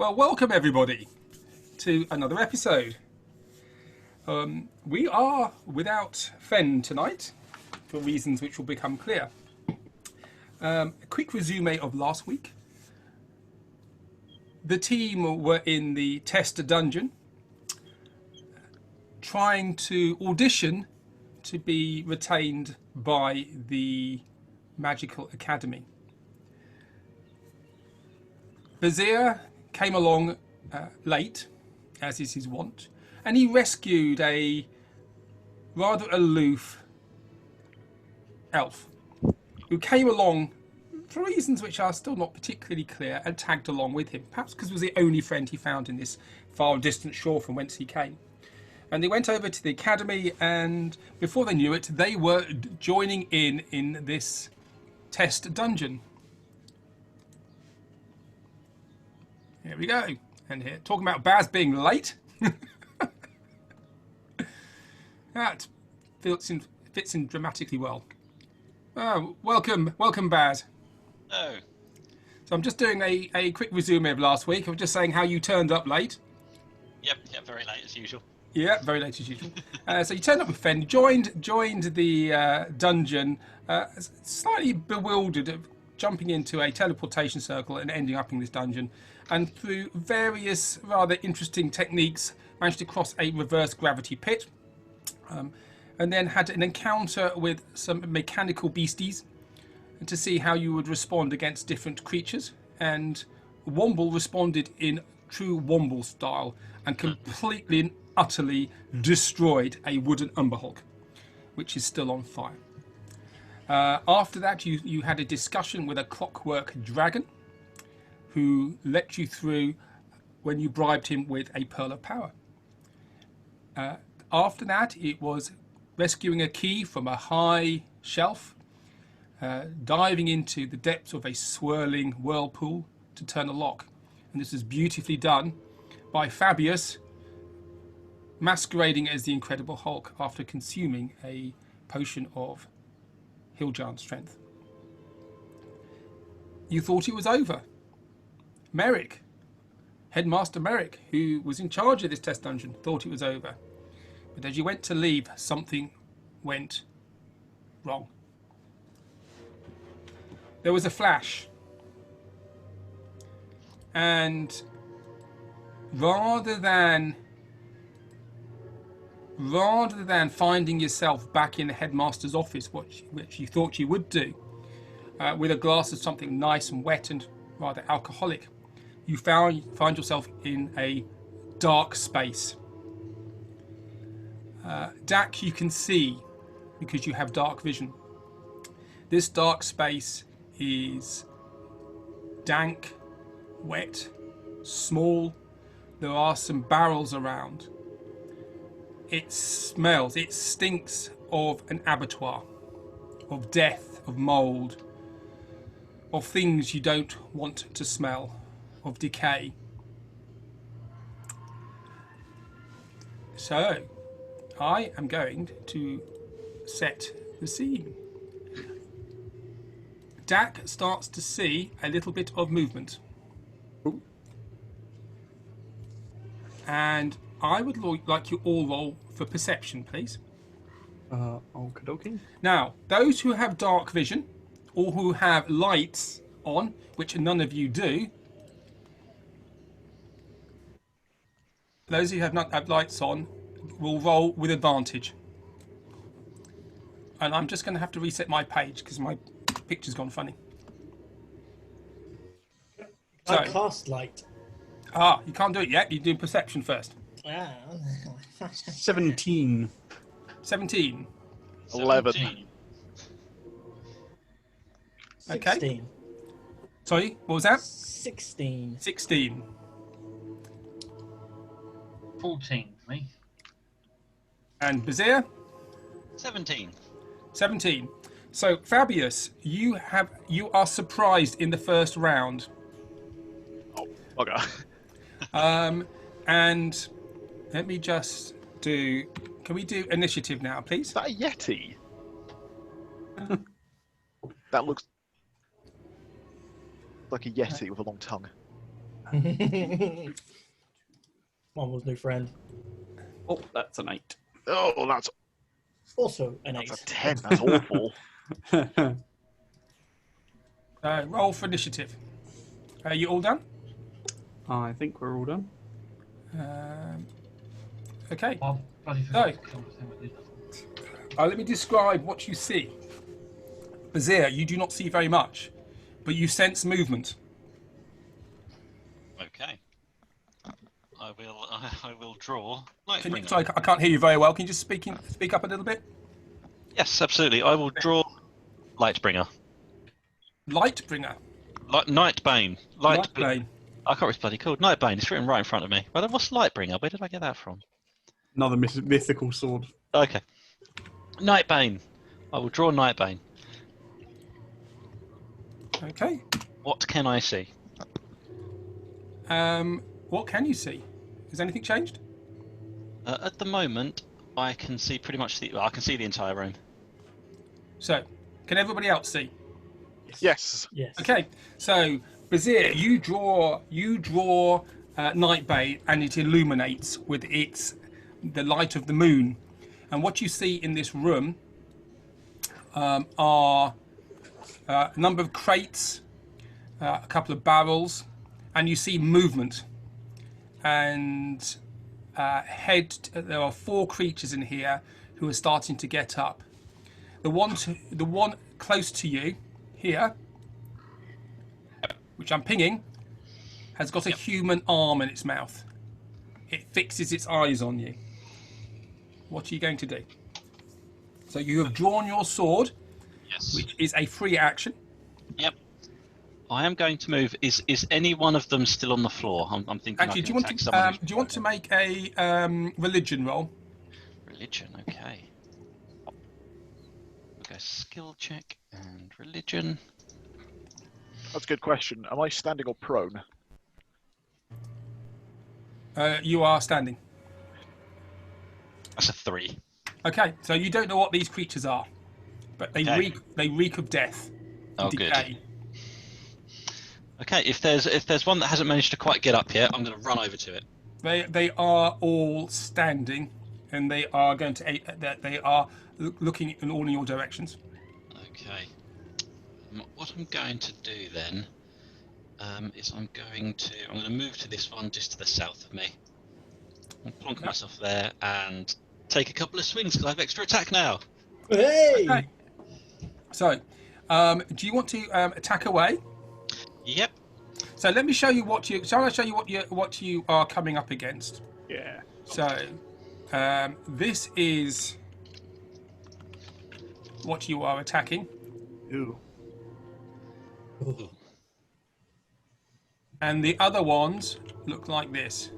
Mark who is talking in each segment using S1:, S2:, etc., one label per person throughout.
S1: Well, welcome everybody to another episode. We are without Fen tonight for reasons which will become clear. A quick resume of last week. The team were in the test dungeon trying to audition to be retained by the Magical Academy. Bazir came along late, as is his wont, and he rescued a rather aloof elf who came along for reasons which are still not particularly clear and tagged along with him, perhaps because it was the only friend he found in this far distant shore from whence he came. And they went over to the academy, and before they knew it, they were joining in this test dungeon. Here we go. And here, talking about Baz being late. That fits in dramatically well. Oh, welcome, Baz.
S2: Oh.
S1: So I'm just doing a quick resume of last week. I'm just saying how you turned up late.
S2: Yep, very late as usual.
S1: Yeah, very late as usual. So you turned up with Fen, joined the dungeon, slightly bewildered of jumping into a teleportation circle and ending up in this dungeon, and through various rather interesting techniques managed to cross a reverse gravity pit, and then had an encounter with some mechanical beasties to see how you would respond against different creatures, and Womble responded in true Womble style and completely and utterly destroyed a wooden Umber Hulk, which is still on fire. After that, you had a discussion with a clockwork dragon who let you through when you bribed him with a pearl of power. After that, it was rescuing a key from a high shelf, diving into the depths of a swirling whirlpool to turn a lock. And this was beautifully done by Fabius, masquerading as the Incredible Hulk after consuming a potion of Hill Giant strength. You thought it was over. Merrick, Headmaster Merrick, who was in charge of this test dungeon, thought it was over. But as you went to leave, something went wrong. There was a flash. And rather than finding yourself back in the headmaster's office, which you thought you would do, with a glass of something nice and wet and rather alcoholic, you find yourself in a dark space. Dak, you can see because you have dark vision. This dark space is dank, wet, small. There are some barrels around. It stinks of an abattoir, of death, of mould, of things you don't want to smell, of decay. So, I am going to set the scene. Dak starts to see a little bit of movement.
S3: Ooh.
S1: And I would like you all roll for perception, please.
S3: Okie dokie.
S1: Now, those who have dark vision or who have lights on, which none of you do, those who have not have lights on will roll with advantage. And I'm just going to have to reset my page because my picture's gone funny.
S4: I cast light.
S1: You can't do it yet. You do perception first.
S3: 17.
S1: 17.
S5: 11.
S2: 17.
S1: Okay.
S4: 16.
S1: Sorry, what was that?
S4: 16.
S1: 16.
S6: 14 for me.
S1: And Bazir?
S2: 17.
S1: 17. So, Fabius, you are surprised in the first round.
S5: Oh, okay.
S1: And let me just do... Can we do initiative now, please?
S5: Is that a Yeti? That looks like a Yeti with a long tongue.
S4: Marvel's new friend.
S3: Oh, that's an 8.
S5: Oh, that's
S4: Also an
S5: a
S4: 8.
S5: 10. That's awful.
S1: Roll for initiative. Are you all done?
S3: I think we're all done.
S1: Okay.
S6: Oh, bloody forgot to kill the thing with this.
S1: Let me describe what you see. Bazir, you do not see very much, but you sense movement.
S2: Okay. I will draw. Light
S1: Can you,
S2: bringer.
S1: sorry, I can't hear you very well. Can you just speak up a little bit?
S2: Yes, absolutely. I will draw Lightbringer.
S1: Lightbringer.
S2: Nightbane.
S1: Lightbane.
S2: I can't remember what it's bloody called. Nightbane. It's written right in front of me. Well, what's Lightbringer? Where did I get that from?
S3: Another mythical sword.
S2: Okay. Nightbane. I will draw Nightbane.
S1: Okay.
S2: What can I see?
S1: What can you see? Has anything changed?
S2: At the moment, I can see pretty much I can see the entire room.
S1: So, can everybody else see?
S5: Yes.
S4: Yes.
S1: Okay. So, Bazir, you draw Nightbane, and it illuminates with the light of the moon. And what you see in this room are a number of crates, a couple of barrels, and you see movement. And there are 4 creatures in here who are starting to get up. The one close to you here, which I'm pinging, has got a human arm in its mouth. It fixes its eyes on you. What are you going to do? So you have drawn your sword,
S2: Yes.
S1: which is a free action.
S2: Yep. I am going to move. Is any one of them still on the floor? I'm thinking.
S1: Actually,
S2: I
S1: do
S2: can
S1: you want to make a religion roll?
S2: Religion. Okay. Okay. Skill check and religion.
S5: That's a good question. Am I standing or prone?
S1: You are standing.
S2: That's a 3.
S1: Okay, so you don't know what these creatures are, but they
S2: Okay.
S1: reek of death,
S2: Oh,
S1: decay.
S2: good. Okay. If there's one that hasn't managed to quite get up yet, I'm going to run over to it.
S1: They are all standing, and they are looking in all your directions.
S2: Okay. What I'm going to do then is I'm going to move to this one just to the south of me. I'll plonk myself there and take a couple of swings because I have extra attack now.
S4: Hey!
S1: Okay. So, do you want to attack away?
S2: Yep.
S1: So let me show you shall I show you what you are coming up against?
S3: Yeah.
S1: So, this is what you are attacking,
S3: Ooh.
S1: and the other ones look like this.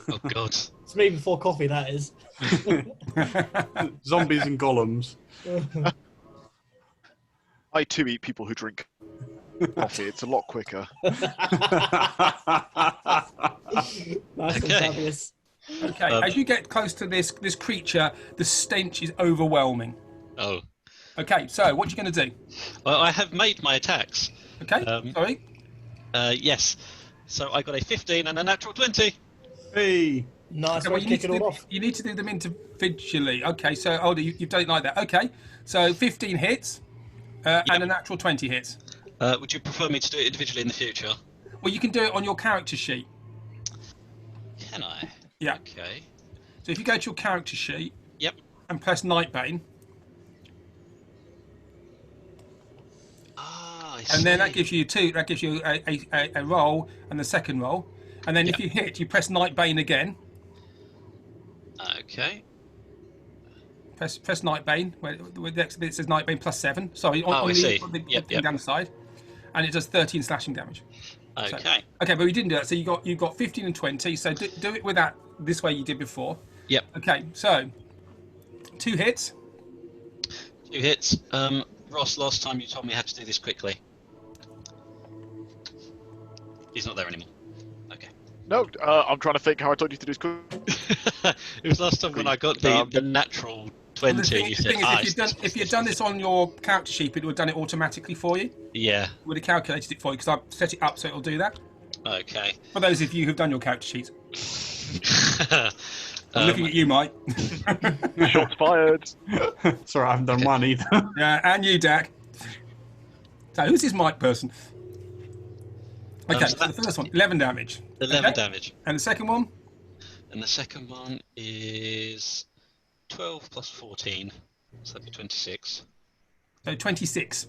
S2: Oh God.
S4: It's me before coffee, that is.
S3: Zombies and golems.
S5: I too eat people who drink coffee. It's a lot quicker.
S4: Nice and
S2: Okay.
S4: fabulous.
S1: Okay, as you get close to this creature, the stench is overwhelming.
S2: Oh.
S1: Okay, so what are you going to do?
S2: Well, I have made my attacks.
S1: Okay, sorry.
S2: Yes. So I got a 15 and a natural 20.
S3: Hey.
S4: Nice
S1: Okay,
S4: way
S1: well,
S4: to kick it all off.
S1: you need to do them individually. Okay, so you've done it like that. Okay, so 15 hits and a natural 20 hits.
S2: Would you prefer me to do it individually in the future?
S1: Well, you can do it on your character sheet.
S2: Can I?
S1: Yeah.
S2: Okay.
S1: So if you go to your character sheet
S2: Yep.
S1: and press Nightbane,
S2: Ah, I
S1: and then that
S2: see.
S1: gives you two. That gives you a roll and the second roll, and then if you hit, you press Nightbane again.
S2: Okay.
S1: Press Nightbane. Where the next bit says Nightbane plus 7. Sorry, on,
S2: Oh,
S1: on
S2: I
S1: the,
S2: see.
S1: on the
S2: Yep,
S1: thing
S2: yep.
S1: down the side, and it does 13 slashing damage. So-
S2: Okay.
S1: okay, but we didn't do that. So you got 15 and 20. So do it with that this way you did before.
S2: Yep.
S1: Okay, so 2 hits.
S2: 2 hits. Ross, last time you told me I had to do this quickly. He's not there anymore. Okay.
S5: No, I'm trying to think how I told you to do this.
S2: It was last time when I got the natural
S1: And
S2: 20.
S1: the
S2: You
S1: thing
S2: said,
S1: is, if you'd done this on your character sheet, it would have done it automatically for you.
S2: Yeah.
S1: It would have calculated it for you because I've set it up so it'll do that.
S2: Okay.
S1: For those of you who've done your character sheets. I'm looking at you, Mike.
S5: Shots fired.
S3: Sorry, I haven't done one either.
S1: Yeah, and you, Dak. So who's this Mike person? Okay,
S2: so
S1: so the first one, 11 damage.
S2: 11
S1: Okay.
S2: damage.
S1: And the second one?
S2: And the second one is 12 plus 14. So that'd be 26.
S1: So 26.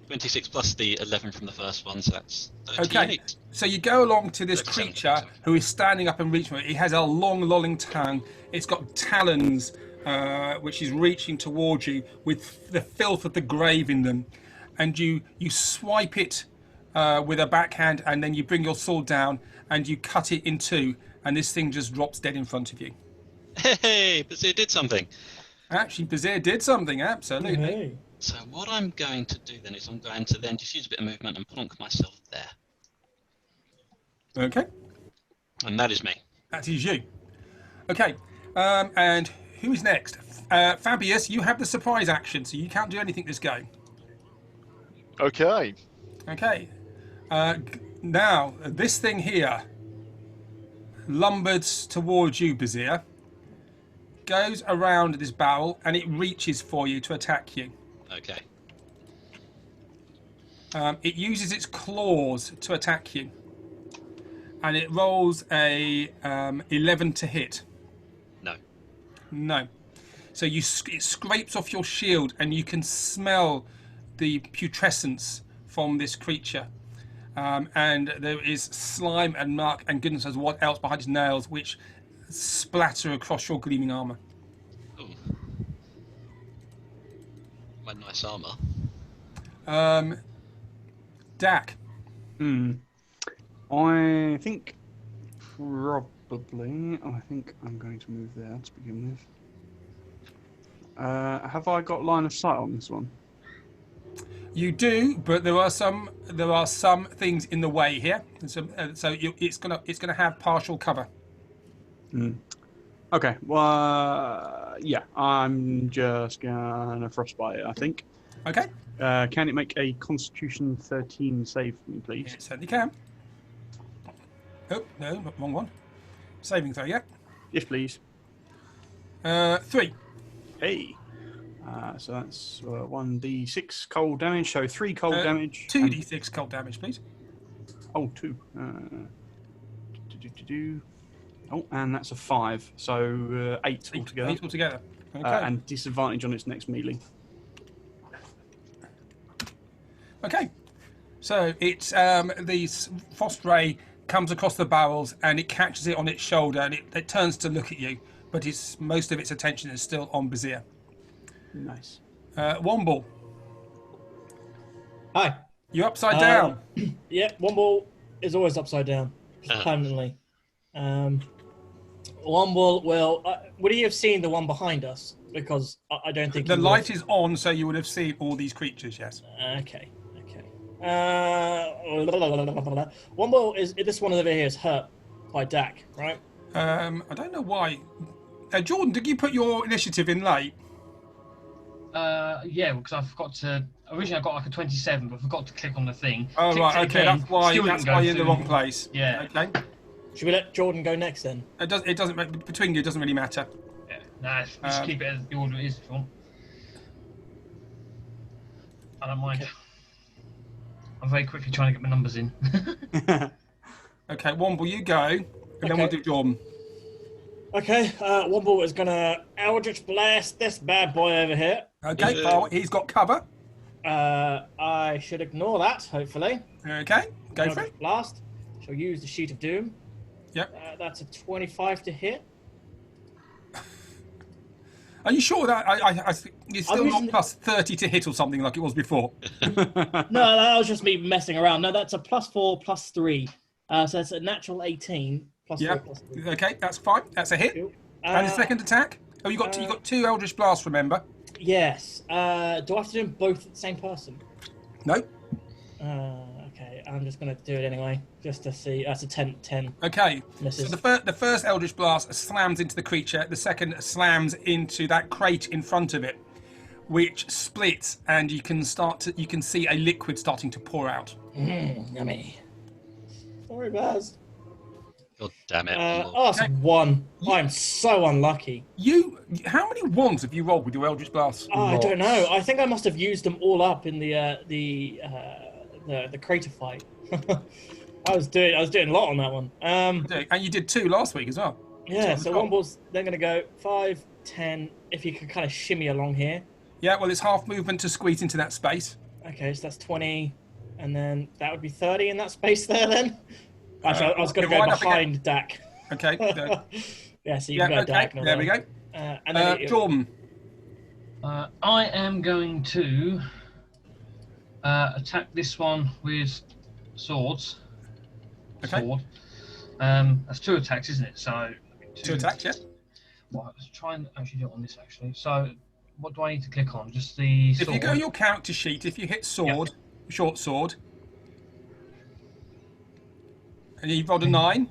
S2: 26 plus the 11 from the first one, so that's 38.
S1: Okay, so you go along to this
S2: 37,
S1: creature
S2: 37.
S1: who is standing up and reaching. It has a long, lolling tongue. It's got talons, which is reaching towards you with the filth of the grave in them. And you swipe it with a backhand, and then you bring your sword down and you cut it in two, and this thing just drops dead in front of you.
S2: Hey, but it did something.
S1: Actually, Bazir did something, absolutely.
S4: Hey.
S2: So what I'm going to do then is I'm going to then just use a bit of movement and plonk myself there.
S1: Okay,
S2: And that is me.
S1: that is you. Okay, and who is next? Fabius, you have the surprise action, so you can't do anything this go.
S5: Okay.
S1: Okay, now this thing here lumbered towards you, Bazir, goes around this barrel, and it reaches for you to attack you.
S2: Okay.
S1: It uses its claws to attack you, and it rolls a 11 to hit.
S2: No.
S1: No. So it scrapes off your shield, and you can smell the putrescence from this creature. And there is slime and muck and goodness knows what else behind his nails, which splatter across your gleaming armor.
S2: Ooh. My nice armor.
S1: Dak.
S3: I think probably. I think I'm going to move there to begin with. Have I got line of sight on this one?
S1: You do, but there are some things in the way here, and it's gonna have partial cover.
S3: Okay. Well, yeah. I'm just gonna frostbite it, I think.
S1: Okay.
S3: Can it make a Constitution 13 save for me, please?
S1: It certainly can. Oh no, wrong one. Saving throw, yeah.
S3: Yes, please.
S1: 3.
S3: Hey. So that's 1d6 cold damage. So 3 cold damage.
S1: 2d6 cold damage, please.
S3: Oh, 2. Oh, and that's a 5. So 8 altogether.
S1: 8 altogether. Okay.
S3: And disadvantage on its next melee.
S1: Okay. So it's the frost ray comes across the barrels and it catches it on its shoulder and it turns to look at you, but most of its attention is still on Bazir.
S3: Nice.
S1: Womble,
S4: Hi.
S1: you're upside down.
S4: Yeah, Womble is always upside down, just permanently. Womble will. Would he have seen the one behind us? Because I don't think
S1: The
S4: he
S1: light
S4: would
S1: is on, so you would have seen all these creatures. Yes.
S4: have. Okay. Womble is this one over here is hurt by Dak, right?
S1: I don't know why. Jordan, did you put your initiative in late?
S6: Yeah, because I forgot to. Originally, I got like a 27, but I forgot to click on the thing.
S1: Oh
S6: Clicked
S1: right,
S6: it
S1: okay,
S6: again,
S1: that's why
S6: still didn't go
S1: you're in the
S6: through.
S1: wrong place.
S6: Yeah.
S1: Okay.
S4: Should we let Jordan go next then?
S1: It doesn't between you. It doesn't really matter.
S6: Yeah. Nah, just keep it as the order it is if you want. I don't mind. I'm very quickly trying to get my numbers in.
S1: Okay, Womble, you go, and then we'll
S4: Okay.
S1: do Jordan.
S4: Okay, Womble is gonna Eldritch Blast this bad boy over here.
S1: Okay, well, he's got cover.
S4: I should ignore that, hopefully.
S1: Okay, go for it.
S4: Eldritch Blast. Shall use the Sheet of Doom.
S1: Yep.
S4: That's a 25 to hit.
S1: Are you sure that I it's still
S4: using
S1: not plus 30 to hit or something like it was before?
S4: No, that was just me messing around. No, that's a +4, +3. So that's a natural 18, +4,
S1: Yeah.
S4: +3.
S1: Okay, that's fine. That's a hit.
S4: Cool.
S1: And the second attack? Oh, you got 2 Eldritch Blasts, remember?
S4: Yes. Do I have to do them both at the same person?
S1: No.
S4: Okay. I'm just going to do it anyway, just to see. That's a 10.
S1: Okay,
S4: Misses.
S1: so the first Eldritch Blast slams into the creature, the second slams into that crate in front of it, which splits, and you can see a liquid starting to pour out.
S4: Yummy. Sorry, Baz.
S2: God damn it.
S4: That's 1. I'm so unlucky.
S1: How many ones have you rolled with your Eldritch Blast?
S4: I don't know. I think I must have used them all up in the crater fight. I was doing a lot on that one.
S1: And you did 2 last week as well.
S4: Yeah, so one ball's then going to go 5, 10. If you could kind of shimmy along here.
S1: Yeah, well, it's half movement to squeeze into that space.
S4: Okay, so that's 20, and then that would be 30 in that space there. Then actually, I was going to go behind Dak.
S1: Okay.
S4: Yeah, so you can go diagonal.
S1: There we go.
S4: And then
S1: Jordan.
S6: I am going to attack this one with swords.
S1: Okay.
S6: Sword. That's 2 attacks, isn't it? So
S1: 2 attacks, yeah.
S6: Well, let's try and actually do it on this actually. So what do I need to click on? Just the sword?
S1: If you go your character sheet, if you hit sword, short sword, and you've rolled a 9.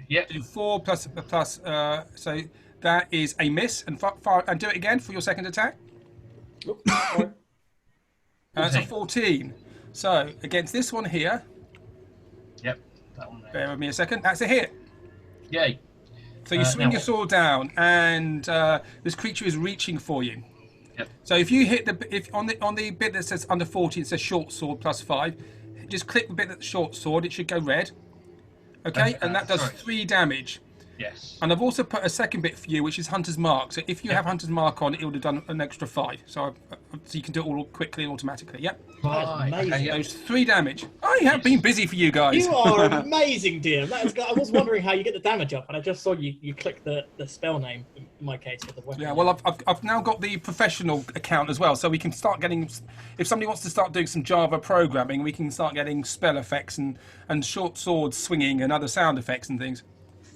S6: Yep.
S1: Do 4 plus, so that is a miss, and and do it again for your second attack. That's a 14. So against this one here.
S6: Yep. That one there.
S1: Bear with me a second. That's a hit.
S6: Yay.
S1: So you swing
S6: now
S1: your sword down, and this creature is reaching for you.
S6: Yep.
S1: So if you hit on the bit that says under 40, it says short sword plus 5. Just click the bit that's short sword. It should go red. Okay, and that does 3 damage.
S6: Yes.
S1: And I've also put a second bit for you, which is Hunter's Mark. So if you have Hunter's Mark on, it would have done an extra 5. So you can do it all quickly and automatically. Yep.
S6: Right.
S4: amazing.
S6: Okay,
S1: Those 3 damage. I have been busy for you guys.
S4: You are amazing, dear. I was wondering how you get the damage up, and I just saw you click the spell name, in my case, with the weapon.
S1: Yeah, well, I've now got the professional account as well, so we can start getting. If somebody wants to start doing some Java programming, we can start getting spell effects and short swords swinging and other sound effects and things.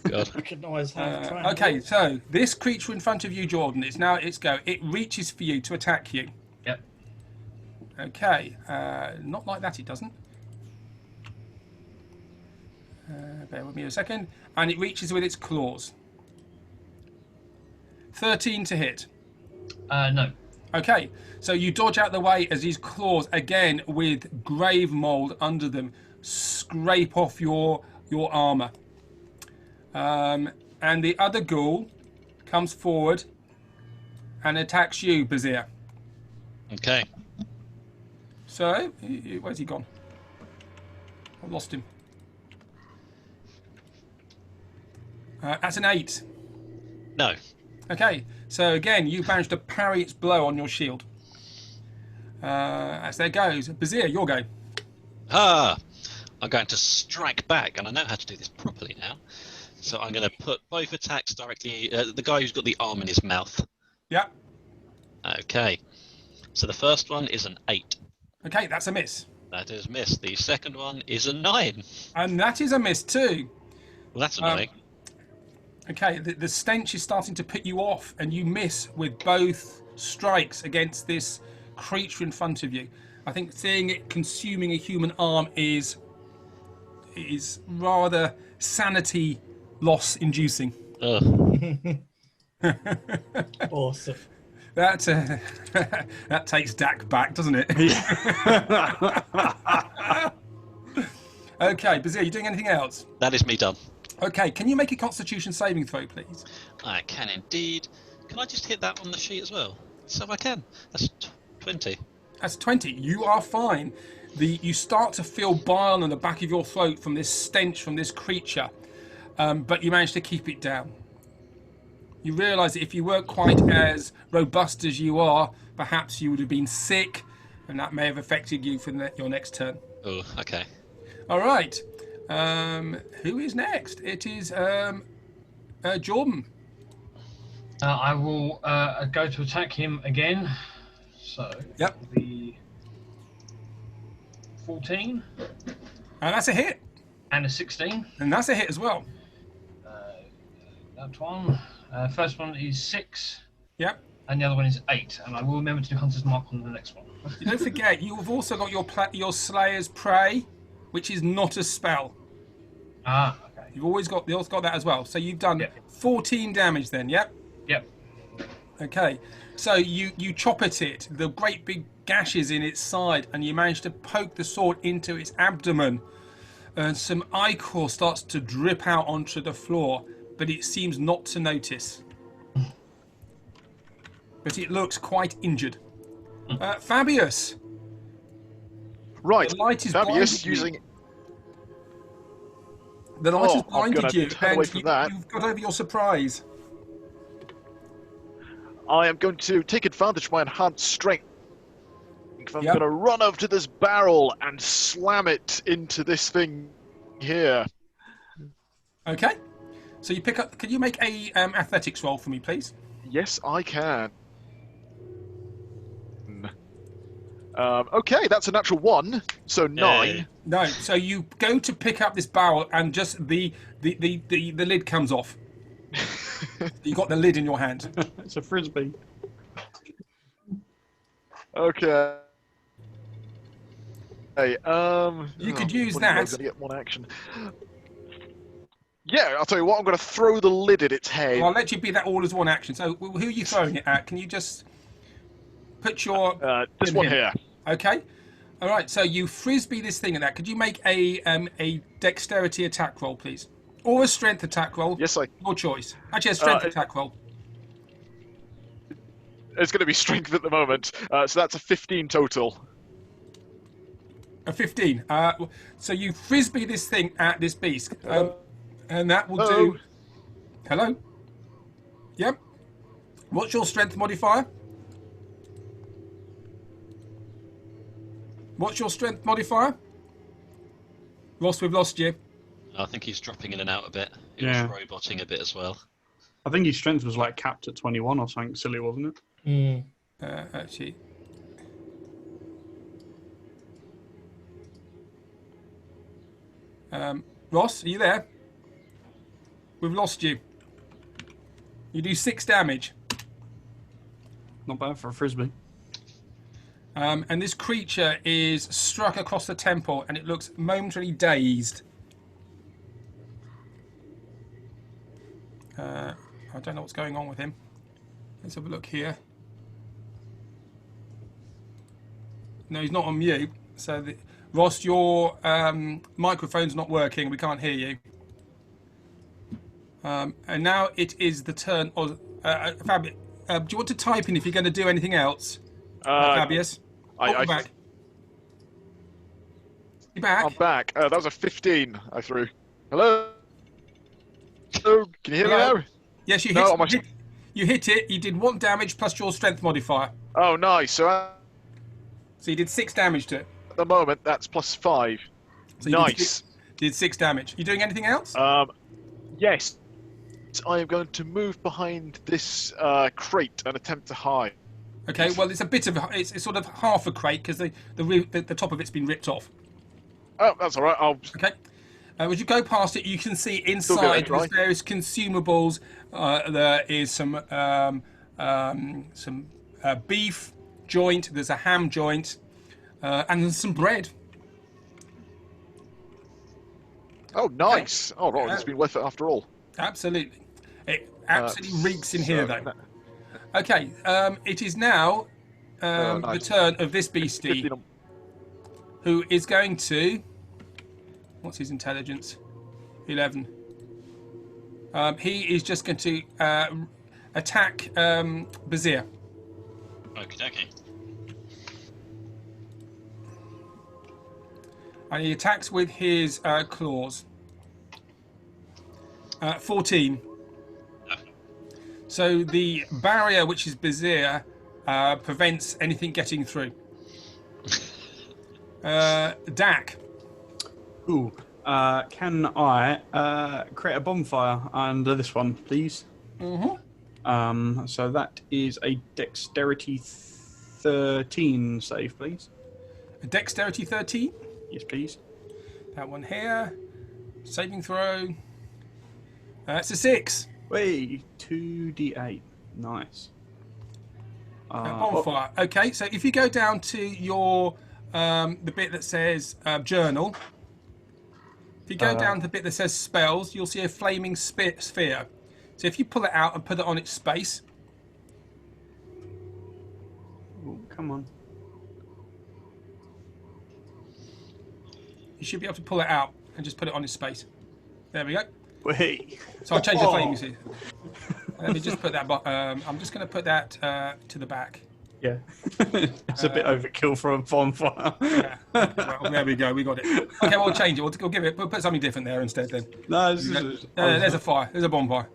S2: God.
S4: I could always have
S1: Okay, so this creature in front of you, Jordan, it's now its go. It reaches for you to attack you.
S6: Yep.
S1: Okay, not like that. It doesn't. Bear with me a second, and it reaches with its claws. 13 to hit.
S6: No.
S1: Okay, so you dodge out the way as these claws, again with grave mold under them, scrape off your armor. And the other ghoul comes forward and attacks you, Bazir.
S2: Okay.
S1: So, where's he gone? I've lost him. That's an 8.
S2: No.
S1: Okay, so again, you managed to parry its blow on your shield. As there goes. Bazir, your go.
S2: I'm going to strike back, and I know how to do this properly now. So I'm going to put both attacks directly. The guy who's got the arm in his mouth.
S1: Yeah.
S2: Okay. So the first one is an 8.
S1: Okay, that's a miss.
S2: That is miss. The second one is a 9.
S1: And that is a miss too.
S2: Well, that's annoying.
S1: Okay, the stench is starting to put you off, and you miss with both strikes against this creature in front of you. I think seeing it consuming a human arm is rather sanity loss inducing.
S2: Ugh.
S4: Awesome.
S1: That that takes Dak back, doesn't it? Okay, Bazir, you doing anything else?
S2: That is me done.
S1: Okay, can you make a Constitution saving throw, please?
S2: I can indeed. Can I just hit that on the sheet as well? So I can. That's 20.
S1: That's 20. You are fine. You start to feel bile on the back of your throat from this stench from this creature, but you manage to keep it down. You realise that if you weren't quite as robust as you are, perhaps you would have been sick, and that may have affected you for your next turn.
S2: Oh, okay.
S1: All right. Who is next? It is Jordan.
S6: I will go to attack him again. So
S1: Yep.
S6: the 14
S1: And that's a hit.
S6: and a 16.
S1: And that's a hit as well.
S6: That one. First one is 6.
S1: Yep.
S6: and the other one is 8. And I will remember to do Hunter's Mark on the next one.
S1: You don't forget, you've also got your Slayer's Prey, which is not a spell.
S6: Ah, okay.
S1: You've always got that as well. So you've done
S6: Yep.
S1: 14 damage then, yep?
S6: Yep.
S1: Okay. So you chop at it, the great big gashes in its side, and you manage to poke the sword into its abdomen. And some ichor starts to drip out onto the floor, but it seems not to notice. But it looks quite injured. Fabius.
S5: Right.
S1: The light is
S5: Fabius
S1: blinding you.
S5: using.
S1: The light has
S5: I'm
S1: blinded
S5: gonna
S1: you,
S5: turn away
S1: and
S5: from that.
S1: you've got over your surprise.
S5: I am going to take advantage of my enhanced strength. I'm
S1: Yep.
S5: going to run over to this barrel and slam it into this thing here.
S1: Okay. So you pick up. Can you make a athletics roll for me, please?
S5: Yes, I can. Okay, that's a natural 1, so 9.
S1: No. So you go to pick up this barrel, and just the lid comes off. You got the lid in your hand.
S3: It's a frisbee.
S5: Okay. Hey,
S1: You could use
S5: what am I
S1: that.
S5: gonna get one action. Yeah, I'll tell you what. I'm going to throw the lid at its head.
S1: Well, I'll let you be that all as one action. So who are you throwing it at? Can you just put your
S5: This
S1: put
S5: one
S1: him?
S5: here.
S1: Okay. All right. So you frisbee this thing at that. Could you make a dexterity attack roll, please, or a strength attack roll?
S5: Yes,
S1: Your choice. Actually, a strength attack roll.
S5: It's going to be strength at the moment. So that's a 15 total.
S1: A 15. So you frisbee this thing at this beast, and that will
S5: Hello?
S1: do. Hello. Yep. What's your strength modifier? What's your strength modifier? Ross, we've lost you.
S2: I think he's dropping in and out a bit. He
S3: Yeah.
S2: was roboting a bit as well.
S3: I think his strength was like capped at 21 or something silly, wasn't it?
S1: Actually. Ross, are you there? We've lost you. You do 6 damage.
S3: Not bad for a frisbee.
S1: And this creature is struck across the temple, and it looks momentarily dazed. I don't know what's going on with him. Let's have a look here. No, he's not on mute. So, Ross, your microphone's not working. We can't hear you. And now it is the turn of Fabius. Do you want to type in if you're going to do anything else, Fabius? Welcome back. You back?
S5: I'm back. That was a 15 I threw. Hello? Hello? Can you hear
S1: Hello?
S5: me now?
S1: Yes, you
S5: No,
S1: hit. You hit it. You did 1 damage plus your strength modifier,
S5: Oh, nice. So
S1: so you did 6 damage to it.
S5: at the moment, that's plus 5.
S1: So you
S5: Nice.
S1: Did 6 damage. You doing anything else?
S5: Yes. I am going to move behind this crate and attempt to hide.
S1: Okay. Well, it's a bit of it's sort of half a crate because the top of it's been ripped off.
S5: Oh, that's all right. I'll.
S1: Okay. As you go past it, you can see
S5: Still
S1: inside
S5: going,
S1: there's
S5: right?
S1: various consumables. There is some beef joint. There's a ham joint, and there's some bread.
S5: Oh, nice. Oh, right. It's been worth it after all.
S1: Absolutely. It absolutely reeks in here,
S5: so
S1: though. Okay. It is now the
S5: nice.
S1: turn of this beastie,
S5: 15 on-
S1: who is going to. What's his intelligence? 11. He is just going to attack Bazir.
S2: Okie dokie.
S1: And he attacks with his claws. 14.
S2: No.
S1: So the barrier, which is Bazir, prevents anything getting through. Dak.
S3: Ooh. Can I create a bonfire under this one, please?
S1: Mm-hmm.
S3: So that is a dexterity 13 save, please.
S1: A dexterity 13.
S3: Yes, please.
S1: That one here. Saving throw. It's a 6.
S3: Wait, 2d8. Nice.
S1: bonfire. Okay, so if you go down to your the bit that says journal, if you go down to the bit that says spells, you'll see a flaming sphere. So if you pull it out and put it on its space,
S3: Come on.
S1: you should be able to pull it out and just put it on its space. There we go.
S3: Wait.
S1: So I'll change the flaming sphere. Let me just put that. I'm just going to put that to the back.
S3: Yeah. It's a bit overkill for a bonfire.
S1: Yeah. Well, there we go. We got it. Okay, we'll change it. We'll give it. We'll put something different there instead. Then.
S3: No, this is...
S1: There's a fire. There's a bonfire.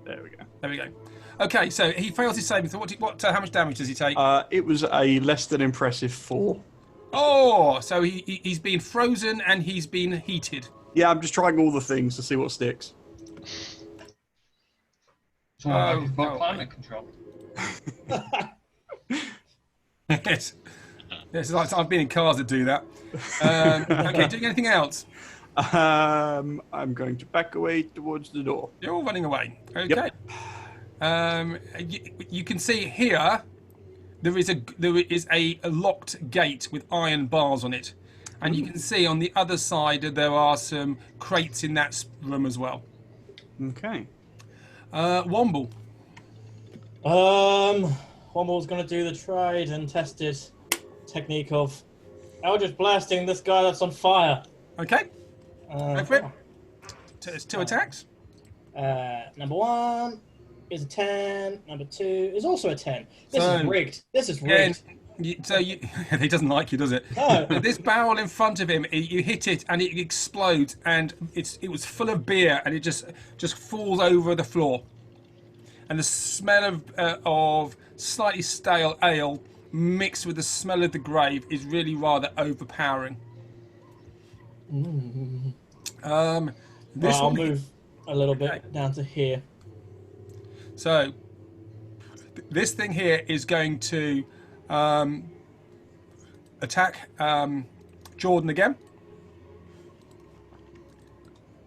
S3: There we go.
S1: There we go. Okay, so he fails his saving. So how much damage does he take?
S3: It was a less than impressive 4.
S1: Oh, so he's been frozen and he's been heated.
S3: Yeah, I'm just trying all the things to see what sticks.
S6: It's almost like he's got
S1: no.
S6: climate control.
S1: Yes. Yes, I've been in cars that do that. Okay, doing anything else?
S3: I'm going to back away towards the door.
S1: You're all running away. Okay.
S3: Yep.
S1: You can see here there is a locked gate with iron bars on it, and you can see on the other side there are some crates in that room as well.
S3: Okay.
S1: Womble.
S4: Womble's gonna do the tried and tested technique of Eldritch blasting this guy that's on fire.
S1: Okay. Go for it. It's 2 attacks.
S4: Number 1 is a 10. Number 2 is also a 10. This
S1: So,
S4: is rigged. This is rigged.
S1: He doesn't like you, does it?
S4: No.
S1: This barrel in front of him, you hit it and it explodes, and it was full of beer, and it just falls over the floor. And the smell of slightly stale ale mixed with the smell of the grave is really rather overpowering.
S4: I'll move a little bit
S1: Okay.
S4: down to here.
S1: So this thing here is going to attack Jordan again.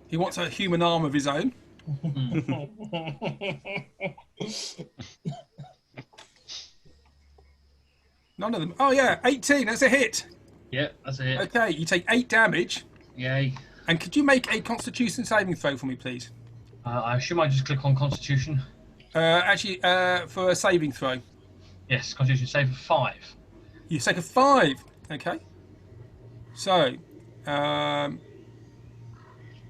S1: He wants a human arm of his own. None of them. Oh yeah, 18. That's a hit.
S6: Yeah, that's it.
S1: Okay, you take 8 damage.
S6: Yay.
S1: And could you make a Constitution saving throw for me, please?
S6: I assume I just click on Constitution.
S1: Actually, for a saving throw,
S6: Yes, Constitution save of 5.
S1: you take a 5. Okay. So,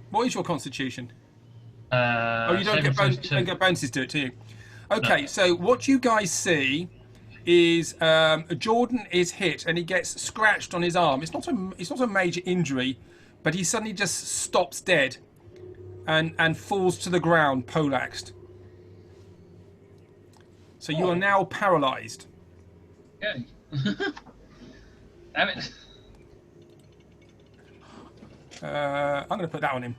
S1: what is your Constitution? Oh, you don't get bonuses to it, do you? Okay,
S6: No.
S1: so what you guys see is Jordan is hit and he gets scratched on his arm. It's not a major injury, but he suddenly just stops dead and falls to the ground, poleaxed. So you are now paralysed.
S6: Yay. Damn it.
S1: I'm going to put that on him.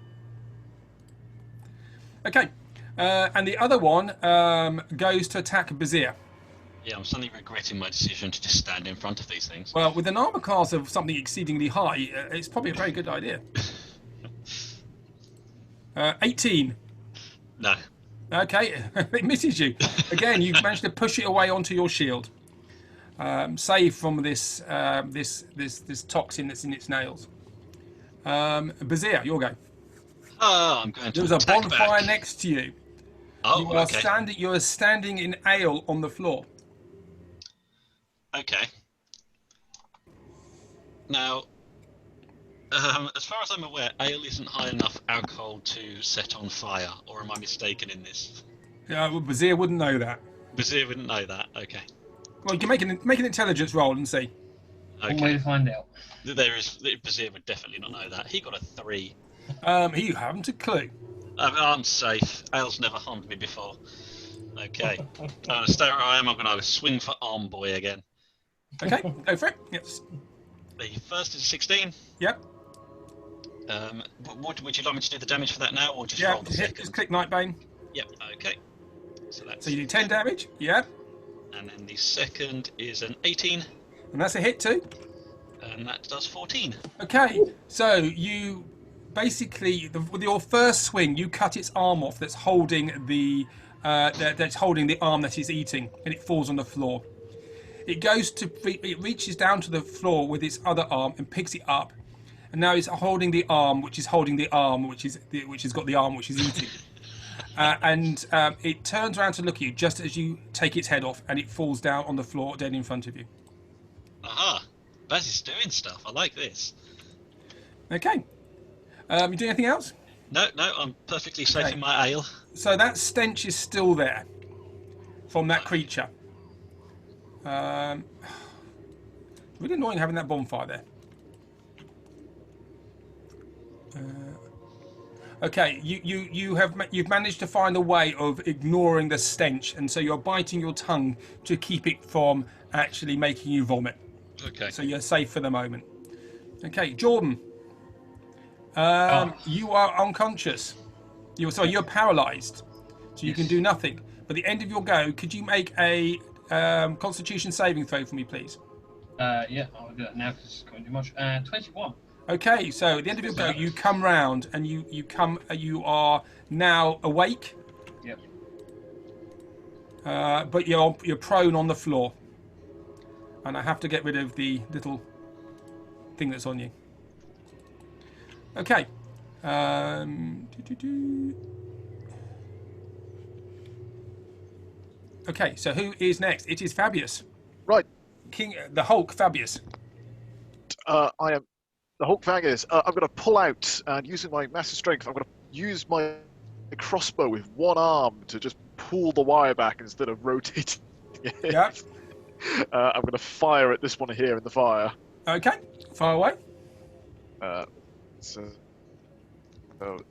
S1: Okay, and the other one goes to attack Bazir.
S2: Yeah, I'm suddenly regretting my decision to just stand in front of these things.
S1: Well, with an armor class of something exceedingly high, it's probably a very good idea. 18.
S2: No.
S1: Okay, it misses you. Again, you managed to push it away onto your shield. Save from this toxin that's in its nails. Bazir, your go.
S2: Oh, I'm going to
S1: There's a
S2: attack
S1: bonfire
S2: back.
S1: next to you.
S2: Oh,
S1: You are
S2: okay.
S1: You are standing in ale on the floor.
S2: Okay. Now, as far as I'm aware, ale isn't high enough alcohol to set on fire, or am I mistaken in this?
S1: Well, Bazir wouldn't know that.
S2: Bazir wouldn't know that. Okay.
S1: Well, you can make an intelligence roll and see.
S6: One way
S2: Okay.
S6: to find out.
S2: Bazir would definitely not know that. He got a 3.
S1: You haven't a clue.
S2: I'm safe. Ale's never harmed me before. Okay. I'm going to stay where I am. I'm going to swing for Arm Boy again.
S1: Okay, go for it. Yes.
S2: The first is a 16.
S1: Yep.
S2: Would you like me to do the damage for that now, or just
S1: Yeah.
S2: roll the
S1: Just
S2: second?
S1: click Nightbane.
S2: Yep. Okay. So that's.
S1: So you do 10 damage. Yeah.
S2: And then the second is an 18,
S1: And that's a hit too.
S2: and that does 14.
S1: Okay. So you basically with your first swing, you cut its arm off that's holding the that's holding the arm that he's eating, and it falls on the floor. It reaches down to the floor with its other arm and picks it up, and now it's holding the arm, which is holding the arm, which has got the arm which is eating. It turns around to look at you just as you take its head off, and it falls down on the floor dead in front of you.
S2: Aha! That is doing stuff. I like this.
S1: Okay. You doing anything else?
S2: No, I'm perfectly safe
S1: Okay.
S2: in my ale.
S1: So that stench is still there from that creature. Really annoying having that bonfire there. Okay, you've managed to find a way of ignoring the stench, and so you're biting your tongue to keep it from actually making you vomit.
S2: Okay.
S1: So you're safe for the moment. Okay, Jordan. You are unconscious. You're paralysed, so you can do nothing. But at the end of your go, could you make a Constitution saving throw for me, please?
S6: Yeah, I'll do that now because it's going too much. 21.
S1: Okay, so at the end of your go, you come round and you are now awake.
S6: Yep.
S1: But you're prone on the floor, and I have to get rid of the little thing that's on you. Okay. Okay, so who is next? It is Fabius.
S5: Right.
S1: The Hulk, Fabius.
S5: I am the Hulk Faggots. I'm going to pull out, and using my massive strength, I'm going to use my crossbow with one arm to just pull the wire back instead of rotating it.
S1: Yeah.
S5: I'm going to fire at this one here in the fire.
S1: Okay, far away.
S5: So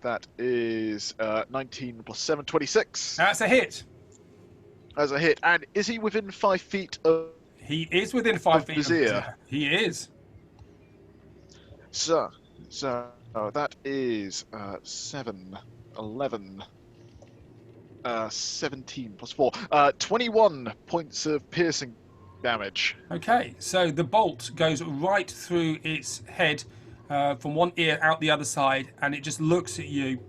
S5: that is 19 plus 7, 26.
S1: That's a hit.
S5: As a hit. And is he within 5 feet of...
S1: He is within 5 feet of
S5: Vizier?
S1: He is.
S5: So that is 7, 11, 17 plus 4. 21 points of piercing damage.
S1: Okay, so the bolt goes right through its head from one ear out the other side, and it just looks at you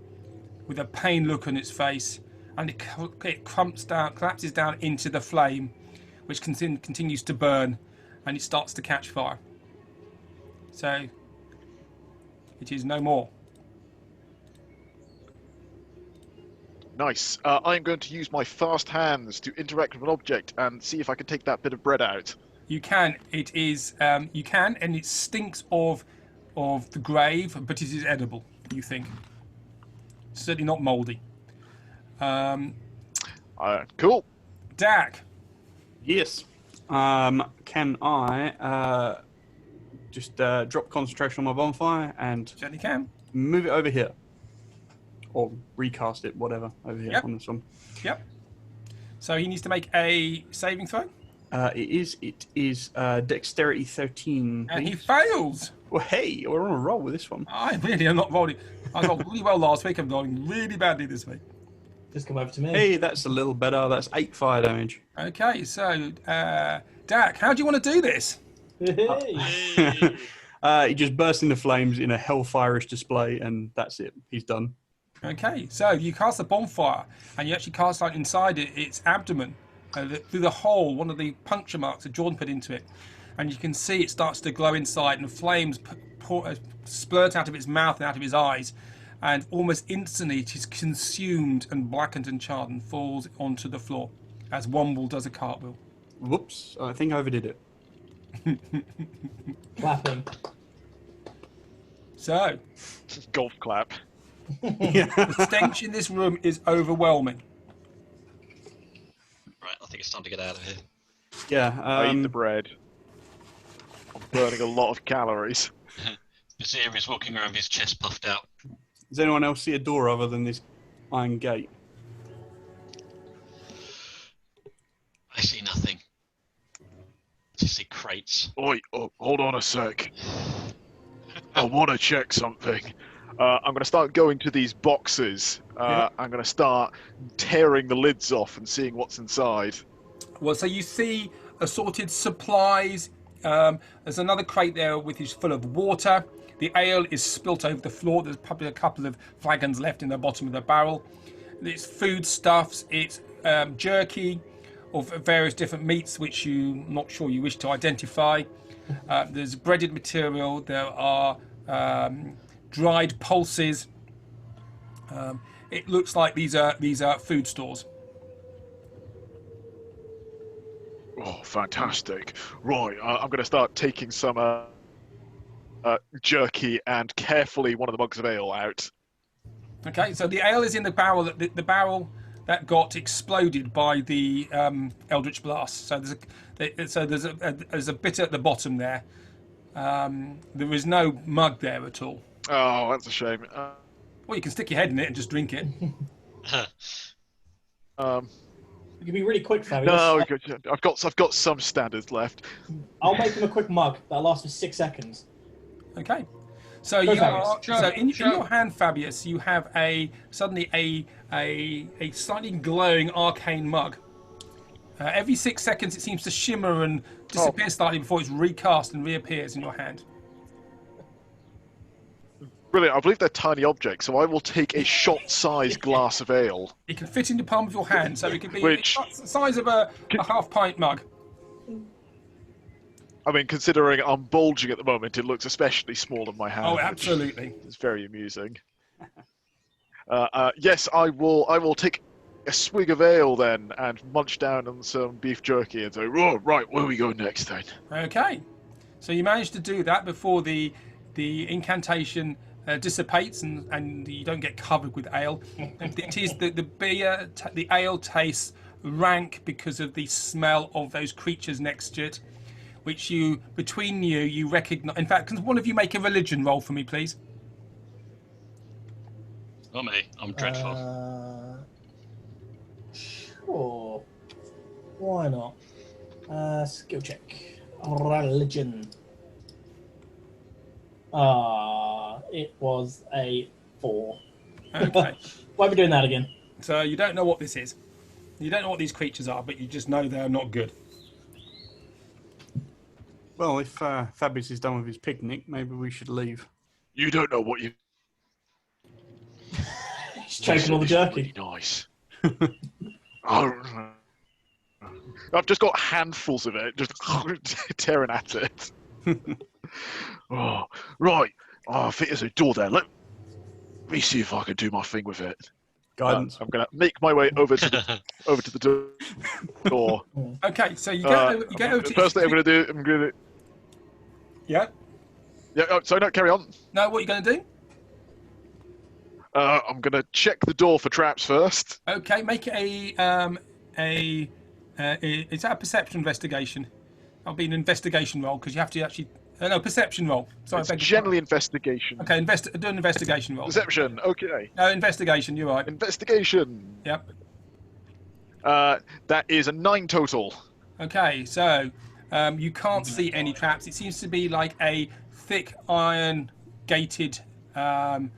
S1: with a pain look on its face, and it collapses down into the flame, which continues to burn, and it starts to catch fire. So it is no more.
S5: Nice. I'm going to use my fast hands to interact with an object and see if I can take that bit of bread out.
S1: You can. It is. You can, and it stinks of the grave, but it is edible. You think? Certainly not mouldy.
S5: Cool.
S1: Dak.
S3: Yes. Can I just drop concentration on my bonfire and
S1: Certainly can.
S3: move it over here? Or recast it, whatever, over here
S1: Yep.
S3: on this one.
S1: Yep. So he needs to make a saving throw,
S3: It is dexterity 13.
S1: and he
S3: please.
S1: fails.
S3: Well, hey, we're on a roll with this one.
S1: I really am not rolling. I got really well last week. I'm rolling really badly this week.
S4: Just come over to me.
S3: Hey, that's a little better. That's 8 fire damage.
S1: Okay, so Dak, how do you want to do this?
S4: Hey.
S3: He just bursts into flames in a hellfire-ish display, and that's it. He's done.
S1: Okay, so you cast the bonfire, and you actually cast out inside its abdomen, through the hole, one of the puncture marks that Jordan put into it, and you can see it starts to glow inside, and flames splurt out of its mouth and out of its eyes, and almost instantly it is consumed and blackened and charred and falls onto the floor as Womble does a cartwheel.
S3: Whoops, I think I overdid it.
S4: Clapping.
S1: So,
S5: Golf clap.
S1: the stench in this room is overwhelming.
S2: Right, I think it's time to get out of here.
S3: Yeah.
S5: I eat the bread. I'm burning a lot of calories.
S2: Vizier is walking around with his chest puffed out.
S3: Does anyone else see a door other than this iron gate?
S2: I see nothing. I just see crates.
S5: Oi, hold on a sec. I want to check something. I'm going to start going to these boxes. I'm going to start tearing the lids off and seeing what's inside.
S1: Well, so you see assorted supplies. There's another crate there which is full of water. The ale is spilt over the floor. There's probably a couple of flagons left in the bottom of the barrel. It's foodstuffs. It's jerky of various different meats which you're not sure you wish to identify. There's breaded material. There are dried pulses. It looks like these are food stores.
S5: Oh, fantastic! Right, I'm going to start taking some jerky and carefully one of the mugs of ale out.
S1: Okay, so the ale is in the barrel the barrel that got exploded by the Eldritch Blast. So there's a bit at the bottom there. There is no mug there at all.
S5: Oh, that's a shame.
S1: Well, you can stick your head in it and just drink it.
S4: You can be really quick, Fabius.
S5: No, I've got some standards left.
S4: I'll make him a quick mug that'll last for 6 seconds.
S1: Okay. So in your hand, Fabius, you have suddenly a slightly glowing arcane mug. Every 6 seconds, it seems to shimmer and disappear slightly before it's recast and reappears in your hand.
S5: Brilliant. I believe they're tiny objects, so I will take a shot-sized glass of ale.
S1: It can fit in the palm of your hand, so it could be
S5: Which-
S1: the size of a half-pint mug.
S5: I mean, considering I'm bulging at the moment, it looks especially small in my hand.
S1: Oh, absolutely.
S5: It's very amusing. Yes, I will take a swig of ale then and munch down on some beef jerky and say, "Oh, right, where we go next then?"
S1: Okay. So you managed to do that before the incantation dissipates and you don't get covered with ale. It is the ale tastes rank because of the smell of those creatures next to it, which between you recognise. In fact, can one of you make a religion roll for me, please?
S2: Not me. I'm dreadful.
S4: Sure. Why not? Skill check. Religion. It was a 4.
S1: Okay.
S4: Why are we doing that again?
S1: So you don't know what this is. You don't know what these creatures are, but you just know they're not good.
S3: Well, if Fabius is done with his picnic, maybe we should leave.
S5: You don't know what you.
S4: He's choking all the
S5: It's
S4: jerky.
S5: really nice. Oh, I've just got handfuls of it, just tearing at it. Oh, right. Oh, I think there's a door there. Let me see if I can do my thing with it.
S3: Guidance.
S5: I'm gonna make my way over to the door.
S1: Okay, so you get over to.
S5: First thing I'm gonna.
S1: Yeah.
S5: Yeah. Oh, sorry, no. Carry on.
S1: No, what are you going to do?
S5: I'm gonna check the door for traps first.
S1: Okay, make it is that a perception investigation? That'll be an investigation roll because you have to actually. No, perception roll. Sorry,
S5: It's generally investigation.
S1: Okay, do an investigation roll.
S5: Perception. Okay.
S1: No, investigation. You're right.
S5: Investigation.
S1: Yep.
S5: That is a 9 total.
S1: Okay, so you can't see any traps. It seems to be like a thick iron gated barred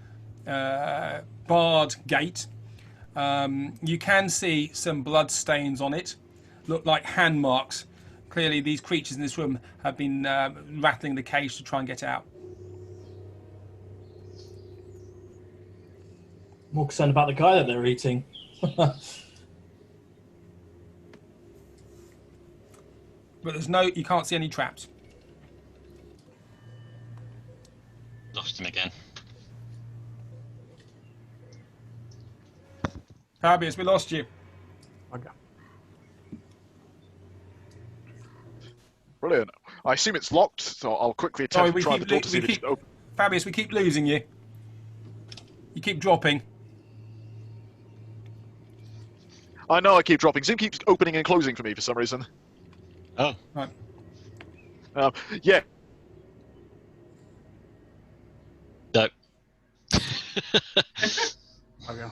S1: gate. You can see some blood stains on it, look like hand marks. Clearly, these creatures in this room have been rattling the cage to try and get out.
S4: More concerned about the guy that they're eating.
S1: But you can't see any traps.
S2: Lost him again.
S1: Fabius, we lost you.
S3: Okay.
S5: Brilliant. I assume it's locked, so I'll quickly attempt to try the door to see if it's open.
S1: Fabius, we keep losing you. You keep dropping.
S5: I know I keep dropping. Zoom keeps opening and closing for me for some reason.
S2: Oh.
S1: Right.
S5: Yeah.
S2: No.
S3: Okay.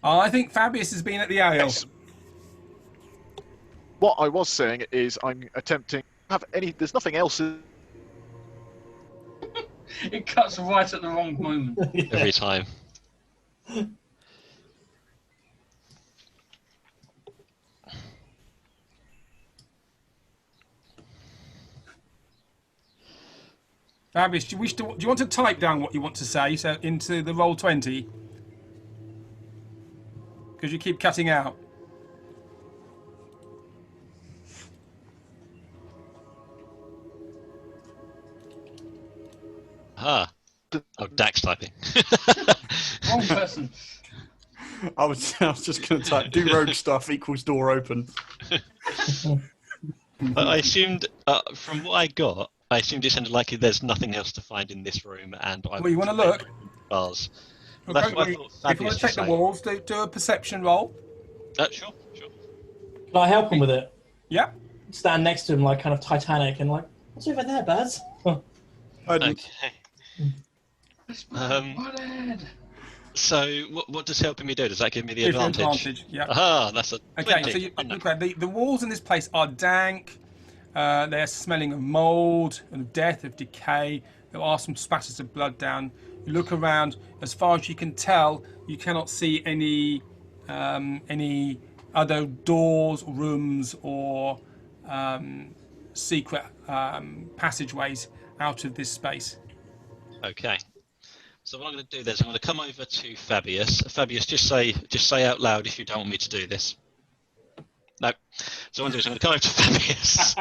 S1: I think Fabius has been at the ale.
S5: Yes. What I was saying is I'm attempting there's nothing else.
S6: It cuts right at the wrong moment.
S2: Every time.
S1: Fabius, do you want to type down what you want to say into the roll 20? Because you keep cutting out.
S2: Ah. Oh, Dax typing.
S6: Wrong person.
S3: I was just going to type do rogue stuff equals door open.
S2: I assumed, from what I got, I assumed it sounded like there's nothing else to find in this room, and I.
S1: Well, you want to look?
S2: Bars. Well,
S1: Okay,
S2: that's what I thought.
S1: if you want to check the walls, do a perception roll.
S2: Sure, sure.
S4: Can I help him with it?
S1: Yeah.
S4: Stand next to him like kind of Titanic and like, what's over there, Baz?
S2: Okay.
S6: That's my head.
S2: So, what does helping me do? Does that give me the
S1: Give you
S2: advantage?
S1: Yeah.
S2: Ah, that's a.
S1: Okay,
S2: 20.
S1: so the walls in this place are dank. They're smelling of mould and of death, of decay. There are some spatters of blood down. You look around. As far as you can tell, you cannot see any other doors, rooms, or secret passageways out of this space.
S2: Okay. So what I'm going to do then is I'm going to come over to Fabius. Fabius, just say out loud if you don't want me to do this. No. So what I'm going to do is I'm going to come over to Fabius,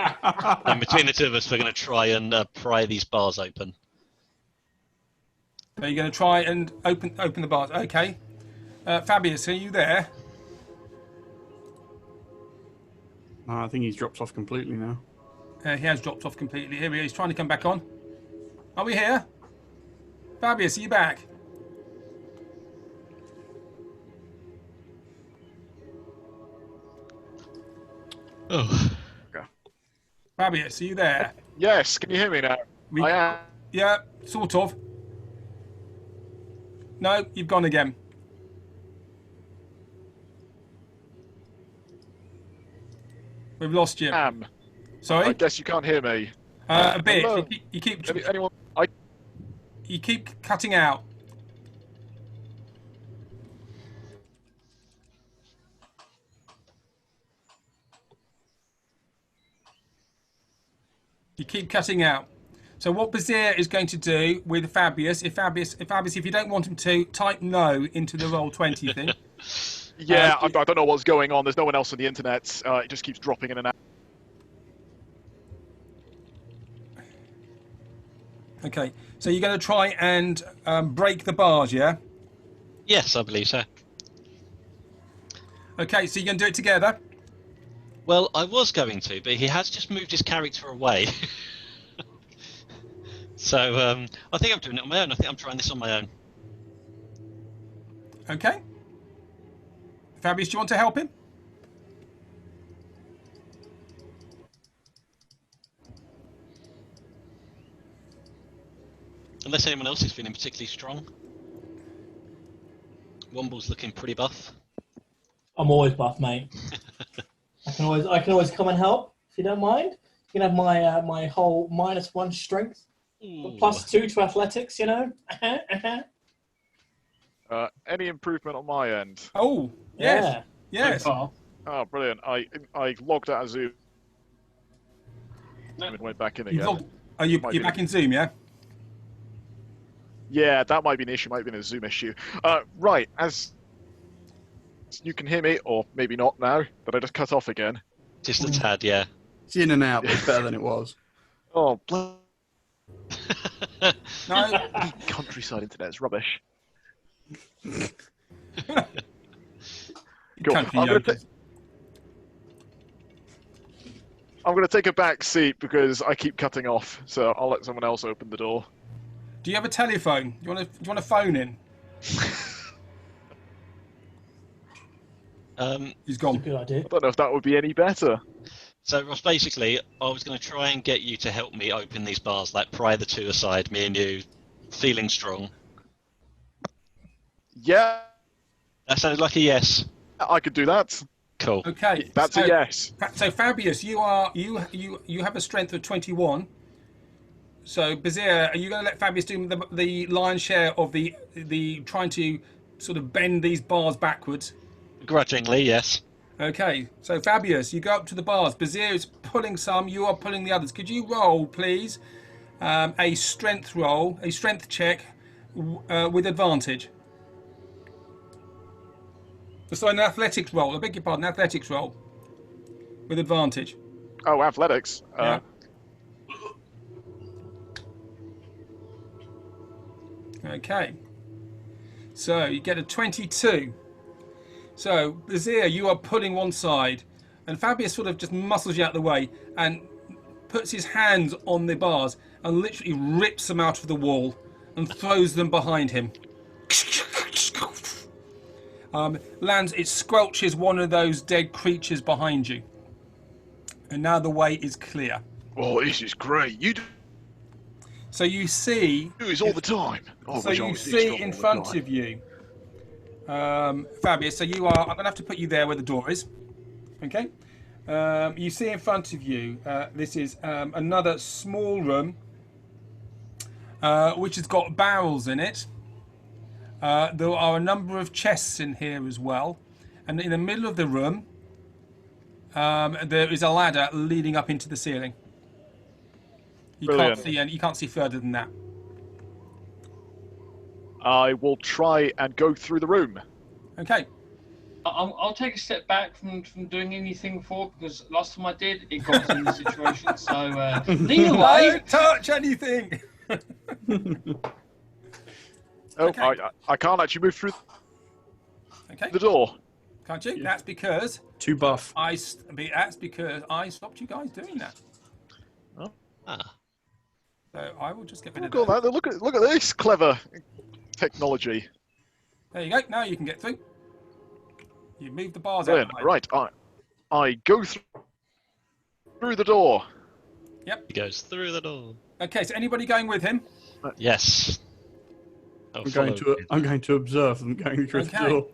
S2: and between the two of us, we're going to try and pry these bars open.
S1: So you're going to try and open the bars. Okay. Fabius, are you there?
S3: I think he's dropped off completely now.
S1: He has dropped off completely. Here we go. He's trying to come back on. Are we here? Fabius, are you back?
S2: Oh.
S1: Fabius, are you there?
S5: Yes, can you hear me now? I am.
S1: Yeah, sort of. No, you've gone again. We've lost you.
S5: I
S1: Sorry?
S5: guess you can't hear me.
S1: A bit.
S5: Hello?
S1: You keep
S5: Anyone?
S1: you keep cutting out. You keep cutting out. So what Bazir is going to do with Fabius, if you don't want him to, type no into the Roll20 thing.
S5: Yeah, I don't know what's going on. There's no one else on the internet. It just keeps dropping in and out.
S1: Okay, so you're going to try and break the bars, yeah?
S2: Yes, I believe so.
S1: Okay, so you're going to do it together?
S2: Well, I was going to, but he has just moved his character away. So I think I'm doing it on my own. I think I'm trying this on my own.
S1: Okay. Fabius, do you want to help him?
S2: Unless anyone else is feeling particularly strong. Womble's looking pretty buff.
S4: I'm always buff, mate. I can always come and help if you don't mind. You can have my my whole -1 strength, +2 to athletics. You know.
S5: Any improvement on my end?
S1: Oh, yes. Yes.
S6: So far.
S5: Oh, brilliant. I logged out of Zoom and went back in again.
S1: You're back in Zoom, yeah?
S5: Yeah, that might be an issue. Might be a Zoom issue. Right, as you can hear me, or maybe not now, but I just cut off again.
S2: Just a tad, yeah.
S3: It's in and out, but it's better than it was.
S5: Oh,
S1: No.
S5: countryside internet is rubbish.
S1: Country
S5: I'm
S1: yokers.
S5: going to take a back seat because I keep cutting off, so I'll let someone else open the door.
S1: Do you have a telephone? Do you want to phone in? He's gone.
S4: Good idea.
S5: I don't know if that would be any better.
S2: So Ross, basically, I was going to try and get you to help me open these bars, like pry the two aside, me and you, feeling strong.
S5: Yeah,
S2: That sounded like a yes.
S5: I could do that.
S2: Cool.
S1: Okay.
S5: That's a yes.
S1: So Fabius, you have a strength of 21. So Bazir, are you going to let Fabius do the lion's share of the trying to sort of bend these bars backwards?
S2: Grudgingly, yes.
S1: Okay. So Fabius, you go up to the bars. Bazir is pulling some. You are pulling the others. Could you roll, please, a strength roll, a strength check with advantage? Sorry, an athletics roll. I beg your pardon. Athletics roll with advantage.
S5: Oh, athletics.
S1: Yeah. Okay. So you get a 22. So Bazir, you are pulling one side, and Fabius sort of just muscles you out of the way and puts his hands on the bars and literally rips them out of the wall and throws them behind him. Lands, it squelches one of those dead creatures behind you. And now the way is clear.
S5: Oh, this is great. You do
S1: So you see...
S5: this all the time.
S1: So you see in front of you, Fabius, so you are... I'm going to have to put you there where the door is. Okay? You see in front of you, this is another small room, which has got barrels in it. There are a number of chests in here as well. And in the middle of the room, there is a ladder leading up into the ceiling. You can't see, and you can't see further than that.
S5: I will try and go through the room.
S1: Okay.
S6: I'll take a step back from doing anything before, because last time I did, it got us in the situation. So lead away.
S1: Don't touch anything.
S5: Oh,
S1: Okay.
S5: I can't actually move through
S1: Okay.
S5: the door.
S1: Can't you? That's because
S3: Too buff.
S1: that's because I stopped you guys doing that.
S2: Ah.
S1: So I will just get rid of
S5: Look
S1: that.
S5: at that. Look at this clever technology.
S1: There you go. Now you can get through. You move the bars out.
S5: Brilliant. Right, I go through the door.
S2: He goes through the door.
S1: Okay. So anybody going with him?
S2: Yes.
S3: I'm going to observe them going through the
S1: Okay.
S3: door.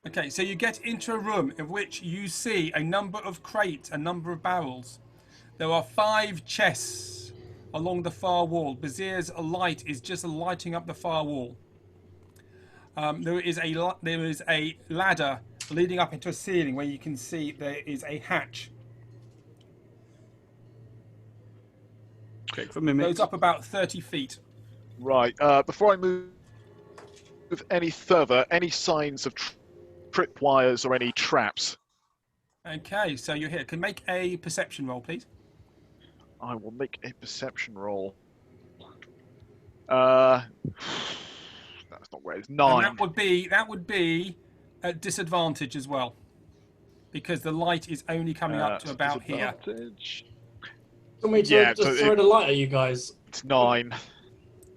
S1: Okay. So you get into a room in which you see a number of crates, a number of barrels. There are 5 chests along the far wall. Bazir's light is just lighting up the far wall. There is a ladder leading up into a ceiling where you can see there is a hatch.
S3: Check for mimics.
S1: Goes up about 30 feet.
S5: Right. Before I move any further, any signs of tripwires or any traps?
S1: Okay, so you're here. Can make a perception roll, please.
S5: I will make a perception roll. That's not great. It's 9.
S1: And that would be at disadvantage as well, because the light is only coming up to about here.
S5: Disadvantage.
S4: Want me to
S5: Yeah,
S4: just
S5: so
S4: throw the light at you guys?
S5: It's 9.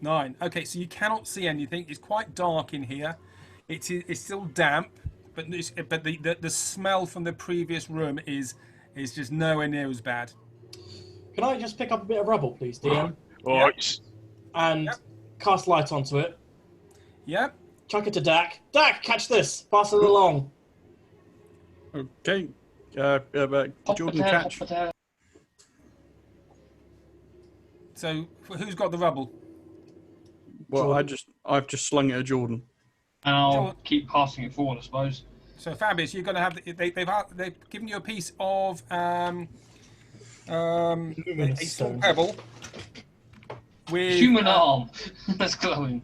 S1: 9. Okay, so you cannot see anything. It's quite dark in here. It's still damp, but the smell from the previous room is just nowhere near as bad.
S4: Can I just pick up a bit of rubble, please, DM?
S5: All right.
S4: And cast light onto it.
S1: Yep.
S4: Chuck it to Dak. Dak, catch this. Pass it along.
S3: Okay. Jordan, catch.
S1: So who's got the rubble?
S3: Well, I've just slung it at Jordan.
S6: And I'll
S1: Sure.
S6: keep passing it forward, I suppose.
S1: So Fabius, you're going to have they've given you a piece of a small pebble with
S6: Human arm. That's glowing.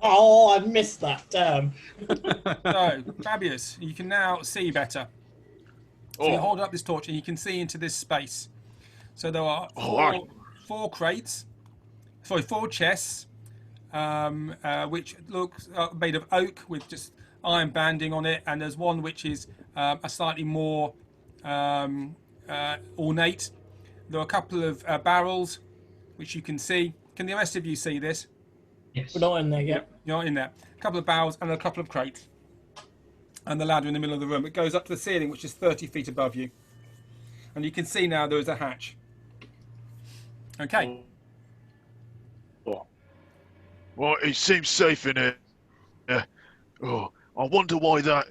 S4: Oh, I missed that. Damn.
S1: So Fabius, you can now see better. So you hold up this torch and you can see into this space. So there are four crates, sorry, 4 chests, which look made of oak with just iron banding on it, and there's one which is a slightly more ornate. There are a couple of barrels which you can see. Can the rest of you see this?
S6: Yes.
S4: We're not in there yet.
S1: You're not in there. A couple of barrels and a couple of crates. And the ladder in the middle of the room. It goes up to the ceiling, which is 30 feet above you. And you can see now there is a hatch. Okay.
S5: Well, it seems safe in here. I wonder why that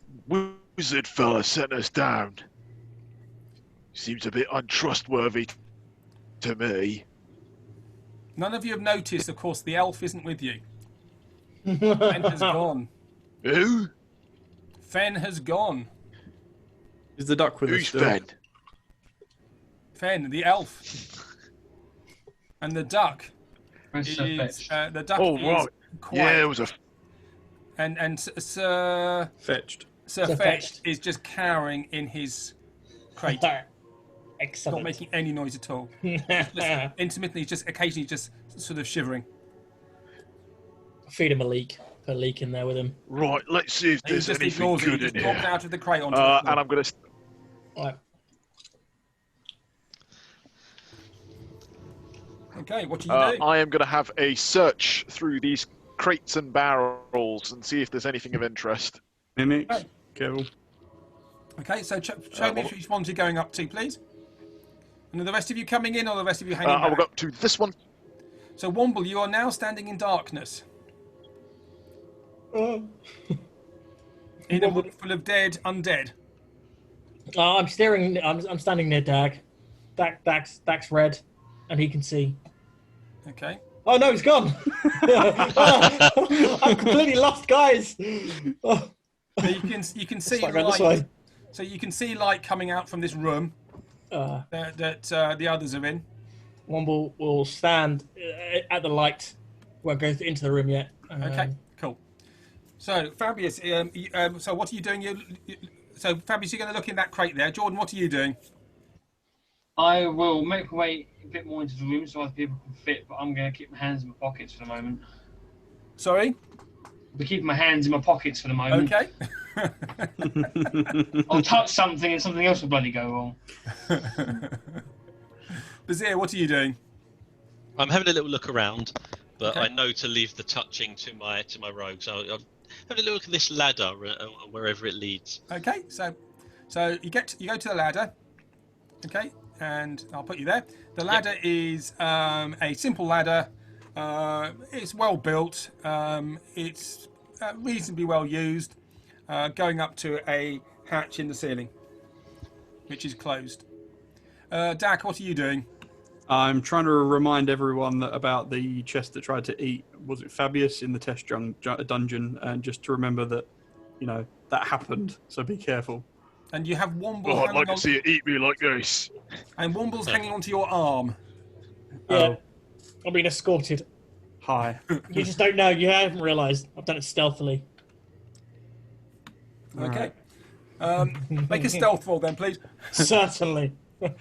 S5: wizard fella sent us down. Seems a bit untrustworthy to me.
S1: None of you have noticed, of course, the elf isn't with you. Fen has gone.
S5: Who?
S1: Fen has gone.
S3: Is the duck with us
S5: Who's
S3: still?
S5: Fen?
S1: Fen, the elf. And the duck
S6: Where's Sir Fetch?
S1: the duck
S5: Oh,
S1: is
S5: right.
S1: quiet.
S5: Yeah, it was a...
S1: And Sir
S3: Fetched.
S1: Fetched
S4: Fetched.
S1: is just cowering in his crate, not
S4: Excellent.
S1: making any noise at all. Just intermittently, just occasionally, just sort of shivering.
S4: Feed him a leek. Put a leek in there with him.
S5: Right, let's see if
S1: He
S5: there's
S1: just
S5: anything
S1: ignores it. He
S5: good
S1: just
S5: in
S1: drops
S5: here.
S1: out of the crate onto the floor.
S5: And I'm going to...
S4: Right.
S1: Okay, what are you doing?
S5: I am going to have a search through these crates and barrels and see if there's anything of interest.
S3: Mimics.
S1: Okay.
S3: Cool.
S1: Okay, so show me which ones you're going up to, please. And are the rest of you coming in, or the rest of you hanging
S5: I will
S1: back?
S5: go up to this one.
S1: So, Womble, you are now standing in darkness. In a room full of dead undead.
S4: I'm staring. I'm standing near Dag. Dag's red, and he can see.
S1: Okay.
S4: Oh no, he's gone. I'm completely lost, guys. Oh.
S1: So you can see
S4: Start going this
S1: light.
S4: way.
S1: So you can see light coming out from this room that the others are in.
S4: Womble will stand at the light. Won't go into the room yet.
S1: Okay, cool. So Fabius, so what are you doing? So Fabius, you're going to look in that crate there. Jordan, what are you doing?
S6: I will make my way a bit more into the room so other people can fit, but I'm going to keep my hands in my pockets for the moment.
S1: Sorry.
S6: I'll be keeping my hands in my pockets for the moment.
S1: Okay.
S6: I'll touch something and something else will bloody go wrong.
S1: Bazir, what are you doing?
S2: I'm having a little look around, but
S1: Okay.
S2: I know to leave the touching to my rogue. So I'll have a little look at this ladder wherever it leads.
S1: Okay, so you go to the ladder. Okay, and I'll put you there. The ladder is a simple ladder. It's well built. It's reasonably well used. Going up to a hatch in the ceiling, which is closed. Dak, what are you doing?
S3: I'm trying to remind everyone about the chest that tried to eat. Was it Fabius in the test dungeon? And just to remember that, that happened. So be careful.
S1: And you have Womble
S5: Oh, I'd
S1: hanging
S5: like
S1: on,
S5: to see it eat me like this.
S1: and Womble's hanging onto your arm.
S4: Yeah, I'm being escorted.
S3: Hi.
S4: You just don't know. You haven't realised. I've done it stealthily.
S1: Okay. Make a stealth roll then, please.
S4: Certainly. All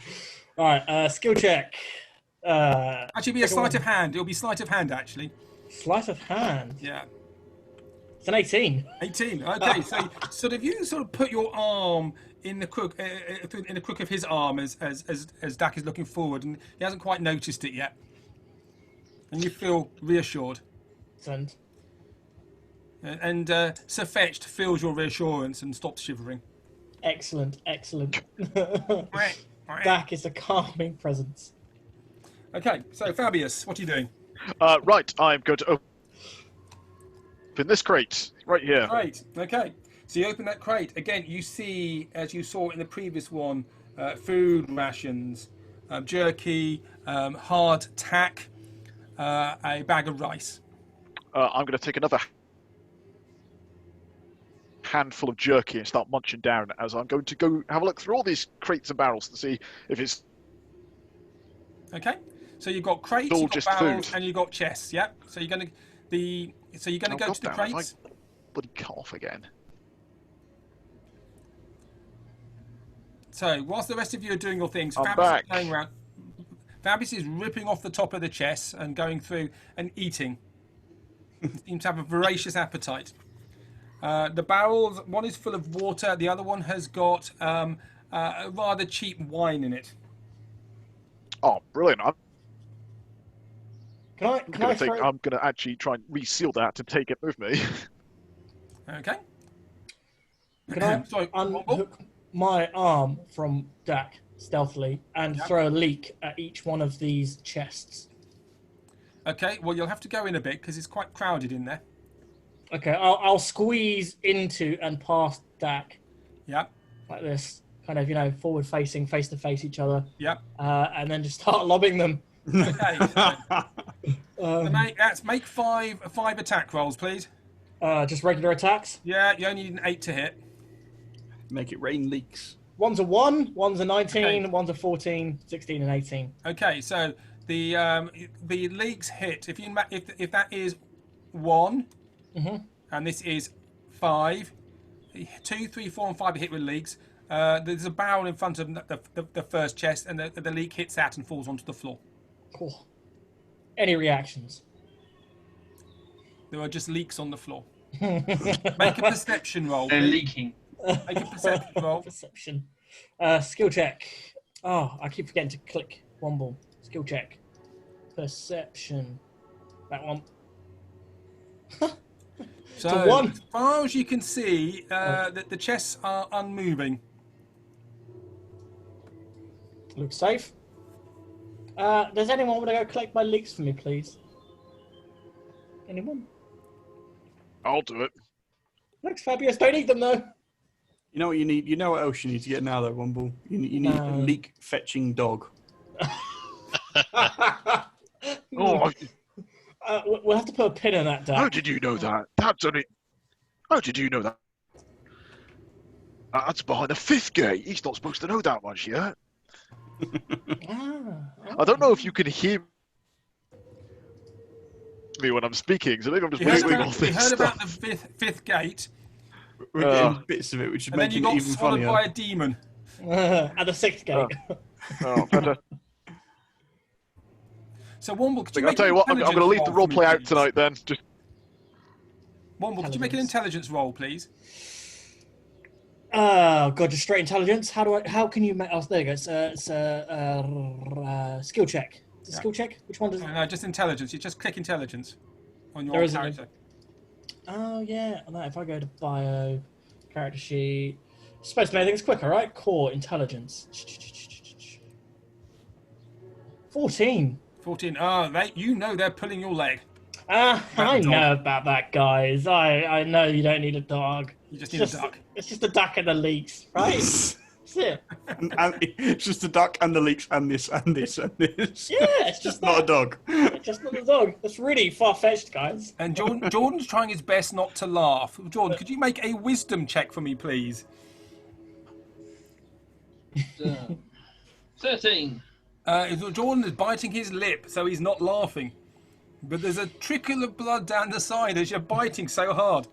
S4: right. Skill check.
S1: Actually, be a sleight of hand. It'll be sleight of hand, actually.
S4: Sleight of hand.
S1: Yeah.
S4: It's an 18.
S1: 18. Okay, so you sort of put your arm in the crook of his arm as Dak is looking forward, and he hasn't quite noticed it yet, and you feel reassured.
S4: Excellent.
S1: And Sir Fetched feels your reassurance and stops shivering.
S4: Excellent. Dak is a calming presence.
S1: Okay, so Fabius, what are you doing?
S5: Right, I'm going to open this crate right here.
S1: Great. Okay. So you open that crate. Again, you see, as you saw in the previous one, food rations, jerky, hard tack, a bag of rice.
S5: I'm going to take another handful of jerky and start munching down as I'm going to go have a look through all these crates and barrels to see if it's
S1: Okay. So you've got crates,
S5: all
S1: you've got
S5: just
S1: barrels,
S5: food.
S1: and you've got chests. Yeah. So you're going to
S5: Oh,
S1: go to the
S5: goddamn,
S1: crates.
S5: I bloody cut off again.
S1: So whilst the rest of you are doing your things,
S5: I'm
S1: Fabius
S5: back.
S1: is going around. Fabius is ripping off the top of the chests and going through and eating. Seems to have a voracious appetite. The barrels, one is full of water, the other one has got a rather cheap wine in it.
S5: Oh, brilliant.
S4: Can I throw...
S5: I'm going to actually try and reseal that to take it with me.
S1: Okay.
S4: Can I
S1: Sorry,
S4: unhook my arm from Dak stealthily and throw a leak at each one of these chests?
S1: Okay, well, you'll have to go in a bit because it's quite crowded in there.
S4: Okay, I'll squeeze into and past Dak
S1: Yeah,
S4: like this, kind of, forward facing, face to face each other,
S1: yeah.
S4: and then just start lobbing them.
S1: Okay. So make five attack rolls, please.
S4: Just regular attacks.
S1: Yeah, you only need an 8 to hit.
S3: Make it rain leaks.
S4: One's a 1, one's a 19,
S1: Okay.
S4: one's a 14, 16, and 18.
S1: Okay, so the leaks hit. If that is 1, and this is 5, 2, 3, 4, and 5 are hit with leaks. There's a barrel in front of the first chest, and the leak hits that and falls onto the floor.
S4: Cool. Any reactions?
S1: There are just leaks on the floor. Make a perception roll,
S6: They're
S1: please.
S6: leaking.
S1: Make a perception roll.
S4: Perception. Skill check. Oh, I keep forgetting to click Womble. Skill check. Perception. That one.
S1: So,
S4: one.
S1: as far as you can see, that the chests are unmoving.
S4: Looks safe. Does anyone want to go collect my leaks for me, please? Anyone?
S5: I'll do it.
S4: Thanks, Fabius. Don't eat them, though.
S3: You know what you need? You know what else you need to get now, though, Wumble? You need a
S4: No.
S3: leak fetching dog.
S5: Oh,
S4: We'll have to put a pin in that,
S5: how
S4: Doug.
S5: did you know that? That's only. How did you know that? That's behind the 5th gate. He's not supposed to know that much yet. I don't know if you can hear me when I'm speaking, so maybe I'm just whistling off
S1: You
S5: this
S1: heard
S5: stuff.
S1: about the fifth gate,
S3: We're getting bits of it, which is
S1: and then
S3: making
S1: you
S3: it
S1: got
S3: even
S1: swallowed
S3: funnier.
S1: by a demon.
S4: At the 6th gate.
S5: Oh, better.
S1: So, Womble, could you
S5: I'll
S1: make
S5: tell you
S1: an
S5: what, I'm going to
S1: intelligence
S5: leave the
S1: roll for me,
S5: roleplay out
S1: please?
S5: tonight then. Just
S1: Womble, could you make an intelligence roll, please?
S4: Oh god, just straight intelligence. How can you make? Oh, there you go. It's skill check. Is it skill check? Which one does?
S1: No, just intelligence. You just click intelligence on your
S4: There isn't
S1: character.
S4: Oh yeah. No, if I go to bio, character sheet, it's supposed to make things quicker, right? Core intelligence. 14.
S1: 14. Oh, you know they're pulling your leg.
S4: I know about that, guys. I know you don't need a dog.
S1: You just need a duck.
S4: It's just a duck and the leaks, right? That's it.
S3: And it's just a duck and the leaks and this and this and this.
S4: Yeah, it's just
S3: not a
S4: that.
S3: dog.
S4: It's just not a dog. That's really far-fetched, guys.
S1: And Jordan's trying his best not to laugh. Jordan, could you make a wisdom check for me, please?
S6: 13.
S1: Jordan is biting his lip, so he's not laughing. But there's a trickle of blood down the side as you're biting so hard.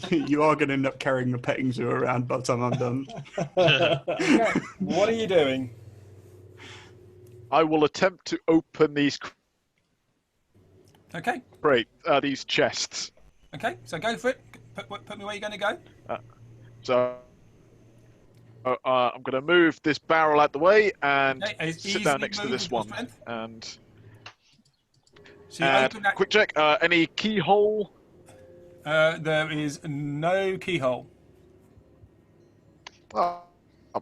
S3: You are going to end up carrying the petting zoo around by the time I'm done.
S1: Okay, what are you doing?
S5: I will attempt to open these
S1: Okay,
S5: these chests.
S1: okay, so go for it. Put me where you're going to go.
S5: So I'm going to move this barrel out the way and
S1: Okay,
S5: sit
S1: easily
S5: down next to
S1: move
S5: this
S1: with your
S5: one.
S1: strength.
S5: And
S1: So you open that.
S5: quick check. Any keyhole?
S1: There is no keyhole.
S5: Oh,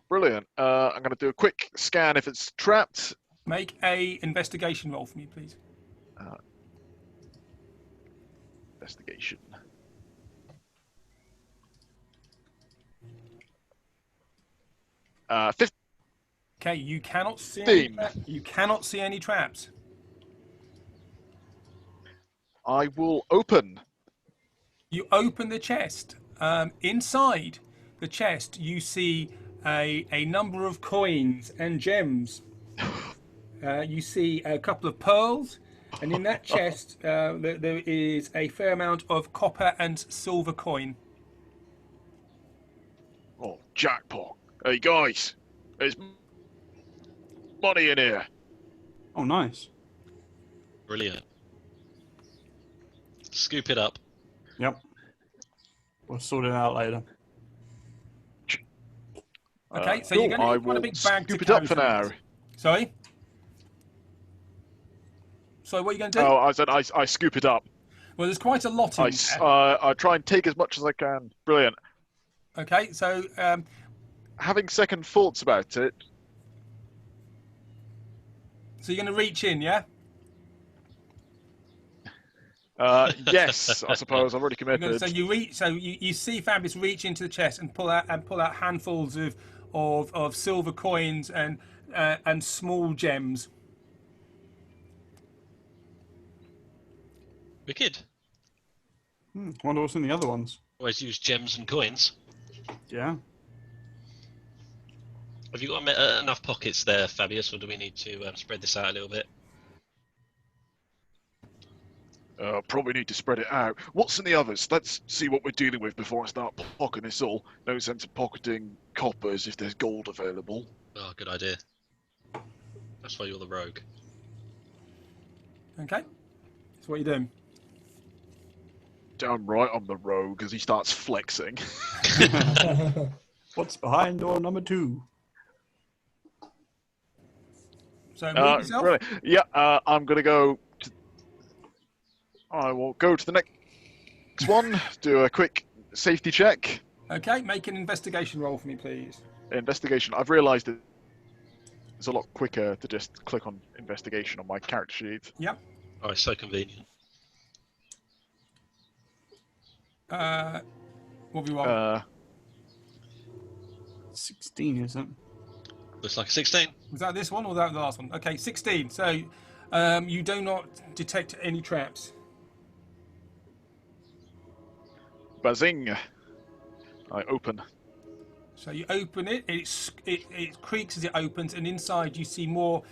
S5: brilliant. I'm going to do a quick scan if it's trapped.
S1: Make a investigation roll for me, please.
S5: Investigation. Uh, 15.
S1: Okay, you cannot see.
S5: 15.
S1: You cannot see any traps.
S5: I will open.
S1: You open the chest. Inside the chest, you see a number of coins and gems. You see a couple of pearls, and in that chest there is a fair amount of copper and silver coin.
S5: Oh, jackpot. Hey, guys. There's money in here.
S3: Oh, nice.
S2: Brilliant. Scoop it up.
S3: Yep. We'll sort it out later.
S1: Okay, so
S5: cool.
S1: you're going
S5: I
S1: to want a
S5: will
S1: big bag to
S5: scoop it up
S1: carry
S5: for
S1: from
S5: now.
S1: it. Sorry? So what are you going to do?
S5: Oh, I said I scoop it up.
S1: Well, there's quite a lot in there.
S5: I try and take as much as I can. Brilliant.
S1: Okay, so
S5: Having second thoughts about it,
S1: you're going to reach in, yeah?
S5: yes, I suppose I've already committed.
S1: So you reach. So you see Fabius reach into the chest and pull out handfuls of silver coins and small gems.
S2: Wicked.
S3: Wonder what's in the other ones.
S2: Always use gems and coins.
S3: Yeah.
S2: Have you got enough pockets there, Fabius, or do we need to spread this out a little bit?
S5: Probably need to spread it out. What's in the others? Let's see what we're dealing with before I start pocketing this all. No sense of pocketing coppers if there's gold available.
S2: Oh, good idea. That's why you're the rogue.
S1: Okay. So what are you doing?
S5: Damn right, I'm the rogue, as he starts flexing.
S3: What's behind door number 2?
S1: So move yourself.
S5: Brilliant. Yeah, I'm going to go... I will go to the next one, do a quick safety check.
S1: Okay, make an investigation roll for me, please.
S5: Investigation. I've realised that it's a lot quicker to just click on investigation on my character sheet.
S1: Yep.
S2: Oh, it's so convenient.
S1: What have you rolled?
S3: 16, isn't it?
S2: Looks like a 16.
S1: Was that this one or that the last one? Okay, 16. So you do not detect any traps.
S5: Bazing. I open.
S1: So you open it, it creaks as it opens, and inside you see more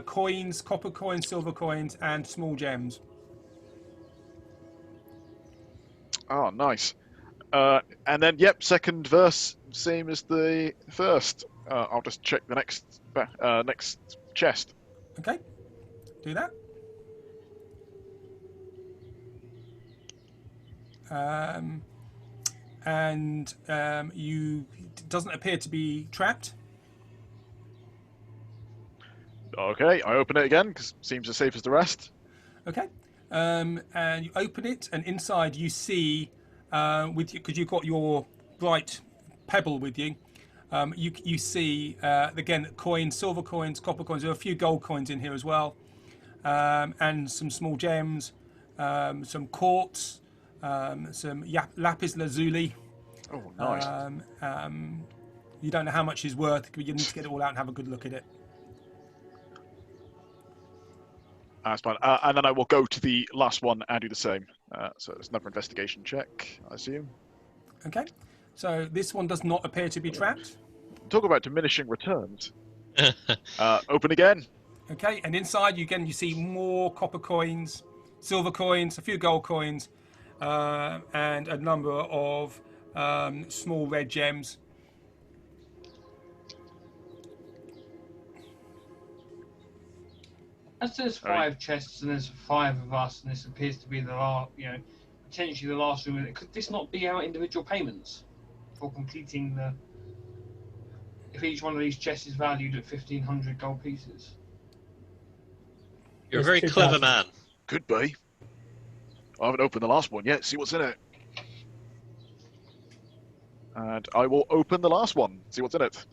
S1: coins, copper coins, silver coins, and small gems.
S5: Oh, nice. And then, yep, second verse, same as the first. I'll just check the next chest.
S1: Okay, do that. You it doesn't appear to be trapped.
S5: Okay, I open it again because it seems as safe as the rest.
S1: Okay, and you open it, and inside you see, with you because you've got your bright pebble with you, you see again coins, silver coins, copper coins. There are a few gold coins in here as well, and some small gems, some quartz, some lapis lazuli.
S5: Oh, nice.
S1: You don't know how much is worth, but you need to get it all out and have a good look at it.
S5: That's fine. And then I will go to the last one and do the same. So it's another investigation check, I assume.
S1: Okay, so this one does not appear to be trapped.
S5: Talk about diminishing returns. Open again.
S1: Okay, and inside you see more copper coins, silver coins, a few gold coins, and a number of small red gems.
S6: As there's 5 chests and there's 5 of us, and this appears to be the last, potentially the last room. Could this not be our individual payments for completing the? If each one of these chests is valued at 1,500 gold pieces.
S2: You're a very clever man.
S5: Could be. I haven't opened the last one yet. See what's in it. And I will open the last one. See what's in it.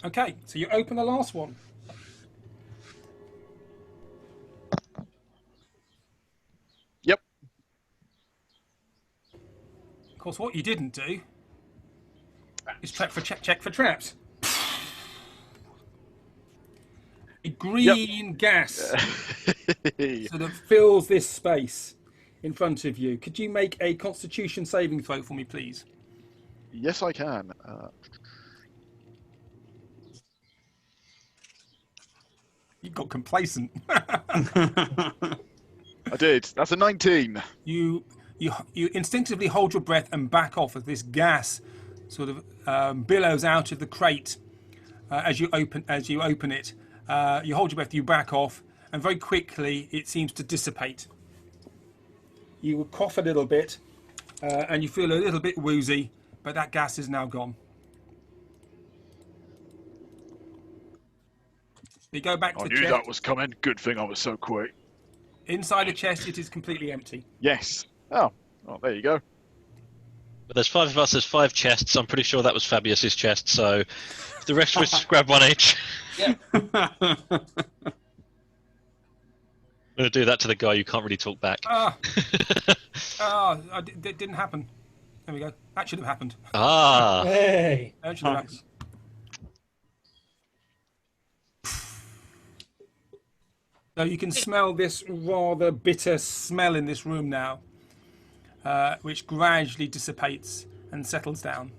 S1: Okay, so you open the last one.
S5: Yep.
S1: Of course, what you didn't do is check for traps. A green gas sort of fills this space in front of you. Could you make a Constitution saving throw for me, please?
S5: Yes, I can.
S1: You got complacent.
S5: I did. That's a 19.
S1: You instinctively hold your breath and back off as this gas sort of billows out of the crate as you open it. You hold your breath, you back off, and very quickly it seems to dissipate. You cough a little bit, and you feel a little bit woozy, but that gas is now gone. You go back to the chest.
S5: I knew that was coming. Good thing I was so quick.
S1: Inside the chest, it is completely empty.
S5: Yes. Oh, there you go.
S2: But there's 5 of us, there's 5 chests. I'm pretty sure that was Fabius's chest, so the rest of us just grab one each.
S6: Yeah.
S2: I'm going to do that to the guy you can't really talk back.
S1: It didn't happen. There we go. That should have happened.
S2: Ah.
S4: Hey.
S1: That should have happened. So you can smell this rather bitter smell in this room now, which gradually dissipates and settles down.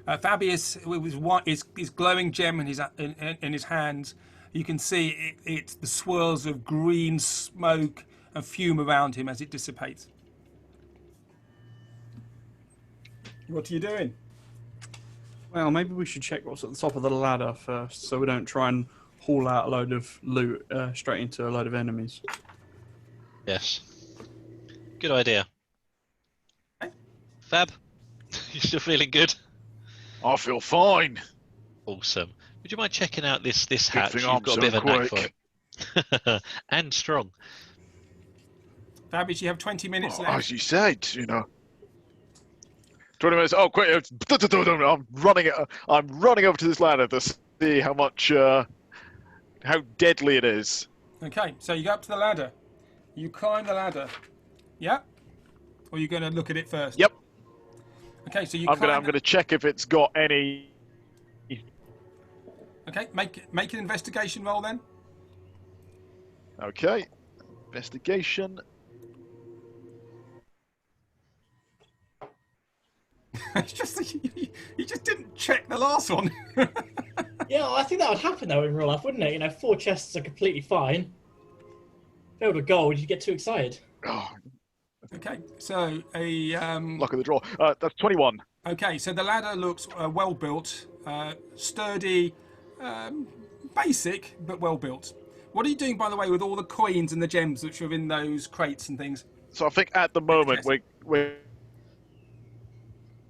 S1: Fabius, with his glowing gem in his hands, you can see it's the swirls of green smoke and fume around him as it dissipates. What are you doing?
S3: Well, maybe we should check what's at the top of the ladder first, so we don't try and haul out a load of loot straight into a load of enemies.
S2: Yes. Good idea. Fab? You still feeling good?
S5: I feel fine.
S2: Awesome. Would you mind checking out this hatch?
S5: thing
S2: You've
S5: I'm
S2: got a
S5: so
S2: bit of a knack
S5: quick.
S2: for it. And strong.
S1: Fabius, you have 20 minutes
S5: As
S1: left.
S5: you said, 20 minutes. Oh, quick! I'm running. I'm running over to this ladder to see how much, how deadly it is.
S1: Okay, so you go up to the ladder. You climb the ladder. Yeah? Or are you going to look at it first?
S5: Yep.
S1: Okay, so you
S5: I'm
S1: climb.
S5: gonna check if it's got any.
S1: Okay, make an investigation roll then.
S5: Okay. Investigation.
S1: It's just you just didn't check the last one.
S4: Yeah, I think that would happen though in real life, wouldn't it? 4 chests are completely fine. Failed a gold, you get too excited.
S5: Oh,
S1: Okay, so a
S5: luck of the draw. That's 21.
S1: okay, so the ladder looks well built, sturdy, basic but well built. What are you doing, by the way, with all the coins and the gems which are in those crates and things?
S5: So I think at the moment we're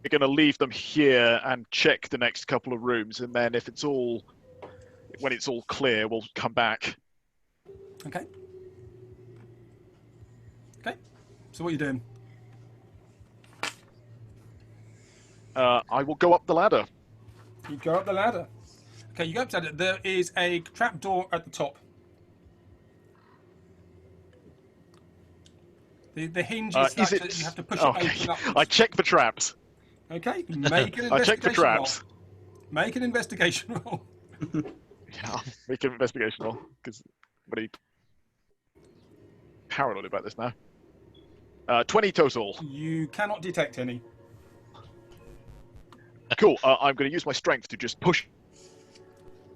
S5: going to leave them here and check the next couple of rooms, and then when it's all clear, we'll come back.
S1: Okay. Okay. So what are you doing?
S5: I will go up the ladder.
S1: You go up the ladder. Okay, you go up the ladder. There is a trap door at the top. The hinge is such that you have to push it
S5: Okay.
S1: open upwards.
S5: I check for traps.
S1: Okay, make an investigation
S5: I check for traps.
S1: roll. Make an investigation roll.
S5: Yeah, make an investigation roll because I'm pretty paranoid about this now. 20 total.
S1: You cannot detect any.
S5: Cool. I'm going to use my strength to just push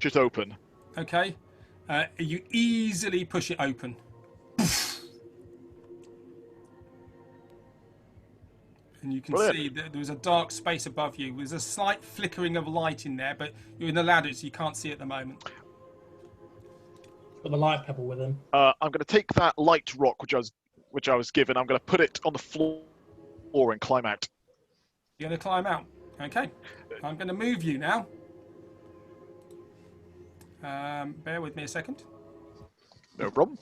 S5: it open.
S1: Okay. You easily push it open. And you can
S5: Brilliant.
S1: see that there's a dark space above you. There's a slight flickering of light in there, but you're in the ladder, so you can't see at the moment.
S4: Got the light pebble with him.
S5: I'm going to take that light rock which I was given. I'm going to put it on the floor and climb out.
S1: You're going to climb out. Okay. I'm going to move you now. Bear with me a second.
S5: No problem.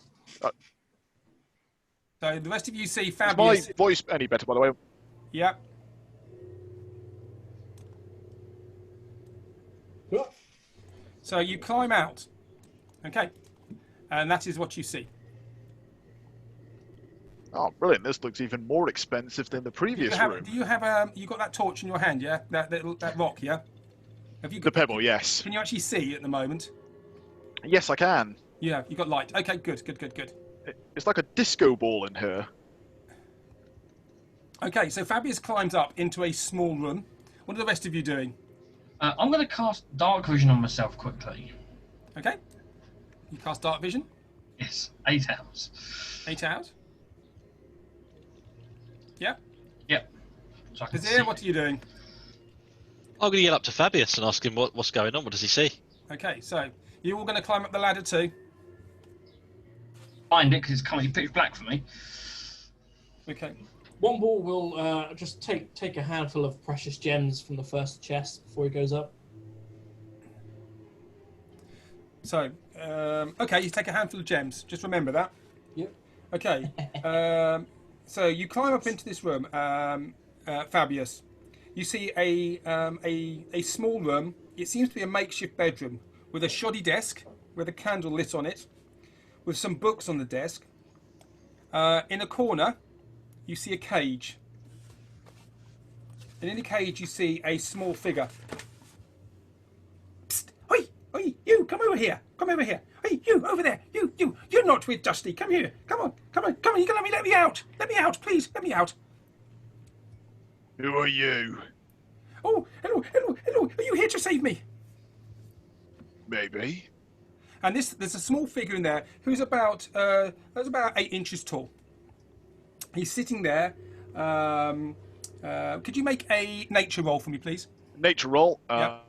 S1: So the rest of you see
S5: Is my
S1: Fabius.
S5: voice any better, by the way?
S1: Yeah. So you climb out. Okay. And that is what you see.
S5: Oh, brilliant! This looks even more expensive than the previous room.
S1: Do you have you got that torch in your hand? Yeah, that rock. Yeah. Have you
S5: The
S1: got,
S5: pebble, yes.
S1: Can you actually see at the moment?
S5: Yes, I can.
S1: Yeah, you got light. Okay, good.
S5: It's like a disco ball in here.
S1: Okay, so Fabius climbs up into a small room. What are the rest of you doing?
S6: I'm going to cast Dark Vision on myself quickly.
S1: Okay. You cast Dark Vision.
S6: Yes, 8 hours.
S1: 8 hours. Yeah.
S6: Yep. So I can
S1: Kazir, what are you doing?
S2: I'm going to get up to Fabius and ask him what's going on. What does he see?
S1: Okay, so you're all going to climb up the ladder too.
S6: find it because it's currently pitch black for me.
S1: Okay.
S4: Womble will just take a handful of precious gems from the first chest before he goes up.
S1: So, okay, you take a handful of gems. Just remember that.
S4: Yep.
S1: Okay. So you climb up into this room, Fabius. You see a small room. It seems to be a makeshift bedroom with a shoddy desk with a candle lit on it, with some books on the desk. In a corner, you see a cage. And in the cage, you see a small figure. Psst! Oi! Oi! You! Come over here! Come over here! Hey! You! Over there! You're not with Dusty! Come here! Come on! You can let me out! Let me out! Please! Let me out!
S5: Who are you?
S1: Oh! Hello! Are you here to save me?
S5: Maybe.
S1: And there's a small figure in there who's about 8 inches tall. He's sitting there. Could you make a nature roll for me, please?
S5: Nature roll.
S1: Yep.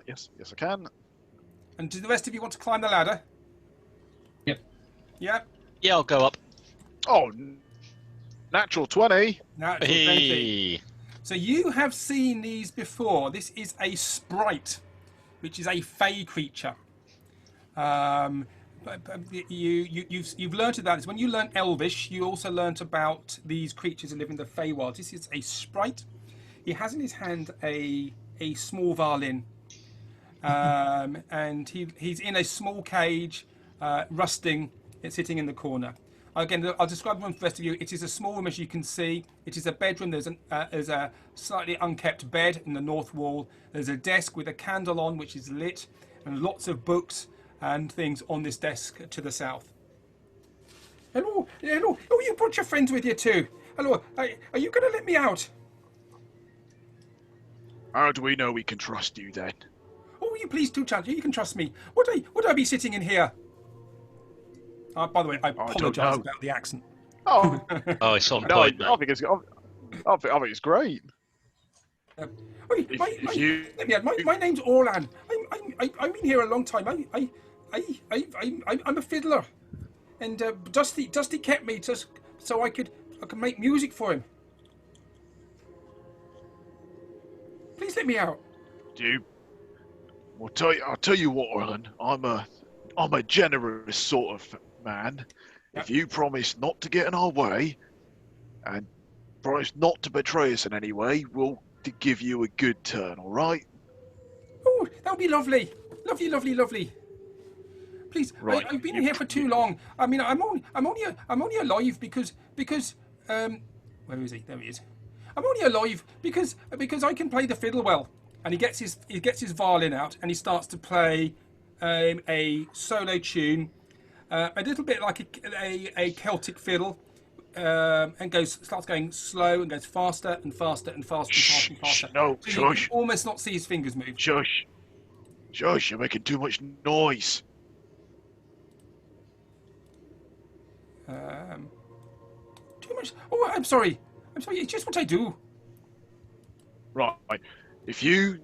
S5: Yes, I can.
S1: And do the rest of you want to climb the ladder?
S6: Yep.
S1: Yeah.
S2: Yeah, I'll go up.
S5: Oh, Natural 20.
S1: Natural 20.
S2: Hey.
S1: So you have seen these before. This is a sprite, which is a fey creature. You've learnt about this. When you learnt Elvish, you also learnt about these creatures that live in the Feywild. This is a sprite. He has in his hand a small violin, and he's in a small cage, rusting. It's sitting in the corner. Again, I'll describe the room for the rest of you. It is a small room, as you can see. It is a bedroom. There's a slightly unkept bed in the north wall. There's a desk with a candle on, which is lit, and lots of books and things on this desk to the south. Hello, hello. Oh, you brought your friends with you too. Hello. Are you going to let me out?
S5: How do we know we can trust you then?
S1: Oh, you please do, Chandler. You can trust me. Would I be sitting in here? By the way, I apologise about the accent.
S5: Oh,
S2: Oh, it's on
S5: no,
S2: point,
S5: I
S2: mate.
S5: think it's great.
S1: My name's Orlan. I've been here a long time. I'm a fiddler, and Dusty kept me just so I could make music for him. Please let me out.
S5: I'll tell you what, Orlan. I'm a generous sort of man.
S1: Yep.
S5: If you promise not to get in our way, and promise not to betray us in any way, we'll give you a good turn. All right?
S1: Oh, that would be lovely. Lovely, lovely, lovely. Please,
S5: Right.
S1: I've been in here for too long. I mean, I'm only alive because where is he? There he is. I'm only alive because I can play the fiddle well. And he gets his violin out and he starts to play a solo tune, a little bit like a Celtic fiddle, and starts going slow and goes faster and faster and faster and faster and faster.
S5: No,
S1: So you
S5: shush.
S1: can almost not see his fingers move.
S5: Shush. Shush, you're making too much noise.
S1: Too much. Oh, I'm sorry. It's just what I do.
S5: Right. If you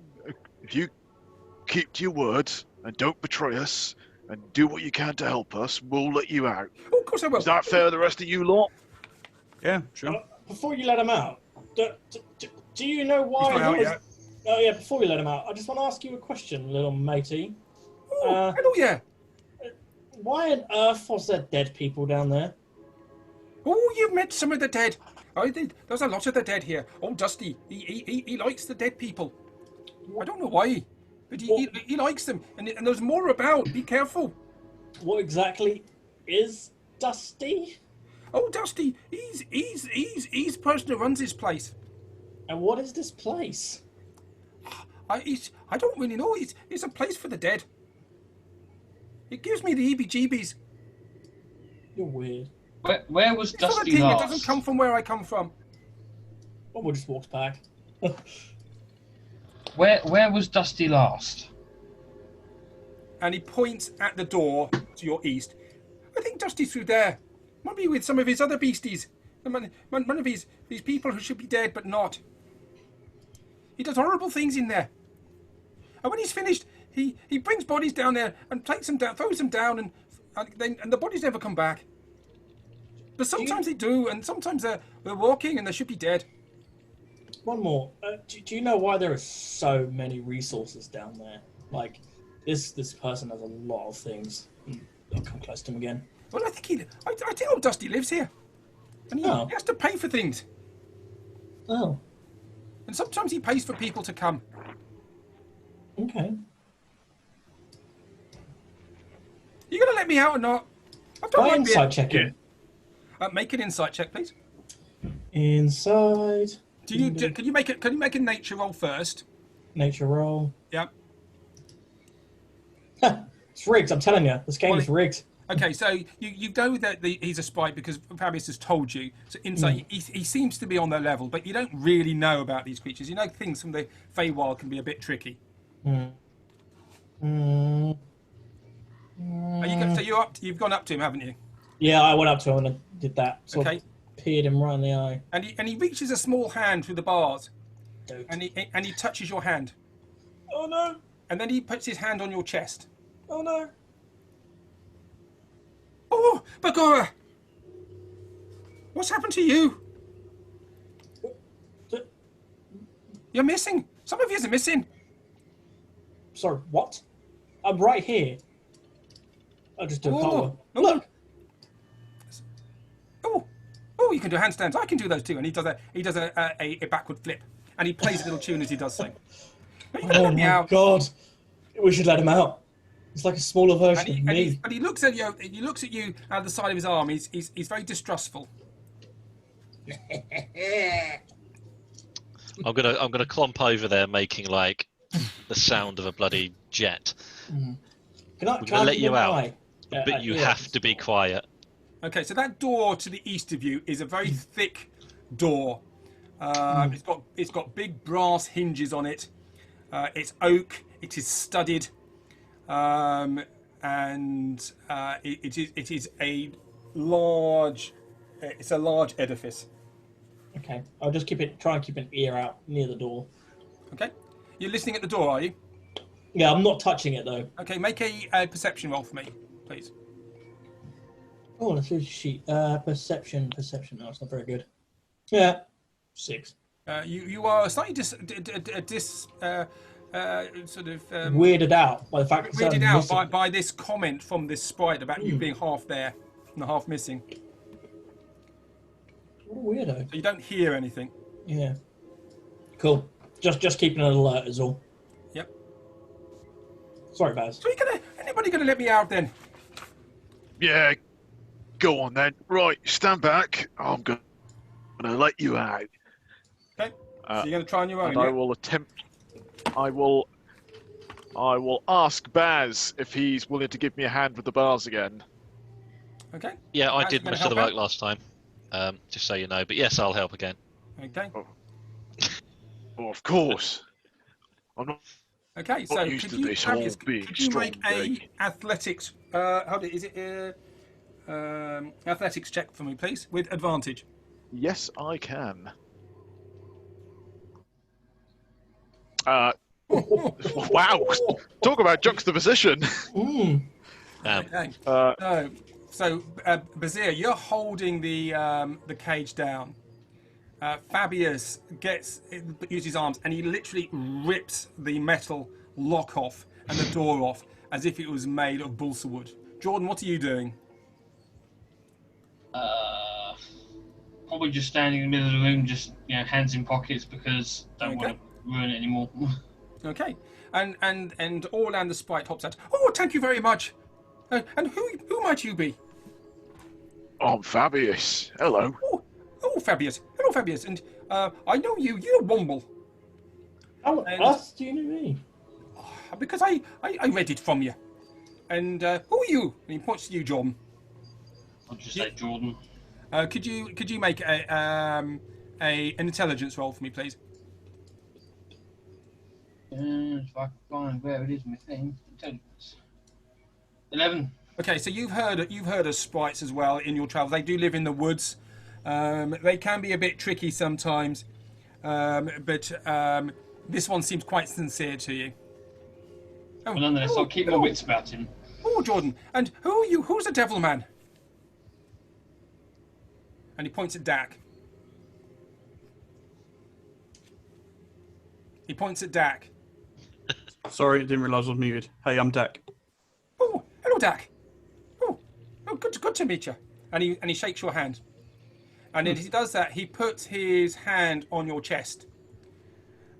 S5: keep to your words and don't betray us and do what you can to help us, we'll let you out.
S1: Oh, of course I will.
S5: Is that fair, the rest of you lot?
S3: Yeah, sure.
S4: Before you let him out, do you know why?
S1: He's not out
S4: he was-
S1: yet.
S4: Oh yeah, before we let him out, I just want to ask you a question, little matey.
S1: Oh, hello, yeah.
S4: Why on earth was there dead people down there?
S1: Oh, you've met some of the dead. I did. There's a lot of the dead here. Oh, Dusty, he likes the dead people. I don't know why, but he likes them, and there's more about. Be careful.
S4: What exactly is Dusty?
S1: Oh, Dusty, he's the person who runs this place.
S4: And what is this place?
S1: I don't really know. It's a place for the dead. It gives me the heebie-jeebies.
S4: You're weird.
S6: Where was
S1: It's not a
S6: Dusty
S1: thing. It
S6: last?
S1: doesn't come from where I come from.
S4: We'll just walk back.
S6: Where was Dusty last?
S1: And he points at the door to your east. I think Dusty's through there. Might be with some of his other beasties. One of these people who should be dead but not. He does horrible things in there. And when he's finished, he brings bodies down there and takes them down, throws them down, and the bodies never come back. But sometimes they do, and sometimes they're walking and they should be dead.
S4: One more. Do you know why there are so many resources down there? Like, this person has a lot of things. I'll come close to him again.
S1: Well, I think old Dusty lives here, and he has to pay for things.
S4: Oh,
S1: And sometimes he pays for people to come.
S4: okay.
S1: You gonna let me out or not? I've done
S4: Why
S1: my
S4: inside
S1: bit.
S4: checking?
S1: Make an insight check, please.
S4: Inside.
S1: Can you make a nature roll first?
S4: Nature roll.
S1: Yeah.
S4: It's rigged, I'm telling you. This game
S1: Well,
S4: is rigged.
S1: Okay, so you know that he's a spy because Fabius has told you. So insight, he seems to be on their level, but you don't really know about these creatures. You know things from the Feywild can be a bit tricky. So you've gone up to him, haven't you?
S4: Yeah, I went up to him and did that. Sort
S1: Okay.
S4: of peered him right in the eye.
S1: And he reaches a small hand through the bars,
S4: Dude.
S1: and he touches your hand,
S4: Oh no!
S1: and then he puts his hand on your chest.
S4: Oh no!
S1: Oh, Bagora! What's happened to you? You're missing. Some of yous are missing.
S4: Sorry, what? I'm right here. I'll just do a cartwheel.
S1: no.
S4: Look!
S1: Oh, you can do handstands. I can do those too. And he does a backward flip. And he plays a little tune as he does so. But you can
S4: Oh
S1: let me
S4: my
S1: out.
S4: god. We should let him out. It's like a smaller version of me.
S1: And he looks at you. He looks at you out the side of his arm. He's very distrustful.
S2: I'm gonna clomp over there, making like the sound of a bloody jet.
S4: Can
S2: We're gonna let you out,
S4: but
S2: but you have to be quiet.
S1: Okay, so that door to the east of you is a very thick door. It's got big brass hinges on it. It's oak. It is studded, and it is a large. It's a large edifice.
S4: Okay, I'll just try and keep an ear out near the door.
S1: Okay, you're listening at the door, are you?
S4: Yeah, I'm not touching it though.
S1: Okay, make a perception roll for me, please.
S4: Oh, let's lose a sheet. Perception. No, it's not very good. Yeah, 6.
S1: You are slightly
S4: Weirded out by the fact that
S1: weirded
S4: I'm
S1: out
S4: missing.
S1: by this comment from this sprite about you being half there and half missing.
S4: What a weirdo.
S1: So you don't hear anything.
S4: Yeah. Cool. Just keeping an alert is all.
S1: Yep.
S4: Sorry, Baz.
S1: So anybody gonna let me out then?
S5: Yeah, go on then. Right, stand back. I'm gonna let you out.
S1: Okay. So you're gonna try on your own.
S5: And I
S1: Yeah?
S5: will attempt. I will ask Baz if he's willing to give me a hand with the bars again.
S1: Okay.
S2: Yeah, I
S1: How's
S2: did
S1: it gonna
S2: most of the
S1: help
S2: work last time. Just so you know, but yes, I'll help again.
S1: Okay.
S5: Oh, of course. I'm not
S1: Okay. So
S5: used
S1: could
S5: to
S1: you,
S5: this whole
S1: Fabius,
S5: being
S1: could you make
S5: strong
S1: a
S5: thing.
S1: athletics? Is it athletics check for me, please, with advantage?
S5: Yes, I can. Wow! Talk about juxtaposition.
S1: Okay.
S5: Uh,
S1: So, Bazir, you're holding the cage down. Fabius uses his arms, and he literally rips the metal lock off and the door off as if it was made of balsa wood. Jordan, what are you doing?
S6: Probably just standing in the middle of the room, just hands in pockets because don't want to ruin it anymore.
S1: Okay, and Orlando Sprite hops out. Oh, thank you very much. And who might you be?
S5: I'm Fabius. Hello.
S1: Oh, Fabius. Hello, Fabius. And I know you. You're Womble.
S4: How else do you know me?
S1: Because I read it from you. And who are you? And he points to you, Jordan.
S6: I'll just say Jordan.
S1: Could you make an intelligence roll for me, please?
S6: If I can find where it is in my thing. Intelligence. 11.
S1: Okay, so you've heard of sprites as well in your travels. They do live in the woods. They can be a bit tricky sometimes, but this one seems quite sincere to you.
S6: But nonetheless, I'll keep my wits about him.
S1: Oh, Jordan. And who are you? Who's the devil man? And he points at Dak. He points at Dak.
S3: Sorry, didn't realise I was muted. Hey, I'm Dak.
S1: Oh, hello, Dak. Oh, good to meet you. And he shakes your hand. And as he does that, he puts his hand on your chest.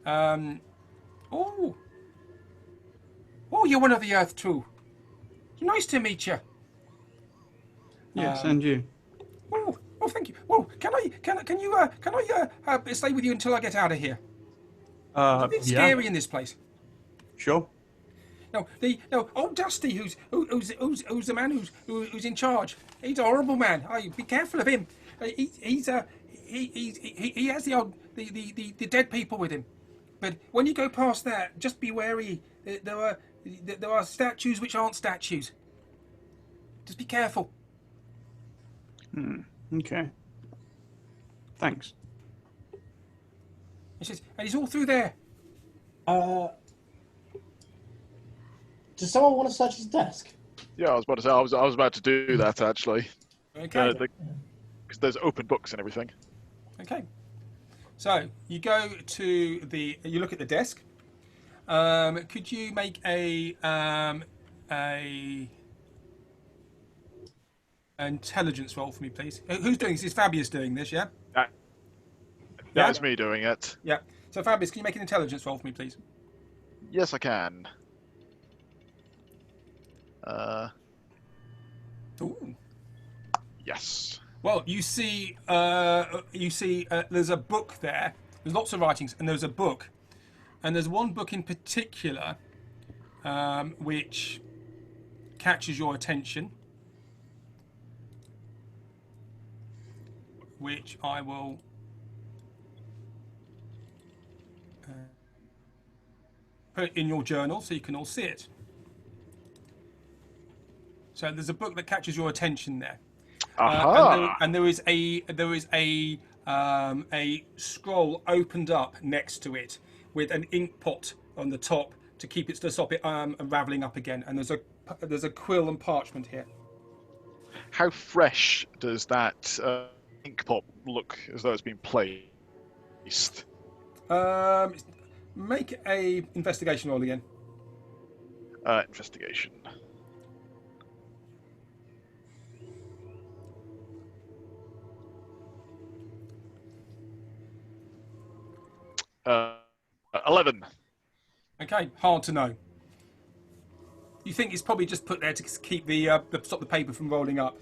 S1: Oh, you're one of the Earth too. Nice to meet you.
S3: Yes, and you.
S1: Oh, thank you. Well, can I stay with you until I get out of here? It's a bit scary in this place.
S3: Sure.
S1: No, old Dusty, who's the man who's in charge. He's a horrible man. Oh, be careful of him. He has the dead people with him. But when you go past that, just be wary. There are statues which aren't statues. Just be careful.
S3: Okay. Thanks.
S1: He says, and he's all through there.
S4: Does someone want to search his desk?
S5: Yeah, I was about to say. I was about to do that actually.
S1: Okay.
S5: Because there's open books and everything.
S1: Okay. So you go to you look at the desk. Could you make a intelligence roll for me, please? Who's doing this? Is Fabius doing this? Yeah.
S5: That,
S1: Yeah.
S5: that is me doing it.
S1: Yeah. So Fabius, can you make an intelligence roll for me, please?
S5: Yes, I can.
S1: Ooh.
S5: Yes.
S1: Well, you see, there's a book there. There's lots of writings, and there's a book, and there's one book in particular, which catches your attention, which I will put in your journal so you can all see it. So there's a book that catches your attention there.
S5: Aha!
S1: And there is a scroll opened up next to it with an ink pot on the top to stop it unraveling up again. And there's a quill and parchment here.
S5: How fresh does that ink pot look as though it's been placed?
S1: Make a investigation roll again.
S5: Investigation. 11.
S1: Okay, hard to know. You think it's probably just put there to keep stop the paper from rolling up.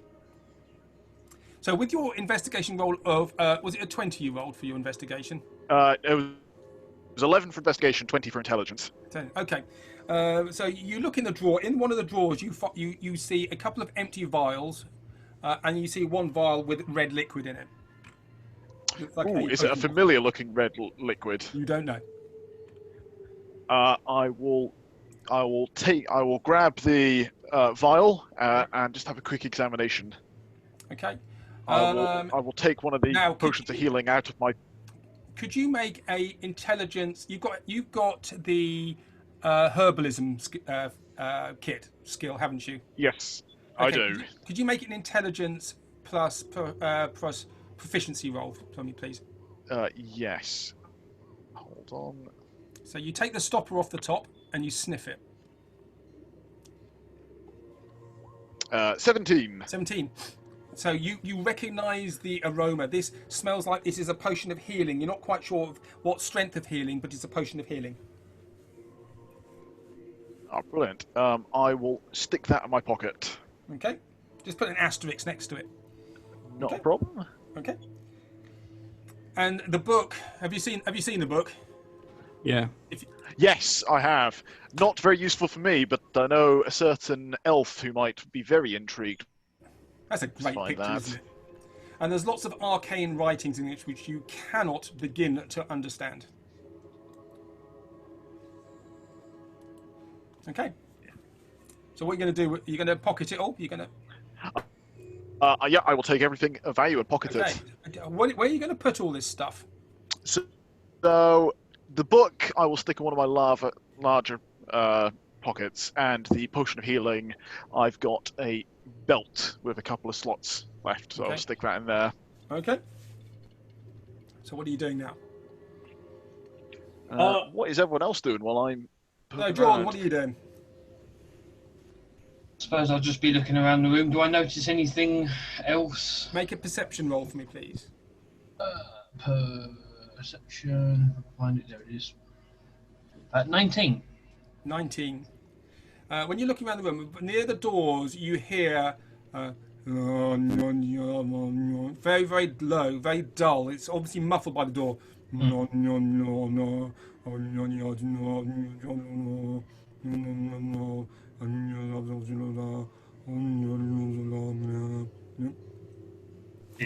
S1: So with your investigation roll of was it a 20 you rolled for your investigation?
S5: It was 11 for investigation, 20 for intelligence.
S1: Okay. So you look in the drawer. In one of the drawers, you see a couple of empty vials, and you see one vial with red liquid in it. Like
S5: Ooh, is it a familiar-looking red liquid?
S1: You don't know.
S5: I will grab the vial and just have a quick examination.
S1: Okay.
S5: I will take one of the potions of healing out of my.
S1: Could you make a intelligence? You've got the herbalism kit skill, haven't you?
S5: Yes,
S1: Okay.
S5: I do.
S1: Could you make an intelligence plus proficiency roll for me, please?
S5: Yes. Hold on.
S1: So you take the stopper off the top and you sniff it.
S5: 17.
S1: 17. So you recognise the aroma. This smells like this is a potion of healing. You're not quite sure of what strength of healing, but it's a potion of healing.
S5: Oh, brilliant. I will stick that in my pocket.
S1: Okay. Just put an asterisk next to it.
S5: Not a problem.
S1: Okay. And the book. Have you seen the book?
S3: Yeah.
S5: Yes, I have. Not very useful for me, but I know a certain elf who might be very intrigued.
S1: That's a great
S5: Find
S1: picture,
S5: that.
S1: isn't it? And there's lots of arcane writings in it which you cannot begin to understand. Okay. So what are you going to do? You're going to pocket it all? You're going to...
S5: Yeah, I will take everything of value and pocket it.
S1: Where are you going to put all this stuff?
S5: So the book I will stick in one of my larger pockets, and the potion of healing, I've got a belt with a couple of slots left, so I'll stick that in there.
S1: Okay. So what are you doing now?
S5: What is everyone else doing while I'm...
S1: No, John, what are you doing?
S6: I suppose I'll just be looking around the room. Do I notice anything else?
S1: Make a perception roll for me, please.
S6: Perception. Find it. There it is. 19.
S1: 19. When you're looking around the room, near the doors, you hear very, very low, very dull. It's obviously muffled by the door.
S6: Yeah,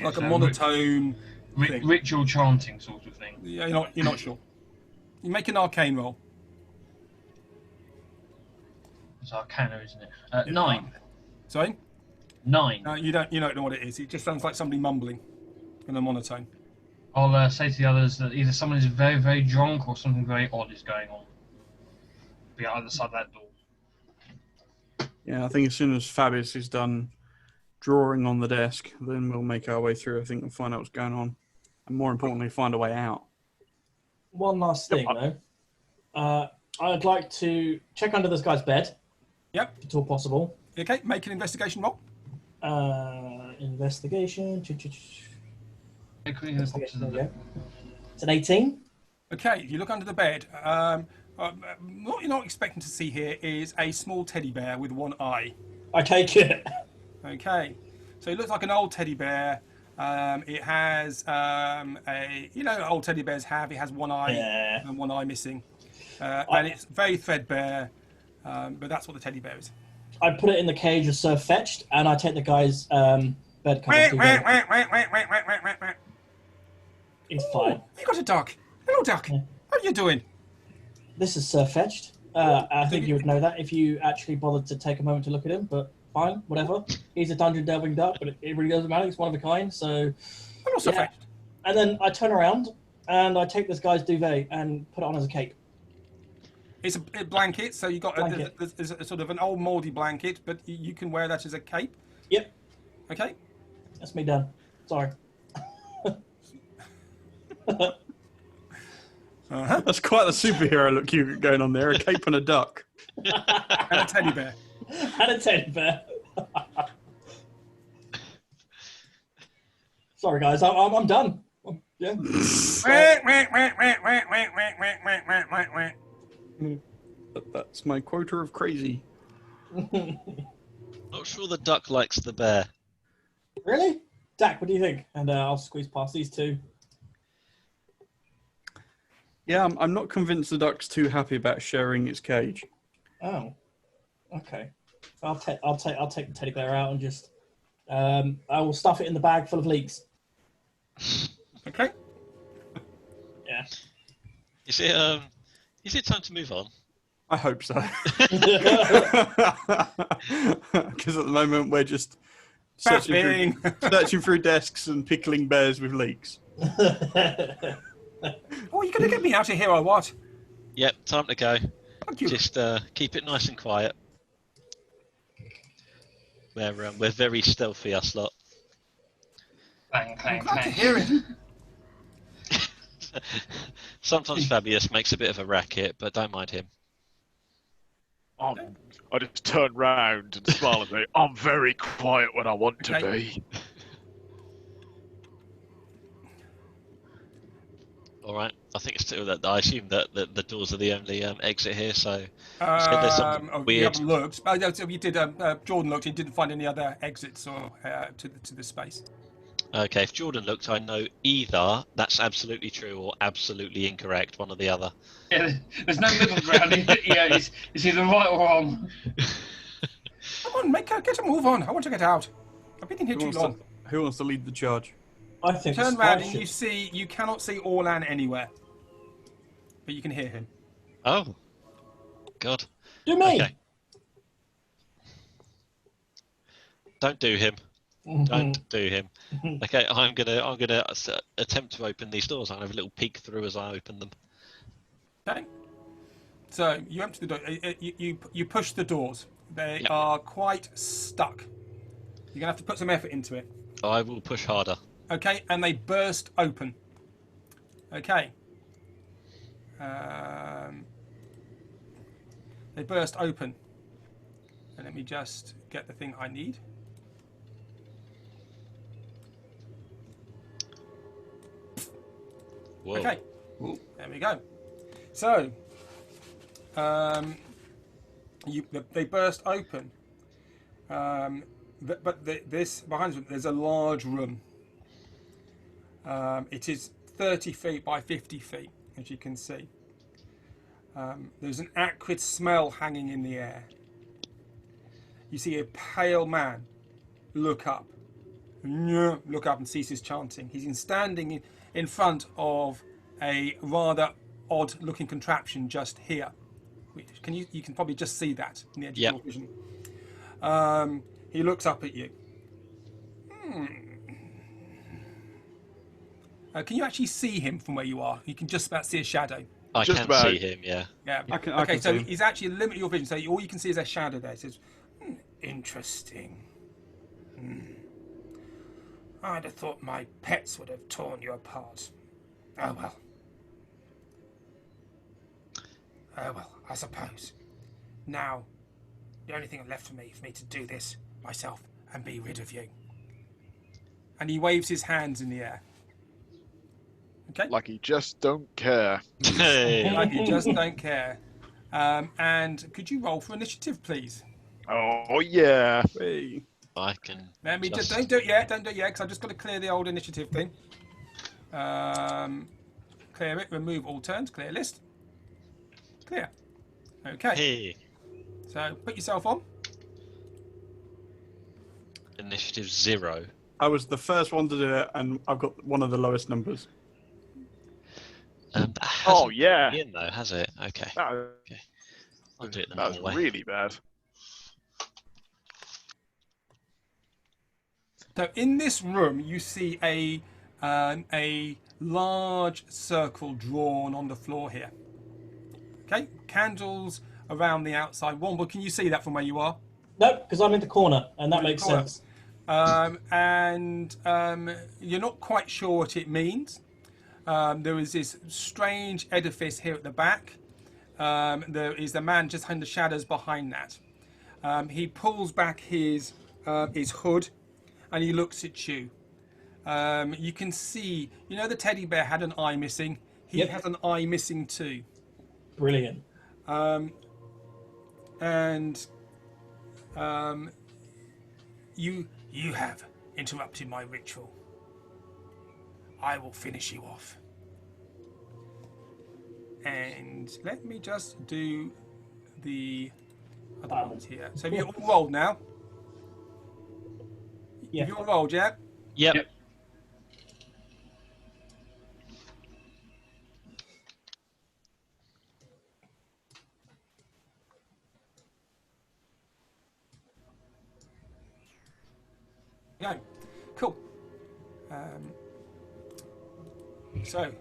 S1: Like
S6: so
S1: a monotone thing.
S6: ritual chanting sort of thing.
S1: Yeah, you're not sure. You make an arcane roll.
S6: It's Arcana, isn't it? 9.
S1: Sorry?
S6: 9.
S1: You don't know what it is. It just sounds like somebody mumbling in a monotone.
S6: I'll say to the others that either someone is very, very drunk or something very odd is going on. Be either side of that door.
S3: Yeah, I think as soon as Fabius is done drawing on the desk, then we'll make our way through, I think, and find out what's going on. And more importantly, find a way out.
S4: One last thing, though. I'd like to check under this guy's bed,
S1: Yep.
S4: if at all possible.
S1: Okay, make an investigation roll.
S4: Investigation.
S6: Investigation.
S4: There we go. It's an 18.
S1: Okay, you look under the bed. What you're not expecting to see here is a small teddy bear with one eye.
S4: I take it.
S1: Okay, so it looks like an old teddy bear. It has old teddy bears have. It has one eye and one eye missing, and it's very threadbare. But that's what the teddy bear is.
S4: I put it in the cage as Sir Fetched, and I take the guy's bed cover. It's fine.
S1: You got a duck. Hello, duck.
S4: Yeah.
S1: What are you doing?
S4: This is Sir Fetched. I think you would know that if you actually bothered to take a moment to look at him, but fine, whatever. He's a dungeon delving duck, but it really doesn't matter. It's one of a kind, so...
S1: I'm also fetched.
S4: And then I turn around, and I take this guy's duvet and put it on as a cape.
S1: It's a blanket, so you got there's a sort of an old mouldy blanket, but you can wear that as a cape.
S4: Yep.
S1: Okay.
S4: That's me done. Sorry.
S3: That's quite the superhero look you got going on there. A cape and a duck.
S1: And a teddy bear.
S4: And a teddy bear. Sorry, guys. I'm done. Yeah.
S3: That's my quota of crazy.
S2: Not sure the duck likes the bear.
S4: Really? Dak, what do you think? And I'll squeeze past these two.
S3: Yeah, I'm not convinced the duck's too happy about sharing its cage.
S4: Oh, okay. I'll take the teddy bear out and just I will stuff it in the bag full of leeks.
S1: Okay.
S4: Yeah.
S2: Is it time to move on?
S3: I hope so. Because at the moment we're just searching through desks and pickling bears with leeks.
S1: Oh, you're going to get me out of here or what?
S2: Yep, time to go.
S1: Thank you.
S2: Just keep it nice and quiet. We're very stealthy, us lot.
S6: Clang, clang,
S1: I'm glad to
S6: clang.
S1: hear it.
S2: Sometimes Fabius makes a bit of a racket, but don't mind him.
S5: I just turn round and smile and say, I'm very quiet when I want to be.
S2: All right. I think it's still that. I assume that the doors are the only exit here. So there's something
S1: You
S2: weird.
S1: haven't looked. So you did. Jordan looked. He didn't find any other exits or to the space.
S2: Okay, if Jordan looked, I know either that's absolutely true or absolutely incorrect. One or the other.
S6: Yeah, there's no middle ground. Yeah, it's either right or wrong.
S1: Come on, get a move on. I want to get out. I've been in here too long.
S3: Who wants to lead the charge?
S4: I think
S1: Turn
S4: it's
S1: round
S4: fine.
S1: and you cannot see Orlan anywhere, but you can hear him.
S2: Oh, God.
S4: Do me.
S2: Okay. Don't do him. Don't do him. Okay, I'm gonna attempt to open these doors. I'll have a little peek through as I open them.
S1: Okay. So you empty the door. You push the doors. They are quite stuck. You're gonna have to put some effort into it.
S2: I will push harder.
S1: Okay, and they burst open. Okay. They burst open. And let me just get the thing I need.
S2: Whoa.
S1: Okay, there we go. So, they burst open. But this behind them, there's a large room. It is 30 feet by 50 feet, as you can see. There's an acrid smell hanging in the air. You see a pale man look up and ceases chanting. He's standing in front of a rather odd-looking contraption just here. You can probably just see that in the edge of your vision. He looks up at you. Can you actually see him from where you are? You can just about see a shadow.
S2: I
S5: Just
S2: can
S5: about.
S2: see him, yeah.
S1: Yeah.
S3: I can
S1: Okay,
S3: see
S1: so
S3: him.
S1: he's actually limited your vision. So all you can see is a shadow there. It says, interesting. I'd have thought my pets would have torn you apart. Oh well. Well, I suppose. Now, the only thing left for me to do this myself and be rid of you. And he waves his hands in the air. Okay?
S5: Like he just don't care.
S2: Hey.
S1: Like you just don't care. And could you roll for initiative, please?
S5: Oh yeah.
S3: Hey.
S2: I can.
S1: Let me
S2: just...
S1: don't do it yet, because I've just got to clear the old initiative thing. Clear it, remove all turns, clear list. Clear. Okay.
S2: Hey.
S1: So put yourself on.
S2: Initiative 0.
S3: I was the first one to do it, and I've got one of the lowest numbers.
S2: That
S5: Oh
S2: hasn't
S5: yeah.
S2: been in though, has it? Okay.
S5: That,
S2: I'll do it the
S5: that was
S2: normal way.
S5: really bad.
S1: So in this room, you see a large circle drawn on the floor here. Okay, candles around the outside. Womble, can you see that from where you are?
S4: No, because I'm in the corner, and that makes
S1: corner.
S4: sense.
S1: And you're not quite sure what it means. There is this strange edifice here at the back. There is the man just in the shadows behind that. He pulls back his hood, and he looks at you. You can see, the teddy bear had an eye missing. He
S4: Yep.
S1: has an eye missing too.
S4: Brilliant.
S1: You have interrupted my ritual. I will finish you off. And let me just do the other ones here. So have you all rolled now?
S4: Yeah.
S1: Have you all rolled, yeah?
S2: Yep.
S6: Yep.
S1: Go. Cool. So,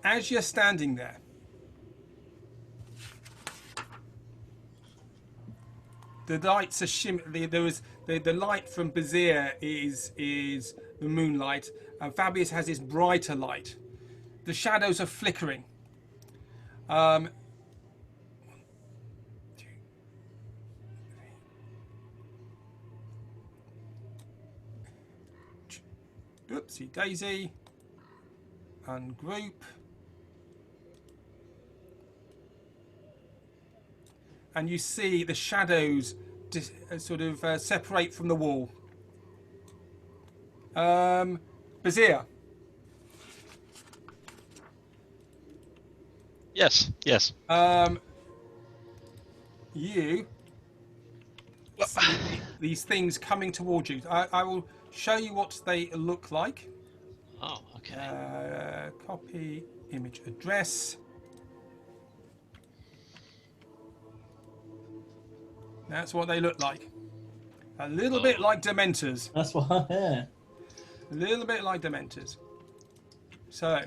S1: as you're standing there, the lights are there is the light from Bazir is the moonlight. Fabius has this brighter light. The shadows are flickering. Oopsie daisy. Ungroup. And you see the shadows sort of separate from the wall. Bazir.
S2: Yes. Yes.
S1: You see these things coming towards you. I will show you what they look like.
S2: Oh, okay.
S1: Copy image address. That's what they look like. A little bit like Dementors.
S4: That's why. Yeah.
S1: A little bit like Dementors. So,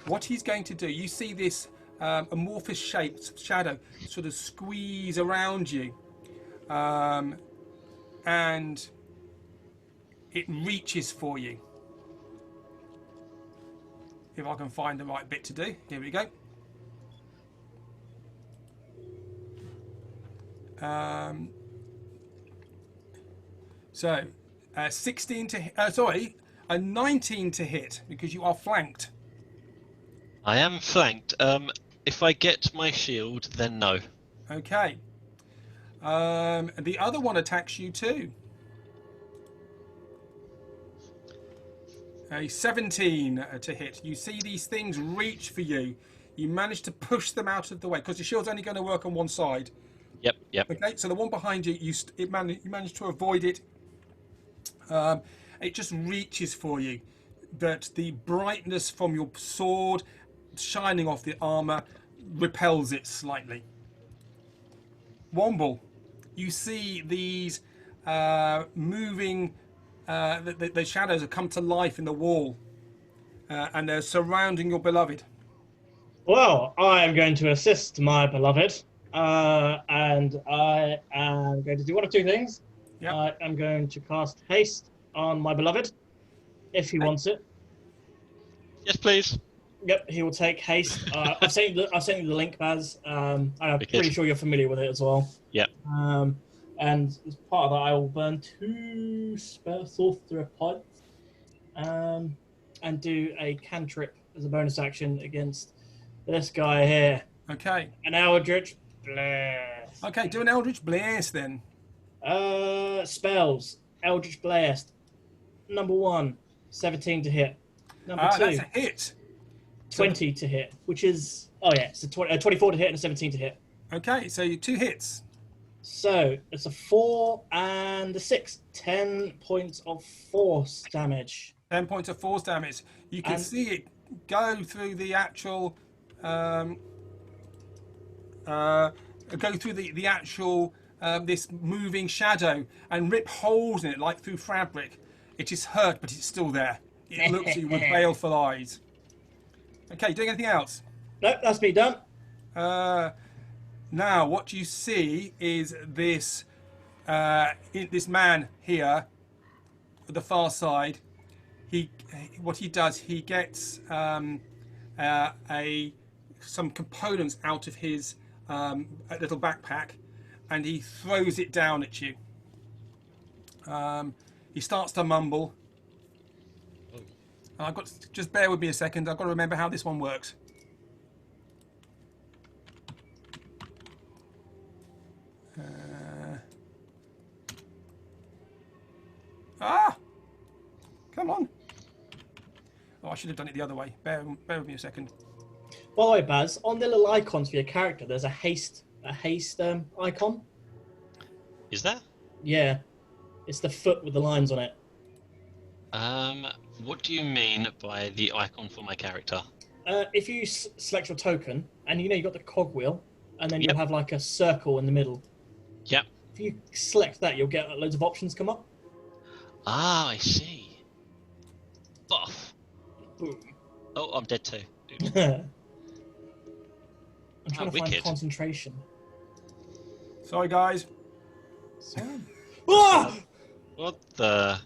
S1: what he's going to do, you see this amorphous shaped shadow sort of squeeze around you. And it reaches for you. If I can find the right bit to do. Here we go. So, 16 to sorry, a 19 to hit because you are flanked.
S2: I am flanked. If I get my shield, then no.
S1: Okay. The other one attacks you too. A 17 to hit. You see these things reach for you. You manage to push them out of the way because the shield's only going to work on one side.
S2: Yep. Yep.
S1: Okay, so the one behind you, you managed to avoid it. It just reaches for you. But the brightness from your sword shining off the armor repels it slightly. Womble, you see these moving. The shadows have come to life in the wall, and they're surrounding your beloved.
S4: Well, I am going to assist my beloved, and I am going to do one of two things.
S1: Yep.
S4: I am going to cast haste on my beloved, if he wants it.
S2: Yes, please.
S4: Yep, he will take haste. I've sent you the link, Baz. I'm
S2: Wicked.
S4: pretty sure you're familiar with it as well.
S2: Yep.
S4: And as part of that, I will burn 2 spell sorcerer points, and do a cantrip as a bonus action against this guy here.
S1: Okay.
S4: An Eldritch Blast.
S1: Okay, do an Eldritch Blast then.
S4: Spells. Eldritch Blast. Number 1, 17 to hit. Number 2,
S1: That's a hit.
S4: 20 to hit, which is... Oh, yeah, it's a 24 to hit and a 17 to hit.
S1: Okay, so you 2 hits.
S4: So, it's a 4 and a 6. 10 points of force damage.
S1: 10 points of force damage. You can see it go through the actual... go through the actual... this moving shadow and rip holes in it like through fabric. It is hurt, but it's still there. It looks at you with baleful eyes. Okay, doing anything else?
S4: Nope, that's me done.
S1: Now, what you see is this this man here at the far side. What he does, he gets some components out of his little backpack, and he throws it down at you. He starts to mumble. And just bear with me a second. I've got to remember how this one works. Come on. Oh, I should have done it the other way. Bear with me a second.
S4: By the way, Baz, on the little icons for your character, there's a haste icon.
S2: Is there?
S4: Yeah, it's the foot with the lines on it.
S2: What do you mean by the icon for my character?
S4: If you select your token, and you got the cogwheel, and then
S2: Yep.
S4: you'll have like a circle in the middle.
S2: Yep.
S4: If you select that, you'll get loads of options come up.
S2: Ah, I see. Buff.
S4: Boom.
S2: Oh, I'm dead too. Oops.
S4: I'm trying to
S2: wicked.
S4: find concentration.
S1: Sorry, guys.
S4: Ah!
S2: What the?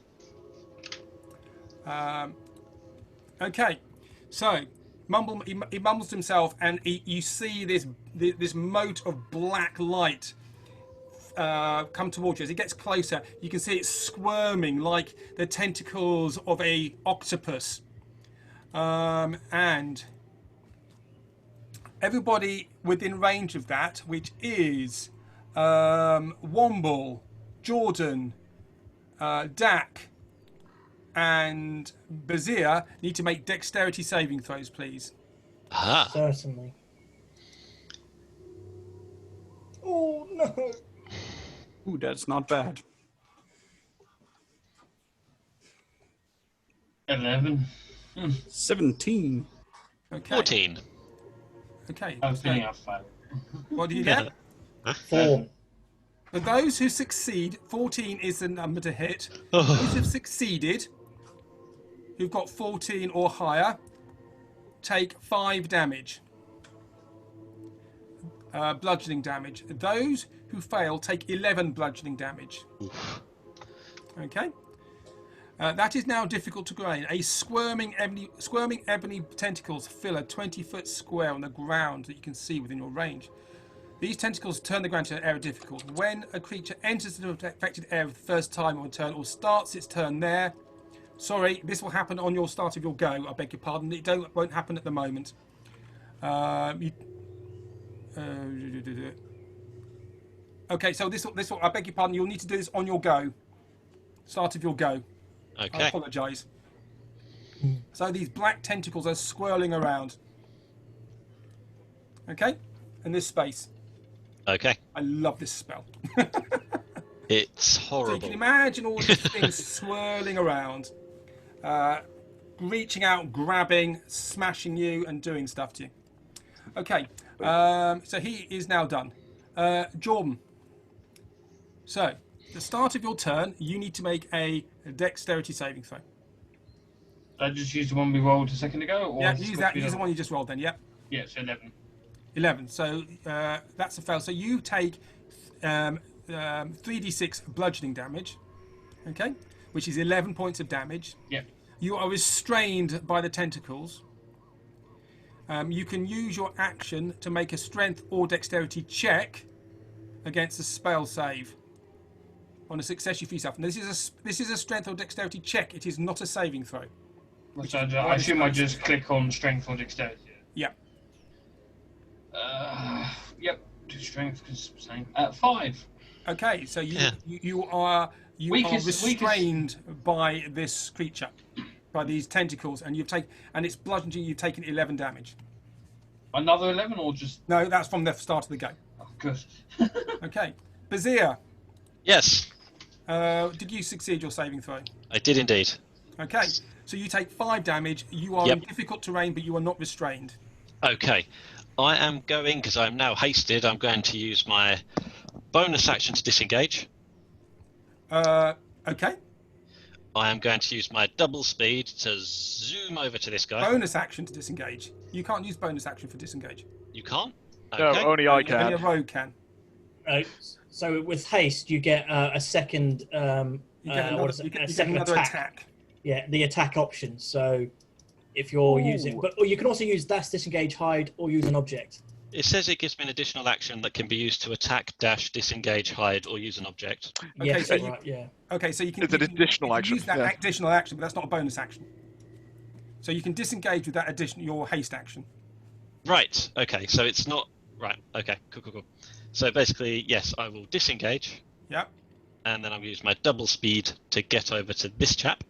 S1: Okay, so he mumbles to himself, and you see this mote of black light come towards you. As it gets closer, you can see it squirming like the tentacles of a octopus. And everybody within range of that, which is Womble, Jordan, Dak, and Bazir, need to make dexterity saving throws, please.
S2: Ah.
S4: Certainly. Oh no!
S3: Ooh, that's not bad.
S6: 11.
S3: 17.
S1: Okay.
S2: 14.
S1: Okay.
S6: I was feeling off 5.
S1: What do you get?
S4: 4.
S1: For those who succeed, 14 is the number to hit.
S2: Oh.
S1: Those who've succeeded, who've got 14 or higher, take 5 damage. Bludgeoning damage. Those who fail take 11 bludgeoning damage.
S2: Oof.
S1: Okay. That is now difficult to gain. A squirming ebony tentacles fill a 20-foot square on the ground that you can see within your range. These tentacles turn the ground to an area difficult. When a creature enters the affected area for the first time on a turn or starts its turn there, sorry, this will happen on your start of your go. I beg your pardon. It won't happen at the moment. Okay, so this will. I beg your pardon. You'll need to do this on your go. Start of your go. I
S2: Okay.
S1: apologise. So these black tentacles are swirling around. Okay, in this space.
S2: Okay.
S1: I love this spell.
S2: It's
S1: So you
S2: horrible.
S1: can imagine all these things swirling around, reaching out, grabbing, smashing you, and doing stuff to you. Okay, so he is now done. Jordan. So, the start of your turn, you need to make a dexterity saving throw.
S6: I just used the one we rolled a second ago? Or
S1: Yeah,
S6: is it
S1: use
S6: supposed
S1: that.
S6: to be
S1: Use the
S6: another
S1: one you just rolled then. Yep.
S6: Yeah, so 11.
S1: 11. So that's a fail. So you take 3d6 bludgeoning damage, okay, which is 11 points of damage.
S6: Yeah.
S1: You are restrained by the tentacles. You can use your action to make a strength or dexterity check against a spell save on a success you for yourself. And this is a strength or dexterity check. It is not a saving throw.
S6: So I assume I just click on strength or dexterity.
S1: Yeah.
S6: Yep. Do strength because same. 5.
S1: Okay, so you
S2: Yeah.
S1: you are restrained by this creature, by these tentacles, and it's bludgeoning. You've taken 11 damage.
S6: Another 11 or just?
S1: No, that's from the start of the game.
S6: Oh, good.
S1: Okay, Bazir,
S2: Yes,
S1: did you succeed your saving throw?
S2: I did indeed.
S1: Okay, so you take 5 damage. You are
S2: Yep.
S1: in difficult terrain, but you are not restrained.
S2: Okay, I am going, because I'm now hasted, I'm going to use my bonus action to disengage.
S1: Okay,
S2: I am going to use my double speed to zoom over to this guy.
S1: bonus action to disengage. You can't use bonus action for disengage.
S2: You can't?
S5: No,
S2: Okay.
S5: only I
S1: Only
S5: can.
S1: a rogue can.
S4: So with haste, you get a second.
S1: You get another,
S4: what is it?
S1: you get,
S4: A
S1: you get
S4: second
S1: another
S4: attack.
S1: attack.
S4: Yeah, the attack option. So if you're using, or you can also use dash, disengage, hide, or use an object.
S2: It says it gives me an additional action that can be used to attack, dash, disengage, hide, or use an object.
S1: Okay,
S4: Yes,
S1: so
S4: right, yeah.
S1: Okay, so you can,
S5: It's an
S1: you can-
S5: additional
S1: you can
S5: action,
S1: use that
S5: yeah.
S1: additional action, but that's not a bonus action. So you can disengage with that your haste action.
S2: Right, okay, so it's not... Right, okay, cool. So basically, yes, I will disengage,
S1: Yep.
S2: and then I'll use my double speed to get over to this chap,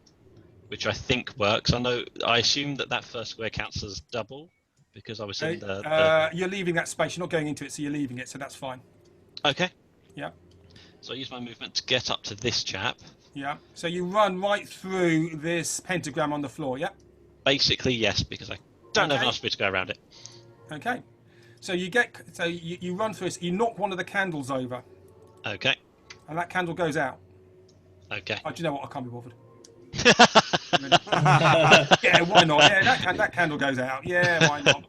S2: which I think works. I assume that first square counts as double, because I was in the...
S1: You're leaving that space. You're not going into it, so you're leaving it. So that's fine.
S2: Okay.
S1: Yeah.
S2: So I use my movement to get up to this chap.
S1: Yeah. So you run right through this pentagram on the floor. Yeah.
S2: Basically, yes, because I don't have
S1: Okay.
S2: enough speed to go around it.
S1: Okay. So you run through this. You knock one of the candles over,
S2: Okay.
S1: and that candle goes out.
S2: Okay.
S1: Oh, do you know what? I can't be bothered. Yeah, why not? Yeah, that candle goes out. Yeah, why not?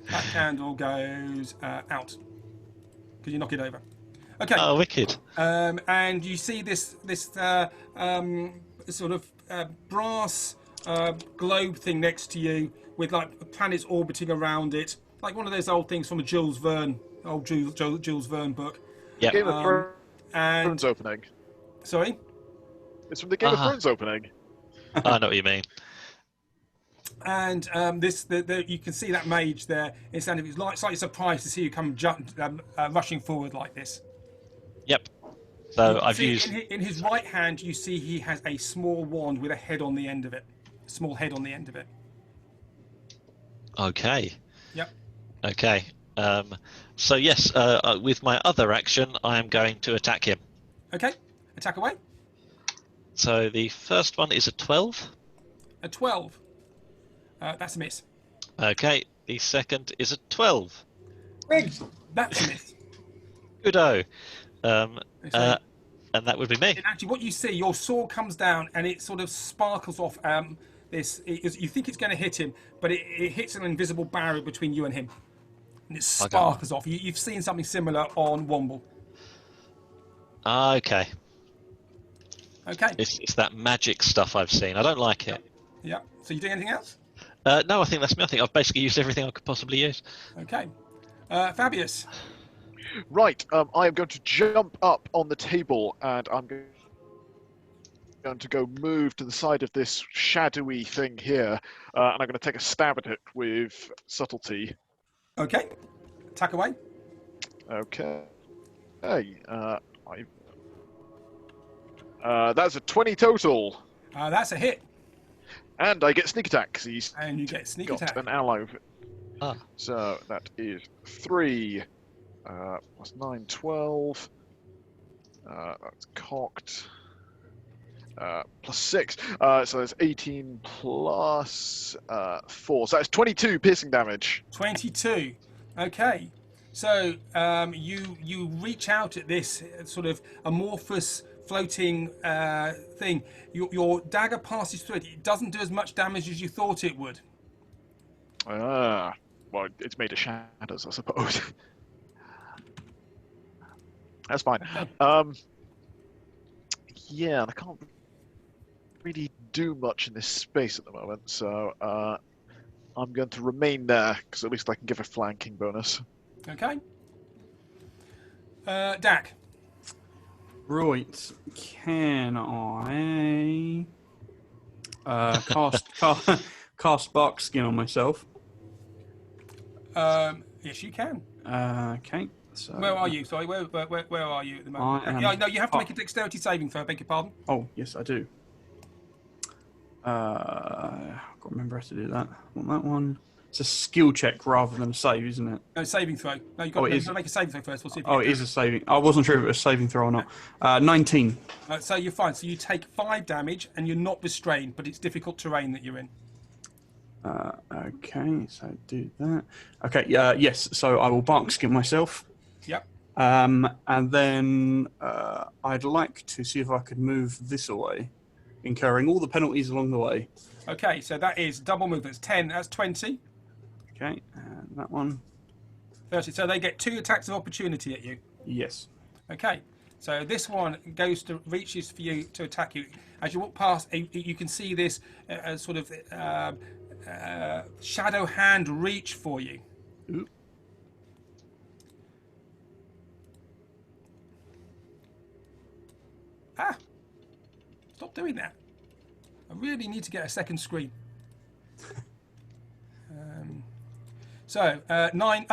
S1: That candle goes out because you knock it over. Okay.
S2: Oh, wicked.
S1: And you see this sort of brass globe thing next to you with like planets orbiting around it, like one of those old things from a Jules Verne book.
S2: Yep.
S5: Game of Thrones
S1: And
S5: opening.
S1: sorry.
S5: It's from the Game of Thrones opening.
S2: I know what you mean.
S1: And you can see that mage there. It's slightly surprised to see you come rushing forward like this.
S2: Yep. So
S1: You
S2: I've
S1: see
S2: used...
S1: in his right hand. You see he has a small wand with a head on the end of it. A small head on the end of it.
S2: Okay.
S1: Yep.
S2: Okay. So yes, with my other action, I am going to attack him.
S1: Okay. Attack away.
S2: So the first one is a 12.
S1: A 12. That's a miss.
S2: Okay. The second is a 12.
S1: That's a miss.
S2: Good-o.
S1: So-
S2: And that would be me.
S1: And actually, what you see, your sword comes down and it sort of sparkles off. You think it's going to hit him, but it hits an invisible barrier between you and him, and it sparkles off. You've seen something similar on Womble.
S2: Okay.
S1: Okay.
S2: It's that magic stuff I've seen. I don't like it.
S1: Yeah. So you doing anything else?
S2: No, I think that's me. I think I've basically used everything I could possibly use.
S1: Okay. Fabius.
S5: Right, I am going to jump up on the table and I'm going to go move to the side of this shadowy thing here, and I'm going to take a stab at it with subtlety.
S1: Okay. Attack away.
S5: Okay. Hey, that's a 20 total,
S1: That's a hit,
S5: and I get sneak attack because he's
S1: and you get sneak
S5: got
S1: attack.
S5: an ally.
S2: Ah.
S5: So that is 3 plus 9, 12. That's cocked. Plus 6. So that's 18 plus 4. So that's 22 piercing damage.
S1: 22. Okay. So you reach out at this sort of amorphous floating thing. Your dagger passes through it. It doesn't do as much damage as you thought it would.
S5: Well, it's made of shadows, I suppose. That's fine. Yeah, I can't really do much in this space at the moment, so I'm going to remain there because at least I can give a flanking bonus.
S1: Okay. Dak.
S3: Right. Can I cast bark skin on myself?
S1: Yes, you can.
S3: Okay. So
S1: Where are you? Sorry, where are you at the moment?
S3: I am-
S1: Yeah, no, you have to make a dexterity saving throw. Beg your pardon.
S3: Oh, yes, I do. I can't remember how to do that. I want that one. It's a skill check rather than a save, isn't it?
S1: No, saving throw. No,
S3: Oh,
S1: you've
S3: it is.
S1: got to make a saving throw first. We'll see if you
S3: Oh,
S1: get
S3: it is a saving. I wasn't sure if it was a saving throw or not. 19.
S1: So you're fine. So you take 5 damage, and you're not restrained, but it's difficult terrain that you're in.
S3: Okay, so do that. Okay, yes. So I will bark skin myself.
S1: Yep.
S3: And then I'd like to see if I could move this away, incurring all the penalties along the way.
S1: Okay, so that is double movements. 10. That's 20.
S3: Okay, and that one.
S1: 30. So they get 2 attacks of opportunity at you.
S3: Yes.
S1: Okay, so this one reaches for you to attack you. As you walk past, you can see this sort of shadow hand reach for you.
S3: Ooh.
S1: Stop doing that. I really need to get a second screen. So 9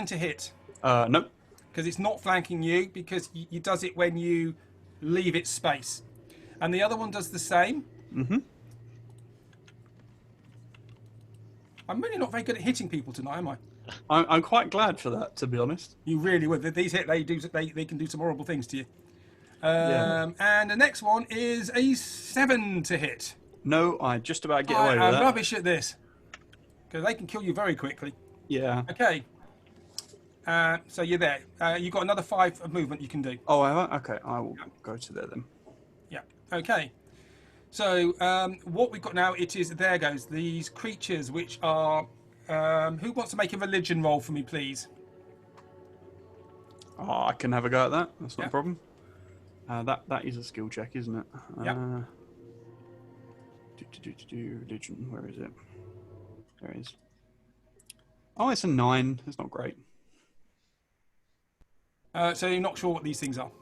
S1: to hit.
S3: Nope.
S1: Because it's not flanking you, because it does it when you leave its space. And the other one does the same.
S3: Mm-hmm.
S1: I'm really not very good at hitting people tonight, am I?
S3: I'm quite glad for that, to be honest.
S1: You really would. These hit, they can do some horrible things to you.
S3: Yeah.
S1: And the next one is a 7 to hit.
S3: No, I just about get away with
S1: I'm
S3: that.
S1: rubbish at this. Because they can kill you very quickly.
S3: Yeah.
S1: Okay. So you're there. You've got another 5 of movement you can do.
S3: Oh, have I? Okay, I will go to there then.
S1: Yeah. Okay. So what we've got now, there goes these creatures, which are. Who wants to make a religion roll for me, please?
S3: Oh, I can have a go at that. That's not
S1: Yeah.
S3: a problem. That is a skill check, isn't it?
S1: Yeah.
S3: Religion. Where is it? There it is. Oh, it's a 9. That's not great.
S1: So you're not sure what these things are.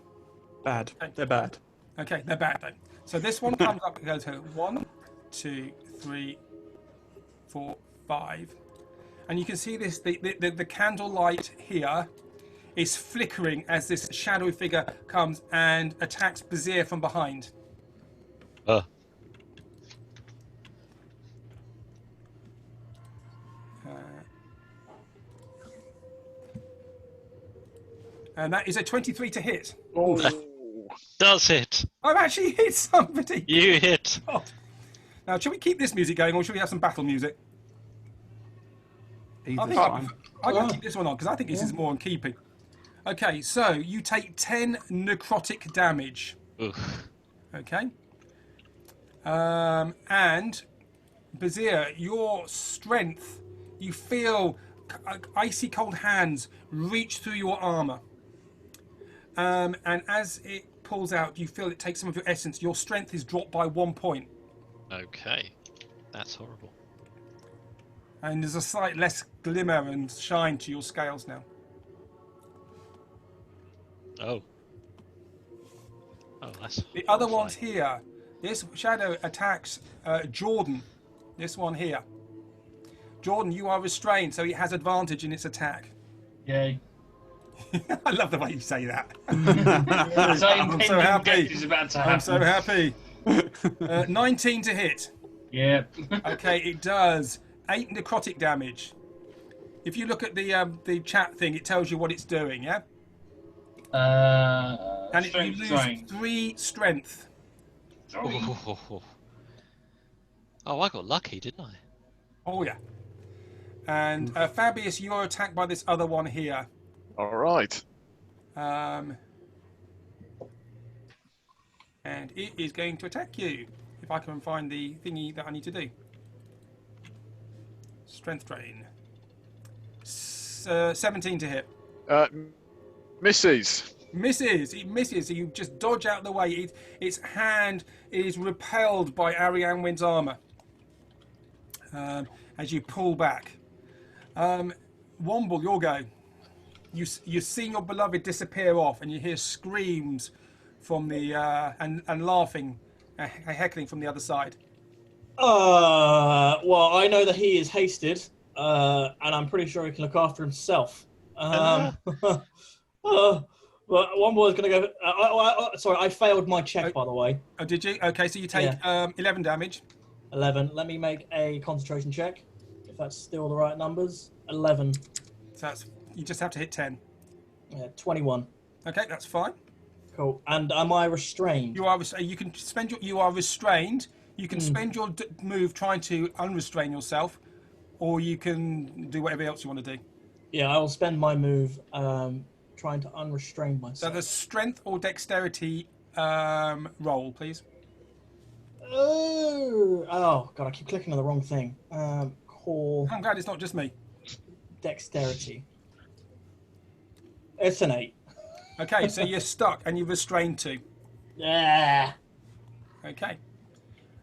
S3: Bad.
S1: Okay.
S3: They're bad.
S1: Okay, they're bad though. So this one comes up and goes 1, 2, 3, 4, 5. And you can see this, the candle light here is flickering as this shadowy figure comes and attacks Bazir from behind. And that is a 23 to hit.
S2: Does hit.
S1: I've actually hit somebody.
S2: You hit.
S1: God. Now, should we keep this music going, or should we have some battle music? I think I'm going to keep this one on, because I think this is more in keeping. Okay, so you take 10 necrotic damage.
S2: Oof.
S1: Okay. And, Bazir, your strength, you feel icy cold hands reach through your armour. And as it pulls out, you feel it takes some of your essence. Your strength is dropped by 1 point.
S2: Okay. That's horrible.
S1: And there's a slight less glimmer and shine to your scales now.
S2: Oh. Oh, that's
S1: The other
S2: horrifying.
S1: one's here. This shadow attacks Jordan. This one here. Jordan, you are restrained, so it has advantage in its attack.
S6: Yay.
S1: I love the way you say that.
S6: There's
S1: I'm so happy.
S6: Is about to happen.
S1: I'm so happy. 19 to hit.
S6: Yep.
S1: Okay, it does 8 necrotic damage. If you look at the chat thing, it tells you what it's doing. Yeah. And you
S6: Strength
S1: lose
S6: drain.
S1: 3 strength.
S6: Sorry.
S2: Oh, I got lucky, didn't I?
S1: Oh yeah. And Fabius, you are attacked by this other one here.
S5: All right.
S1: And it is going to attack you. If I can find the thingy that I need to do. Strength drain. 17 to hit.
S5: Misses.
S1: Misses. It misses. So you just dodge out the way. Its hand is repelled by Ariane Wind's armor. as you pull back. Womble, your go. You've seen your beloved disappear off, and you hear screams from the and laughing, heckling from the other side.
S4: Well, I know that he is hasted, and I'm pretty sure he can look after himself. But one boy's going to go. Sorry, I failed my check, by the way.
S1: Oh, did you? Okay, so you take 11 damage.
S4: 11. Let me make a concentration check, if that's still the right numbers. 11.
S1: So you just have to hit 10.
S4: 21.
S1: Okay, that's fine.
S4: Cool. And am I restrained?
S1: You are. You can spend your. You are restrained. You can spend your move trying to unrestrain yourself, or you can do whatever else you want to do.
S4: Yeah, I will spend my move trying to unrestrain myself.
S1: So the strength or dexterity roll, please.
S4: Oh, God, I keep clicking on the wrong thing. Call
S1: I'm glad it's not just me.
S4: dexterity. It's an 8.
S1: Okay, so you're stuck and you're restrained too.
S4: Yeah.
S1: Okay.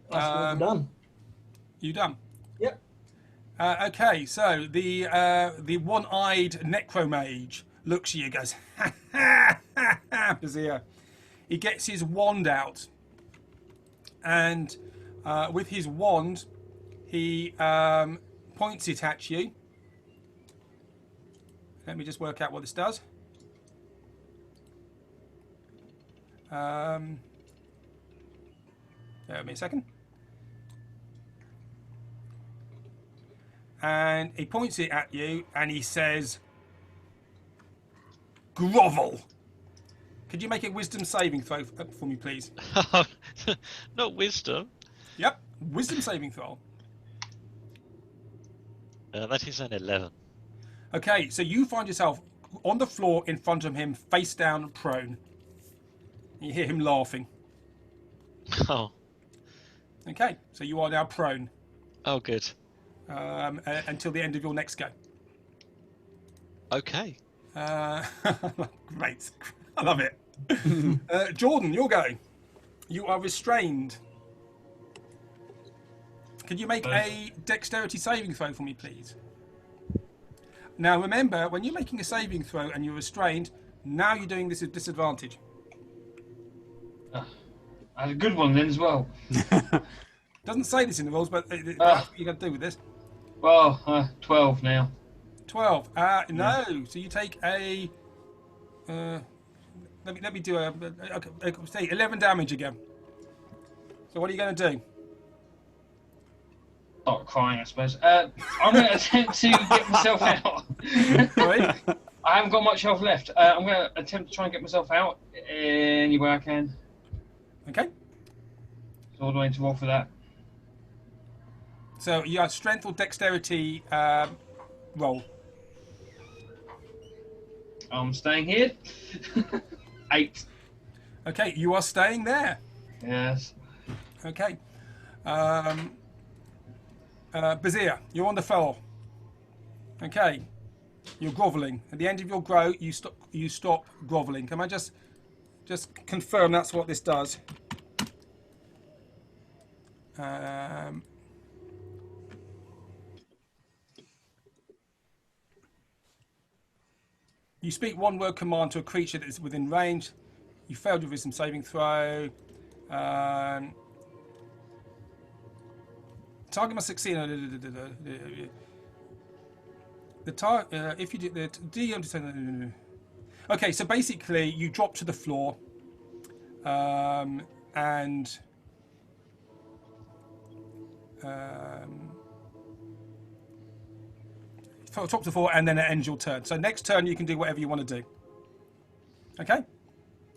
S4: That's what we've done.
S1: You done?
S4: Yep.
S1: Okay, so the one-eyed necromage looks at you, goes, ha ha ha ha, Bazir. He gets his wand out, and with his wand, he points it at you. Let me just work out what this does. Bear with me a second. And he points it at you and he says, grovel. Could you make a wisdom saving throw for me, please?
S2: Not wisdom.
S1: Yep, wisdom saving throw.
S2: That is an 11.
S1: Okay, so you find yourself on the floor in front of him, face down, prone. You hear him laughing.
S2: Oh.
S1: Okay, so you are now prone.
S2: Oh, good.
S1: Until the end of your next go.
S2: Okay.
S1: Great. I love it. Jordan, your go. You are restrained. Could you make a dexterity saving throw for me, please? Now, remember, when you're making a saving throw and you're restrained, now you're doing this at disadvantage.
S6: I had a good one then as well.
S1: Doesn't say this in the rules, but that's what you're going to do with this.
S6: Well, 12 now.
S1: 12. No. So you take a. Let me do say 11 damage again. So what are you going to do?
S6: Start crying, I suppose. I'm going to attempt to get myself out.
S1: Sorry?
S6: I haven't got much health left. I'm going to attempt to try and get myself out any way I can.
S1: Okay.
S6: So what do I need to roll for that?
S1: So you have strength or dexterity roll.
S6: I'm staying here. 8.
S1: Okay, you are staying there.
S6: Yes.
S1: Okay. Bazir, you're on the floor. Okay. You're grovelling. At the end of your grow, you stop grovelling. Can I just confirm that's what this does? You speak one word command to a creature that is within range. You failed your wisdom saving throw. Target must succeed. The target, if you do the DM. Okay, so basically you drop to the floor, and top to the floor, and then it ends your turn. So next turn you can do whatever you want to do. Okay.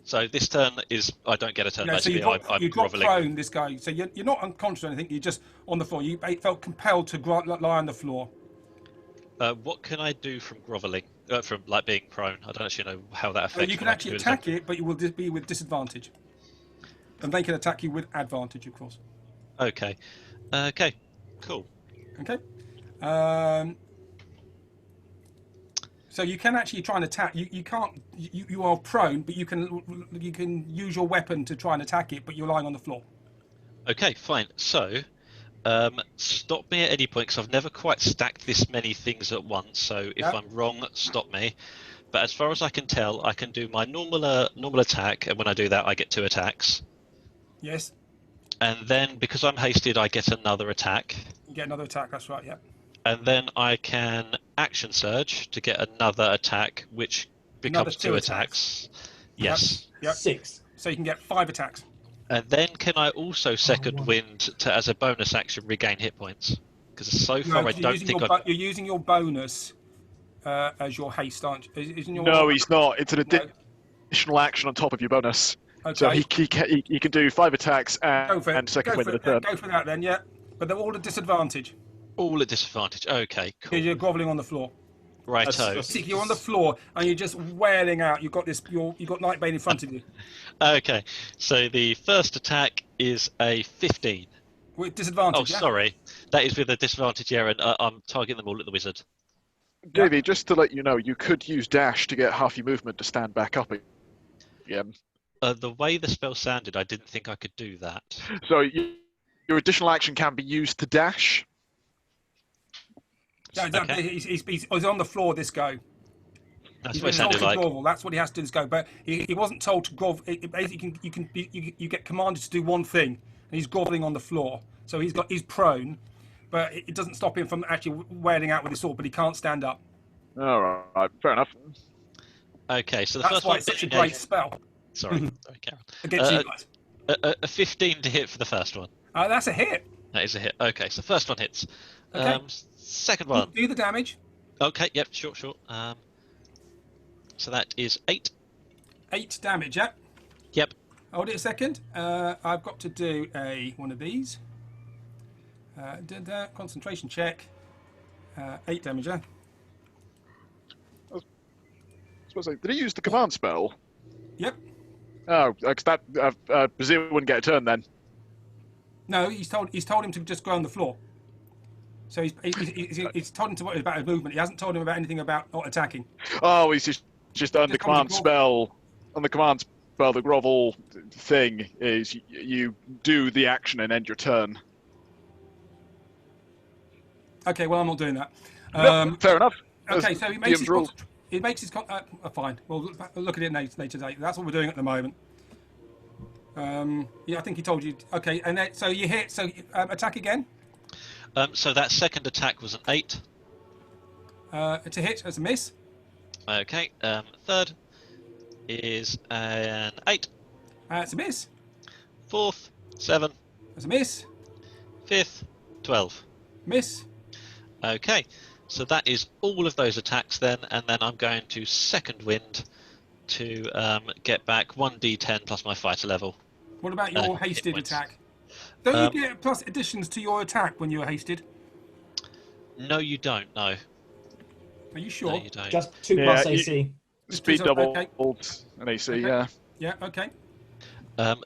S2: So this turn is I don't get a turn.
S1: Yeah, so
S2: basically, I'm
S1: you drop
S2: groveling.
S1: prone this guy. So you're not unconscious or anything. You're just on the floor. You felt compelled to lie on the floor.
S2: What can I do from groveling? From like being prone? I don't actually know how that affects.
S1: You can
S2: what I
S1: actually
S2: do as
S1: attack it, but you will be with disadvantage. And they can attack you with advantage, of course.
S2: Okay. Okay. Cool.
S1: Okay. So you can actually try and attack. You can't. You are prone, but you can use your weapon to try and attack it, but you're lying on the floor.
S2: Okay. Fine. So, Stop me at any point, because I've never quite stacked this many things at once. So if
S1: Yep.
S2: I'm wrong, stop me. But as far as I can tell, I can do my normal attack, and when I do that, I get 2 attacks.
S1: Yes.
S2: And then, because I'm hasted, I get another attack.
S1: You get another attack. That's right. Yeah.
S2: And then I can action surge to get another attack, which becomes 2 attacks. Yes.
S1: Yep.
S4: 6.
S1: So you can get 5 attacks.
S2: And then can I also second
S4: wow.
S2: wind to, as a bonus action, regain hit points? Because so far I don't think I've...
S1: You're using your bonus as your haste, aren't you? Isn't your...
S5: No, he's not. It's an
S1: No.
S5: additional action on top of your bonus.
S1: Okay.
S5: So he can do 5 attacks
S1: Go for it.
S5: and second
S1: Go
S5: wind
S1: for
S5: in
S1: it.
S5: the third.
S1: Go for that then, yeah. But they're all at disadvantage
S2: All at disadvantage. Okay, cool.
S1: because you're grovelling on the floor.
S2: Righto.
S1: You're on the floor and you're just wailing out. You've got Nightbane in front of you
S2: Okay, so the first attack is a 15.
S1: with disadvantage.
S2: Oh,
S1: yeah?
S2: sorry. That is with a disadvantage, yeah, and I'm targeting them all at the wizard.
S5: Davey, just to let you know, you could use dash to get half your movement to stand back up again.
S2: The way the spell sounded, I didn't think I could do that.
S5: So your additional action can be used to dash.
S1: Yeah,
S2: Okay.
S1: he's on the floor. This guy.
S2: That's
S1: He's
S2: what it
S1: been told
S2: sounded
S1: to
S2: like.
S1: grovel. That's what he has to do. This go, but he wasn't told to grovel. Basically, you get commanded to do one thing, and he's groveling on the floor. So he's prone, but it doesn't stop him from actually wailing out with his sword. But he can't stand up.
S5: All right, fair enough.
S2: Okay, so the
S1: That's
S2: first
S1: why
S2: one...
S1: it's such a great spell
S2: Sorry, Karen.
S1: against you guys.
S2: A 15 to hit for the first one.
S1: That's a hit.
S2: That is a hit. Okay, so first one hits.
S1: Okay.
S2: Second one.
S1: Do the damage.
S2: Okay, yep, sure. So that is 8.
S1: 8 damage. Yeah.
S2: Yep.
S1: Hold it a second. I've got to do one of these. Concentration check. 8 damage. Yeah.
S5: Did he use the command spell?
S1: Yep.
S5: Oh, because that Brazil wouldn't get a turn then.
S1: No, he's told him to just go on the floor. So he's told him about his movement. He hasn't told him about anything about not attacking.
S5: Oh, he's just on the
S1: Just comes
S5: command
S1: to
S5: spell. On the command spell, the grovel thing is you do the action and end your turn.
S1: Okay, well I'm not doing that.
S5: Fair enough.
S1: Okay, so he makes
S5: DM's rules.
S1: fine. Well, look at it later today. That's what we're doing at the moment. Yeah, I think he told you. Okay, and then, so you hit. So attack again.
S2: So that second attack was an 8.
S1: It's a hit. It's a miss.
S2: Okay. Third is an 8.
S1: It's a miss.
S2: Fourth, 7.
S1: It's a miss.
S2: Fifth, 12.
S1: Miss.
S2: Okay. So that is all of those attacks then, and then I'm going to second wind to get back 1d10 plus my fighter level.
S1: What about your
S2: Hit
S1: hasted
S2: points.
S1: attack? Don't you get plus additions to your attack when you're hasted?
S2: No, you don't. No.
S1: Are you sure?
S2: No, you don't.
S4: Just 2
S5: Yeah,
S4: plus
S5: you-
S4: AC.
S5: Speed
S1: Okay.
S5: double and AC,
S1: Okay.
S5: yeah.
S1: Yeah. Okay.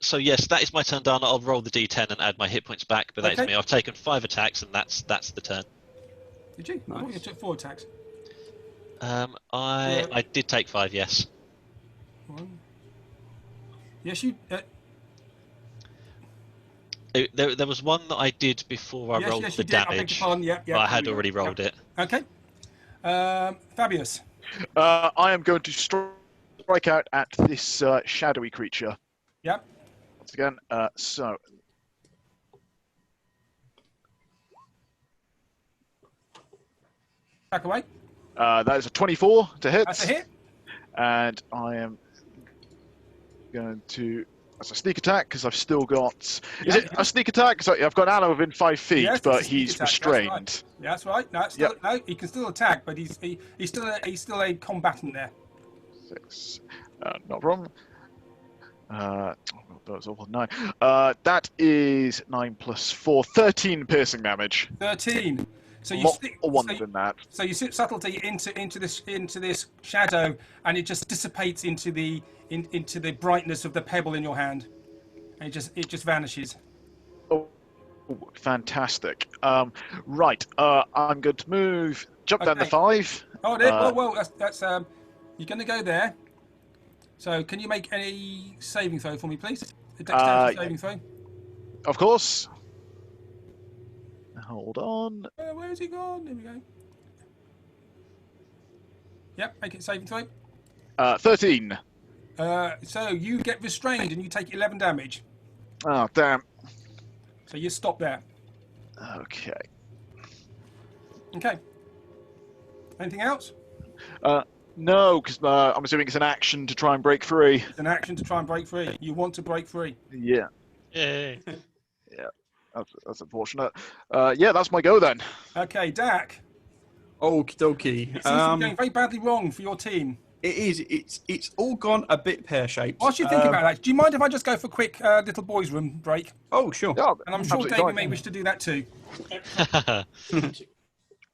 S2: So yes, that is my turn done. I'll roll the d10 and add my hit points back, but that is
S1: Okay.
S2: me. I've taken 5 attacks, and that's the turn.
S1: Did you? I thought you took 4 attacks.
S2: I did take 5, yes.
S1: 1. Yes, you.
S2: There was one that I did before I
S1: yes,
S2: rolled
S1: yes,
S2: the
S1: you did. I beg your
S2: damage,
S1: pardon. Yeah, yeah.
S2: but I
S1: there
S2: had
S1: we go.
S2: already rolled
S1: Yep.
S2: it.
S1: Okay. Fabius.
S5: I am going to strike out at this shadowy creature.
S1: Yep.
S5: Once again, so...
S1: Back away.
S5: that is a 24 to hit.
S1: That's a hit.
S5: And I am going to... That's a sneak attack, because I've still got... Is
S1: Yeah,
S5: it a sneak attack? Because I've got Anna within 5 feet,
S1: Yes, it's
S5: but
S1: a sneak
S5: he's
S1: attack, that's
S5: restrained.
S1: right. Yeah, that's right. No, it's still, no, he can still attack, but he's still a combatant there.
S5: 6. Not wrong. That was awful. 9. That is 9 plus 4. 13 piercing damage.
S1: 13. So
S5: A
S1: you
S5: lot
S1: stick.
S5: more one
S1: So,
S5: than that.
S1: so you sit subtlety into this shadow, and it just dissipates into the brightness of the pebble in your hand, and it just vanishes.
S5: Oh, fantastic. Right. I'm going to move. Jump down to
S1: Okay.
S5: 5.
S1: Oh, there, well, that's you're going to go there. So can you make any saving throw for me, please? A dexterity saving throw.
S5: Of course. Hold on.
S1: Where has he gone? There we go. Yep, make it saving throw.
S5: 13.
S1: So you get restrained and you take 11 damage.
S5: Oh, damn.
S1: So you stop there.
S5: Okay.
S1: Okay. Anything else?
S5: No, because I'm assuming it's an action to try and break free.
S1: It's an action to try and break free. You want to break free.
S5: Yeah.
S2: Yay.
S5: Yeah. That's unfortunate. Yeah, that's my go then.
S1: Okay, Dak.
S3: Okie dokie.
S1: It seems to be going very badly wrong for your team.
S3: It is. It's all gone a bit pear-shaped.
S1: Whilst you think about that, do you mind if I just go for a quick little boys' room break?
S3: Oh, sure.
S5: Yeah,
S1: And I'm sure
S5: absolutely
S1: David
S5: fine.
S1: may wish to do that too.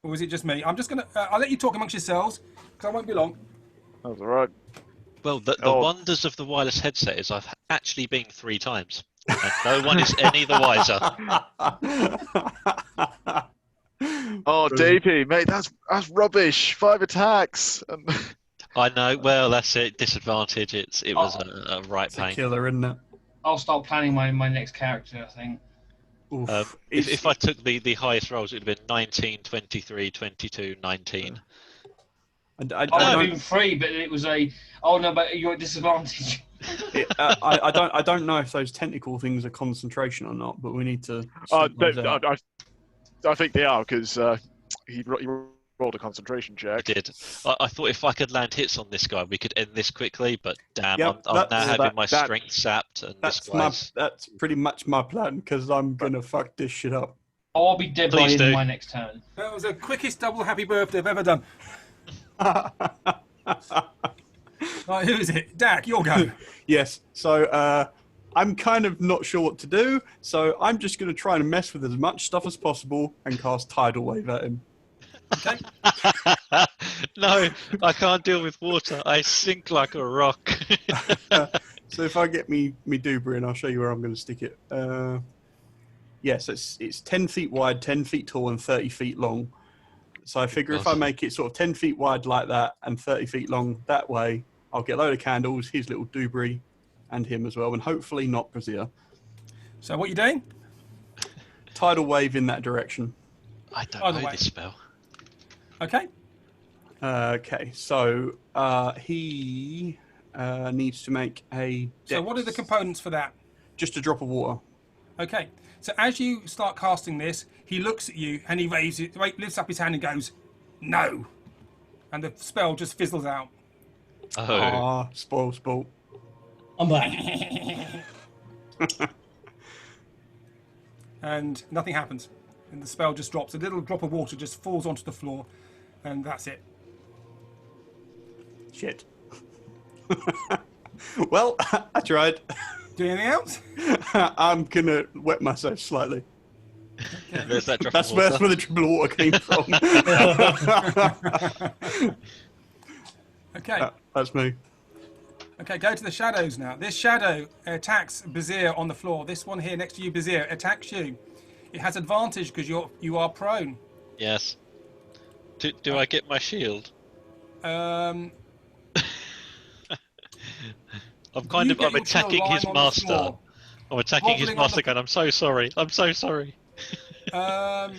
S1: Or is it just me? I'm just going to... I'll let you talk amongst yourselves, because I won't be long.
S5: That's all right.
S2: Well, the
S5: Oh.
S2: wonders of the wireless headset is I've actually been 3 times, and no one is any the wiser.
S5: Oh, Davey, mate, that's rubbish. 5 attacks.
S2: I know. Well, that's it. Disadvantage. It was a right
S3: It's a
S2: pain.
S3: killer, isn't it?
S6: I'll start planning my next character, I think.
S3: Oof.
S2: If I took the highest rolls, it would have been 19, 23, 22, 19.
S3: I
S6: I would
S3: don't,
S6: have been 3, but it was a. Oh no, but you're at disadvantage.
S3: I don't know if those tentacle things are concentration or not, but we need to. sort those out.
S5: I think they are, because he rolled a concentration
S2: I
S5: check.
S2: did. I thought if I could land hits on this guy, we could end this quickly. But damn,
S3: Yep,
S2: I'm now
S3: that's-
S2: having my
S5: that-
S2: strength sapped, and this
S3: That's
S2: guy's.
S3: that's pretty much my plan because I'm gonna fuck this shit up.
S6: Oh, I'll be dead by
S2: Please
S6: the end
S2: do.
S6: of my next turn.
S1: That was the quickest double happy birthday I've ever done. Right, who is it? Dak, your go.
S3: Yes. So I'm kind of not sure what to do. So I'm just gonna try and mess with as much stuff as possible and cast tidal wave at him.
S1: Okay.
S2: No, I can't deal with water. I sink like a rock.
S3: So if I get me Dubra in, I'll show you where I'm going to stick it. Yes, it's 10 feet wide, 10 feet tall, and 30 feet long. So I figure if I make it sort of 10 feet wide like that and 30 feet long that way, I'll get a load of candles, his little Dubry, and him as well, and hopefully not Brazier.
S1: So what are you doing?
S3: Tidal wave in that direction.
S2: I don't
S1: By the
S2: know
S1: way.
S2: this spell.
S1: Okay.
S3: Okay, so he needs to make a
S1: So what are the components for that?
S3: just a drop of water.
S1: Okay. So as you start casting this, he looks at you and he lifts up his hand and goes, "No," and the spell just fizzles out.
S2: Oh,
S3: Ah, spoil sport.
S4: I'm back.
S1: And nothing happens. And the spell just drops. A little drop of water just falls onto the floor, and that's it.
S3: Shit. Well, I tried.
S1: Do anything else?
S3: I'm gonna wet myself slightly.
S2: there's that drop
S3: That's
S2: of
S3: where
S2: water.
S3: the dribble of water came from.
S1: Okay.
S3: That's me.
S1: Okay, go to the shadows now. This shadow attacks Bazir on the floor. This one here next to you, Bazir, attacks you. It has advantage because you are prone.
S2: Yes. Do I get my shield?
S1: Um,
S2: I'm kind
S1: you
S2: of
S1: get your shield
S2: attacking
S1: lying
S2: his
S1: on the
S2: master.
S1: floor.
S2: I'm attacking his
S1: Wobbling on
S2: master
S1: the-
S2: gun. I'm so sorry. I'm so sorry.
S1: To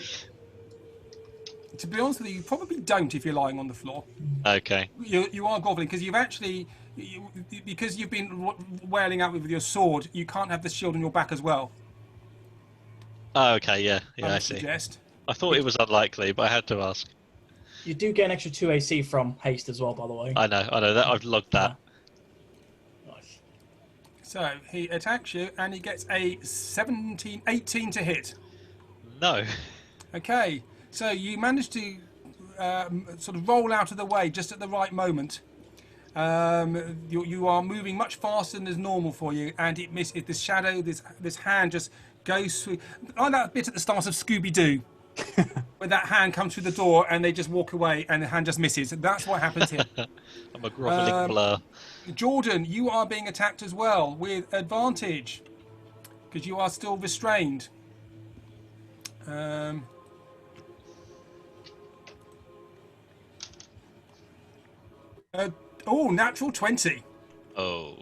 S1: be honest with you, you probably don't if you're lying on the floor.
S2: Okay.
S1: You are groveling because you've actually, because you've been wailing out with your sword, you can't have the shield on your back as well.
S2: Oh, okay. Yeah.
S1: I
S2: Yeah. I
S1: would
S2: see.
S1: suggest.
S2: I thought it was unlikely, but I had to ask.
S4: You do get an extra 2 AC from haste as well, by the way.
S2: I know that. I've logged that.
S4: Nice.
S1: So he attacks you and he gets a 18 to hit.
S2: No.
S1: Okay, so you managed to sort of roll out of the way just at the right moment. You are moving much faster than is normal for you, and it misses. This shadow, this hand just goes through. Like that bit at the start of Scooby-Doo, where that hand comes through the door and they just walk away, and the hand just misses. That's what happens here.
S2: I'm a groveling blur.
S1: Jordan, you are being attacked as well with advantage because you are still restrained. Natural 20.
S2: Oh.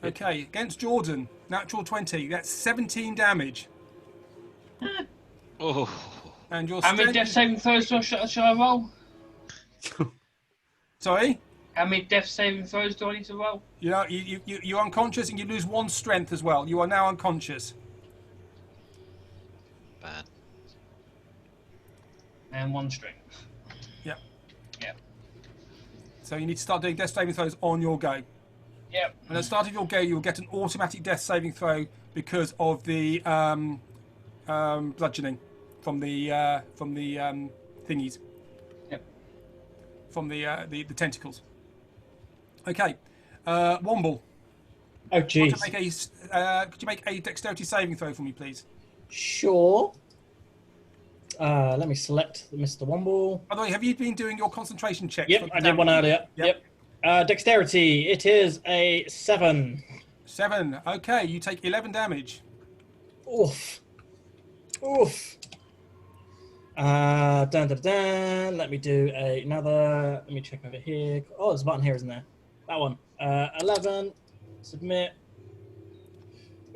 S1: Okay, against Jordan, natural 20. That's 17 damage.
S2: Oh.
S1: And your
S6: How many
S1: strength.
S6: death saving throws shall I roll?
S1: Sorry.
S6: How many death saving throws do I need to roll?
S1: You're unconscious and you lose 1 strength as well. You are now unconscious.
S2: Bad.
S6: And 1 strength.
S1: Yeah.
S6: Yep.
S1: So you need to start doing death saving throws on your go.
S6: Yep.
S1: And at the start of your go, you will get an automatic death saving throw because of the bludgeoning from the thingies.
S6: Yep.
S1: From the tentacles. Okay, Womble.
S4: Oh,
S1: Could you
S4: jeez.
S1: make a dexterity saving throw for me, please?
S4: Sure. Let me select Mr. Womble.
S1: By the way, have you been doing your concentration checks?
S4: Yep, I did one earlier. Yep. Dexterity, it is a 7.
S1: 7. Okay, you take 11 damage.
S4: Oof. Oof. Dun, dun, dun. Let me do another. Let me check over here. Oh, there's a button here, isn't there? That one. 11. Submit.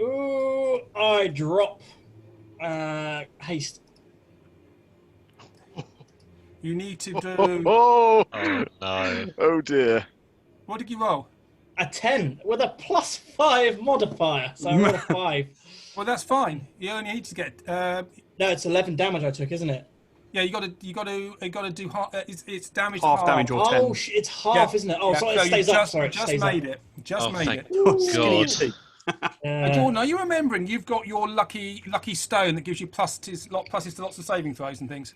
S4: Ooh, I drop. Haste.
S1: You need to do.
S5: Oh,
S2: Oh no.
S5: oh dear.
S1: What did you roll?
S4: A 10 with a +5 modifier. So I rolled a 5.
S1: Well, that's fine. You only need to get.
S4: No, it's 11 damage I took, isn't it?
S1: Yeah, you got to do half. It's damage.
S3: Half damage or 10.
S4: Oh, it's half, isn't it? Oh,
S1: Yeah,
S4: sorry,
S1: so
S4: it
S1: you
S4: stays up.
S1: just,
S4: Sorry, it
S1: just
S4: stays
S1: made
S4: up.
S1: it. Just
S2: Oh,
S1: made
S2: thank
S1: it.
S2: God.
S1: Jordan, are you remembering? You've got your lucky stone that gives you pluses to lots of saving throws and things.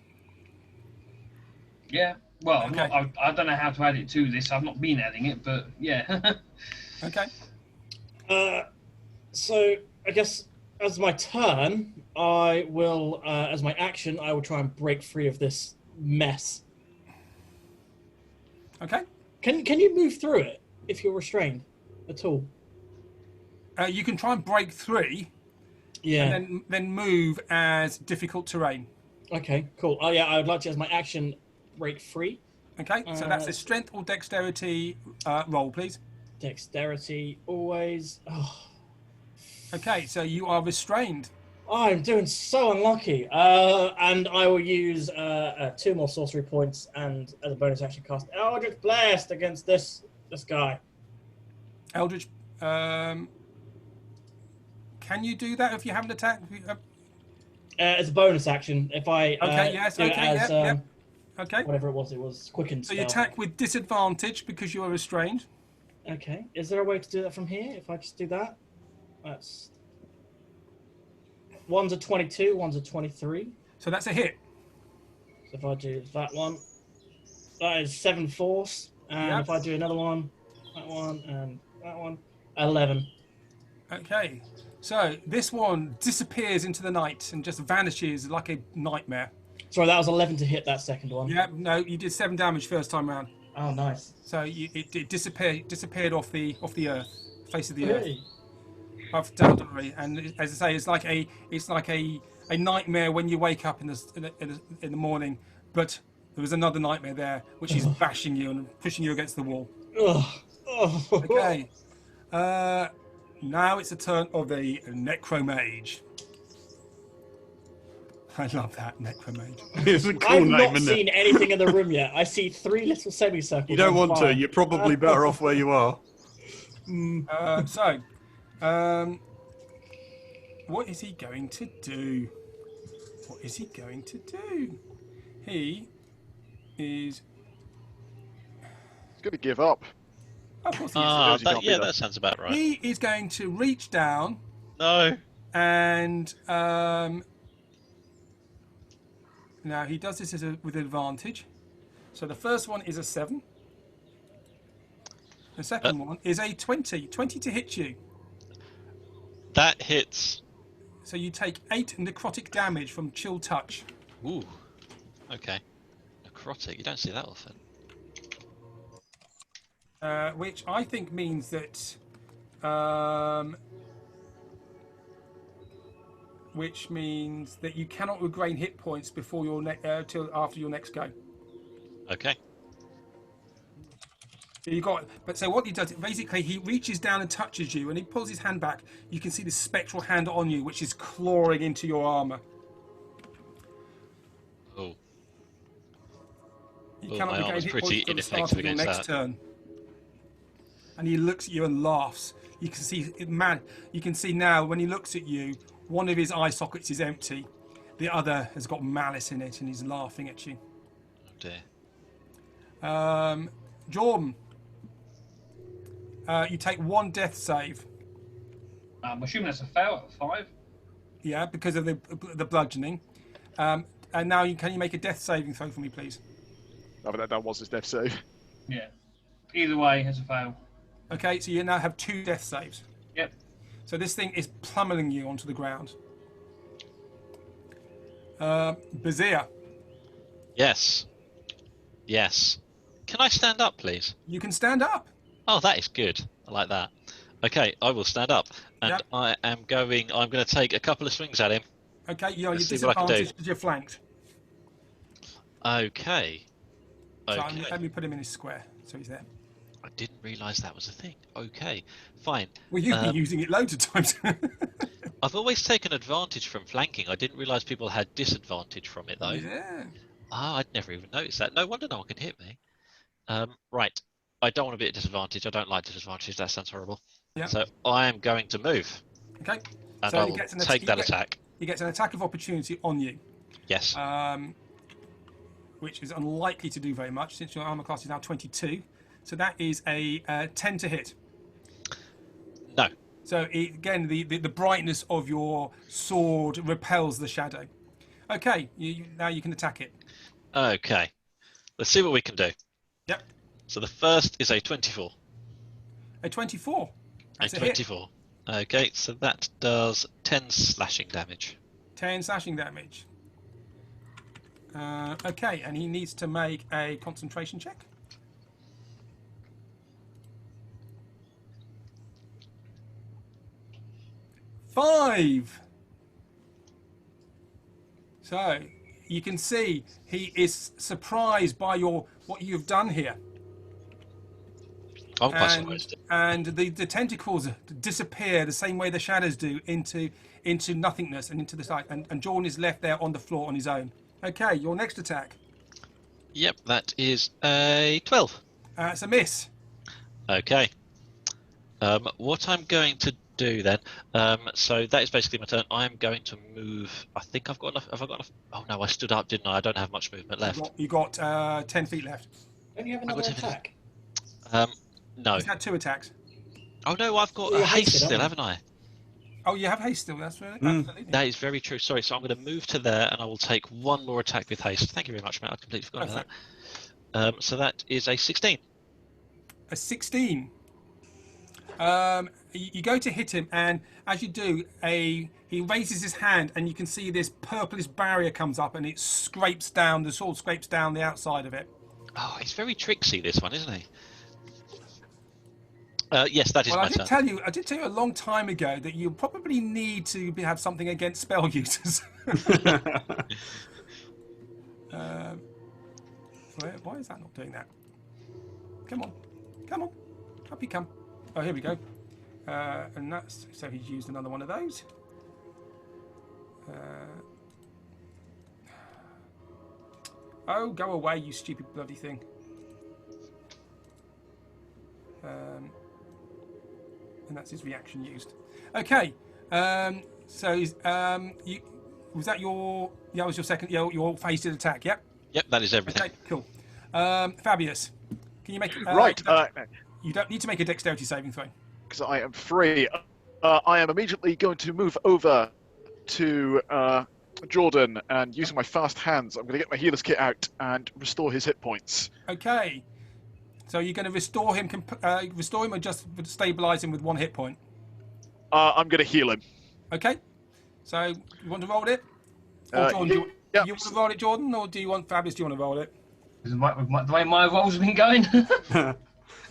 S6: Yeah. Well,
S1: Okay.
S6: I don't know how to add it to this. I've not been adding it, but yeah.
S1: Okay.
S4: So I guess as my turn, I will, as my action, I will try and break free of this mess.
S1: Okay.
S4: Can you move through it if you're restrained at all?
S1: You can try and break through,
S4: Yeah.
S1: and then move as difficult terrain.
S4: Okay. Cool. Oh yeah, I would like to, as my action, break free.
S1: Okay. So that's a strength or dexterity roll, please.
S4: Dexterity always. Oh,
S1: Okay. So you are restrained.
S4: I'm doing so unlucky. And I will use 2 more sorcery points and as a bonus action cast Eldritch Blast against this guy.
S1: Eldritch. Can you do that if you haven't attacked?
S4: As a bonus action, if I
S1: Okay. Yes.
S4: do it
S1: Okay.
S4: as,
S1: Yep. Okay.
S4: whatever it was quickened
S1: So
S4: spell.
S1: you attack with disadvantage because you are restrained.
S4: Okay, is there a way to do that from here? If I just do that, that's one's a 22, one's a 23.
S1: So that's a hit.
S4: So if I do that one, that is 7 force, and
S1: Yep.
S4: if I do another one, that one and that one, 11.
S1: Okay. So this one disappears into the night and just vanishes like a nightmare.
S4: Sorry, that was 11 to hit that second one.
S1: Yeah. No, you did 7 damage first time round.
S4: Oh, nice.
S1: So it disappeared off the earth, face of the earth,
S4: Hey.
S1: off Daldry. And as I say, it's like a nightmare when you wake up in the morning. But there was another nightmare there, which is bashing you and pushing you against the wall.
S4: Ugh. Oh.
S1: Okay. Now it's the turn of the Necromage. I love that, Necromage.
S3: It's a cool
S4: I've
S3: name,
S4: not
S3: isn't
S4: seen
S3: it?
S4: anything in the room yet. I see 3 little semicircles.
S3: You don't
S4: on
S3: want
S4: fire.
S3: to. You're probably better off where you are.
S1: What is he going to do? What is he going to do? He is...
S5: He's going to give up.
S1: Of course he is.
S5: knows he can't beat
S2: That sounds about right.
S1: He is going to reach down
S2: No.
S1: and... now, he does this with advantage. So the first one is a 7. The second one is a 20. 20 to hit you.
S2: That hits.
S1: So you take 8 necrotic damage from Chill Touch.
S2: Ooh. Okay. Necrotic. You don't see that often.
S1: Which I think means that... which means that you cannot regain hit points before your till after your next go.
S2: Okay.
S1: So what he does, basically, he reaches down and touches you, and he pulls his hand back. You can see the spectral hand on you, which is clawing into your armor. You
S2: Oh,
S1: cannot
S2: my arm
S1: regain
S2: is
S1: hit
S2: pretty
S1: points until the start
S2: ineffective
S1: of your
S2: against
S1: next
S2: that.
S1: turn. And he looks at you and laughs. You can see, man. You can see now when he looks at you, one of his eye sockets is empty, the other has got malice in it, and he's laughing at you.
S2: Oh dear.
S1: Jordan, you take one death save.
S6: I'm assuming that's a fail at 5.
S1: Yeah, because of the bludgeoning. And now, can you make a death saving throw for me, please?
S5: Oh, but that was his death save.
S6: Yeah. Either way, it's a fail.
S1: Okay, so you now have 2 death saves.
S6: Yep.
S1: So this thing is pummeling you onto the ground. Bazir,
S2: Yes. Yes. Can I stand up, please?
S1: you can stand up.
S2: Oh, that is good. I like that. Okay, I will stand up, and
S1: Yep.
S2: I'm going to take a couple of swings at him.
S1: Okay, you're
S2: Let's see what I can do.
S1: disadvantaged because you're flanked.
S2: Okay.
S1: So
S2: Okay.
S1: let me put him in his square, so he's there.
S2: I didn't realise that was a thing. Okay, fine.
S1: Well, you've been using it loads of times.
S2: I've always taken advantage from flanking. I didn't realise people had disadvantage from it, though.
S1: Yeah.
S2: Ah, I'd never even noticed that. No wonder no one can hit me. Right. I don't want to be at disadvantage. I don't like disadvantage. That sounds horrible.
S1: Yeah.
S2: So I am going to move,
S1: Okay.
S2: and
S1: So
S2: I
S1: he
S2: will
S1: gets
S2: take that attack.
S1: He gets an attack of opportunity on you,
S2: Yes.
S1: which is unlikely to do very much since your armor class is now 22. So that is a 10 to hit.
S2: No.
S1: So again, the brightness of your sword repels the shadow. Okay, now you can attack it.
S2: Okay. Let's see what we can do.
S1: Yep.
S2: So the first is a 24.
S1: A 24. That's
S2: a
S1: a hit.
S2: 24. Okay, so that does 10 slashing damage.
S1: 10 slashing damage. Okay, and he needs to make a concentration check. Five. So you can see he is surprised by what you've done here.
S2: I'm quite surprised.
S1: And the tentacles disappear the same way the shadows do into nothingness and into the side. And Jordan is left there on the floor on his own. Okay, your next attack.
S2: Yep, that is a 12.
S1: It's a miss.
S2: Okay. What I'm going to do then, so that is basically my turn. I'm going to move. I think I've got enough. Have I got enough? Oh no, I stood up, didn't I? I don't have much movement left.
S1: You got 10 feet left.
S4: Don't you have another attack?
S2: No.
S1: He's had 2 attacks.
S2: Oh no, I've got
S4: You're
S2: a haste
S4: hasted,
S2: still,
S4: haven't
S2: haven't I?
S1: Oh, you have haste still. That's right. Absolutely.
S2: That is very true. Sorry, so I'm going to move to there, and I will take one more attack with haste. Thank you very much, Matt. I completely forgot about that. So that is a 16.
S1: A 16. You go to hit him, and as you do, he raises his hand, and you can see this purplish barrier comes up, and it scrapes down. The sword scrapes down the outside of it.
S2: Oh, he's very tricksy, this one, isn't he? Yes, that is
S1: Well,
S2: my
S1: I did
S2: turn.
S1: tell you a long time ago that you probably need to have something against spell users. Why is that not doing that? Come on, up you come. Oh, here we go. And that's so he's used another one of those. Oh, go away, you stupid bloody thing. And that's his reaction used. Okay. So was that your? Yeah, was your second? Your hasted attack. Yep.
S2: Yep, that is everything.
S1: Okay. Cool. Fabius, can you make?
S5: Right.
S1: You don't need to make a dexterity saving throw.
S5: Because I am free. I am immediately going to move over to Jordan, and using my fast hands, I'm going to get my healer's kit out and restore his hit points.
S1: Okay. So you're going to restore him, or just stabilize him with 1 hit point?
S5: I'm going to heal him.
S1: Okay. So you want to roll it? Or Jordan, do you want to roll it, Jordan, or do you want Fabius? Do you want to roll it?
S6: The way my rolls have been going,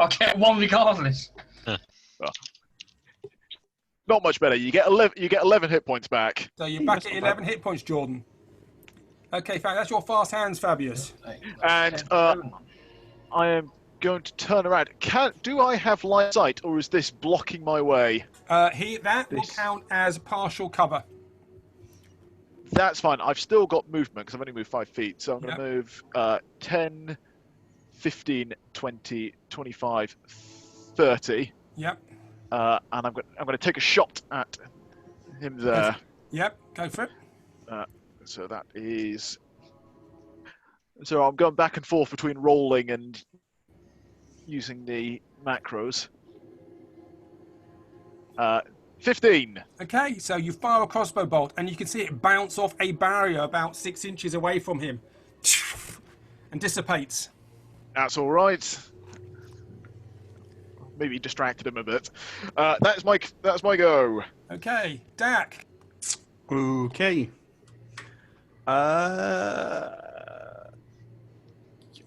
S6: I'll get 1 regardless.
S5: Not much better. You get 11 hit points back.
S1: So you're back at 11 hit points, Jordan. Okay, that's your fast hands, Fabius.
S5: And I am going to turn around. Do I have line of sight, or is this blocking my way?
S1: Will count as partial cover.
S5: That's fine. I've still got movement because I've only moved 5 feet, so I'm going to move 10, 15, 20, 25, 30.
S1: Yep.
S5: And I'm going to take a shot at him there.
S1: Yep. Go for it.
S5: So that is. So I'm going back and forth between rolling and using the macros. 15.
S1: Okay, so you fire a crossbow bolt, and you can see it bounce off a barrier about 6 inches away from him, and dissipates.
S5: That's all right. Maybe distracted him a bit. That's my go.
S1: Okay, Dak.
S3: Okay.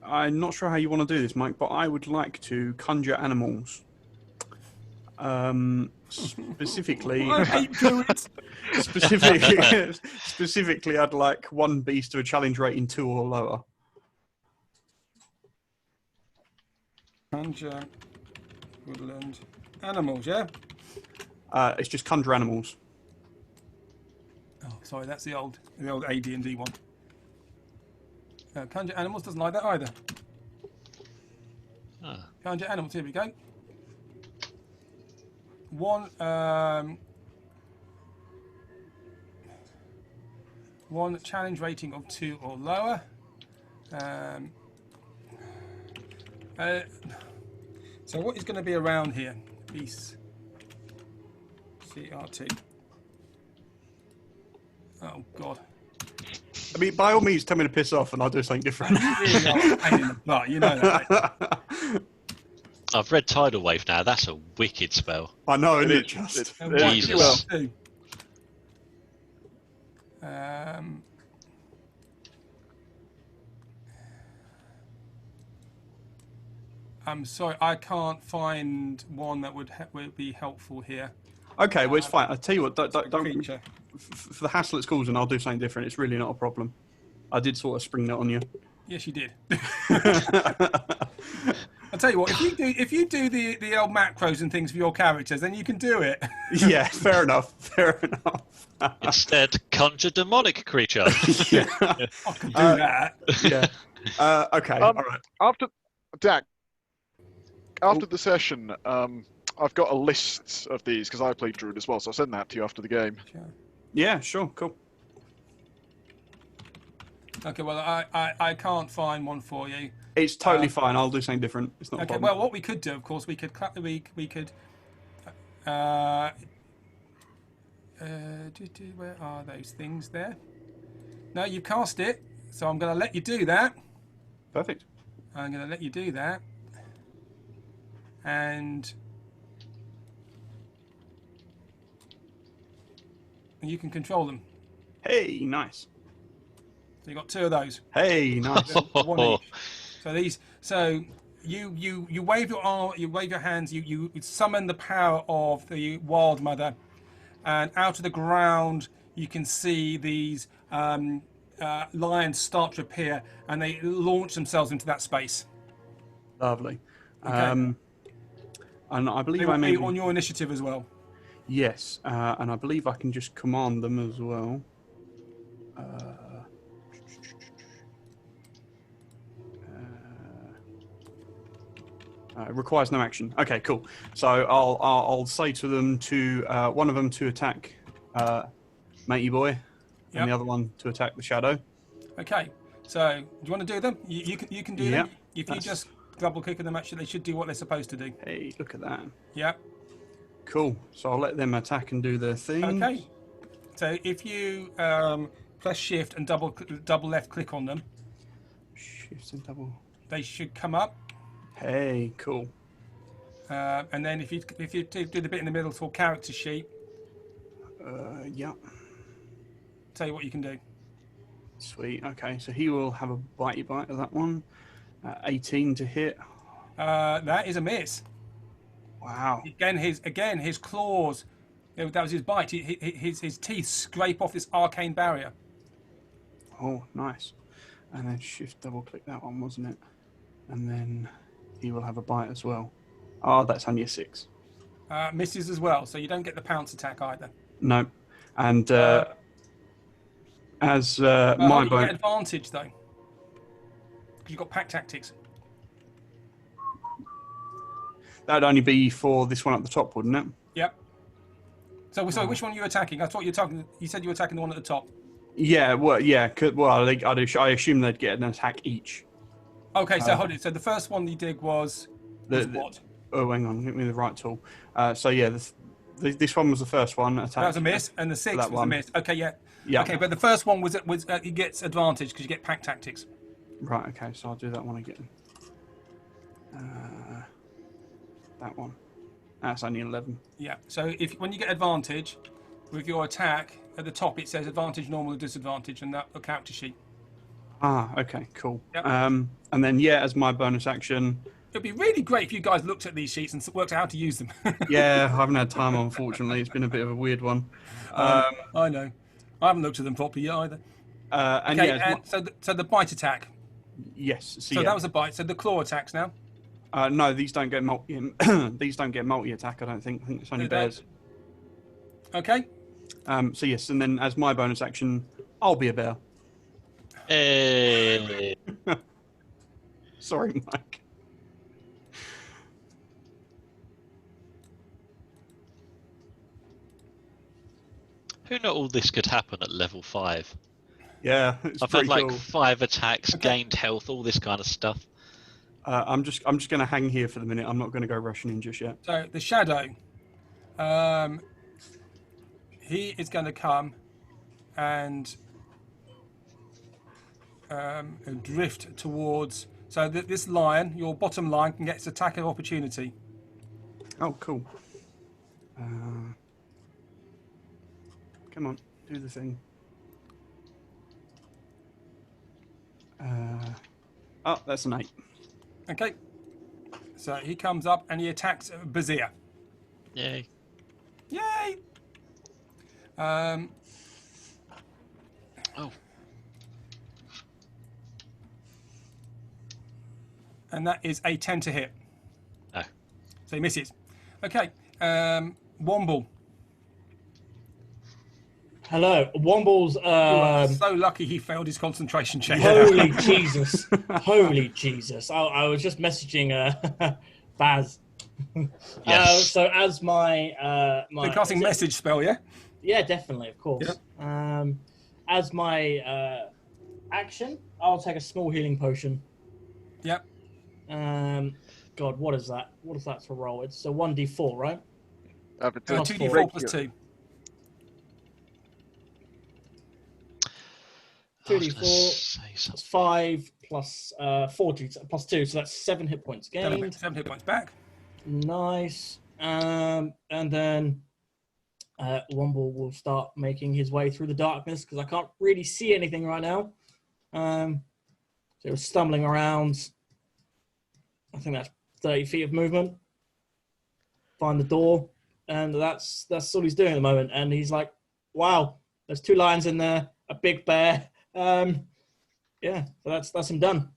S3: I'm not sure how you want to do this, Mike, but I would like to conjure animals. Specifically,
S1: I hate druids.
S3: specifically, I'd like one beast to a challenge rating 2 or lower.
S1: Conjure woodland animals, yeah?
S3: It's just conjure animals.
S1: Oh, sorry, that's the old AD&D one. Conjure animals doesn't like that either. Conjure animals, here we go. One challenge rating of 2 or lower. So what is going to be around here? Beast. CRT. Oh God.
S3: I mean, by all means, tell me to piss off, and I'll do something different.
S1: Really are a pain in the butt, you know that.
S2: I've read Tidal Wave now. That's a wicked spell.
S3: I know, isn't it?
S5: It's-
S3: Just
S1: And what
S2: Jesus.
S1: do you want to do? I'm sorry, I can't find one that would be helpful here.
S3: okay. Well, it's fine. I tell you what, don't
S1: Feature.
S3: for the hassle it's causing, I'll do something different. It's really not a problem. I did sort of spring that on you.
S1: Yes, you did. I'll tell you what, if you do the old macros and things for your characters, then you can do it.
S3: Yeah, fair enough. Fair enough.
S2: Instead, conjure demonic creature.
S3: Yeah.
S1: I can do that.
S3: Yeah. Okay. All right.
S5: After the session, I've got a list of these because I played Druid as well, so I'll send that to you after the game.
S1: Sure.
S3: Yeah. Sure. Cool.
S1: Okay, well, I can't find one for you.
S3: It's totally fine. I'll do something different. It's not a
S1: Okay,
S3: problem.
S1: well, what we could do, of course, we could where are those things there? No, you cast it, so I'm going to let you do that.
S3: Perfect.
S1: I'm going to let you do that. And you can control them.
S3: Hey, nice.
S1: So you've got 2 of those.
S3: Hey, nice.
S1: One each. So you wave your arm, you wave your hands, you summon the power of the Wild Mother, and out of the ground you can see these lions start to appear, and they launch themselves into that space.
S3: Lovely.
S1: Okay.
S3: And I believe
S1: They
S3: I
S1: will
S3: may
S1: be on your initiative as well.
S3: Yes, and I believe I can just command them as well. It requires no action. Okay, cool. So I'll say to them one of them to attack Matey Boy,
S1: Yep.
S3: and the other one to attack the Shadow.
S1: Okay. So do you want to do them? You can do
S3: Yeah,
S1: them. If you just double click on them, actually, they should do what they're supposed to do.
S3: Hey, look at that.
S1: Yeah.
S3: Cool. So I'll let them attack and do their thing.
S1: Okay. So if you press Shift and double left click on them,
S3: Shift and double.
S1: they should come up.
S3: Hey, cool.
S1: And then if you do the bit in the middle, it's called character sheet.
S3: Yeah.
S1: Tell you what you can do.
S3: Sweet. Okay, so he will have a bitey bite of that one. 18 to hit.
S1: That is a miss.
S3: Wow.
S1: Again, his claws. That was his bite. His teeth scrape off this arcane barrier.
S3: Oh, nice. And then shift double click that one, wasn't it? And then he will have a bite as well. Oh, that's only a 6.
S1: Misses as well, so you don't get the pounce attack either.
S3: No. And as
S1: You
S3: my
S1: get
S3: bone.
S1: advantage though, because you've got pack tactics.
S3: That'd only be for this one at the top, wouldn't it?
S1: Yep. So, which one are you attacking? I thought you were attacking. You said you were attacking the one at the top.
S3: Yeah. Well, yeah. I assume they'd get an attack each.
S1: Okay, so hold it. So the first one you did was what?
S3: Oh, hang on. Give me the right tool. So yeah, this one was the first one. Attack.
S1: That was a miss, and the sixth was a miss. Okay, yeah.
S3: Yeah.
S1: Okay, but the first one was he gets advantage because you get pack tactics.
S3: Right. Okay. So I'll do that one again. That one. That's only 11.
S1: Yeah. So when you get advantage with your attack at the top, it says advantage, normal, or disadvantage, and that a character sheet.
S3: Ah. Okay. Cool.
S1: Yep.
S3: And then as my bonus action.
S1: It'd be really great if you guys looked at these sheets and worked out how to use them.
S3: Yeah, I haven't had time, unfortunately. It's been a bit of a weird one.
S1: I know. I haven't looked at them properly yet either. So the bite attack.
S3: Yes.
S1: So that was a bite. So the claw attacks now.
S3: No, these don't get multi. These don't get multi attack. I don't think. I think it's only bears.
S1: Okay.
S3: So yes, and then as my bonus action, I'll be a bear.
S2: Hey.
S3: Sorry, Mike.
S2: Who knew all this could happen at level 5?
S3: Yeah, it's
S2: I've had
S3: pretty
S2: like
S3: cool.
S2: 5 attacks, gained health, all this kind of stuff.
S3: I'm just going to hang here for the minute. I'm not going to go rushing in just yet.
S1: So the shadow, he is going to come and drift towards. So this lion, your bottom line, can get its attack of opportunity.
S3: Oh, cool. Come on, do the thing. Oh, that's an 8.
S1: Okay. So he comes up and he attacks Bazir.
S2: Yay.
S1: Yay!
S2: Oh.
S1: And that is a 10 to hit.
S2: Oh.
S1: So he misses. Okay. Womble.
S4: Hello, Womble's.
S1: You are so lucky he failed his concentration check.
S4: Holy Jesus! Holy Jesus! I was just messaging Baz.
S2: Yes.
S4: So as my
S1: The casting message spell, yeah?
S4: Yeah, definitely, of course.
S1: Yep.
S4: As my action, I'll take a small healing potion.
S1: Yep.
S4: God, what is that? What is that to roll? It's a 1d4, right?
S5: But
S1: 2d4 plus 2.
S4: 2d4 plus 5 plus 40 plus 2, so that's 7 hit points gained.
S1: 7 hit points back.
S4: Nice. And then Womble will start making his way through the darkness because I can't really see anything right now. So he was stumbling around. I think that's 30 feet of movement. Find the door, and that's all he's doing at the moment. And he's like, "Wow, there's 2 lions in there, a big bear." Yeah, so that's him done.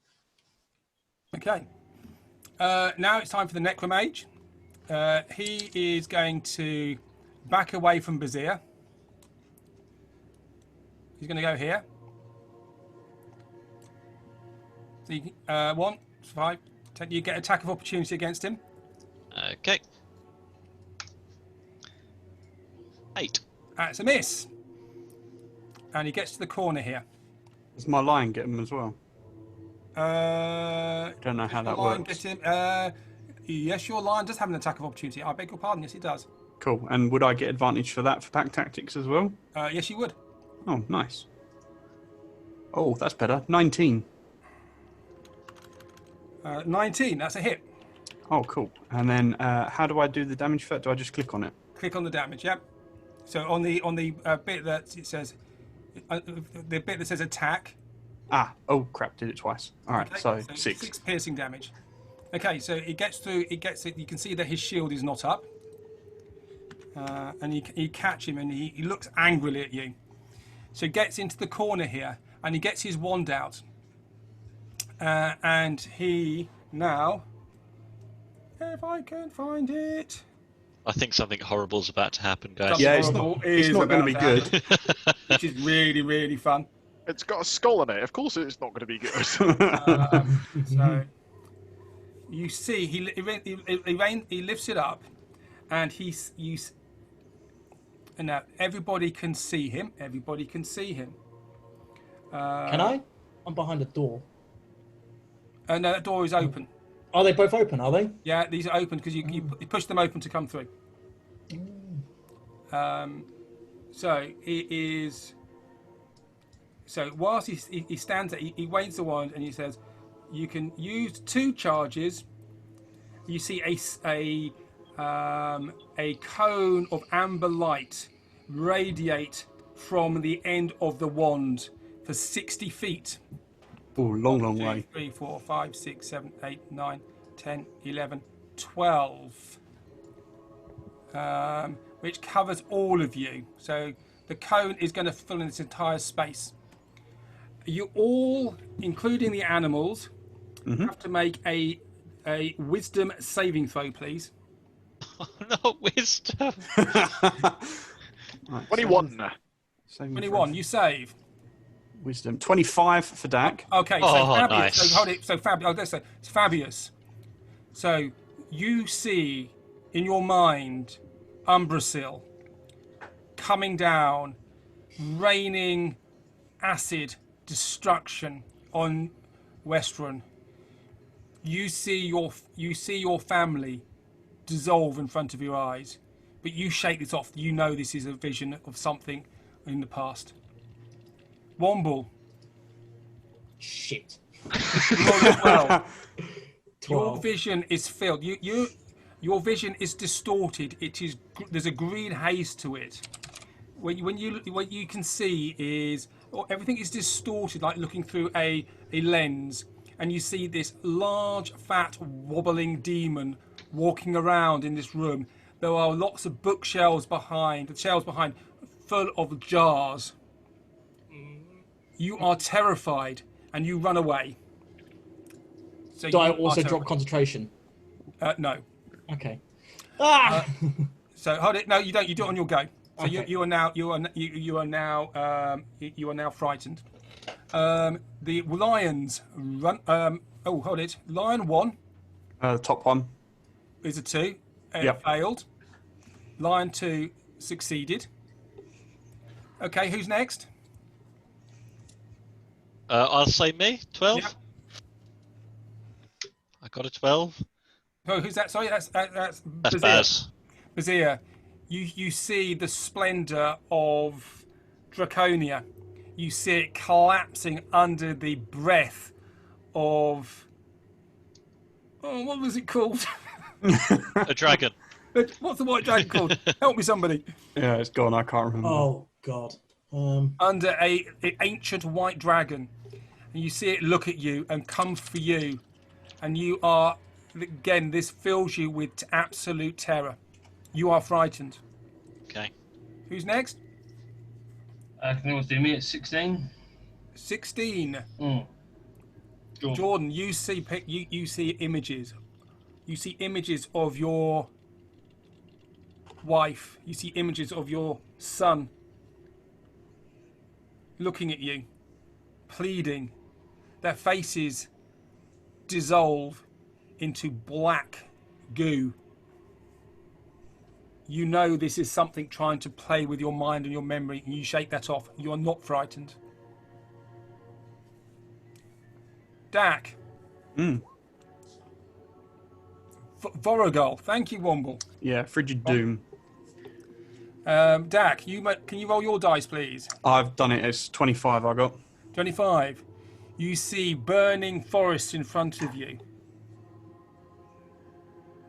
S1: Okay. Now it's time for the Necromage. He is going to back away from Bazir. He's going to go here. So you, 1, 5, 10. You get attack of opportunity against him.
S2: Okay. 8.
S1: That's a miss. And he gets to the corner here.
S3: Does my lion get him as well?
S1: Don't
S3: know how that works.
S1: Get him? Yes, your lion does have an attack of opportunity. I beg your pardon. Yes, it does.
S3: Cool. And would I get advantage for that for pack tactics as well?
S1: Yes, you would.
S3: Oh, nice. Oh, that's better. 19.
S1: 19. That's a hit.
S3: Oh, cool. And then how do I do the damage for that? Do I just click on it?
S1: Click on the damage. Yep. So on the bit that it says, the bit that says attack.
S3: Ah, oh crap! Did it twice. All right,
S1: Okay,
S3: so 6.
S1: 6 piercing damage. Okay, so it gets through. It gets it. You can see that his shield is not up, and you catch him, and he looks angrily at you. So he gets into the corner here, and he gets his wand out, and he now, if I can find it.
S2: I think something horrible is about to happen, guys.
S3: Yeah, it's
S1: Horrible
S3: not
S1: is
S3: going to
S1: about
S3: be
S1: to
S3: good.
S1: happen, which is really, really fun.
S5: it's got a skull on it. Of course, it's not going to be good.
S1: So You see, he lifts it up, and and now everybody can see him. Everybody can see him.
S4: Can I? I'm behind a door.
S1: No, that door is open.
S4: Are they both open? Are they?
S1: Yeah, these are open because you push them open to come through. So it is. So whilst he stands there, he waves the wand and he says, "You can use 2 charges." You see a cone of amber light radiate from the end of the wand for 60 feet.
S3: Oh, long
S1: 2,
S3: way.
S1: 3, 4, 5, 6, 7, 8, 9, 10, 11, 12. Which covers all of you. So the cone is going to fill in this entire space. You all, including the animals, have to make a wisdom saving throw, please.
S2: Oh, no, wisdom.
S3: Right,
S5: 21.
S1: 21, you save.
S3: Wisdom. 25 for Dak.
S1: Okay, so
S2: Oh,
S1: fabulous.
S2: nice.
S1: So hold it. So fabulous. Let's say it's fabulous. So you see in your mind Umbrasil coming down, raining acid destruction on Westruun. You see your family dissolve in front of your eyes, but you shake this off. You know this is a vision of something in the past. Womble.
S4: Shit.
S1: Well, your
S4: 12.
S1: vision is filled. Your vision is distorted. There's a green haze to it. What you can see is everything is distorted, like looking through a lens, and you see this large, fat, wobbling demon walking around in this room. There are lots of bookshelves behind, full of jars. You are terrified, and you run away. So
S4: Do I
S1: you
S4: also
S1: are
S4: drop concentration?
S1: no.
S4: Okay.
S1: So hold it. No, you don't. You do it on your go. So
S4: Okay.
S1: you are now frightened. The lions run. Oh, hold it. Lion 1
S3: The top one.
S1: is a 2. It
S3: Yep.
S1: failed. Lion 2 succeeded. Okay, who's next?
S2: I'll say me. 12.
S1: Yep.
S2: I got a 12.
S1: Oh, who's that? Sorry, that's
S2: That's
S1: Bazir.
S2: Baz.
S1: Bazir, you see the splendor of Draconia. You see it collapsing under the breath of. Oh, what was it called?
S2: A dragon.
S1: What's the white dragon called? Help me, somebody.
S3: Yeah, it's gone. I can't remember.
S4: Oh God.
S1: Under a ancient white dragon, and you see it look at you and come for you, and you are again. This fills you with absolute terror. You are frightened.
S2: Okay.
S1: Who's next?
S6: Can always do me at 16.
S1: 16.
S6: Sure.
S1: Jordan, you see you see images. You see images of your wife. You see images of your son looking at you, pleading. Their faces dissolve into black goo. You know this is something trying to play with your mind and your memory, and you shake that off. You are not frightened. Dak. Vorogol. Thank you, Womble.
S3: Yeah, Frigid Doom.
S1: Dak, can you roll your dice, please?
S3: I've done it. It's 25 I got.
S1: 25. You see burning forests in front of you.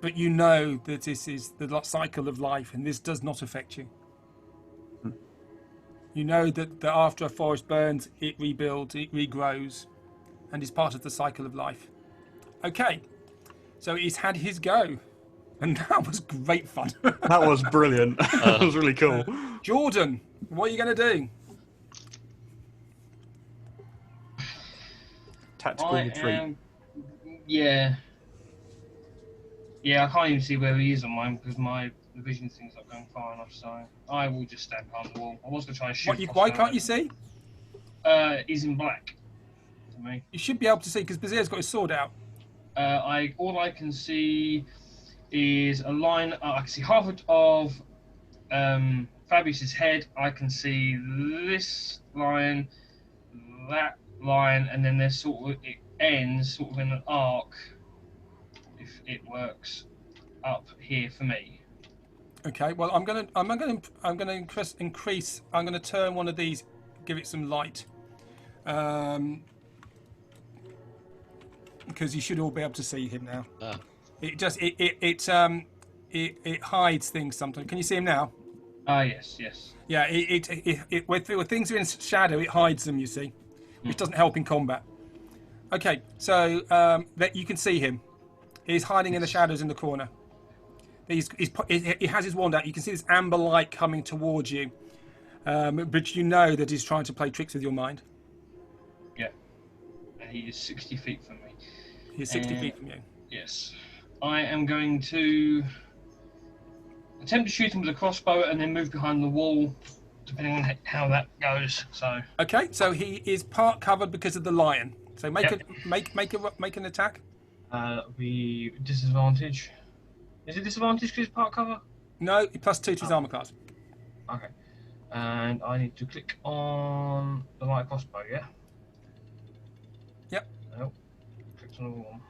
S1: But you know that this is the cycle of life and this does not affect you. You know that after a forest burns, it rebuilds, it regrows, and is part of the cycle of life. Okay, so he's had his go. And that was great fun.
S3: That was brilliant. That was really cool.
S1: Jordan, what are you going to do?
S3: Tactical retreat.
S6: Yeah. Yeah, I can't even see where he is on mine because the vision thing's not going far enough, so I will just stand behind the wall. I was going to try and shoot.
S1: Why can't you see?
S6: He's in black to me.
S1: You should be able to see because Bazir's got his sword out.
S6: all I can see is a line. I can see half of Fabius's head. I can see this line, that line, and then there's it ends sort of in an arc, if it works, up here for me.
S1: Okay. Well, I'm gonna increase. I'm gonna turn one of these, give it some light, because you should all be able to see him now. It just it hides things sometimes. Can you see him now?
S6: Yes.
S1: Yeah. When things are in shadow, it hides them. You see, which doesn't help in combat. Okay. So that you can see him. He's hiding in the shadows in the corner. He has his wand out. You can see this amber light coming towards you, but you know that he's trying to play tricks with your mind.
S6: Yeah. And he is 60 feet from me.
S1: He's 60 feet from you.
S6: Yes. I am going to attempt to shoot him with a crossbow and then move behind the wall, depending on how that goes. So.
S1: Okay, so he is part covered because of the lion. So make an attack.
S6: The disadvantage. Is it disadvantage because it's part cover?
S1: No, plus 2 to his armor class.
S6: Okay. And I need to click on the light crossbow, yeah?
S1: Yep.
S6: Nope. Clicked on the one.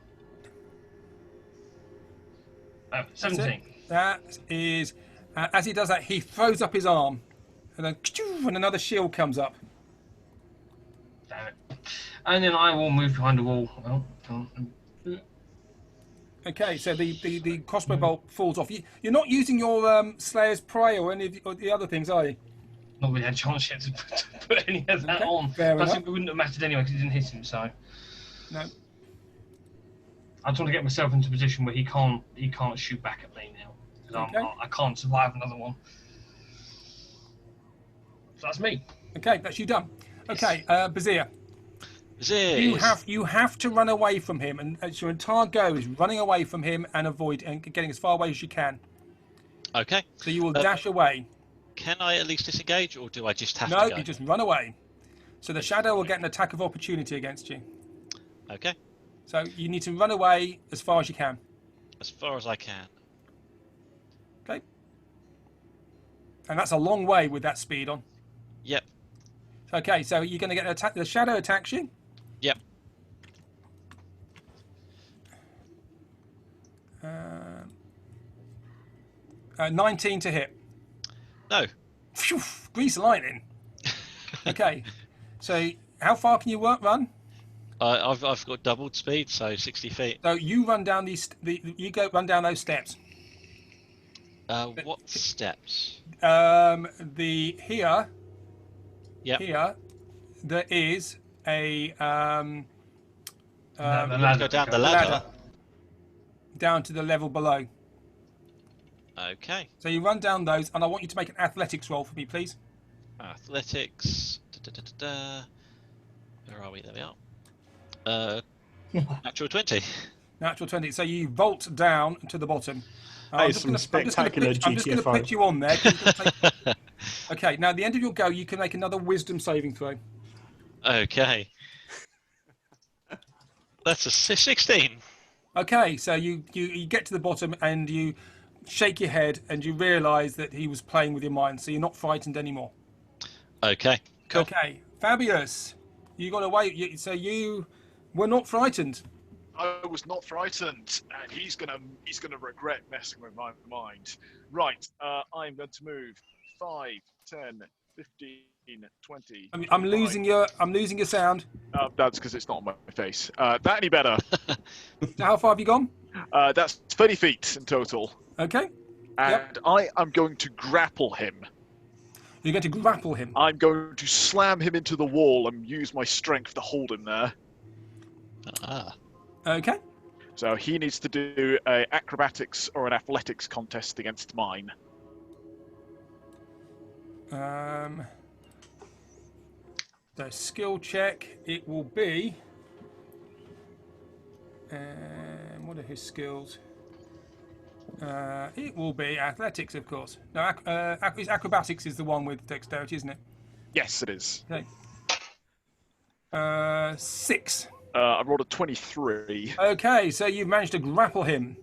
S6: Oh, 17.
S1: That is, as he does that, he throws up his arm, and then and another shield comes up.
S6: Damn it. And then I will move behind the wall.
S1: Okay, so the crossbow bolt falls off. You're not using your Slayer's Prey or any of the other things, are you?
S6: Not really had a chance yet to put any of that on.
S1: Fair
S6: Plus,
S1: enough.
S6: it wouldn't have mattered anyway because it didn't hit him, so.
S1: No.
S6: I'm trying to get myself into a position where he can't shoot back at me now. Because I can't survive another one. So that's me.
S1: Okay, that's you done. Okay, Bazir. You have to run away from him, and your entire go is running away from him and getting as far away as you can.
S2: Okay.
S1: So you will dash away.
S2: Can I at least disengage, or do I just have to
S1: No,
S2: go?
S1: you just run away. So the shadow will get an attack of opportunity against you.
S2: Okay.
S1: So you need to run away as far as you can.
S2: As far as I can.
S1: Okay. And that's a long way with that speed on.
S2: Yep.
S1: Okay, so you're going to get an attack. The shadow attacks you.
S2: Yep.
S1: 19 to hit.
S2: No.
S1: Phew, grease lightning. Okay, so how far can you run?
S2: I've got doubled speed, so 60 feet.
S1: So you run down run down those steps.
S2: What steps?
S1: Here.
S2: Yep.
S1: Here, there is a
S6: The
S2: Go down the ladder.
S1: down to the level below.
S2: Okay.
S1: So you run down those, and I want you to make an athletics roll for me, please.
S2: Athletics. Where are we? There we are. Natural 20.
S1: Natural 20. So you vault down to the bottom.
S3: That is some spectacular
S1: I'm just going to
S3: GTFO.
S1: put you on there. 'Cause it's gonna take... Okay, now at the end of your go, you can make another wisdom saving throw.
S2: Okay. That's a 16.
S1: Okay, so you get to the bottom and you shake your head and you realise that he was playing with your mind, so you're not frightened anymore.
S2: Okay. Cool.
S1: Okay, Fabius, you got away. So you were not frightened.
S5: I was not frightened, and he's gonna regret messing with my mind. Right, I'm going to move 5, 10, 15, 20.
S1: I'm losing your sound.
S5: That's because it's not on my face. That any better?
S1: How far have you gone?
S5: That's 30 feet in total.
S1: Okay.
S5: And
S1: Yep.
S5: I am going to grapple him.
S1: You're going to grapple him.
S5: I'm going to slam him into the wall and use my strength to hold him there.
S1: Okay.
S5: So he needs to do a acrobatics or an athletics contest against mine.
S1: The skill check, it will be. What are his skills? It will be athletics, of course. No, acrobatics is the one with dexterity, isn't it?
S5: Yes, it is.
S1: Okay. 6.
S5: I rolled a 23,
S1: Okay, so you've managed to grapple him.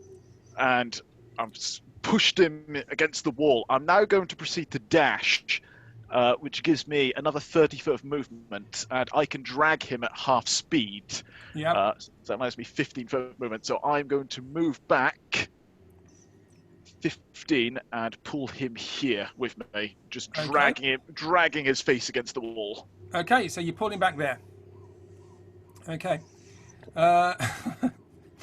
S5: and I've pushed him against the wall. I'm now going to proceed to dash, which gives me another 30 foot of movement, and I can drag him at half speed.
S1: Yep.
S5: So that allows me 15 foot of movement. So I'm going to move back 15 and pull him here with me, just
S1: Okay.
S5: dragging his face against the wall.
S1: Okay, so you pull him back there. Okay. Uh,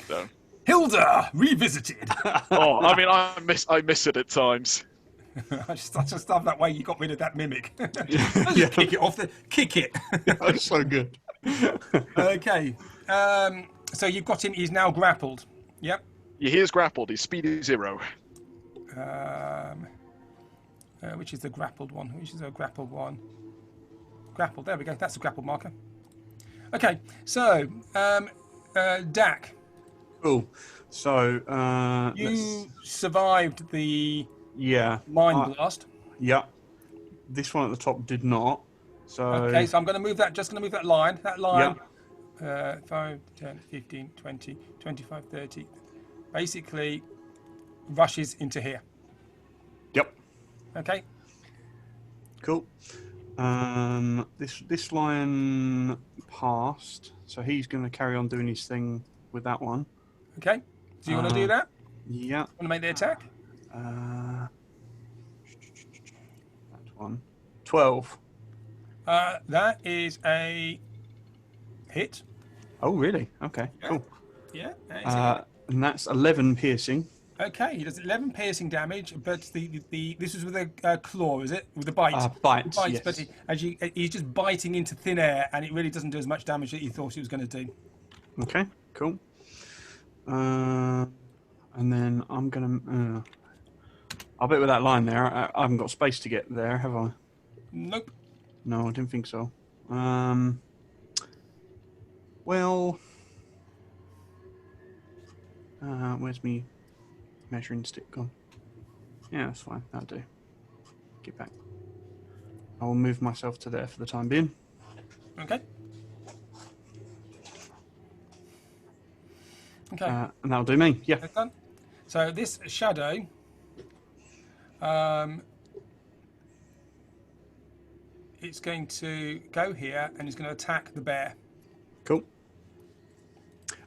S5: So.
S1: Hilda revisited.
S5: Oh, I mean, I miss it at times.
S1: I just love that way you got rid of that mimic.
S3: Yeah.
S1: Kick it off the kick it.
S3: That's so good.
S1: Okay. So you've got him. He's now grappled. Yep.
S5: Yeah, he is grappled. His speed is 0.
S1: Which is the grappled one? Which is a grappled one? Grappled. There we go. That's a grappled marker. Okay. So, Dak,
S3: Cool. So
S1: you survived the
S3: yeah,
S1: mind blast.
S3: yeah. This one at the top did not. So
S1: Okay, so I'm going to move that. Just going to move that line. That line. 5, 10, 15, 20, 25, 30. Basically, rushes into here.
S3: Yep.
S1: Okay.
S3: Cool. This line passed, so he's going to carry on doing his thing with that one.
S1: Okay. Do you want to do that?
S3: Yeah.
S1: Want to make the attack?
S3: That one. 12.
S1: That is a hit.
S3: Oh, really? Okay. Cool.
S1: Yeah. That is a hit.
S3: And that's 11 piercing.
S1: Okay, he does 11 piercing damage, but this is with a claw, is it? With a bite.
S3: Bite,
S1: Bites,
S3: yes.
S1: but he's just biting into thin air, and it really doesn't do as much damage as you thought it was going to do.
S3: Okay. Cool. And then I'm gonna. I bet with that line there, I haven't got space to get there, have I?
S1: Nope.
S3: No, I didn't think so. Well, where's me measuring stick gone? Yeah, that's fine. That'll do. Get back. I will move myself to there for the time being.
S1: Okay. Okay.
S3: And that'll do me. Yeah.
S1: That's done. So this shadow, it's going to go here and it's going to attack the bear.
S3: Cool.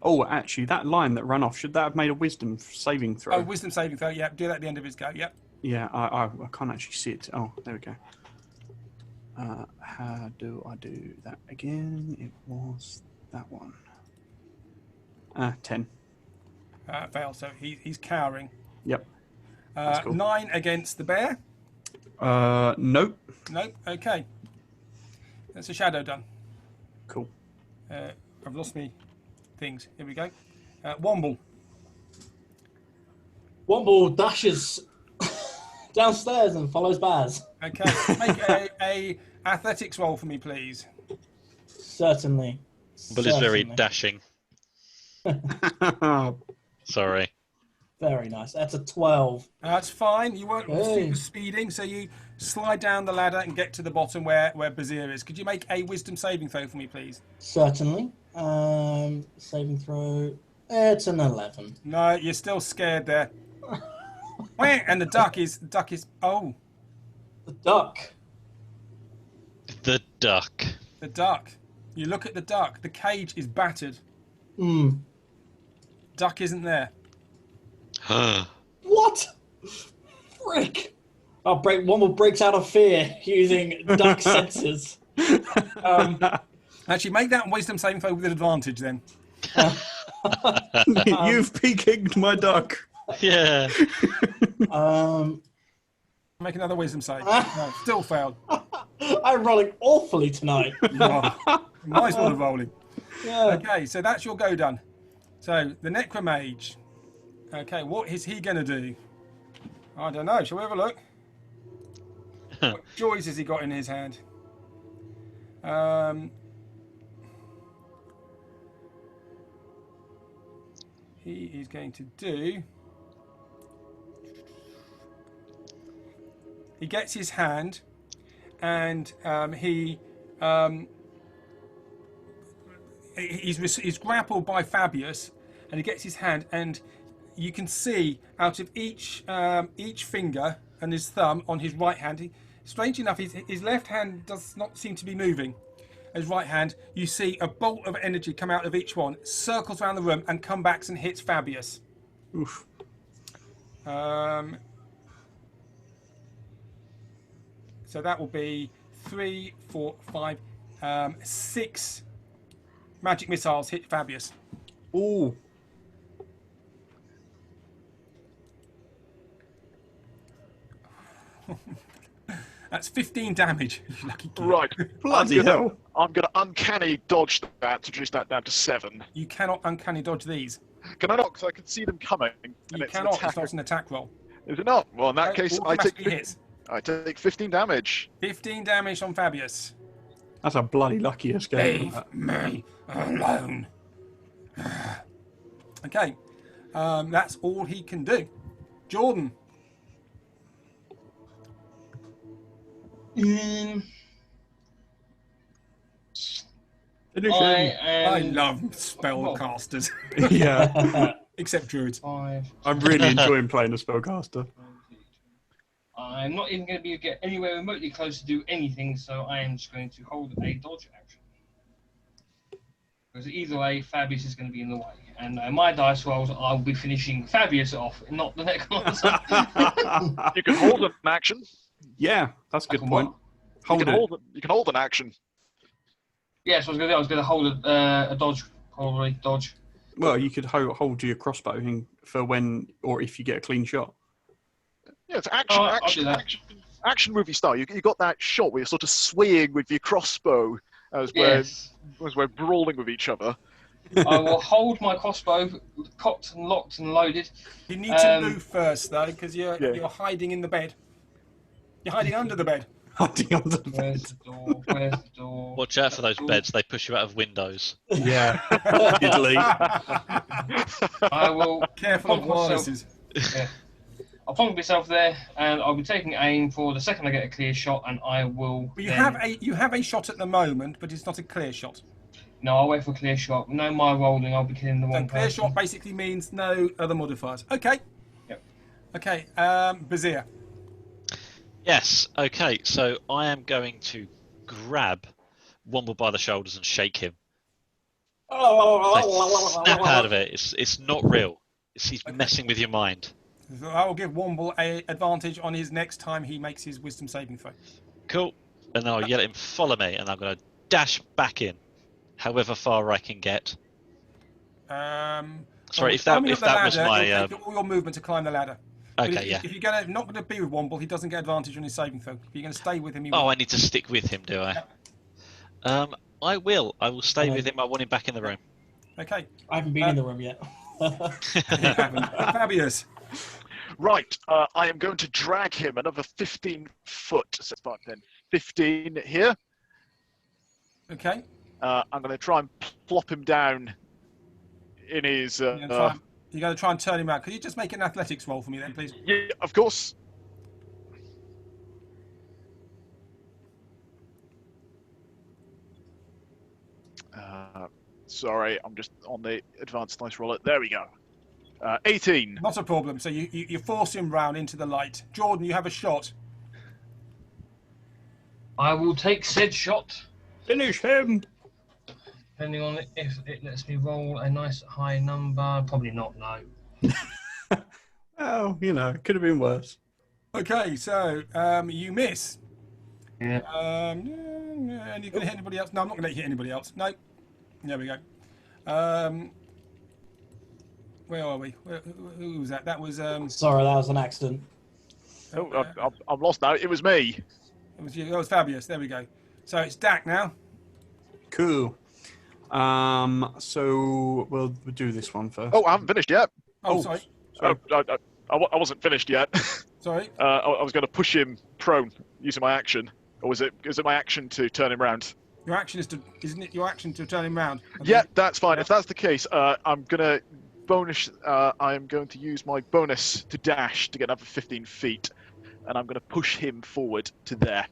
S3: Oh, actually, that line that ran off, should that have made a wisdom saving throw?
S1: Oh, wisdom saving throw. Yep. Do that at the end of his go. Yep.
S3: Yeah, I can't actually see it. Oh, there we go. How do I do that again? It was that one. 10.
S1: Fail. So he's cowering.
S3: Yep. That's cool.
S1: 9 against the bear.
S3: Nope.
S1: Nope. Okay. That's a shadow done.
S3: Cool.
S1: I've lost me things. Here we go. Womble.
S4: Womble dashes downstairs and follows Baz.
S1: Okay. Make a athletics roll for me, please.
S4: Certainly.
S2: But it's very
S4: Certainly.
S2: dashing. Sorry.
S4: Very nice. That's a 12.
S1: That's fine. You weren't
S4: Hey.
S1: super speeding, so you slide down the ladder and get to the bottom where Bazir is. Could you make a wisdom saving throw for me, please?
S4: Certainly. Saving throw. It's an 11.
S1: No, you're still scared there. And the duck is. Oh,
S4: The duck.
S2: The duck.
S1: the duck. You look at the duck. The cage is battered. Duck isn't there.
S4: What? Frick. Womble breaks out of fear using duck senses.
S1: Actually, make that wisdom saving throw with an advantage then.
S3: You've peeked my duck.
S2: Yeah.
S1: Make another wisdom save. No, still failed.
S4: I'm rolling awfully tonight.
S1: Nice one of rolling.
S4: Yeah.
S1: Okay, so that's your go done. So the Necromage. Okay, what is he going to do? I don't know. Shall we have a look? What joys has he got in his hand? He is going to do... He gets his hand he's grappled by Fabius, and he gets his hand, and you can see out of each finger and his thumb on his right hand. Strange enough, his left hand does not seem to be moving. His right hand, you see a bolt of energy come out of each one, circles around the room, and comes back and hits Fabius.
S3: Oof.
S1: So that will be 3, 4, 5, 6 magic missiles hit Fabius.
S3: Ooh.
S1: That's 15 damage. You lucky kid.
S5: Right.
S3: Bloody hell.
S5: I'm gonna uncanny dodge that to reduce that down to 7.
S1: You cannot uncanny dodge these.
S5: Can I not? Because I can see them coming. And
S1: You
S5: it's an
S1: cannot.
S5: attack.
S1: It's not an attack roll.
S5: Is it not? Well, in that case, I take
S1: Automatically hits.
S5: 15 damage.
S1: 15 damage on Fabius.
S3: That's a bloody lucky escape.
S1: Leave me alone. Okay, that's all he can do. Jordan.
S3: Finish
S6: I
S3: him.
S6: am
S1: I love spellcasters,
S3: Yeah.
S1: except druids.
S6: 5.
S3: I'm really enjoying playing a spellcaster.
S6: I'm not even going to get anywhere remotely close to do anything, so I am just going to hold a dodge action. Because either way, Fabius is going to be in the way. And my dice rolls, I'll be finishing Fabius off, not the next one.
S5: You can hold an action.
S3: Yeah, that's a good point.
S5: You
S3: Hold
S5: can
S3: it.
S5: you can hold an action.
S6: Yes, I was going to hold a dodge, probably dodge.
S3: Well, you could hold your crossbow for when or if you get a clean shot.
S5: Yeah, it's action,
S6: Oh, I'll do
S5: action,
S6: that.
S5: action movie style. You got that shot where you're sort of swaying with your crossbow as
S6: Yes.
S5: we're brawling with each other.
S6: I will hold my crossbow cocked and locked and loaded.
S1: You need to move first, though, because
S5: Yeah.
S1: you're hiding in the bed. You're hiding under the bed.
S3: Hiding under the bed.
S6: Where's the door? Where's the door?
S2: Watch out for those beds. They push you out of windows.
S3: Yeah. Diddly.
S6: I will
S1: Careful of
S6: plonk myself.
S1: wirelesses.
S6: Yeah. I'll plonk myself there, and I'll be taking aim for the second I get a clear shot, and I will.
S1: But you
S6: then-
S1: have a shot at the moment, but it's not a clear shot.
S6: No, I'll wait for a clear shot. No, my rolling, I'll be killing the
S1: So
S6: wrong
S1: clear
S6: person.
S1: shot basically means no other modifiers. Okay.
S6: Yep.
S1: Okay. Bazir.
S2: Yes. Okay. So I am going to grab Womble by the shoulders and shake him. Like, snap out of it. It's not real. He's messing with your mind.
S1: So I will give Womble a advantage on his next time he makes his wisdom saving throw.
S2: Cool. And then I'll yell at him, follow me, and I'm going to dash back in, however far I can get. Sorry, if that
S1: climbing up the
S2: was
S1: ladder,
S2: my
S1: it'll take all your movement to climb the ladder. But
S2: okay, yeah.
S1: If you're not going to be with Womble, he doesn't get advantage on his saving throw. If you're going to stay with him, he will.
S2: Oh, I need to stick with him, do I? I will. I will stay with him. I want him back in the room.
S1: Okay.
S4: I haven't been in the room yet.
S1: You haven't. Fabius.
S5: Right, I am going to drag him another 15 foot. So it's 5, 10, 15 here.
S1: Okay.
S5: I'm going to try and plop him down in his.
S1: You're going to try and turn him around. Could you just make an athletics roll for me then, please?
S5: Yeah, of course. Sorry, I'm just on the advanced dice roller. There we go. 18.
S1: Not a problem. So you force him round into the light. Jordan, you have a shot.
S6: I will take said shot,
S3: Finish him.
S6: depending on if it lets me roll a nice high number. Probably not, no.
S3: Oh, it could have been worse.
S1: Okay, so you miss.
S6: Yeah.
S1: And you're going to hit anybody else? No, I'm not going to let you hit anybody else. No. There we go. Where are we? Who was that? That was.
S4: Sorry, that was an accident.
S5: Oh, I'm lost now. It was me.
S1: It was you. That was Fabius. There we go. So it's Dak now.
S3: Cool. So we'll do this one first.
S5: Oh, I haven't finished yet.
S1: Oh, sorry.
S5: Oh, I wasn't finished yet.
S1: Sorry.
S5: I was going to push him prone using my action. Or is it my action to turn him round?
S1: Your action isn't it your action to turn him round?
S5: Yeah, that's fine. If that's the case, I'm going to use my bonus to dash to get another 15 feet. And I'm going to push him forward to there.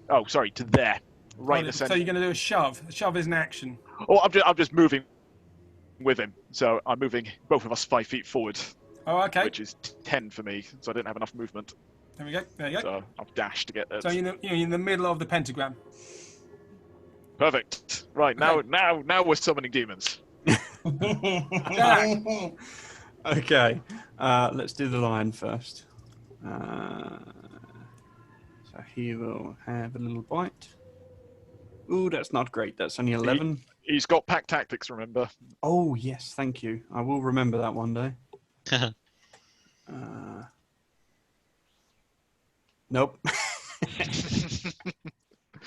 S5: Oh, sorry, to there. right in the
S1: So
S5: center.
S1: you're going to do a shove. A shove is an action.
S5: Oh, I'm just moving with him. So I'm moving both of us 5 feet forward,
S1: Oh, okay.
S5: which is 10 for me. So I didn't have enough movement.
S1: There we go. There you go.
S5: So I've dashed to get that.
S1: So you're in the middle of the pentagram.
S5: Perfect. Right,
S1: Okay.
S5: now we're summoning demons.
S1: Jack.
S3: Okay, let's do the lion first. So he will have a little bite. Ooh, that's not great. That's only 11.
S5: He's got pack tactics, remember?
S3: Oh, yes, thank you. I will remember that one day. Nope.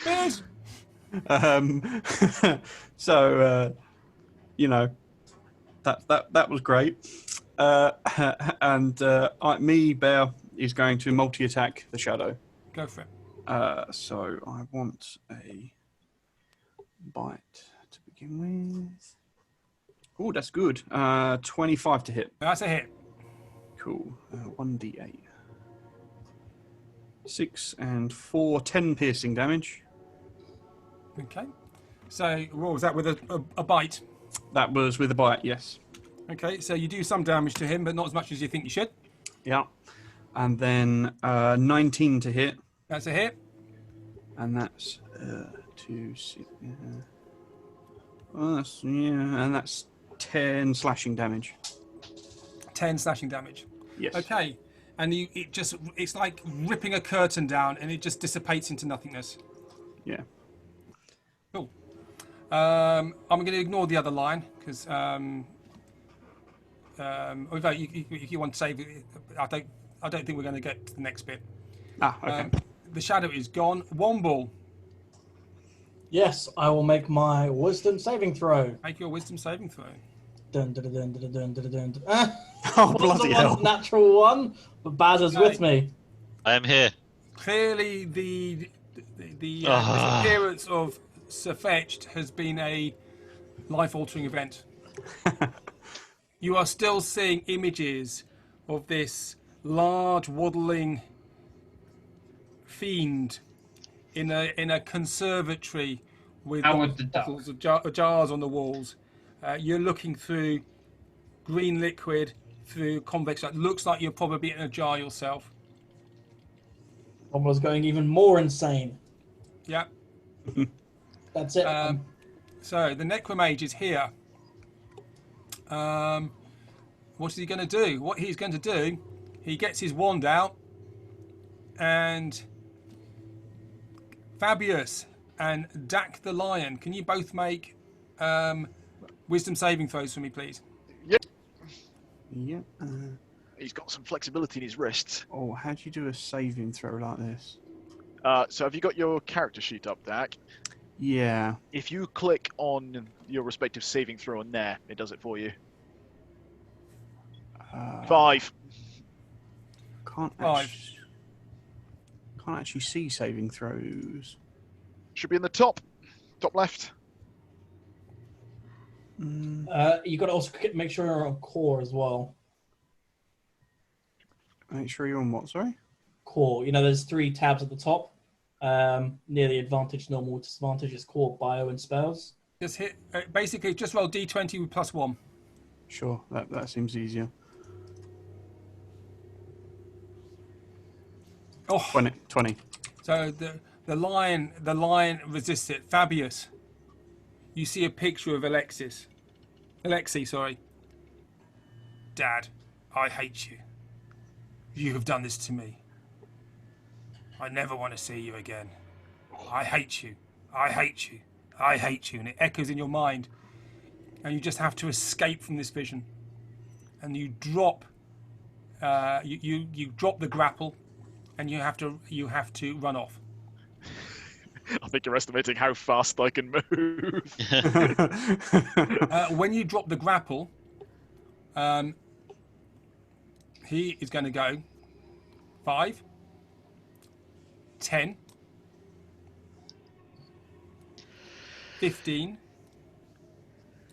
S1: Yes.
S3: So, that was great. And me, Bear, is going to multi-attack the shadow.
S1: Go for it.
S3: So I want a bite to begin with. Oh, that's good. 25 to hit.
S1: That's a hit.
S3: Cool. 1d8. 6 and 4, 10 piercing damage.
S1: Okay. So what was that with a bite?
S3: That was with a bite, yes.
S1: Okay. So you do some damage to him, but not as much as you think you should.
S3: Yeah. And then 19 to hit.
S1: That's a hit.
S3: And that's 2, 6. Well, and that's 10 slashing damage.
S1: 10 slashing damage.
S3: Yes.
S1: Okay. And it's like ripping a curtain down, and it just dissipates into nothingness.
S3: Yeah.
S1: Cool. I'm going to ignore the other line because if you want to save it, I don't think we're going to get to the next bit.
S3: Okay.
S1: The shadow is gone. Womble,
S4: Yes, I will make my wisdom saving throw.
S1: make your wisdom saving throw.
S4: Dun, dun, dun, dun, dun, dun, dun, dun. Ah,
S3: Oh,
S4: wasn't
S3: bloody
S4: the
S3: hell.
S4: one natural one, but Bazza's
S1: Okay.
S4: with me.
S2: I am here.
S1: Clearly, the disappearance of Sir Fetched has been a life-altering event. You are still seeing images of this large, waddling fiend in a conservatory with
S6: Howard the Duck.
S1: bottles of jars on the walls. You're looking through green liquid through convex light. Looks like you're probably in a jar yourself.
S4: One was going even more insane.
S1: Yeah.
S4: That's it.
S1: So the Necromage is here. What is he going to do? What he's going to do, he gets his wand out, and Fabius and Dak the Lion, can you both make wisdom saving throws for me, please?
S3: Yeah.
S5: He's got some flexibility in his wrists.
S3: Oh, how do you do a saving throw like this?
S5: So have you got your character sheet up, Dak?
S3: Yeah.
S5: If you click on your respective saving throw on there, it does it for you. 5.
S3: Can't
S1: 5.
S3: actually see saving throws.
S5: Should be in the top left.
S4: You got to also make sure you're on core as well.
S3: Make sure you're on what, sorry?
S4: Core. You know, there's 3 tabs at the top. Near the advantage, normal, disadvantage is core, bio, and spells.
S1: Just hit. Basically, just roll d20 with +1.
S3: Sure, that seems easier.
S1: Oh,
S3: 20.
S1: so the lion resists it. Fabius, you see a picture of Alexei, sorry. Dad, I hate you. You have done this to me. I never want to see you again. I hate you. I hate you. I hate you. And it echoes in your mind. And you just have to escape from this vision. And you drop you drop the grapple, and you have to run off.
S5: I think you're estimating how fast I can move.
S1: When you drop the grapple, he is going to go 5, 10, 15,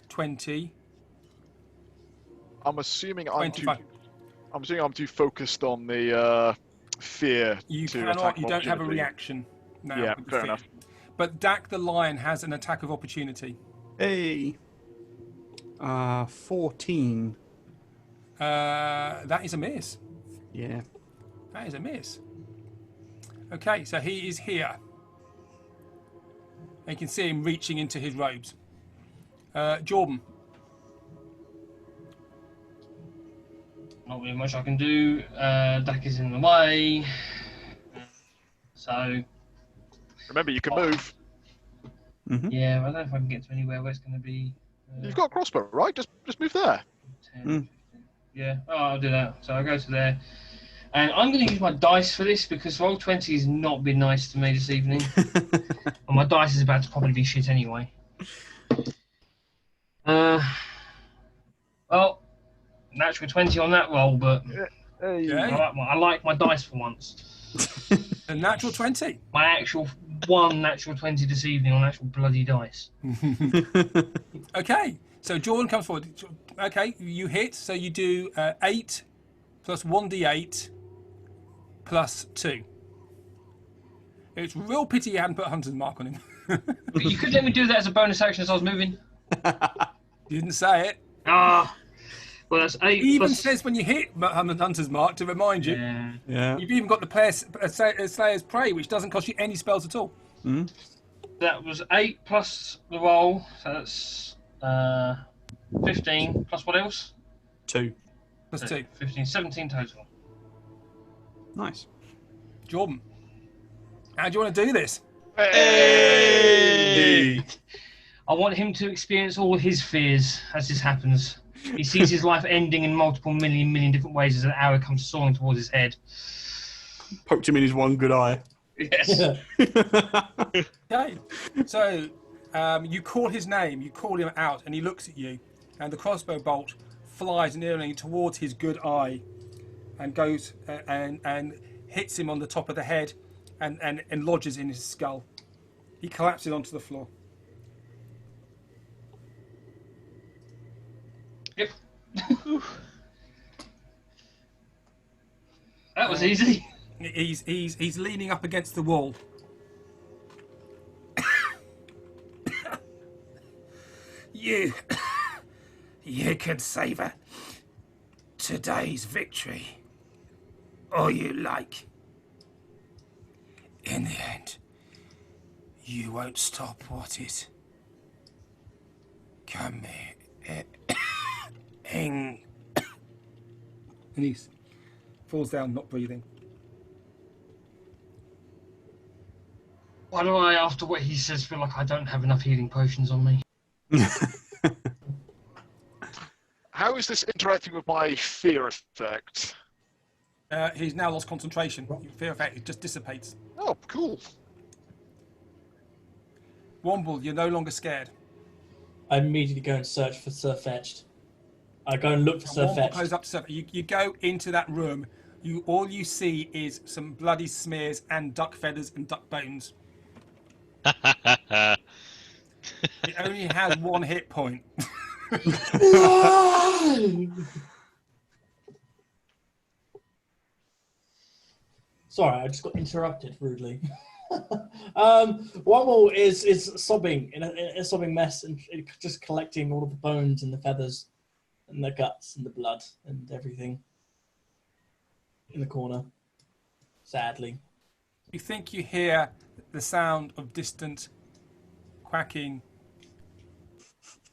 S1: 20,
S5: I'm assuming
S1: 25.
S5: I'm too focused on the fear
S1: You
S5: to
S1: cannot.
S5: attack
S1: You don't have a
S5: opportunity.
S1: reaction now.
S5: Yeah,
S1: with the
S5: fair
S1: fear.
S5: enough.
S1: But Dak the lion has an attack of opportunity.
S3: Hey. 14.
S1: That is a miss.
S3: Yeah.
S1: That is a miss. Okay, so he is here. And you can see him reaching into his robes. Jordan.
S6: Not really much I can do. Dak is in the way. So,
S5: Remember, you can move.
S6: yeah, I don't know if I can get to anywhere where it's going to be.
S5: You've got a crossbow, right? Just move there.
S6: 10, 15. Yeah, I'll do that. So I'll go to there. And I'm going to use my dice for this because Roll20 has not been nice to me this evening. And my dice is about to probably be shit anyway. Well, natural 20 on that roll, but
S5: Hey.
S6: I like my dice for once.
S1: A natural 20.
S6: My actual one natural 20 this evening on actual bloody dice.
S1: Okay, so Jordan comes forward. Okay, you hit, so you do 8 plus 1d8 plus 2. It's real pity you hadn't put a hunter's mark on him.
S6: But you could let me do that as a bonus action as I was moving.
S1: You didn't say it.
S6: Ah, well that's 8
S1: He even
S6: plus...
S1: says when you hit the hunter's mark to remind you.
S6: Yeah.
S3: Yeah.
S1: You've even got the Slayer's Prey, which doesn't cost you any spells at all.
S6: That was 8 plus the roll, so that's 15 plus what else?
S3: 2.
S1: Plus 2.
S6: 15, 17 total.
S3: Nice.
S1: Jordan, how do you want to do this?
S5: Hey!
S6: I want him to experience all his fears as this happens. He sees his life ending in multiple million different ways as an arrow comes soaring towards his head.
S3: Poked him in his one good eye.
S6: Yes.
S1: Okay, so you call his name, you call him out, and he looks at you, and the crossbow bolt flies nearly towards his good eye, and goes and hits him on the top of the head, and lodges in his skull. He collapses onto the floor.
S6: Yep. That was easy.
S1: He's leaning up against the wall. You can savour today's victory all you like. In the end, you won't stop what is coming. And he falls down, not breathing.
S6: Why do I, after what he says, feel like I don't have enough healing potions on me?
S5: How is this interacting with my fear effect?
S1: He's now lost concentration. Fear effect, it just dissipates.
S5: Oh, cool.
S1: Womble, you're no longer scared.
S4: I immediately go and search for Surfetched. I go and look for
S1: Womble
S4: Surfetched.
S1: goes up to Surf. You go into that room. All you see is some bloody smears and duck feathers and duck bones. It only has 1 hit point.
S4: Sorry, I just got interrupted rudely. Womble is sobbing in a sobbing mess and just collecting all of the bones and the feathers and the guts and the blood and everything in the corner. Sadly.
S1: You think you hear the sound of distant quacking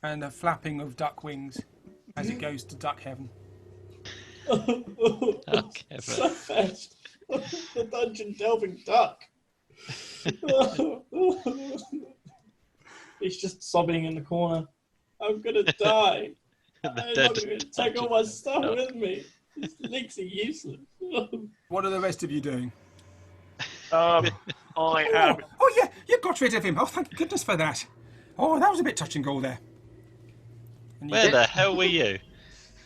S1: and the flapping of duck wings as it goes to duck heaven.
S4: Surfetched. The dungeon delving duck. He's just sobbing in the corner. I'm gonna die. I'm gonna take all my stuff with me. These links are useless.
S1: What are the rest of you doing?
S5: I am.
S1: Oh yeah, you got rid of him. Oh, thank goodness for that. Oh, that was a bit touch and go there. And
S2: Where the hell were you?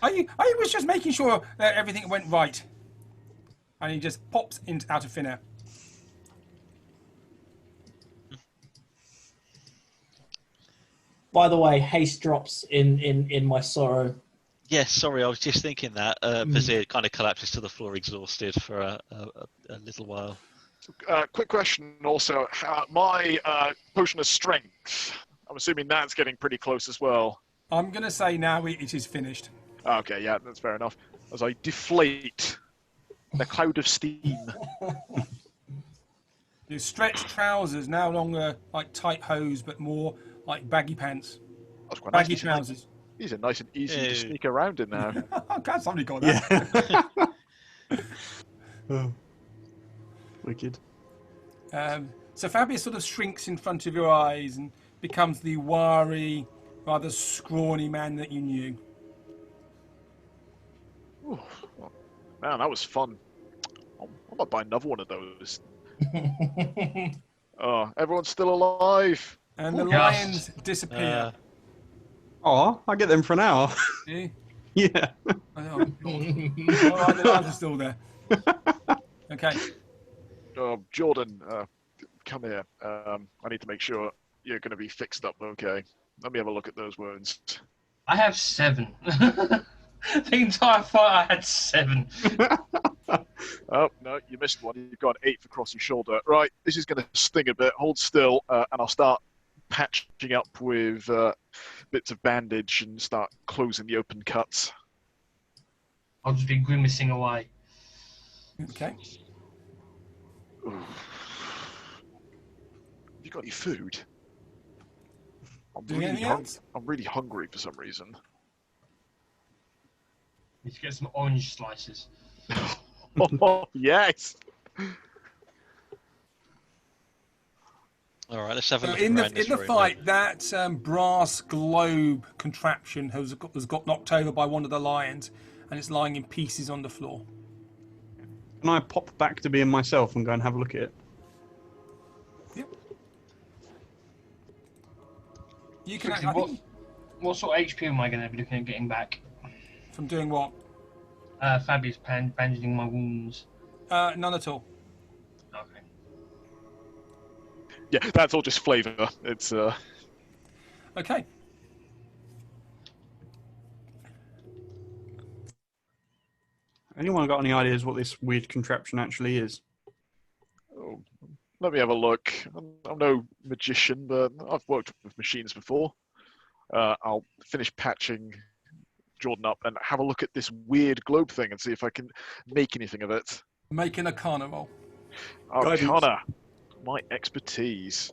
S1: I was just making sure that everything went right. And he just pops out of thin air.
S4: By the way, haste drops in my sorrow.
S2: Yes, sorry, I was just thinking that. Vizier kind of collapses to the floor exhausted for a little while.
S5: Quick question also. My potion of strength, I'm assuming that's getting pretty close as well.
S1: I'm going to say now it is finished.
S5: Okay, yeah, that's fair enough. As I deflate in a cloud of steam.
S1: Your stretched trousers, now longer like tight hose, but more like baggy pants.
S5: That's quite nice.
S1: Baggy trousers.
S5: These are nice and easy to
S2: Ew.
S5: sneak around in now.
S1: Oh, God, somebody got that.
S3: Yeah. Oh. Wicked.
S1: So Fabius sort of shrinks in front of your eyes and becomes the wiry, rather scrawny man that you knew.
S5: Ooh, man, that was fun. I might buy another one of those. Oh, everyone's still alive.
S1: And the
S6: Yes.
S1: lions disappear.
S3: Oh, I get them for an hour.
S1: See?
S3: Yeah.
S1: Oh, God. All right, the lions are still there. Okay.
S5: Jordan, come here. I need to make sure you're going to be fixed up okay. Let me have a look at those wounds.
S6: I have 7. The entire fight, I had 7.
S5: Oh, no, you missed one. You've got an 8th across your shoulder. Right, this is going to sting a bit. Hold still, and I'll start patching up with bits of bandage and start closing the open cuts.
S6: I'll just be grimacing away.
S1: Okay.
S5: Ooh. Have you got any food?
S1: Doing anything else?
S5: I'm really hungry for some reason.
S6: Need to get some orange slices.
S5: Oh, yes!
S2: All right, let's have a
S1: So
S2: look
S1: in
S2: around this
S1: the
S2: room
S1: fight,
S2: then.
S1: that brass globe contraption has got knocked over by one of the lions, and it's lying in pieces on the floor.
S3: Can I pop back to being myself and go and have a look at it?
S1: Yep. You can.
S6: Quickly, what sort of HP am I going to be looking at getting back?
S1: From doing what?
S6: Fabius bandaging my wounds.
S1: None at all.
S6: Okay.
S5: Yeah, that's all just flavour. It's,
S1: Okay.
S3: Anyone got any ideas what this weird contraption actually is?
S5: oh, let me have a look. I'm no magician, but I've worked with machines before. I'll finish patching Jordan up and have a look at this weird globe thing and see if I can make anything of it.
S1: Making a carnival.
S5: Arcana, my expertise.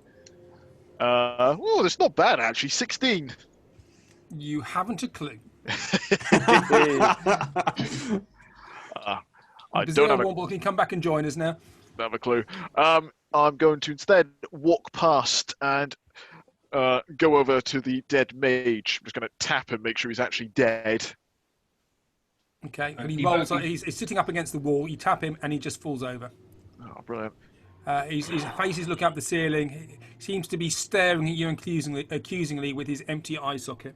S5: Oh, that's not bad actually. 16.
S1: You haven't a clue.
S5: I
S1: Bazir
S5: don't
S1: and
S5: have
S1: Womble can come back and join us now.
S5: a clue. I'm going to instead walk past and go over to the dead mage. I'm just going to tap him, make sure he's actually dead.
S1: Okay. And
S6: He
S1: he rolls.
S6: won't be-
S1: He's sitting up against the wall. You tap him, and he just falls over.
S5: Oh, brilliant.
S1: His face is looking up the ceiling. He seems to be staring at you accusingly with his empty eye socket.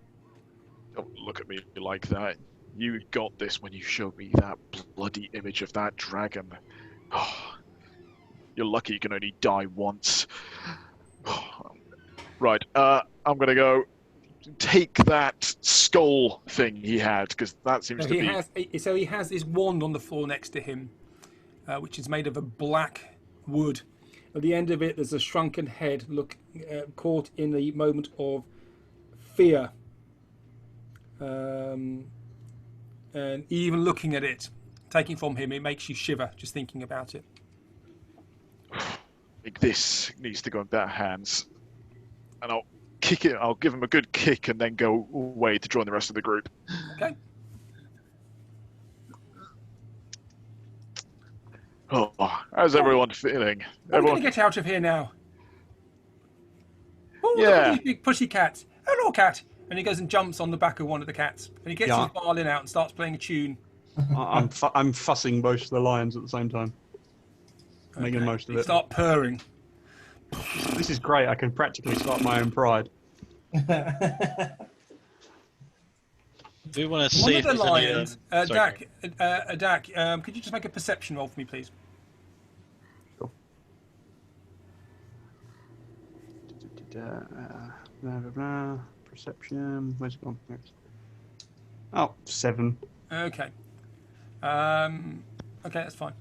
S5: Don't look at me like that. You got this when you showed me that bloody image of that dragon. Oh, you're lucky you can only die once. Right, I'm gonna go take that skull thing he had, because that seems to be...
S1: So he has this wand on the floor next to him, which is made of a black wood. At the end of it, there's a shrunken head caught in the moment of fear. And even looking at it, taking from him, it makes you shiver just thinking about it.
S5: Like, this needs to go in better hands. And I'll kick it, I'll give him a good kick and then go away to join the rest of the group.
S1: Okay.
S5: Oh, how's everyone feeling?
S1: We're going to get out of here now. Oh, look
S5: Yeah.
S1: at these big pushy cats. Hello, cat. And he goes and jumps on the back of one of the cats. And he gets
S3: Yeah.
S1: his violin out and starts playing a tune.
S3: I'm fussing both of the lions at the same time. Making the most of
S1: They
S3: it.
S1: start purring.
S3: This is great. I can practically start my own pride.
S2: Do we want to
S1: One
S2: see
S1: of
S2: if
S1: the
S2: there's any...
S1: lions,
S2: sorry,
S1: Dak, could you just make a perception roll for me, please?
S3: Cool. Blah, blah, blah. Perception. Where's it gone? Next. Oh, 7.
S1: Okay. Okay, that's fine.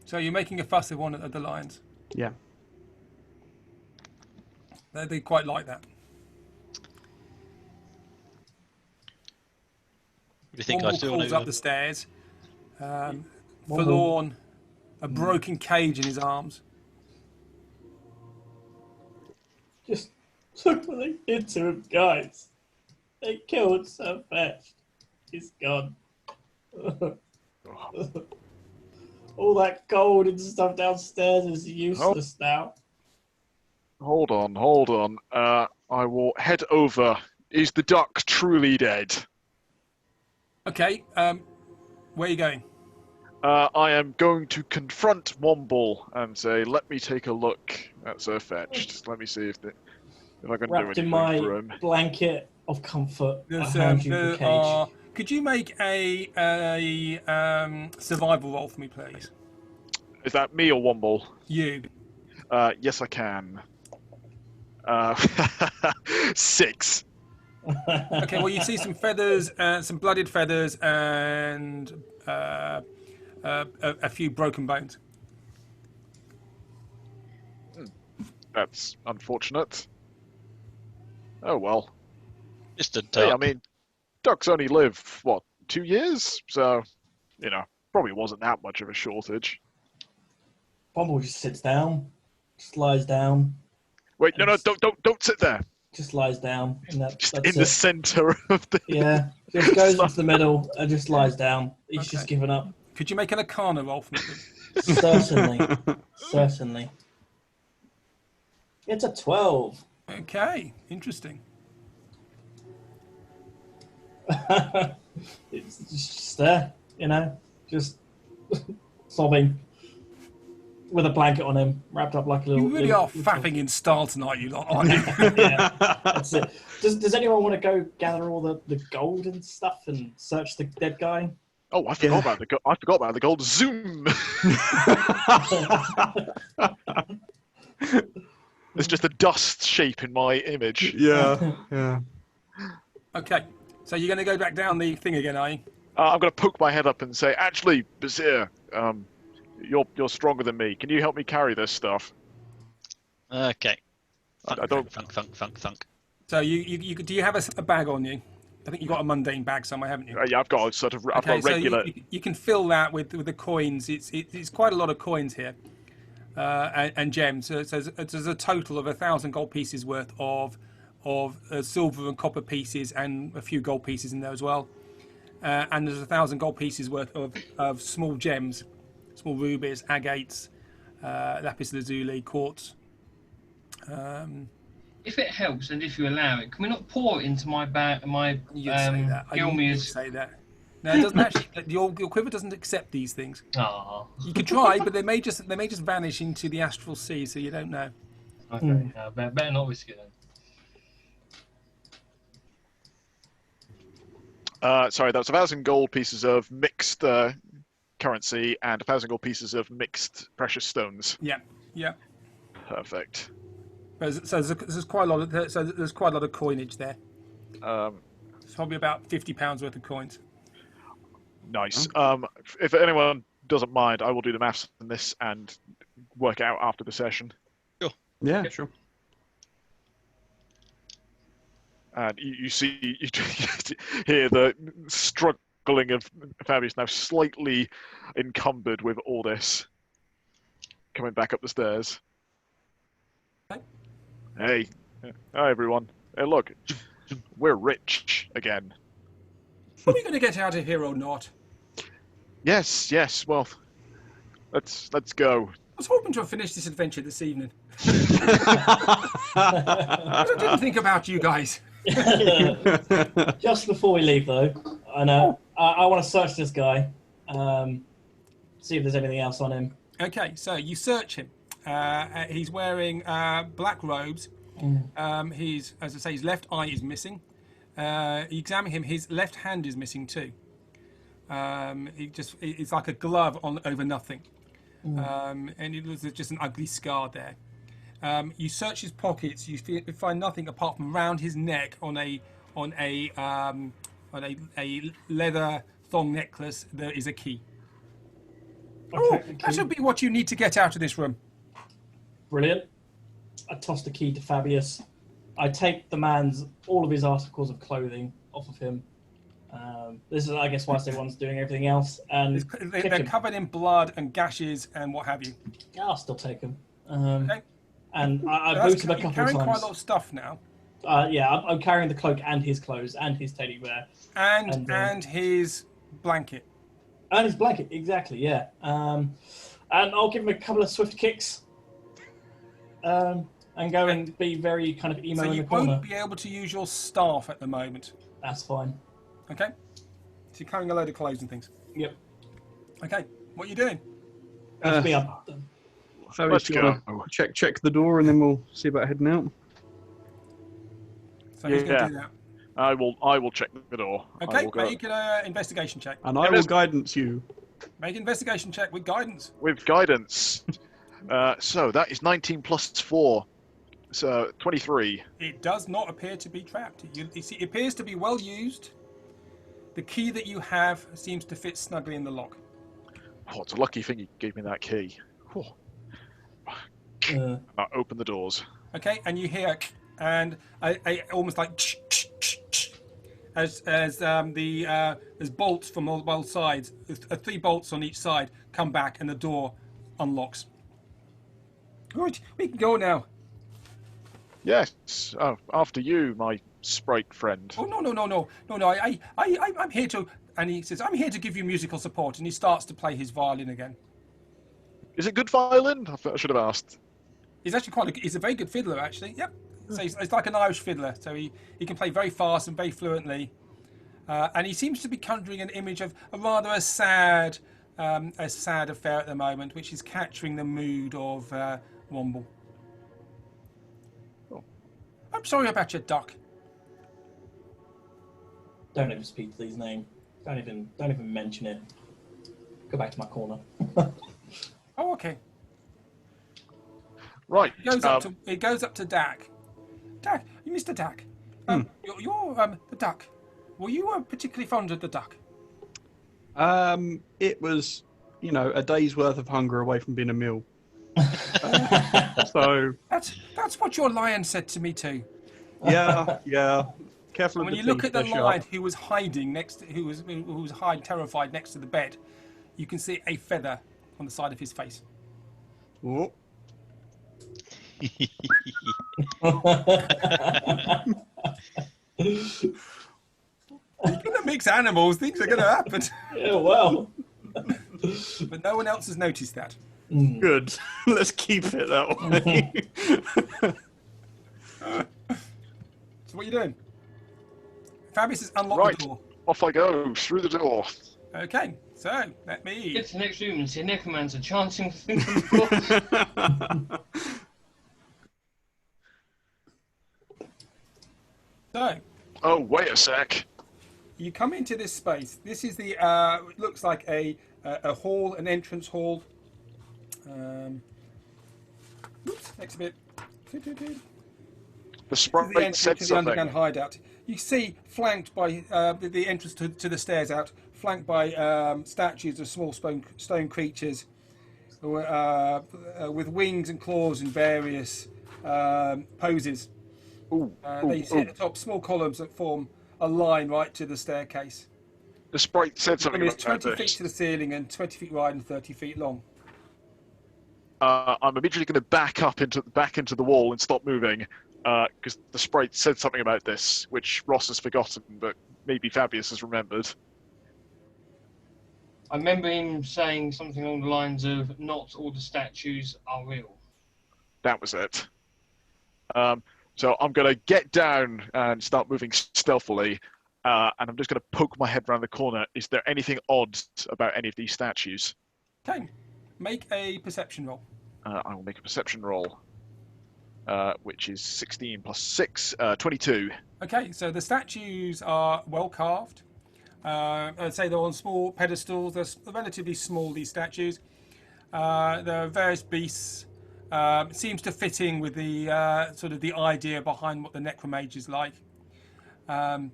S1: So you're making a fuss of one of the lions.
S3: Yeah.
S1: They quite like that.
S2: What do you think? I
S1: Womble
S2: still
S1: crawls
S2: want
S1: up the stairs,
S4: Womble.
S1: forlorn, a broken cage in his arms.
S4: Just look what they did to him, guys. They killed Sir Fetch. He's gone. All that gold and stuff downstairs is useless now.
S5: Hold on. I will head over. Is the duck truly dead?
S1: Okay, where are you going?
S5: I am going to confront Womble and say, "Let me take a look at Sir Fetched. Let me see if I can do
S4: Wrapped
S5: anything
S4: in my
S5: for him."
S4: blanket of comfort, I
S1: There's,
S4: hand you the cage.
S1: could you make a survival roll for me, please?
S5: Is that me or Womble?
S1: You.
S5: Yes, I can. 6.
S1: Okay, well, you see some feathers, some blooded feathers, and a few broken bones.
S5: That's unfortunate. Oh well.
S2: Just a
S5: Hey,
S2: duck.
S5: I mean, ducks only live, what, 2 years? So, probably wasn't that much of a shortage.
S4: Bumble just sits down, just lies down,
S5: Wait, no, don't sit there.
S4: just lies down, and
S5: Just
S4: that's
S5: in the
S4: it.
S5: center of the...
S4: Yeah, just goes into the middle and just lies down. He's
S1: Okay.
S4: just given up.
S1: Could you make an Arcana roll for me, please?
S4: Certainly. It's a 12.
S1: Okay, interesting.
S4: It's just there, just sobbing with a blanket on him, wrapped up like a little.
S1: You really are faffing in style tonight, you lot, aren't you?
S4: Yeah, that's it. Does anyone want to go gather all the gold and stuff and search the dead guy?
S5: Oh, I forgot about the gold. Zoom! There's just a dust shape in my image.
S3: Yeah.
S1: Okay, so you're going to go back down the thing again, are you?
S5: I'm going to poke my head up and say, actually, Bazir, you're stronger than me. Can you help me carry this stuff?
S2: Okay.
S5: I don't...
S2: Thunk.
S1: So you do you have a bag on you? I think you've got a mundane bag somewhere, haven't you?
S5: Yeah, I've got a sort of... I've
S1: Okay,
S5: got regular...
S1: so you can fill that with the coins. It's quite a lot of coins here, and gems. So there's a total of 1,000 gold pieces worth of silver and copper pieces, and a few gold pieces in there as well. And there's 1,000 gold pieces worth of small gems, small rubies, agates, lapis lazuli, quartz.
S6: If it helps and if you allow it, can we not pour it into my bag?
S1: You'd say that. I knew you'd
S6: Gilmir's.
S1: say that. No, it doesn't actually. Your quiver doesn't accept these things.
S6: Oh,
S1: You could try, but they may just vanish into the astral sea, so you don't know.
S6: okay. Better not risk it then.
S5: Sorry, that was 1,000 gold pieces of mixed currency and 1,000 gold pieces of mixed precious stones.
S1: Yeah.
S5: Perfect.
S1: So there's quite a lot of there's quite a lot of coinage there. It's probably about £50 worth of coins.
S5: Nice. If anyone doesn't mind, I will do the maths on this and work it out after the session.
S3: Yeah, sure.
S5: And you see, you hear the struggling of Fabius, now slightly encumbered with all this, coming back up the stairs. Hey, hi everyone. Hey, look, we're rich again.
S1: Are we going to get out of here or not?
S5: Yes. Well, let's go.
S1: I was hoping to have finished this adventure this evening. I didn't think about you guys.
S4: Just before we leave, though, I know I want to search this guy, see if there's anything else on him.
S1: Okay, so you search him. He's wearing black robes. He's, as I say, his left eye is missing. You examine him; his left hand is missing too. It's like a glove on over nothing, and there's just an ugly scar there. You search his pockets; you find nothing apart from around his neck on a leather thong necklace. There is a key. Oh,
S4: the
S1: that
S4: key.
S1: should be what you need to get out of this room.
S4: Brilliant. I toss the key to Fabius. I take all of his articles of clothing off of him. This is, I guess, whilst everyone's doing everything else. And
S1: They're covered in blood and gashes and what have you.
S4: Yeah, I'll still take him.
S1: Okay.
S4: And I
S1: So
S4: boot him a
S1: you're
S4: couple of
S1: carrying
S4: times.
S1: quite a lot of stuff now.
S4: Yeah, I'm carrying the cloak and his clothes and his teddy bear.
S1: And his blanket.
S4: And his blanket, exactly, yeah. And I'll give him a couple of swift kicks. And go and be very kind of emo
S1: So
S4: in
S1: you
S4: the corner.
S1: won't be able to use your staff at the moment.
S4: That's fine.
S1: Okay? So you're carrying a load of clothes and things.
S4: Yep.
S1: Okay. What are you doing?
S4: That's me up.
S3: Fabius,
S5: Let's
S3: do you wanna
S5: go.
S3: check the door, and then we'll see about heading out.
S1: So who's going to
S5: Yeah.
S1: do that?
S5: I will check the door. I
S1: Okay,
S5: will go
S1: make an investigation check.
S3: And I will guidance you.
S1: Make an investigation check with guidance.
S5: with guidance. So that is 19 plus 4. So 23.
S1: It does not appear to be trapped. You see, it appears to be well used. The key that you have seems to fit snugly in the lock.
S5: Oh, it's a lucky thing you gave me that key. Oh. I open the doors.
S1: Okay, and you hear and almost like as bolts from both sides, 3 bolts on each side come back, and the door unlocks. Right, we can go now.
S5: Yes. Oh, after you, my sprite friend.
S1: Oh no! I'm here to. And he says, "I'm here to give you musical support." And he starts to play his violin again.
S5: Is it good violin? I should have asked.
S1: He's actually he's a very good fiddler, actually. Yep. So it's like an Irish fiddler. So he can play very fast and very fluently. And he seems to be conjuring an image of a sad affair at the moment, which is capturing the mood of Womble.
S5: Oh.
S1: I'm sorry about your duck.
S4: Don't even speak to his name. Don't even mention it. Go back to my corner.
S1: Oh, okay.
S5: Right.
S1: It goes up to Dak. Dak, Mr. Dak. You're the duck. Were you particularly fond of the duck?
S3: It was, a day's worth of hunger away from being a meal. So
S1: That's what your lion said to me too.
S3: yeah. Careful
S1: And
S3: of
S1: when
S3: the
S1: you look
S3: teeth,
S1: at the
S3: they're
S1: lion
S3: sharp.
S1: who was hiding who was hiding terrified next to the bed, you can see a feather on the side of his face.
S3: Oh.
S1: You're gonna mix animals, things are gonna happen.
S4: Yeah, well.
S1: But no one else has noticed that.
S3: Good. Let's keep it that way.
S1: So what are you doing? Fabius has unlocked the door.
S5: Off I go through the door.
S1: Okay, so let me.
S6: Get to the next room and see a necromancer chanting things on the floor.
S1: So
S5: Oh, wait a sec.
S1: you come into this space. This is the looks like a hall, an entrance hall. Oops, next bit.
S5: The
S1: This is
S5: sprite
S1: the entrance
S5: said
S1: to the underground
S5: something.
S1: hideout. You see, flanked by the entrance to the stairs out, flanked by statues of small stone creatures with wings and claws in various poses. They sit at the top, small columns that form a line right to the staircase.
S5: The sprite said something
S1: It's
S5: about
S1: 20 feet
S5: this.
S1: to the ceiling and 20 feet wide and 30 feet long.
S5: I'm immediately going to back into the wall and stop moving because the sprite said something about this, which Ross has forgotten, but maybe Fabius has remembered.
S6: I remember him saying something along the lines of, "Not all the statues are real."
S5: That was it. So I'm going to get down and start moving stealthily, and I'm just going to poke my head around the corner. Is there anything odd about any of these statues?
S1: Okay, make a perception roll.
S5: I will make a perception roll, which is 16 plus 6, 22.
S1: Okay, so the statues are well carved. I'd say they're on small pedestals. They're relatively small, these statues. There are various beasts. It seems to fit in with the sort of the idea behind what the necromage is like. There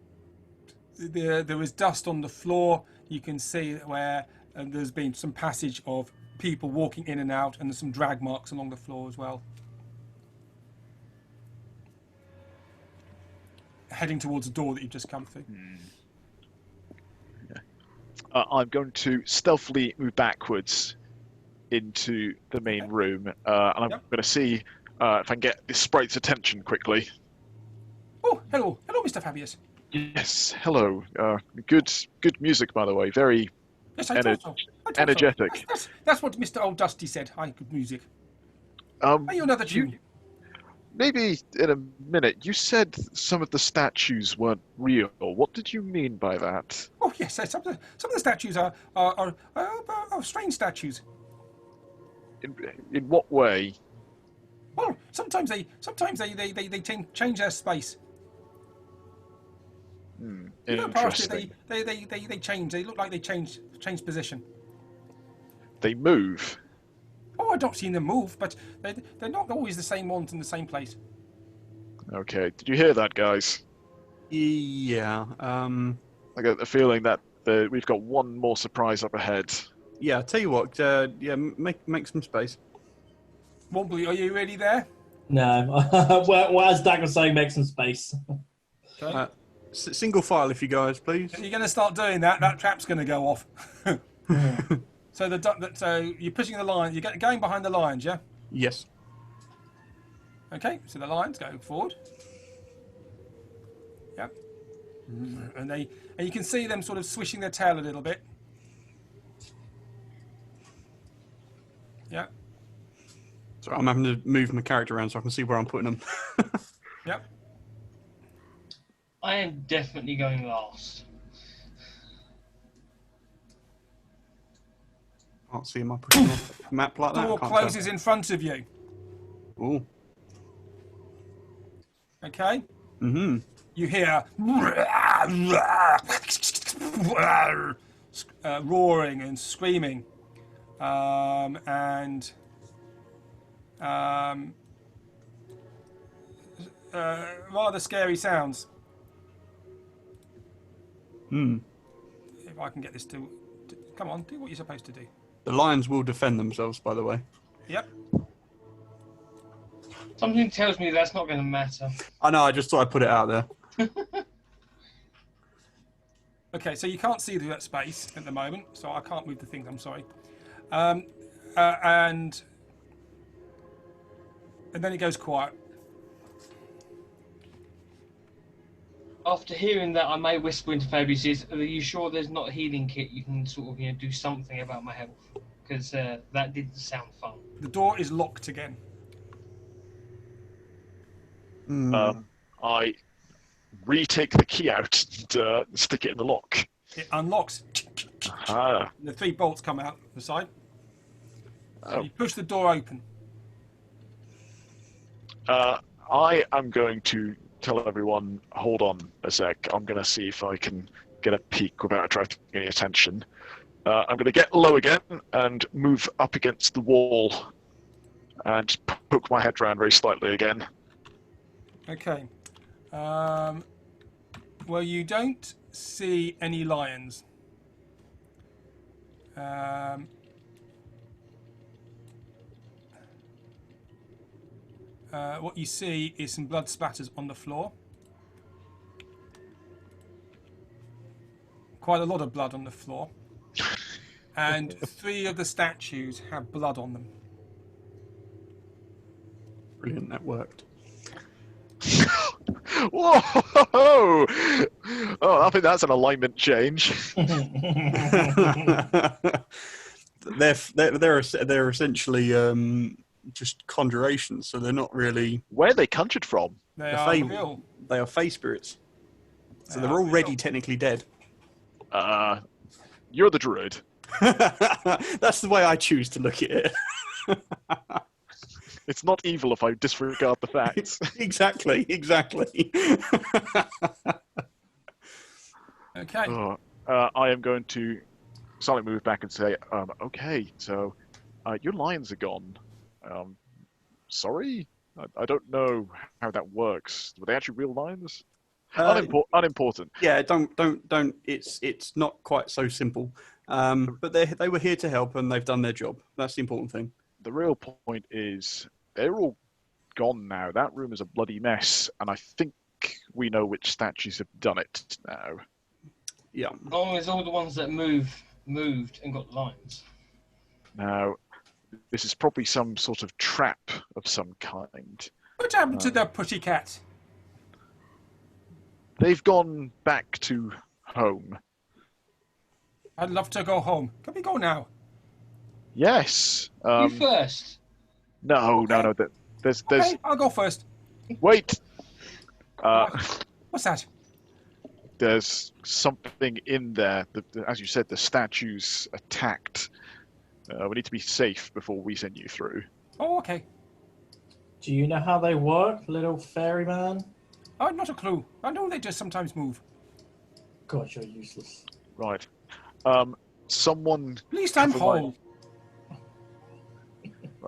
S1: is dust on the floor. You can see where there's been some passage of people walking in and out, and there's some drag marks along the floor as well. Heading towards the door that you've just come through.
S5: I'm going to stealthily move backwards into the main room, and I'm going to see if I can get this sprite's attention quickly.
S1: Oh, hello, Mr. Fabius.
S5: Yes, hello. Good music, by the way. Very
S1: Yes, I thought so.
S5: energetic.
S1: That's what Mr. Old Dusty said. Good music. Play you another tune.
S5: Maybe in a minute. You said some of the statues weren't real. What did you mean by that?
S1: Oh yes, some of the statues are strange statues.
S5: In what way?
S1: Well, sometimes they change their space. You know, partially they change. They look like they change position.
S5: They move.
S1: Oh, I've not seen them move, but they're not always the same ones in the same place.
S5: Okay, did you hear that, guys?
S3: Yeah.
S5: I get the feeling that we've got one more surprise up ahead.
S3: Yeah. I'll tell you what. Yeah. Make some space.
S1: Wobbly, are you really there?
S4: No. Well, as Dag was saying, make some space.
S1: Okay.
S3: Single file, if you guys, please.
S1: If you're going to start doing that, that trap's going to go off. So so you're pushing the line. You're going behind the lions, yeah?
S3: Yes.
S1: Okay. So the lions go forward. Yep. And you can see them sort of swishing their tail a little bit. Yeah.
S3: So I'm having to move my character around so I can see where I'm putting them.
S1: Yep.
S6: I am definitely going last.
S3: Can't see my pushing off map like that.
S1: Door
S3: Can't
S1: closes in front of you.
S3: Ooh.
S1: Okay.
S3: Mm-hmm.
S1: You hear roaring and screaming, and rather scary sounds. If I can get this to come on, do what you're supposed to do.
S3: The lions will defend themselves, by the way.
S1: Yep.
S6: Something tells me that's not going to matter.
S3: I know. I just thought I'd put it out there.
S1: Okay, so you can't see through that space at the moment, so I can't move the thing. I'm sorry. And then it goes quiet.
S6: After hearing that, I may whisper into Fabius, are you sure there's not a healing kit you can sort of do something about my health? Because that didn't sound fun.
S1: The door is locked again.
S5: I retake the key out and stick it in the lock.
S1: It unlocks.
S5: Ah.
S1: And the 3 bolts come out the side.
S5: Oh.
S1: You push the door open.
S5: I am going to tell everyone, hold on a sec. I'm going to see if I can get a peek without attracting any attention. I'm going to get low again and move up against the wall and poke my head around very slightly again.
S1: Okay. Well, you don't see any lions. What you see is some blood splatters on the floor. Quite a lot of blood on the floor. And 3 of the statues have blood on them.
S3: Brilliant. That worked.
S5: Whoa! Oh, I think that's an alignment change.
S3: they're essentially just conjurations, so they're not really.
S5: Where are they conjured from?
S1: They are real.
S3: They are fey spirits, so
S1: They
S3: they're
S1: are
S3: already
S1: real.
S3: technically dead.
S5: You're the druid.
S3: That's the way I choose to look at it.
S5: It's not evil if I disregard the facts.
S3: Exactly.
S1: Okay.
S5: I am going to slightly move back and say, okay, so your lions are gone. Sorry? I don't know how that works. Were they actually real lions? Unimportant.
S3: Yeah, don't. It's not quite so simple. But they were here to help, and they've done their job. That's the important thing.
S5: The real point is they're all gone now. That room is a bloody mess, and I think we know which statues have done it now.
S3: Yeah.
S6: Oh, it's all the ones that moved and got lines.
S5: Now, this is probably some sort of trap of some kind.
S1: What happened to the pussycat?
S5: They've gone back to home.
S1: I'd love to go home. Can we go now?
S5: Yes.
S6: You first.
S5: No. There's.
S1: Okay, I'll go first.
S5: Wait.
S1: What's that?
S5: There's something in there. As you said, the statue's attacked. We need to be safe before we send you through.
S1: Oh, okay.
S4: Do you know how they work, little fairy man?
S1: I've not a clue. I know they just sometimes move.
S4: God, you're useless.
S5: Right. Someone.
S1: At least I'm whole.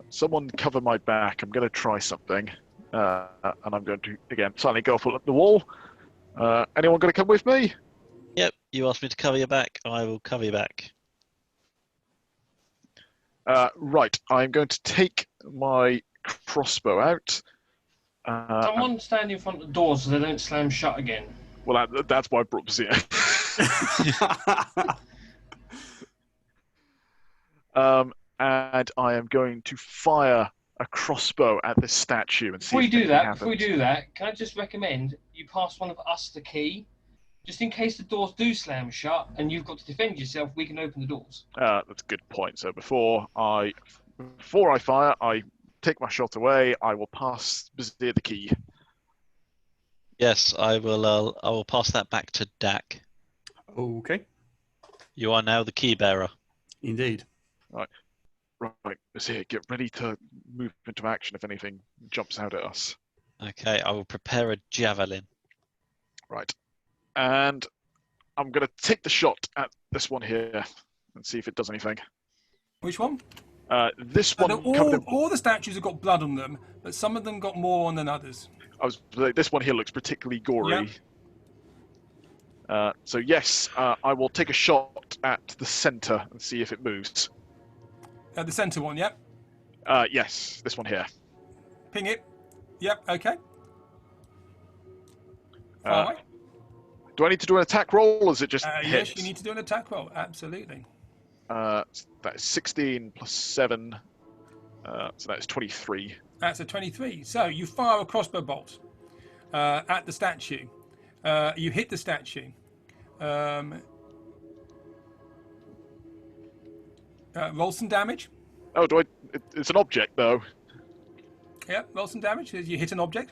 S5: Someone cover my back. I'm going to try something. And I'm going to, again, suddenly go up the wall. Anyone going to come with me?
S2: Yep, you asked me to cover your back. I will cover your back.
S5: Right, I'm going to take my crossbow out.
S6: Someone stand in front of the door so they don't slam shut again.
S5: Well, that's why I brought this here. And I am going to fire a crossbow at this statue and see.
S6: Before we do that, can I just recommend you pass one of us the key, just in case the doors do slam shut and you've got to defend yourself. We can open the doors.
S5: That's a good point. So before I fire, I take my shot away. I will pass Bazir the key.
S2: Yes, I will. I will pass that back to Dak.
S3: Okay.
S2: You are now the key bearer.
S3: Indeed.
S5: Right, Bazir, get ready to move into action if anything jumps out at us.
S2: Okay, I will prepare a javelin.
S5: Right. And I'm going to take the shot at this one here and see if it does anything.
S1: Which one?
S5: This one.
S1: All the statues have got blood on them, but some of them got more on than others.
S5: This one here looks particularly gory.
S1: Yep.
S5: So yes, I will take a shot at the center and see if it moves.
S1: The centre one, yep.
S5: Yes, this one here.
S1: Ping it. Yep, okay. Far away.
S5: Do I need to do an attack roll, or is it just hit?
S1: Yes, you need to do an attack roll, absolutely.
S5: That is 16 plus 7, so that is 23.
S1: That's a 23. So you fire a crossbow bolt at the statue. You hit the statue. Roll some damage.
S5: Oh, it's an object, though.
S1: Yeah, roll some damage as you hit an object.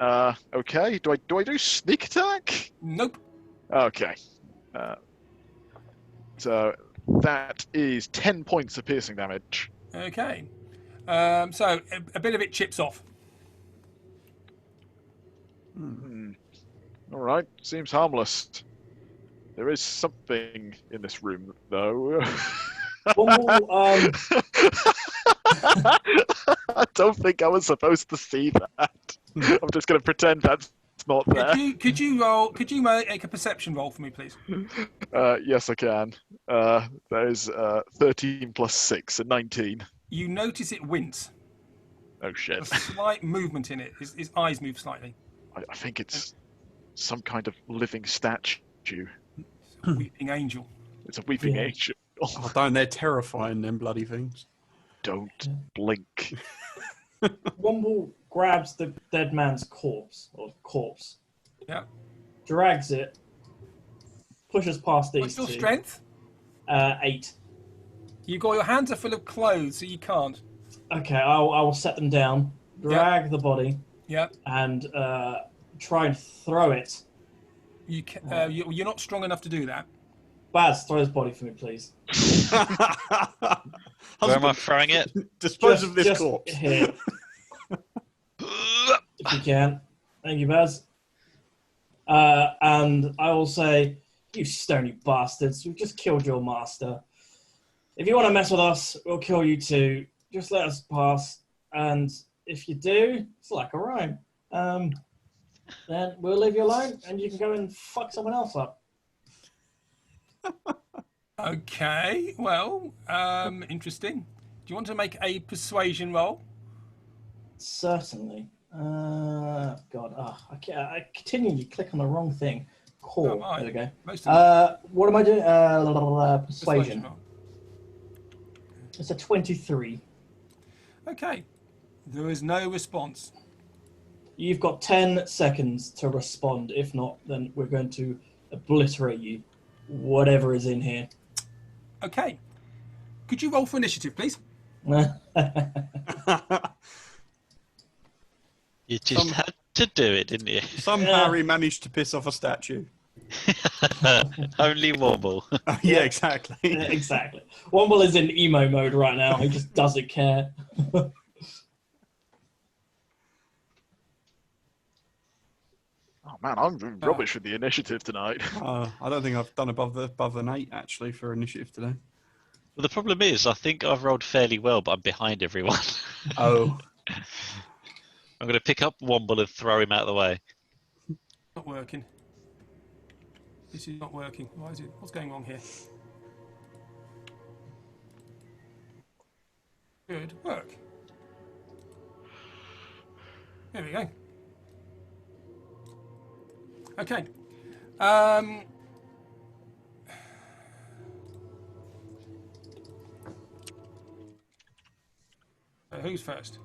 S5: Okay. Do I do sneak attack?
S1: Nope.
S5: Okay. So that is 10 points of piercing damage.
S1: Okay. So a bit of it chips off.
S5: All right. Seems harmless. There is something in this room, though.
S4: Oh,
S5: I don't think I was supposed to see that. I'm just going to pretend that's not there.
S1: Could you make a perception roll for me, please?
S5: Yes, I can. That is 13 plus 6, 19.
S1: You notice it wince.
S5: Oh shit!
S1: A slight movement in it. His eyes move slightly.
S5: I think it's some kind of living statue.
S1: A weeping angel.
S5: It's a weeping angel.
S3: Oh, don't, they're terrifying, them bloody things.
S5: Don't blink.
S4: Womble grabs the dead man's corpse,
S1: Yeah.
S4: drags it, pushes past these
S1: What's your
S4: two.
S1: strength?
S4: 8.
S1: Your hands are full of clothes, so you can't.
S4: Okay, I will set them down, drag the body,
S1: Yeah.
S4: and try and throw it.
S1: You're not strong enough to do that.
S4: Baz, throw his body for me, please.
S2: Where am I throwing it?
S3: Dispose of this
S4: just
S3: corpse.
S4: Here, if you can. Thank you, Baz. And I will say, you stony bastards, we've just killed your master. If you want to mess with us, we'll kill you too. Just let us pass. And if you do, it's like a rhyme. Then we'll leave you alone and you can go and fuck someone else up.
S1: Okay, well, interesting. Do you want to make a persuasion roll?
S4: Certainly. God, I continually click on the wrong thing. Core.
S1: Oh,
S4: There we go.
S1: most of them.
S4: What am I doing? Persuasion.
S1: roll.
S4: It's a 23.
S1: Okay, there is no response.
S4: You've got 10 seconds to respond. If not, then we're going to obliterate you. Whatever is in here.
S1: Okay, could you roll for initiative, please?
S2: You just had to do it, didn't you?
S3: Somehow he managed to piss off a statue.
S2: Only Wobble.
S3: Yeah, exactly.
S4: Exactly. Womble is in emo mode right now. He just doesn't care.
S5: Oh man, I'm rubbish with the initiative tonight.
S3: I don't think I've done above an 8 actually for initiative today.
S2: Well, the problem is, I think I've rolled fairly well, but I'm behind everyone.
S3: Oh.
S2: I'm going to pick up Womble and throw him out of the way.
S1: Not working. This is not working. Why is it? What's going wrong here? Good work. There we go. Okay. Who's first?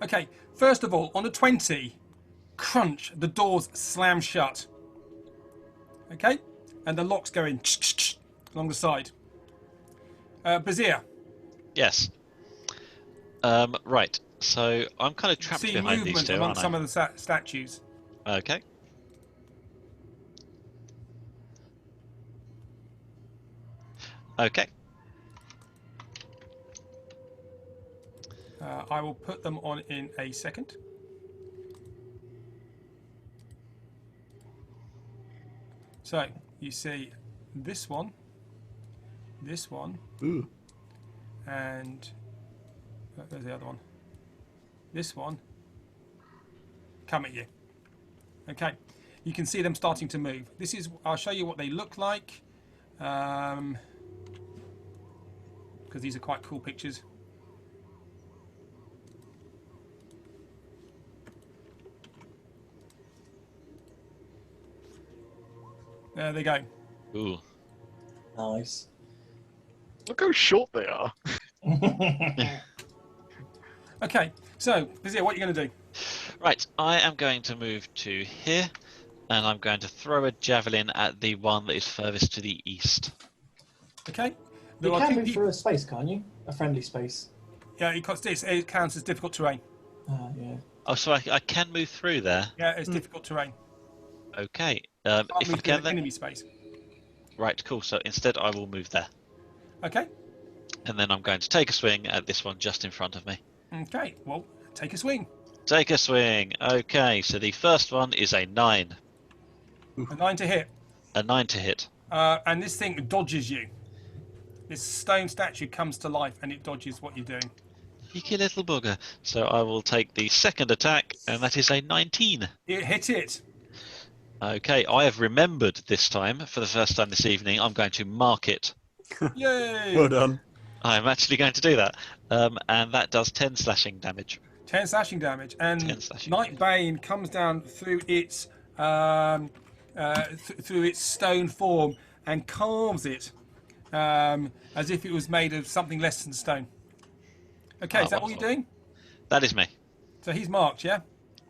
S1: Okay. First of all, on a 20, crunch, the doors slam shut. Okay? And the locks go in along the side. Brazier.
S2: Yes. Right. So I'm kind of trapped
S1: See
S2: behind these
S1: movement
S2: two,
S1: among
S2: aren't I?
S1: some of the statues.
S2: Okay. Okay.
S1: I will put them on in a second. So you see this one,
S3: Ooh.
S1: and there's the other one. This one come at you. Okay, you can see them starting to move. This is. I'll show you what they look like, because these are quite cool pictures. There they go.
S2: Ooh.
S4: Nice.
S5: Look how short they are.
S1: Okay, so Brazier, what are you going to do?
S2: Right. I am going to move to here, and I'm going to throw a javelin at the one that is furthest to the east.
S1: Okay.
S4: You
S1: There are
S4: can
S1: two
S4: move
S1: people.
S4: through a space, can't you? A friendly space.
S1: Yeah, it counts as difficult terrain.
S4: Yeah.
S2: Oh, so I can move through there.
S1: Yeah, it's difficult terrain.
S2: Okay.
S1: Can't
S2: If I
S1: move through
S2: can,
S1: the
S2: then.
S1: enemy space.
S2: Right. Cool. So instead, I will move there,
S1: Okay.
S2: and then I'm going to take a swing at this one just in front of me.
S1: Okay. Well, take a swing.
S2: Take a swing. Okay. So the first one is a 9.
S1: A 9 to hit.
S2: A 9 to hit.
S1: And this thing dodges you. This stone statue comes to life and it dodges what you're doing.
S2: Cheeky little bugger. So I will take the second attack, and that is a 19.
S1: It hit it.
S2: Okay, I have remembered this time, for the first time this evening, I'm going to mark it.
S1: Yay!
S3: Well done.
S2: I'm actually going to do that. And that does 10 slashing damage.
S1: 10 slashing damage.
S2: 10
S1: And
S2: slashing
S1: Night Bane comes down through its through its stone form and carves it as if it was made of something less than stone. Okay,
S2: Oh,
S1: is that what you're
S2: wonderful.
S1: doing?
S2: That is me.
S1: So he's marked, yeah?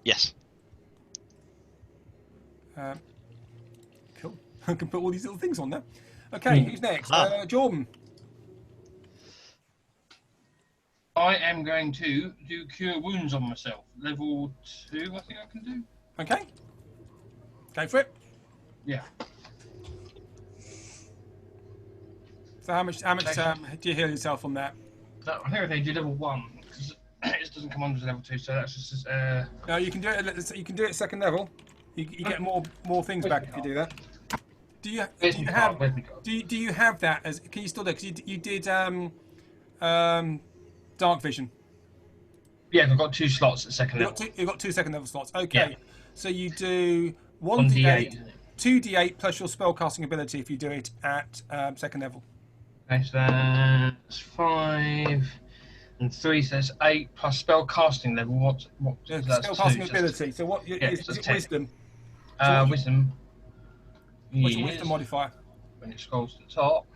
S2: Yes.
S1: Cool. I can put all these little things on there. Okay, who's next? Jordan.
S6: I am going to do Cure Wounds on myself. Level 2, I think I can do.
S1: Okay. Go for it.
S6: Yeah.
S1: So how much do you heal yourself on that?
S6: So I think I do level 1, because it doesn't come on to level 2, so that's just...
S1: No, you can do it. You can do it at second level. You get more things back if you do that. Do you have that as? Can you still do? Because you did dark vision.
S6: Yeah, I've got 2 slots at second level.
S1: You've got two second level slots. Okay.
S6: Yeah.
S1: So you do
S6: 1d8.
S1: 2d8 plus your spellcasting ability if you do it at second level.
S6: Okay, so that's 5 and 3, so that's 8 plus spell casting level. What
S1: The
S6: is that?
S1: spellcasting ability. So what
S6: Yeah,
S1: is
S6: so
S1: it?
S6: 10.
S1: Wisdom. So
S6: Wisdom.
S1: what's your wisdom modifier?
S6: When it scrolls to the top.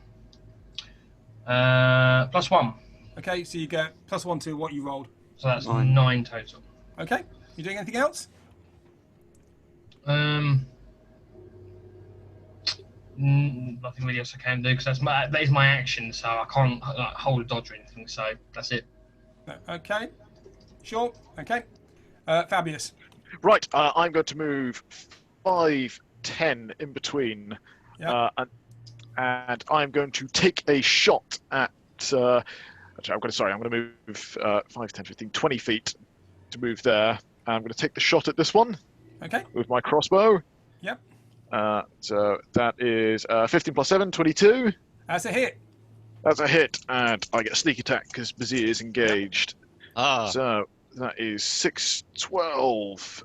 S6: +1.
S1: Okay, so you get +1 to what you rolled.
S6: So that's
S3: 9.
S6: 9 total.
S1: Okay, you doing anything else?
S6: Nothing really else I can do because that is my action, so I can't hold a dodge or anything. So that's it.
S1: No. Okay, sure. Okay, Fabius.
S5: Right, I'm going to move 5, 10 in between,
S1: Yeah.
S5: and I'm going to take a shot at. Actually, I'm going to move 5, 10, 15, 20 feet to move there. I'm going to take the shot at this one
S1: Okay.
S5: with my crossbow.
S1: Yep.
S5: So that is 15 plus 7, 22.
S1: That's a hit.
S5: That's a hit, and I get a sneak attack because Bazir is engaged.
S2: Ah,
S5: So that is 6, 12,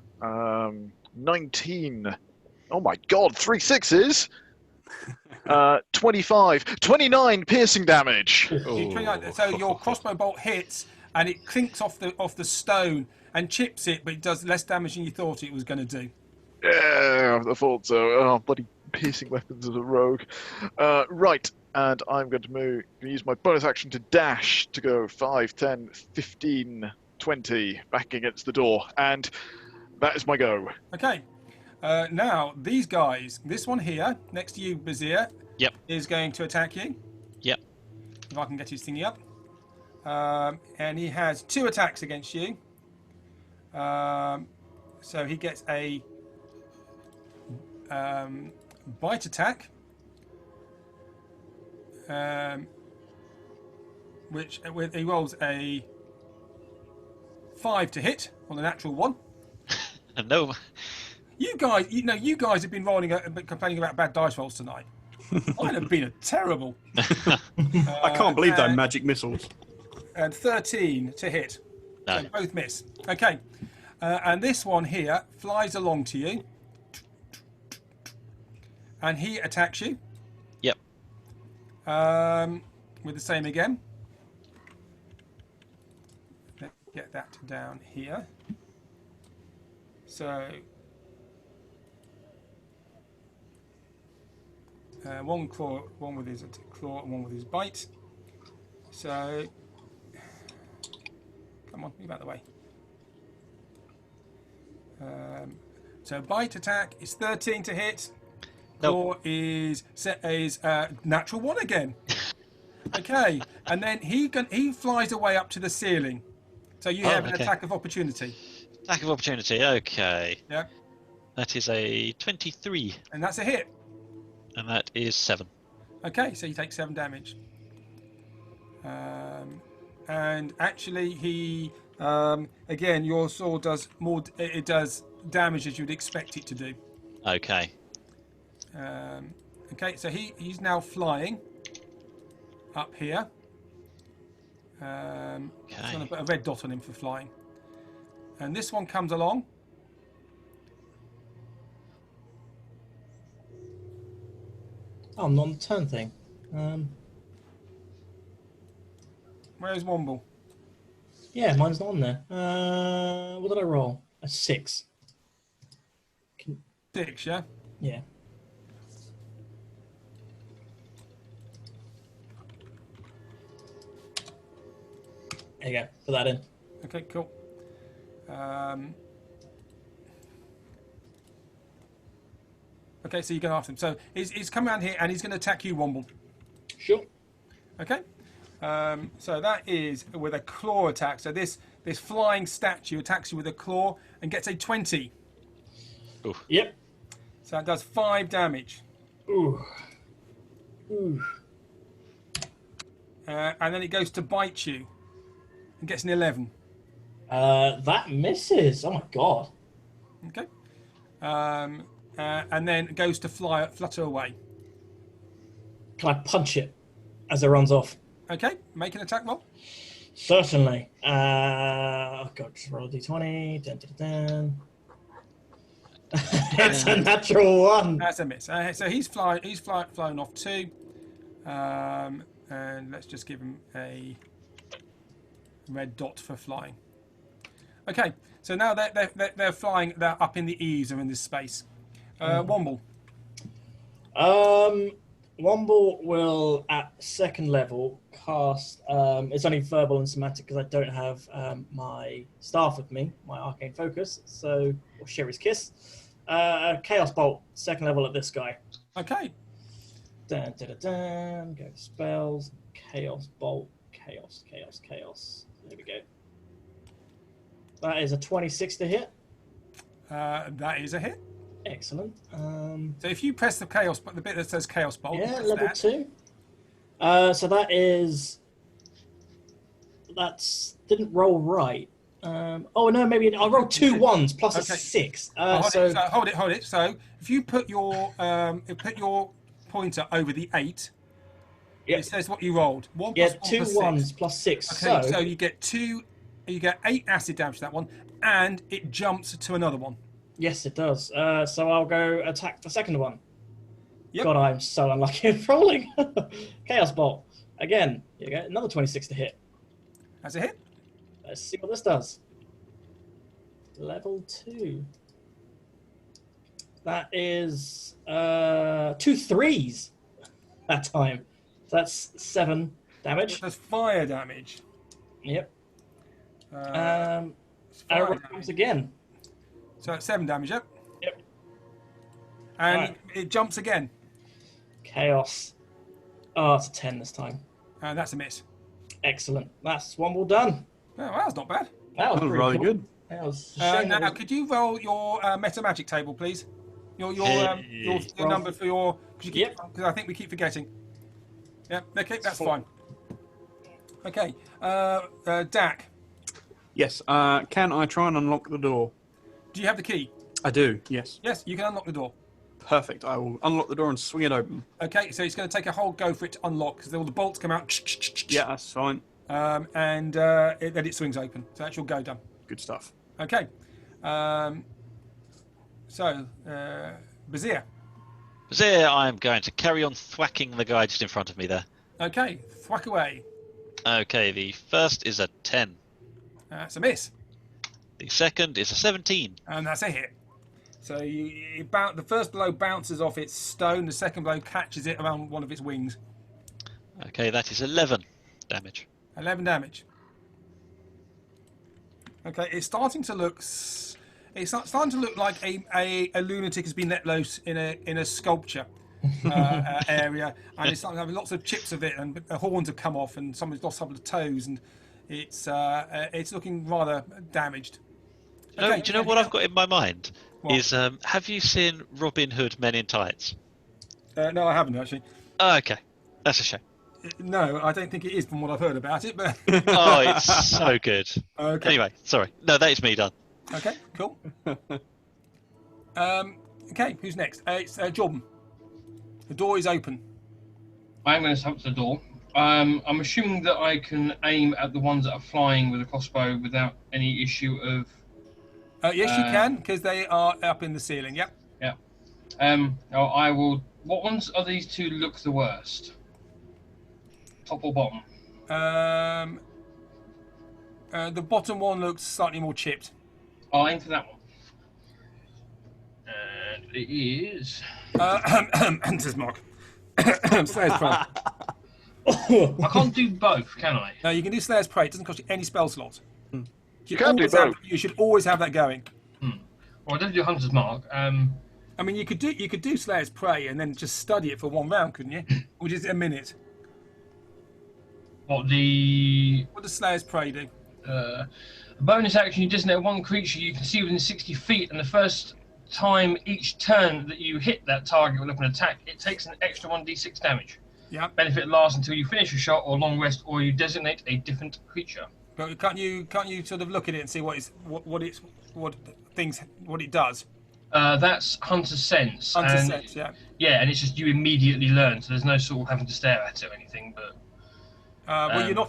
S5: 19. Oh my god, 3 6s! 25, 29 piercing damage.
S1: So your crossbow bolt hits and it clinks off the stone and chips it, but it does less damage than you thought it was going to do.
S5: Yeah, I thought so. Oh, bloody piercing weapons as a rogue. Right, and I'm going to use my bonus action to dash to go 5, 10, 15, 20 back against the door, and that is my go.
S1: Okay. Now these guys, this one here next to you, Bazir,
S2: Yep.
S1: is going to attack you.
S2: Yep.
S1: If I can get his thingy up. And he has 2 attacks against you. So he gets a bite attack, which he rolls a 5 to hit on the natural one.
S2: no.
S1: You guys have been complaining about bad dice rolls tonight. Mine have been terrible.
S3: I can't believe they're magic missiles.
S1: And 13 to hit.
S2: No.
S1: So both miss. Okay. And this one here flies along to you. And he attacks you.
S2: Yep.
S1: With the same again. Let's get that down here. So one claw, one with his claw, and one with his bite. So come on, move out of the way. So bite attack is 13 to hit. Claw is natural 1 again. Okay, and then he flies away up to the ceiling. So you have an attack of opportunity.
S2: Attack of opportunity. Okay.
S1: Yeah.
S2: That is a 23,
S1: And that's a hit.
S2: and that is 7.
S1: Okay, so you take 7 damage. And actually, he again, your sword does more. It does damage as you'd expect it to do.
S2: Okay.
S1: Okay, so he's now flying up here. So I'm going to put a red dot on him for flying. And this one comes along.
S4: Oh, I'm not on the turn thing.
S1: Where's Womble?
S4: Yeah, mine's not on there. What did I roll? A 6.
S1: 6, yeah?
S4: Yeah. There you go. Put that in.
S1: Okay, cool. Okay, so you go after him. So he's coming around here and he's going to attack you, Womble.
S4: Sure.
S1: Okay. So that is with a claw attack. So this flying statue attacks you with a claw and gets a 20.
S2: Ooh.
S4: Yep.
S1: So that does 5 damage.
S4: Ooh. Ooh.
S1: And then it goes to bite you and gets an 11.
S4: That misses. Oh my god.
S1: Okay. And then it goes to flutter away.
S4: Can I punch it as it runs off?
S1: Okay, make an attack roll.
S4: Certainly. Oh god, just roll a d20. Dun, dun, dun, It's a natural one.
S1: That's a miss. So he's flown off too. And let's just give him a red dot for flying. Okay, so now they're flying. They're up in the eaves or in this space. Womble.
S4: Womble will at second level cast. It's only verbal and semantic because I don't have my staff with me, my arcane focus. So or Sherry's kiss. Chaos bolt, second level at this guy.
S1: Okay.
S4: Dun, dun, dun, dun. Go to spells. Chaos bolt. Chaos. There we go. That is a 26 to hit.
S1: That is a hit.
S4: Excellent.
S1: So if you press the chaos, the bit that says chaos bolt,
S4: Yeah,
S1: press
S4: level
S1: that.
S4: 2. So that's didn't roll right. Oh no, maybe I rolled 2 ones plus
S1: Okay.
S4: a 6.
S1: Hold it. So if you put your pointer over the 8,
S4: Yep.
S1: it says what you rolled. 1
S4: Yeah,
S1: plus 1
S4: 2
S1: plus
S4: ones
S1: 6.
S4: plus 6.
S1: Okay, so you get 8 acid damage to that one, and it jumps to another one.
S4: Yes, it does. So I'll go attack the second one.
S1: Yep.
S4: God, I'm so unlucky at rolling. Chaos bolt again. You get another 26 to hit.
S1: That's a hit.
S4: Let's see what this does. Level 2. That is 2 3s that time. So that's 7 damage.
S1: That's fire damage.
S4: Yep.
S1: It's fire
S4: Arrow comes
S1: damage.
S4: again.
S1: So that's 7 damage, yep.
S4: Yep.
S1: And
S4: Right.
S1: it jumps again.
S4: Chaos. Oh, it's a 10 this time.
S1: And that's a miss.
S4: Excellent. That's one more done.
S1: Oh, well, that's not bad.
S4: That was
S3: That was
S4: pretty
S3: really
S4: cool.
S3: good.
S4: That was a shame that
S1: Now,
S4: was-
S1: could you roll your meta magic table, please? Your
S4: Roll.
S1: number for your. Because
S4: Yep.
S1: I think we keep forgetting. Yep. Okay, that's
S4: Four.
S1: fine. Okay. Dak,
S3: Yes. Can I try and unlock the door?
S1: do you have the key?
S3: I do. Yes.
S1: Yes, you can unlock the door.
S3: Perfect. I will unlock the door and swing it open.
S1: Okay, so it's going to take a whole go for it to unlock because all the bolts come out.
S3: Yeah, that's fine.
S1: And then it swings open. So that's your go done.
S3: Good stuff.
S1: Okay. Bazir.
S2: There, I'm going to carry on thwacking the guy just in front of me there.
S1: Okay, thwack away.
S2: Okay, the first is a 10.
S1: That's a miss.
S2: The second is a 17.
S1: And that's a hit. So the first blow bounces off its stone, the second blow catches it around one of its wings.
S2: Okay, that is 11 damage.
S1: 11 damage. Okay, it's starting to look like a lunatic has been let loose in a sculpture area, and it's starting to have lots of chips of it, and the horns have come off, and somebody's lost a couple of toes, and it's looking rather damaged.
S2: Do you know what I've got in my mind?
S1: What?
S2: Is have you seen Robin Hood Men in Tights?
S1: No, I haven't actually.
S2: Oh, okay, that's a shame.
S1: No, I don't think it is from what I've heard about it, but
S2: Oh, it's so good.
S1: okay.
S2: Anyway, sorry. No, that is me done.
S1: Okay, cool. Okay, who's next? It's Jordan. The door is open.
S6: I'm going to stop the door. I'm assuming that I can aim at the ones that are flying with a crossbow without any issue of.
S1: Yes, you can, because they are up in the ceiling. Yep.
S6: I will. What ones are these two look the worst? Top or bottom?
S1: The bottom one looks slightly more chipped.
S6: I'll aim for that one. And it is.
S1: Hunter's mark. Slayer's Prey.
S6: I can't do both, can I?
S1: No, you can do Slayer's Prey. It doesn't cost you any spell slots.
S5: You can do both.
S1: You should always have that going.
S6: Well, I don't do Hunter's Mark.
S1: I mean, you could do Slayer's Prey and then just study it for one round, couldn't you? Which is a minute.
S6: What the
S1: What does Slayer's Prey do?
S6: bonus action? You designate one creature you can see within 60 feet, and the first time each turn that you hit that target with an attack, it takes an extra 1d6 damage.
S1: Yeah.
S6: Benefit lasts until you finish a shot or long rest, or you designate a different creature.
S1: But can't you sort of look at it and see what it does?
S6: That's Hunter's Sense.
S1: Hunter's
S6: and,
S1: Sense, yeah.
S6: Yeah, and it's just you immediately learn, so there's no sort of having to stare at it or anything. But
S1: Well,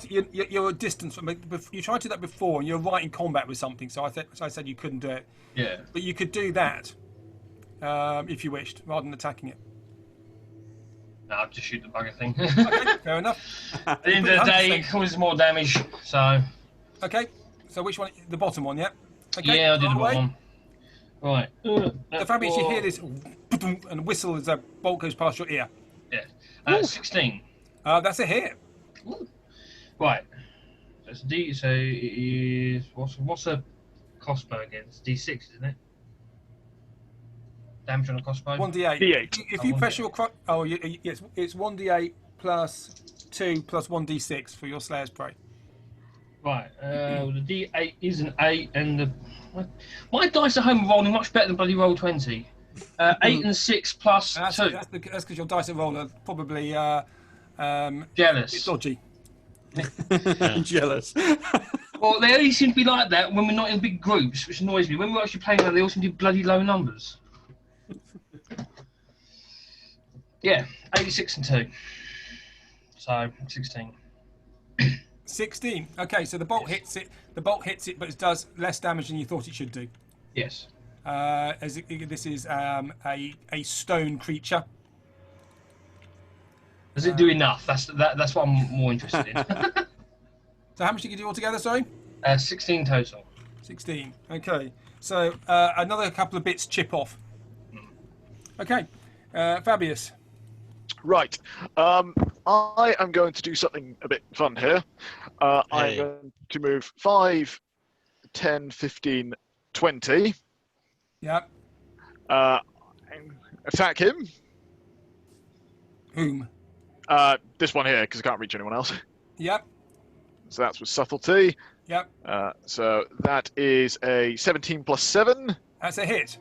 S1: you're a distance from it. You tried to do that before, and you're right in combat with something. So I said you couldn't do it.
S6: yeah,
S1: But you could do that. if you wished, rather than attacking it.
S6: No, I'll just shoot the bugger thing.
S1: Okay, fair enough.
S6: At the end of the day, it causes more damage, so...
S1: Okay, so which one? The bottom one, yeah? Okay,
S6: Yeah, I did the
S1: away.
S6: bottom one. Right.
S1: So Fabius, you hear this and whistle as a bolt goes past your ear.
S6: Yeah. 16.
S1: That's a hit.
S6: Ooh. Right. That's D. So it is what's a crossbow against? D6, isn't it? Damage on a crossbow.
S1: 1d8.
S3: D8.
S1: If you press your it's 1d8 plus 2 plus 1d6 for your Slayer's Prey.
S6: Right. The D8 is an 8, and my dice at home are rolling much better than bloody roll 20. 8 and 6 plus 2.
S1: That's because your dice roll are probably
S6: Jealous.
S1: dodgy.
S3: Jealous.
S6: Well, they only seem to be like that when we're not in big groups, which annoys me. When we're actually playing, they all seem to be bloody low numbers. Yeah, 86 and 2. So 16.
S1: 16. Okay, so the bolt hits it. The bolt hits it, but it does less damage than you thought it should do.
S6: Yes.
S1: This is a stone creature.
S6: Does it do enough? That's what I'm more interested in.
S1: So how much did you do altogether? Sorry.
S6: 16 total.
S1: 16. Okay. So another couple of bits chip off. Okay. Fabius.
S5: Right. I am going to do something a bit fun here. I'm going to move 5, 10, 15, 20.
S1: Yeah.
S5: Attack him.
S1: Whom?
S5: This one here, because I can't reach anyone else.
S1: Yep.
S5: So that's with subtlety.
S1: Yep.
S5: So that is a 17 plus 7.
S1: That's a hit.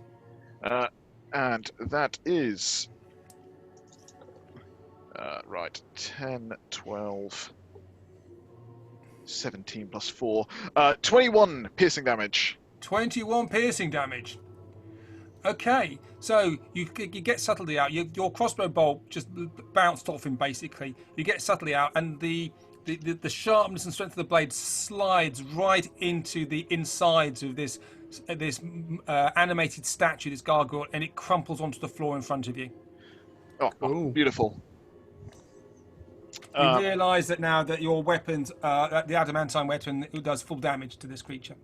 S5: And that is... right, 10, 12, 17 plus 4. 21 piercing damage.
S1: 21 piercing damage. Okay, so you get subtlety out. Your crossbow bolt just bounced off him, basically. You get subtlety out, and the sharpness and strength of the blade slides right into the insides of this animated statue, this gargoyle, and it crumples onto the floor in front of you.
S5: Oh, beautiful.
S1: You realise that now that your weapons, the adamantine weapon, it does full damage to this creature.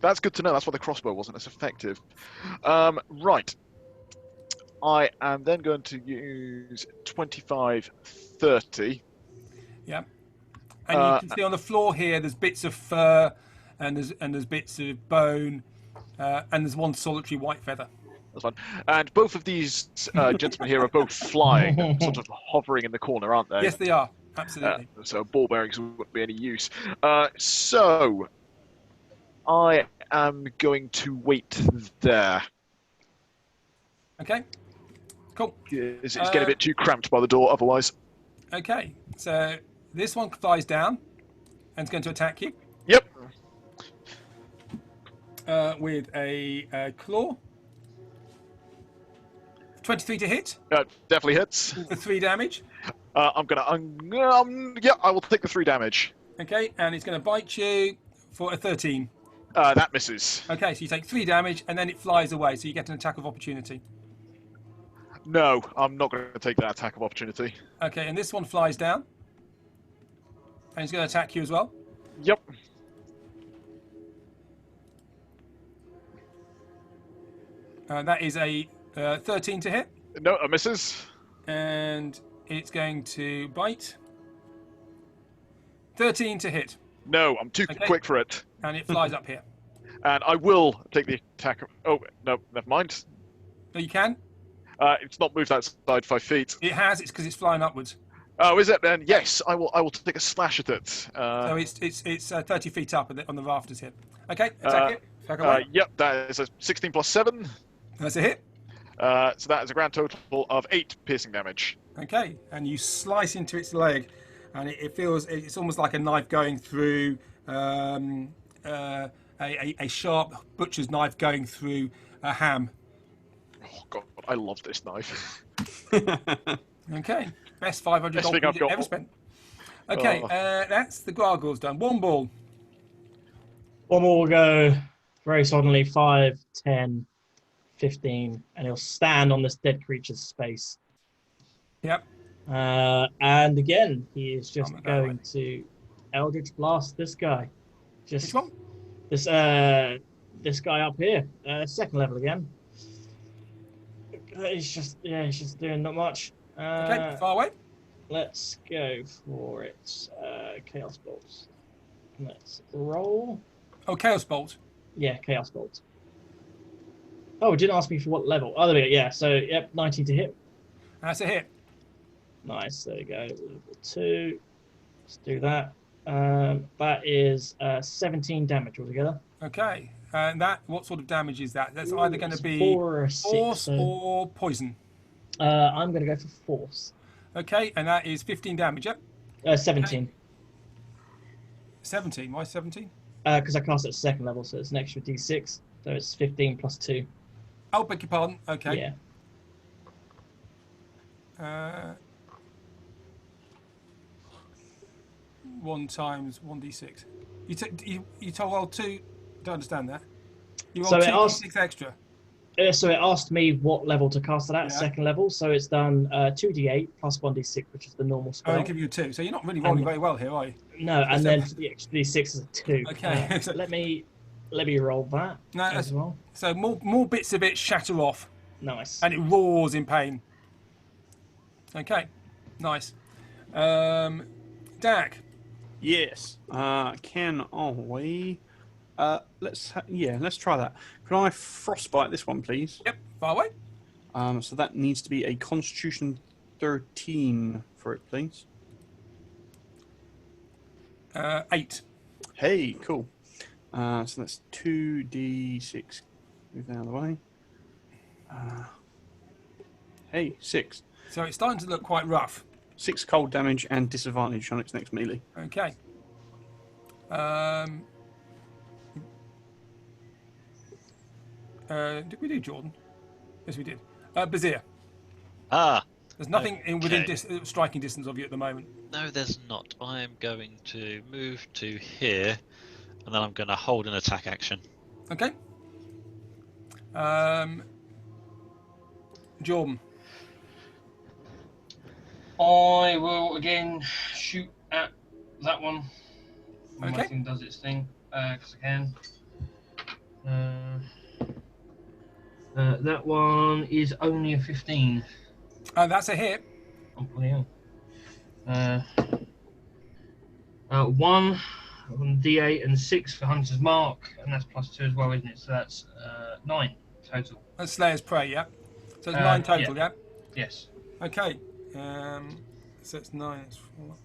S5: That's good to know. That's why the crossbow wasn't as effective. Right. I am then going to use 25, 30.
S1: Yeah. And you can see on the floor here, there's bits of fur, and there's bits of bone, and there's one solitary white feather.
S5: That's fine. And both of these gentlemen here are both flying, and sort of hovering in the corner, aren't they?
S1: Yes, they are. Absolutely.
S5: So ball bearings wouldn't be any use. So I am going to wait there.
S1: Okay. Cool.
S5: It's getting a bit too cramped by the door otherwise.
S1: Okay. So this one flies down and it's going to attack you.
S5: Yep.
S1: With a claw. 23 to hit.
S5: Definitely hits.
S1: For 3 damage.
S5: I will take the 3 damage.
S1: Okay, and it's going to bite you for a 13.
S5: That misses.
S1: Okay, so you take 3 damage and then it flies away, so you get an attack of opportunity.
S5: No, I'm not going to take that attack of opportunity.
S1: Okay, and this one flies down. And it's going to attack you as well.
S5: Yep.
S1: That is a 13 to hit.
S5: No, a misses.
S1: And it's going to bite. 13 to hit.
S5: No, I'm too quick for it.
S1: And it flies up here.
S5: And I will take the attack. Oh, no, never mind.
S1: No, you can.
S5: It's not moved outside 5 feet.
S1: It has. It's because it's flying upwards.
S5: Oh, is it then? Yes, I will take a slash at it.
S1: So it's 30 feet up on the rafters here. Okay, attack it. Attack away.
S5: Yep, that is a 16 plus 7.
S1: That's a hit.
S5: So that is a grand total of 8 piercing damage.
S1: Okay, and you slice into its leg, and it feels it's almost like a knife going through a sharp butcher's knife going through a ham.
S5: Oh god, I love this knife.
S1: Okay, best 500
S5: Best
S1: gold
S5: thing I've
S1: you've
S5: got.
S1: ever spent. Okay, that's the gargoyles done. One ball.
S4: One more will go very suddenly. 5, 10, 15, and he'll stand on this dead creature's space.
S1: Yep.
S4: And again, he is just
S1: I'm
S4: going to Eldritch Blast this guy.
S1: Which one?
S4: This guy up here, second level again. He's just doing not much.
S1: Okay, far away.
S4: Let's go for it. Chaos Bolts. Let's roll.
S1: Oh, Chaos Bolt.
S4: Yeah, Chaos Bolt. Oh, it didn't ask me for what level. Oh, there we go. Yeah, so, yep, 19 to hit.
S1: That's a hit.
S4: Nice, there we go. Level 2. Let's do that. That is 17 damage altogether.
S1: Okay. And what sort of damage is that? That's either going to be
S4: 4 or 6,
S1: force or poison.
S4: I'm going to go for force.
S1: Okay, and that is 15 damage, yep?
S4: 17.
S1: Okay. 17. Why 17?
S4: Because I cast it at second level, so it's an extra d6. So it's 15 plus 2.
S1: Oh, beg your pardon. Okay.
S4: Yeah.
S1: 1 times 1d6. You told roll 2. Don't understand that. You rolled
S4: So it
S1: 2d6 extra.
S4: So it asked me what level to cast it at,
S1: Yeah.
S4: second level. So it's done 2d8 plus 1d6, which is the normal
S1: Oh,
S4: spell.
S1: they give you a 2. So you're not really rolling very well here, are you?
S4: No, and then for the extra d6 is a 2.
S1: Okay.
S4: Let me roll that
S1: No,
S4: as well.
S1: So more bits of it shatter off,
S4: Nice.
S1: and it roars in pain. Okay, nice. Dak.
S3: Yes. Can I? Let's try that. Can I frostbite this one, please?
S1: Yep, far away.
S3: So that needs to be a Constitution 13 for it, please.
S1: 8.
S3: Hey, cool. So that's 2d6. Move out of the way. Hey, 6.
S1: So it's starting to look quite rough.
S3: 6 cold damage and disadvantage on its next melee.
S1: Okay. Did we do Jordan? Yes, we did. Bazir.
S2: Ah,
S1: There's nothing within
S2: okay.
S1: striking distance of you at the moment.
S2: no, there's not. I am going to move to here, and then I'm going to hold an attack action.
S1: Okay. Jordan.
S6: I will again shoot at that one. When
S1: Okay.
S6: my thing does its thing, because I can. That one is only a 15.
S1: That's a hit.
S6: Oh, bloody hell. 1 on D8 and 6 for Hunter's Mark, and that's plus 2 as well, isn't it? So that's 9 total.
S1: That's Slayer's Prey, yeah? So it's 9 total, yeah?
S6: Yes.
S1: Okay. So it's 9. It's 4.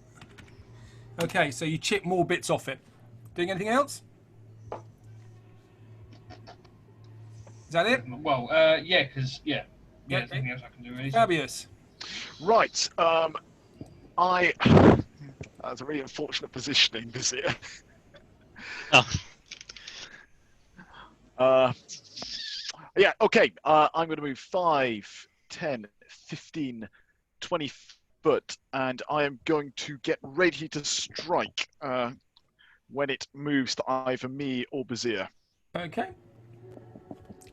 S1: Okay, so you chip more bits off it. Doing anything else? Is that it?
S6: Well, yeah, because, yeah. Yeah,
S1: Okay.
S6: there's nothing else I can do really.
S1: Fabius.
S5: Right. That's a really unfortunate positioning, this here.
S2: Oh,
S5: Yeah, okay. I'm going to move 5, 10, 15, 20 foot, and I am going to get ready to strike when it moves to either me or Bazir.
S1: Okay.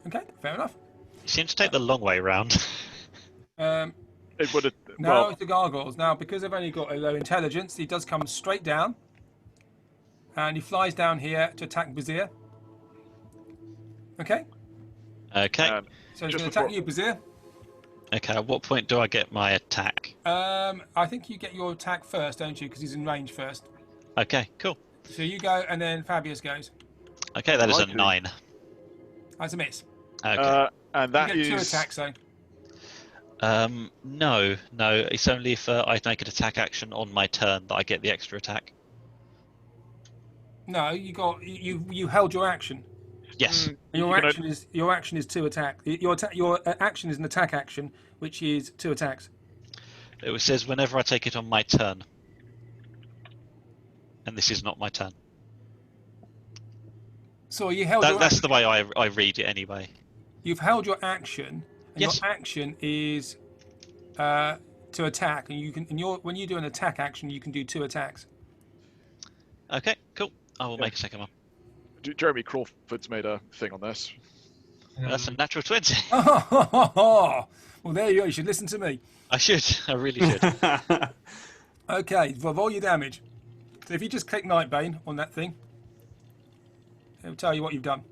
S1: Okay, fair enough.
S2: you seem to take the long way round.
S5: It would have.
S1: Now
S5: Well,
S1: it's the gargoyles. Now, because they've only got a low intelligence, he does come straight down. And he flies down here to attack Bazir. Okay?
S2: Okay.
S1: So he's
S5: Just
S1: going to attack
S5: before-
S1: you, Bazir.
S2: Okay. At what point do I get my attack?
S1: I think you get your attack first, don't you? Because he's in range first.
S2: Okay. Cool.
S1: So you go, and then Fabius goes.
S2: Okay, that is a
S5: Righty.
S2: 9.
S1: That's a miss.
S2: Okay.
S5: and
S1: You
S5: that
S1: get
S5: is
S1: 2 attacks, though.
S2: No. It's only if I make an attack action on my turn that I get the extra attack.
S1: No, you held your action.
S2: Yes.
S1: And your
S5: You're gonna-
S1: action is 2 attack. Your action is an attack action, which is 2 attacks.
S2: It says whenever I take it on my turn. And this is not my turn.
S1: So you held your
S2: That's
S1: action.
S2: the way I read it anyway.
S1: You've held your action, and
S2: Yes.
S1: your action is to attack, and you can. And when you do an attack action, you can do 2 attacks.
S2: Okay, cool. I will
S5: Yeah.
S2: make a second one.
S5: Jeremy Crawford's made a thing on this.
S2: That's a natural 20.
S1: Well, there you go. You should listen to me.
S2: I should. I really should.
S1: Okay, for roll your damage. So if you just click Nightbane on that thing, it'll tell you what you've done.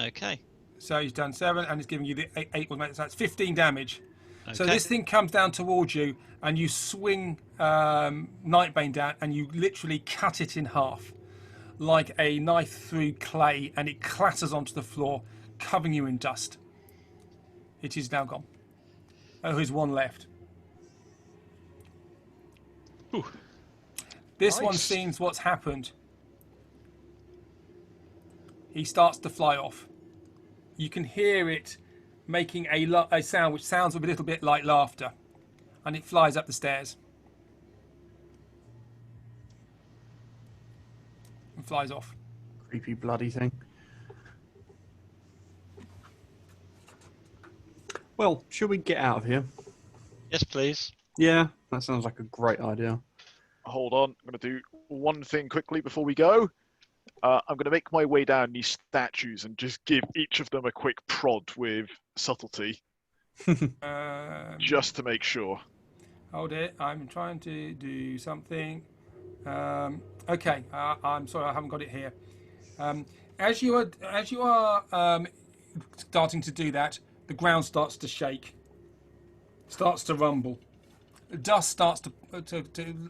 S2: Okay.
S1: So he's done 7, and it's giving you the 8 automatic. So that's 15 damage.
S2: Okay.
S1: So this thing comes down towards you, and you swing Nightbane down, and you literally cut it in half, like a knife through clay, and it clatters onto the floor, covering you in dust. It is now gone. Oh, there's one left.
S2: Whew.
S1: This one
S5: Nice.
S1: sees what's happened. He starts to fly off. You can hear it making a sound which sounds a little bit like laughter, and it flies up the stairs and flies off.
S3: Creepy bloody thing. Well, should we get out of here?
S2: Yes, please.
S3: Yeah, that sounds like a great idea.
S5: Hold on, I'm going to do one thing quickly before we go. I'm going to make my way down these statues and just give each of them a quick prod with subtlety, just to make sure.
S1: Hold it. I'm trying to do something. Okay. I'm sorry. I haven't got it here. As you are starting to do that, the ground starts to shake. Starts to rumble. Dust starts to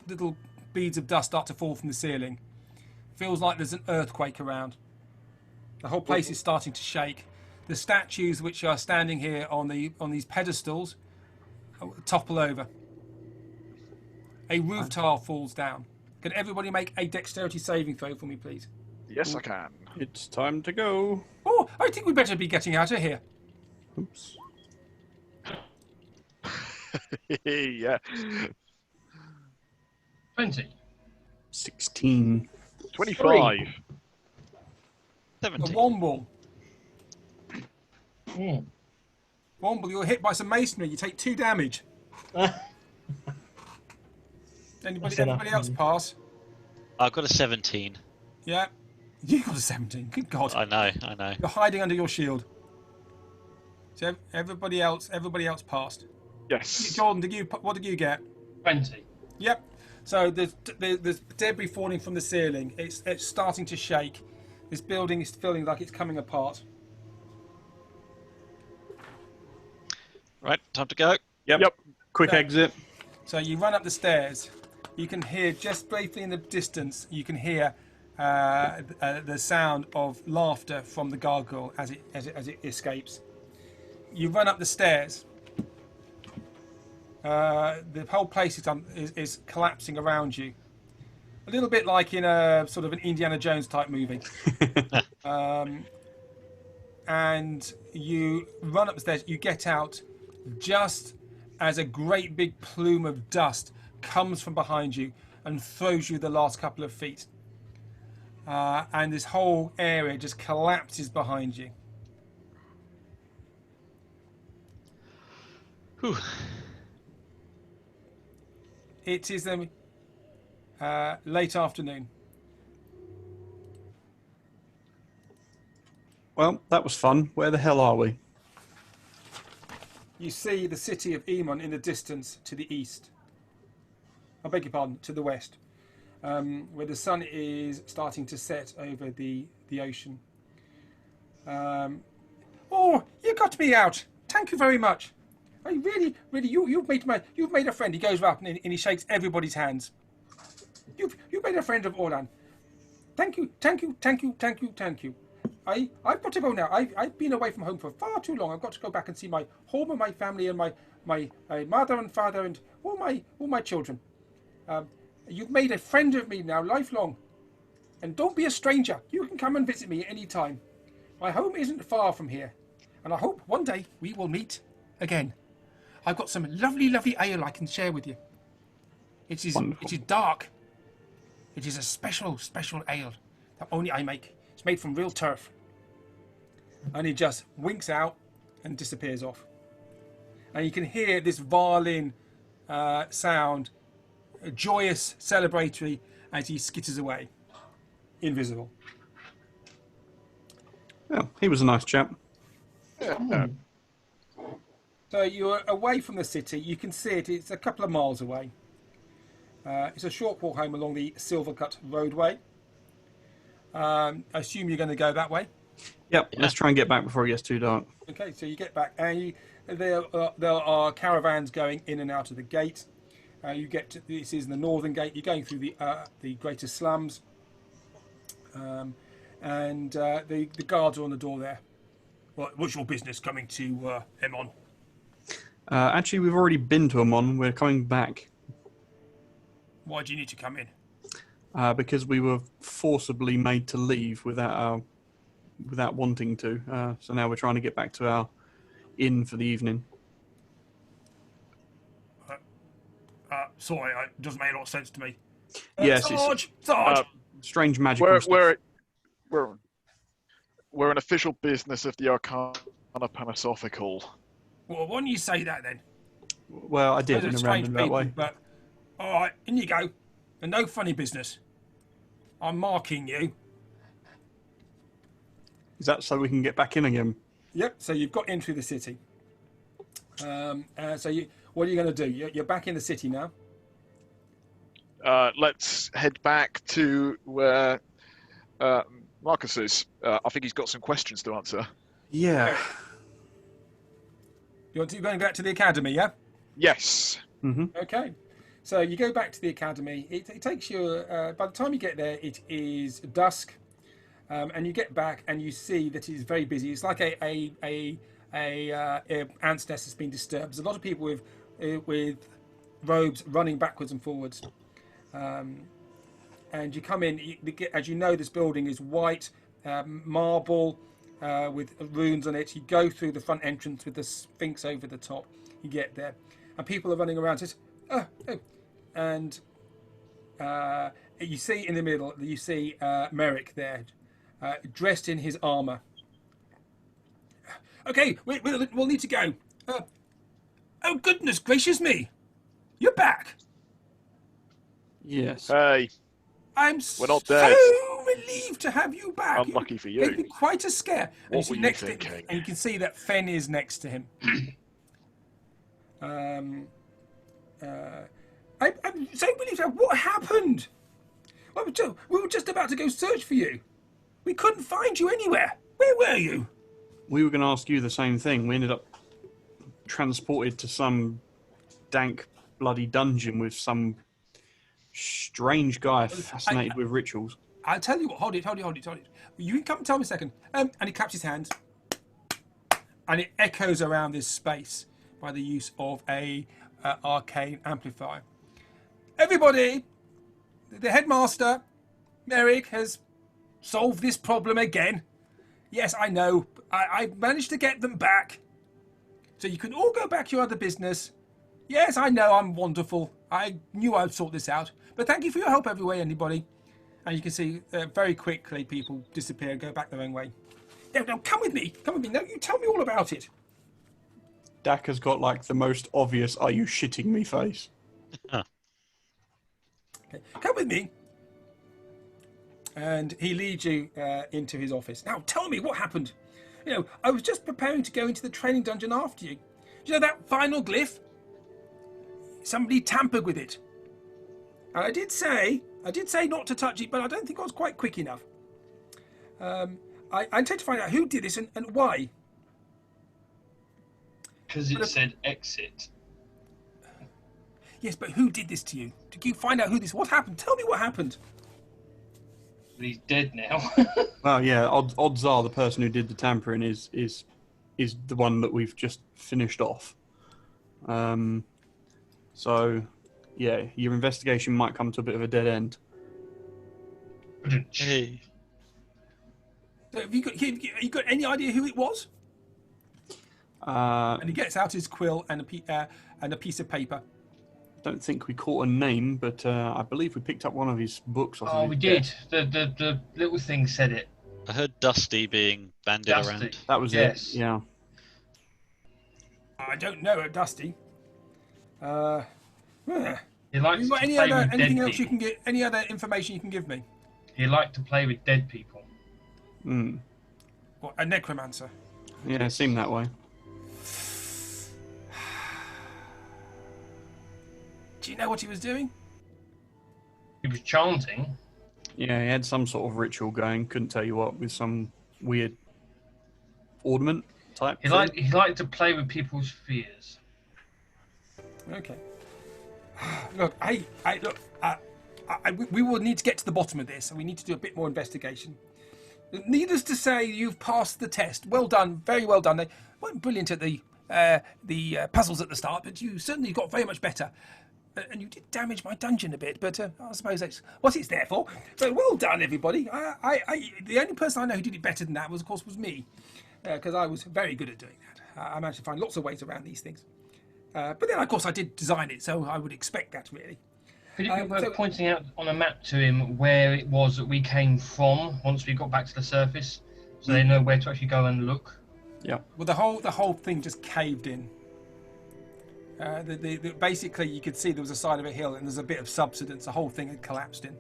S1: little beads of dust start to fall from the ceiling. Feels like there's an earthquake around. The whole place is starting to shake. The statues which are standing here on these pedestals topple over. A roof tile falls down. Can everybody make a dexterity saving throw for me, please?
S5: Yes, I can.
S3: It's time to go.
S1: Oh, I think we better be getting out of here.
S3: Oops.
S5: Yeah.
S6: 20.
S3: 16.
S5: 25.
S2: 70.
S1: A Womble.
S4: Hmm.
S1: Womble, you're hit by some masonry. You take 2 damage.
S4: That's enough.
S1: Everybody else pass?
S2: I've got a 17.
S1: Yeah. You got a 17. Good God.
S2: I know.
S1: You're hiding under your shield. So everybody else passed.
S5: Yes.
S1: Jordan, what did you get?
S6: 20.
S1: Yep. So there's debris falling from the ceiling. It's starting to shake. This building is feeling like it's coming apart.
S2: Right, time to go.
S3: Yep. Quick
S1: Yeah.
S3: exit.
S1: So you run up the stairs. You can hear just briefly in the distance. You can hear the sound of laughter from the gargoyle as it escapes. You run up the stairs. The whole place is collapsing around you. A little bit like in a sort of an Indiana Jones type movie. And you run up the stairs. You get out just as a great big plume of dust comes from behind you and throws you the last couple of feet. And this whole area just collapses behind you.
S2: Whew.
S1: It is late afternoon.
S3: Well, that was fun. Where the hell are we?
S1: You see the city of Emon in the distance to the east. I beg your pardon, to the west, where the sun is starting to set over the ocean. Oh, you got me out! Thank you very much. I really, you've made a friend. He goes up and he shakes everybody's hands. You've made a friend of Orlan. Thank you. I've got to go now. I've been away from home for far too long. I've got to go back and see my home and my family and my mother and father and all my children. You've made a friend of me now, lifelong. And don't be a stranger. You can come and visit me at any time. My home isn't far from here, and I hope one day we will meet again. I've got some lovely ale I can share with you. It is dark. It is a special ale that only I make. It's made from real turf. And he just winks out and disappears off. And you can hear this violin sound, joyous, celebratory, as he skitters away, invisible.
S3: Well, he was a nice chap.
S5: Yeah.
S1: So you're away from the city. You can see it. It's a couple of miles away. It's a short walk home along the Silvercut roadway. I assume you're going to go that way.
S3: Yep.
S2: Yeah.
S3: Let's try and get back before it gets too dark.
S1: Okay, so you get back, and there are caravans going in and out of the gate. You get to, this is the northern gate. You're going through the greater slums, and the guards are on the door there. What's your business coming to Emon?
S3: Actually, we've already been to Amon. We're coming back
S1: Why do you need to come in?
S3: because we were forcibly made to leave without wanting to. So now we're trying to get back to our inn for the evening.
S1: Sorry, it doesn't make a lot of sense to me.
S3: Yes,
S1: Sarge!
S3: strange magical
S5: We're
S3: stuff.
S5: we're an official business of the Arcana Panasophical.
S1: Well, why don't you say that then?
S3: Well, I did
S1: Those are
S3: in a
S1: strange
S3: roundabout
S1: people,
S3: way.
S1: but all right, in you go. And no funny business. I'm marking you.
S3: Is that so we can get back in again?
S1: Yep. So you've got in through the city. What are you going to do? You're back in the city now.
S5: Let's head back to where Marcus is. I think he's got some questions to answer.
S3: Yeah.
S1: You're going back to the academy, yeah?
S5: Yes.
S1: Okay. So you go back to the academy. It takes you. By the time you get there, it is dusk, and you get back and you see that it is very busy. It's like a ant's nest has been disturbed. There's a lot of people with robes running backwards and forwards. And you come in. As you know, this building is white marble with runes on it. You go through the front entrance with the Sphinx over the top. You get there, and people are running around. And you see in the middle, you see Merrick there, dressed in his armor. Okay, we'll need to go. Oh, goodness gracious me! You're back!
S3: Yes.
S5: Hey,
S1: I'm
S5: We're not
S1: so
S5: dead.
S1: relieved to have you back.
S5: Unlucky for
S1: Gave
S5: you.
S1: me quite a scare. And
S5: What
S1: see
S5: were you
S1: next
S5: thinking?
S1: and you can see that Fen is next to him. I'm so relieved. What happened? We were just about to go search for you. We couldn't find you anywhere. Where were you?
S3: We were going to ask you the same thing. We ended up transported to some dank, bloody dungeon with some strange guy fascinated with rituals.
S1: I'll tell you what. Hold it. You can come tell me a second. And he claps his hands, and it echoes around this space by the use of a arcane amplifier. Everybody, the headmaster, Merrick, has solved this problem again. Yes, I know. I managed to get them back. So you can all go back to your other business. Yes, I know, I'm wonderful. I knew I'd sort this out. But thank you for your help everywhere, anybody. And you can see very quickly people disappear and go back their own way. No, come with me. No, you tell me all about it.
S3: Dak has got like the most obvious "Are you shitting me?" face.
S1: Okay, come with me. And he leads you into his office. Now, tell me what happened. You know, I was just preparing to go into the training dungeon after you. You know that final glyph? Somebody tampered with it. And I did say not to touch it, but I don't think I was quite quick enough. I intend to find out who did this and why.
S6: Because it said exit.
S1: Yes, but who did this to you? Did you find out who this? What happened? Tell me what happened.
S6: He's dead now.
S3: Well, yeah. Odds are the person who did the tampering is the one that we've just finished off. So, yeah, your investigation might come to a bit of a dead end.
S2: Hey.
S1: So have you got any idea who it was? And he gets out his quill and a piece of paper.
S3: Don't think we caught a name, but I believe we picked up one of his books. Off
S6: Oh,
S3: of
S6: we
S3: his
S6: did.
S3: desk.
S6: The little thing said it.
S2: I heard Dusty being bandied
S6: Dusty.
S2: around.
S3: That was
S6: Yes.
S3: it. Yeah.
S1: I don't know, Dusty. Yeah.
S6: He likes
S1: You
S6: to
S1: got any
S6: play
S1: other
S6: with
S1: anything
S6: dead
S1: else you
S6: people.
S1: can get? Any other information you can give me?
S6: He liked to play with dead people.
S3: Hmm.
S1: What, a necromancer?
S3: Yeah, it seemed that way.
S1: Do you know what he was doing?
S6: He was chanting.
S3: Yeah, he had some sort of ritual going. Couldn't tell you what, with some weird ornament type
S6: He
S3: thing.
S6: liked to play with people's fears.
S1: Okay. Look, look. We will need to get to the bottom of this, and we need to do a bit more investigation. Needless to say, you've passed the test. Well done, very well done. They weren't brilliant at the puzzles at the start, but you certainly got very much better. And you did damage my dungeon a bit, but I suppose that's what it's there for. So well done, everybody. The only person I know who did it better than that was, of course, me, because I was very good at doing that. I managed to find lots of ways around these things. But then, of course, I did design it, so I would expect that, really.
S6: Could it be worth pointing out on a map to him where it was that we came from once we got back to the surface, so they know where to actually go and look?
S3: Yeah.
S1: Well, the whole thing just caved in. Basically, you could see there was a side of a hill, and there's a bit of subsidence. The whole thing had collapsed in.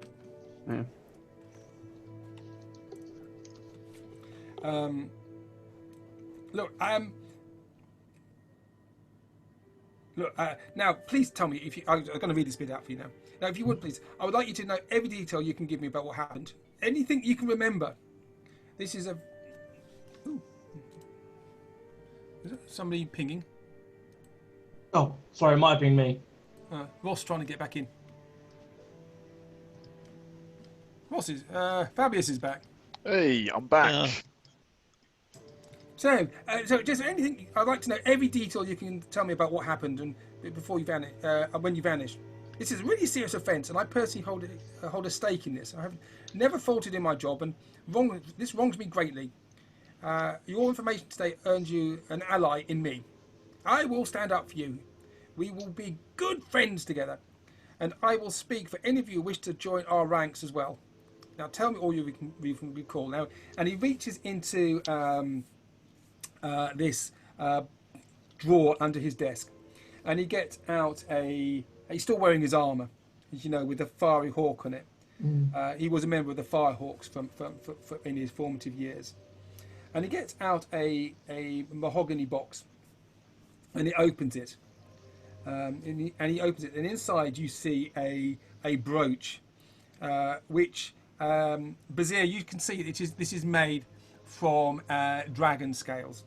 S3: Yeah.
S1: Look, now, please tell me if you. I'm going to read this bit out for you now. Now, if you would, please, I would like you to know every detail you can give me about what happened. Anything you can remember. This is a. Ooh. Is it somebody pinging?
S4: Oh, sorry, it might have been me.
S1: Ross trying to get back in. Fabius is back.
S5: Hey, I'm back.
S1: So just anything. I'd like to know every detail you can tell me about what happened and before you vanished, when you vanished. This is a really serious offence, and I personally hold a stake in this. I have never faulted in my job, and this wrongs me greatly. Your information today earns you an ally in me. I will stand up for you. We will be good friends together, and I will speak for any of you who wish to join our ranks as well. Now, tell me all you can recall now. And he reaches into this drawer under his desk, and he gets out he's still wearing his armour, you know, with the fiery hawk on it. He was a member of the Firehawks from in his formative years. And he gets out a mahogany box, and he opens it. And he opens it, and inside you see a brooch, which Bazir, you can see this is made from dragon scales.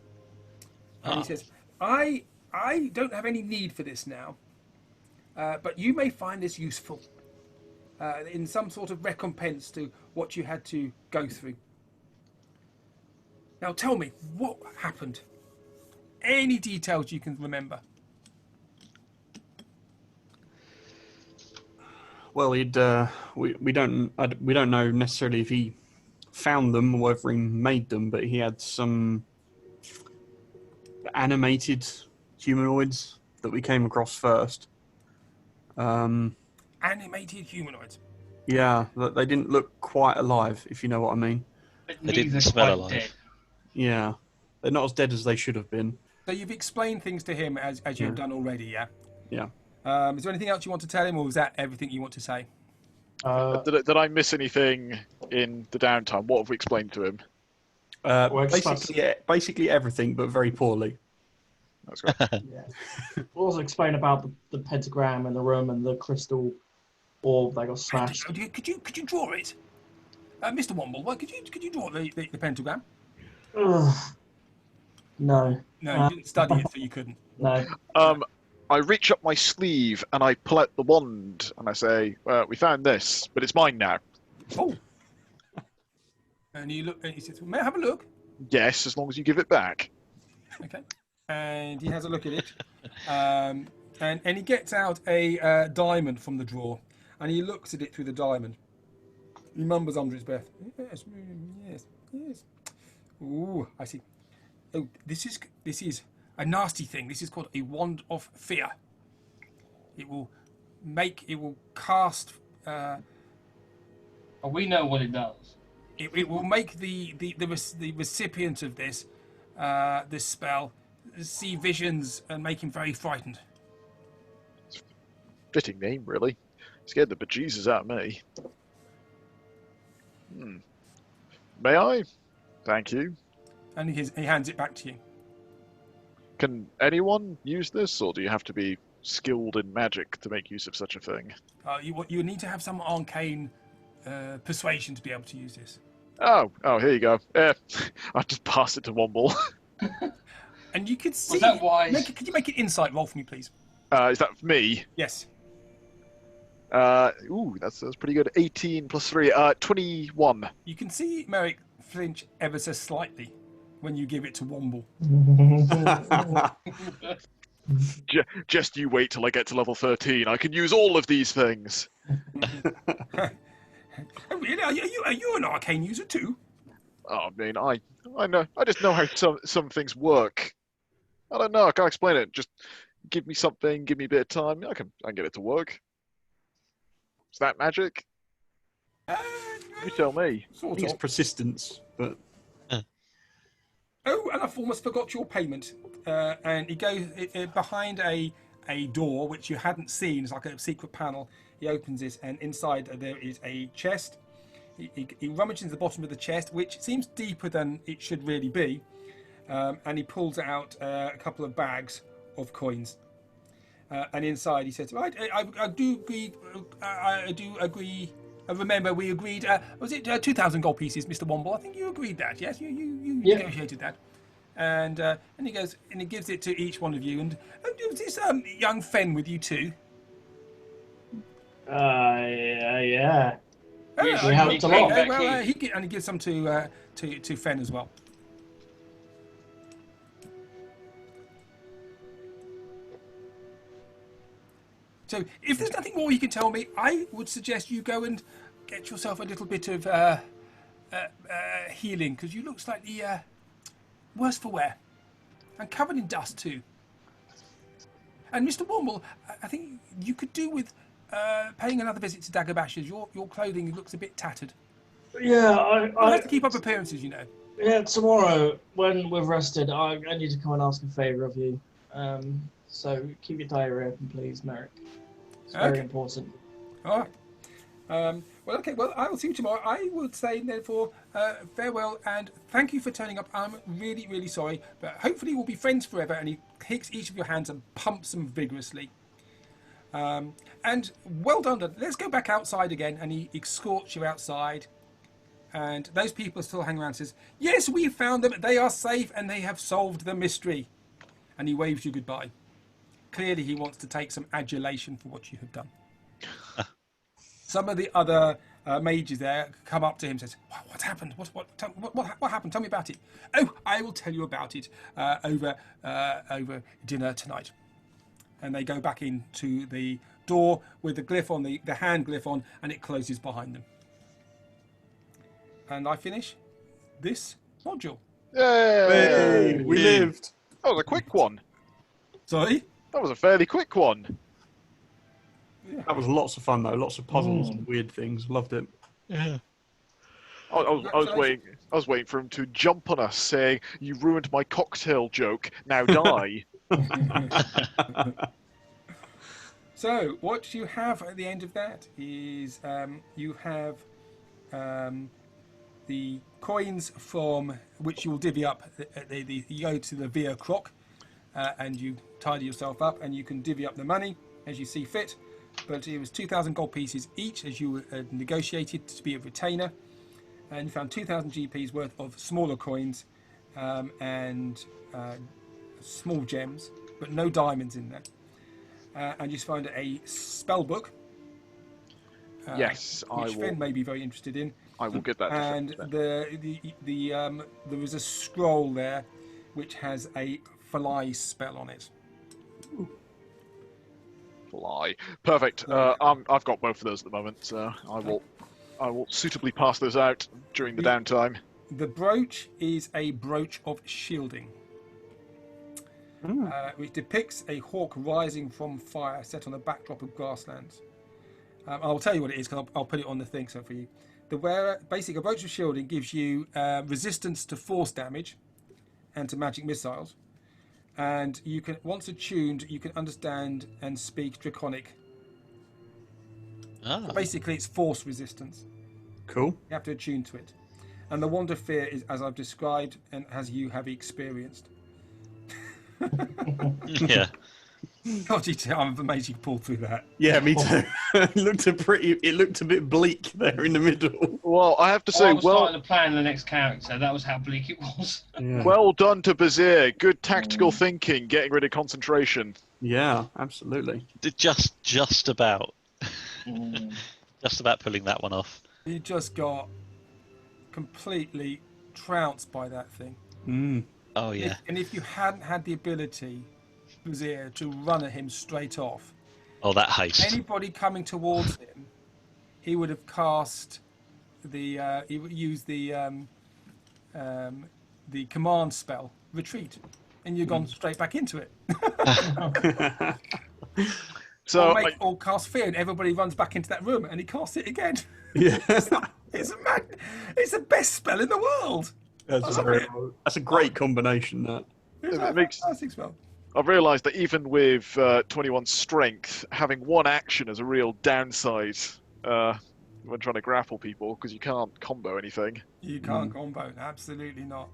S1: And he says, I don't have any need for this now, but you may find this useful in some sort of recompense to what you had to go through. Now tell me, what happened? Any details you can remember?
S3: Well, we don't know necessarily if he found them or whether he made them, but he had some animated humanoids that we came across first.
S1: Animated humanoids.
S3: Yeah, they didn't look quite alive, if you know what I mean.
S6: But
S2: They didn't
S6: neither
S2: smell
S6: quite
S2: alive.
S6: dead.
S3: Yeah, they're not as dead as they should have been.
S1: So you've explained things to him as you've done already, yeah?
S3: Yeah.
S1: Is there anything else you want to tell him, or is that everything you want to say?
S5: Did I miss anything in the downtime? What have we explained to him?
S3: Basically everything, but very poorly.
S5: That's great.
S4: Yeah. We'll also explain about the pentagram in the room and the crystal orb that got smashed.
S1: Could you draw it, Mr. Womble? What could you draw the pentagram?
S4: Ugh. No.
S1: No, you didn't study it, so you couldn't.
S4: No.
S5: I reach up my sleeve and I pull out the wand and I say, "We found this, but it's mine now."
S1: Oh. And you look, and he says, "May I have a look?"
S5: Yes, as long as you give it back.
S1: Okay. And he has a look at it, and he gets out a diamond from the drawer, and he looks at it through the diamond. He mumbles under his breath, yes. Ooh, I see. Oh, this is a nasty thing. This is called a wand of fear. It will cast.
S6: We know what it does.
S1: It will make the recipient of this spell see visions and make him very frightened.
S5: Fitting name, really. Scared the bejesus out of me. May I? Thank you.
S1: And he hands it back to you.
S5: Can anyone use this, or do you have to be skilled in magic to make use of such a thing?
S1: You need to have some arcane persuasion to be able to use this.
S5: Oh, here you go. I'll just pass it to Womble.
S1: And you could see.
S6: Was that wise?
S1: Could you make an insight roll for me, please?
S5: Is that for me?
S1: Yes.
S5: That's pretty good. 18 plus 3, 21.
S1: You can see Merrick flinch ever so slightly when you give it to Womble.
S5: Just you wait till I get to level 13. I can use all of these things.
S1: Oh, really? Are you an arcane user too?
S5: Oh, I mean, I know. I just know how some things work. I don't know. I can't explain it. Just give me something. Give me a bit of time. I can get it to work. Is that magic? You tell me.
S3: I think it's persistence, but
S1: Oh, and I've almost forgot your payment. And he goes behind a door which you hadn't seen. It's like a secret panel. He opens it, and inside there is a chest. He rummages into the bottom of the chest, which seems deeper than it should really be. And he pulls out a couple of bags of coins. And inside he says, "Right, I do agree. I do agree. Remember, we agreed. Was it 2,000 gold pieces, Mr. Womble? I think you agreed that. Yes, you negotiated that." And he goes and he gives it to each one of you. And was this young Fen with you too?
S4: Yeah.
S1: Oh,
S6: We
S1: okay,
S4: helped a lot.
S1: okay, well, he gives some to Fen as well. So, if there's nothing more you can tell me, I would suggest you go and get yourself a little bit of healing, because you look slightly worse for wear and covered in dust too. And Mr. Womble, I think you could do with paying another visit to Dagobash's. Your clothing looks a bit tattered.
S4: Yeah,
S1: I have to keep up appearances, you know.
S4: Yeah, tomorrow when we've rested, I need to come and ask a favour of you. So keep your diary open, please, Merrick. It's very important.
S1: All right. Well, okay. Well, I will see you tomorrow. I would say, therefore, farewell and thank you for turning up. I'm really, really sorry, but hopefully we'll be friends forever. And he takes each of your hands and pumps them vigorously. And well done. Let's go back outside again. And he escorts you outside. And those people still hang around and says, "Yes, we found them. They are safe and they have solved the mystery." And he waves you goodbye. Clearly, he wants to take some adulation for what you have done. Some of the other mages there come up to him and says, "What's happened? What happened? Tell me about it." "Oh, I will tell you about it over dinner tonight." And they go back into the door with the glyph on the hand glyph on, and it closes behind them. And I finish this module.
S5: Yay!
S3: we lived.
S5: That was a quick one.
S1: Sorry?
S5: That was a fairly quick one.
S3: That was lots of fun though. Lots of puzzles and weird things. Loved it.
S2: Yeah.
S5: I was waiting for him to jump on us, saying, "You ruined my cocktail joke. Now die."
S1: So, what you have at the end of that is you have the coins from which you will divvy up. You go to the Via Croc and you tidy yourself up, and you can divvy up the money as you see fit. But it was 2,000 gold pieces each, as you negotiated to be a retainer. And you found 2,000 GPs worth of smaller coins and small gems, but no diamonds in there. And you find a spell book.
S5: Yes, I
S1: which
S5: will.
S1: Finn may be very interested in.
S5: I will get that.
S1: And there is a scroll there, which has a fly spell on it.
S5: Fly. Perfect. I've got both of those at the moment, so I will suitably pass those out during the downtime.
S1: The brooch is a brooch of shielding, which depicts a hawk rising from fire set on a backdrop of grasslands. I'll tell you what it is because I'll put it on the thing so for you. The wearer, basically, a brooch of shielding gives you resistance to force damage and to magic missiles. And you can, once attuned, you can understand and speak Draconic.
S2: Ah.
S1: So basically, it's force resistance.
S3: Cool.
S1: You have to attune to it. And the wand of fear is, as I've described, and as you have experienced.
S2: Yeah.
S1: God, I'm amazed you pulled through that.
S3: Yeah, me too. It looked a bit bleak there in the middle.
S5: Well, I have to
S6: I
S5: say,
S6: was starting to plan the next character. That was how bleak it was.
S3: Yeah.
S5: well done to Bazir. Good tactical thinking, getting rid of concentration.
S3: Yeah, absolutely.
S2: Just about. Just about pulling that one off.
S1: You just got completely trounced by that thing.
S3: Mm.
S2: Oh yeah.
S1: And if you hadn't had the ability, Buzier, to run at him straight off,
S2: Oh, that haste.
S1: anybody coming towards him, he would have cast he would use the command spell retreat, and you've gone straight back into it.
S5: So,
S1: or cast fear, and everybody runs back into that room, and he casts it again.
S3: Yeah.
S1: It's the best spell in the world.
S3: That's a great combination, that.
S1: It's
S5: It
S1: a
S5: makes-
S1: fantastic spell.
S5: I've realised that even with 21 strength, having one action is a real downside when trying to grapple people, because you can't combo anything.
S1: You can't combo, absolutely not.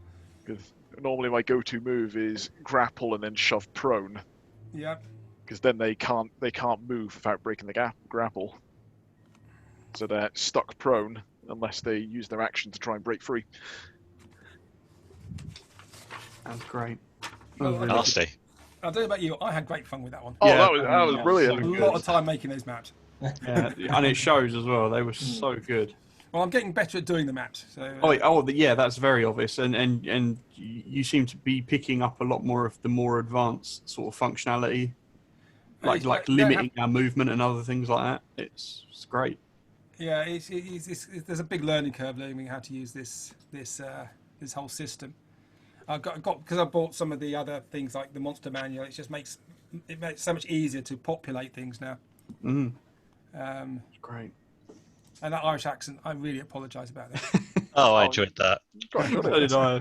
S5: Because normally my go-to move is grapple and then shove prone,
S1: Yep.
S5: because then they can't move without breaking the grapple. So they're stuck prone unless they use their action to try and break free.
S3: That's great.
S2: Nasty.
S1: I don't know about you, I had great fun with that one.
S5: Oh,
S3: Yeah,
S5: that was brilliant.
S1: A lot of time making those maps.
S3: Yeah, and it shows as well. They were so good.
S1: Well, I'm getting better at doing the maps. So,
S3: Yeah, that's very obvious. And you seem to be picking up a lot more of the more advanced sort of functionality, like limiting our movement and other things like that. It's great.
S1: yeah, there's a big learning curve learning how to use this whole system. I got because I bought some of the other things like the monster manual. It just makes it so much easier to populate things now.
S3: Mm. It's great.
S1: And that Irish accent, I really apologise about that.
S2: Oh, I enjoyed that.
S3: So did I.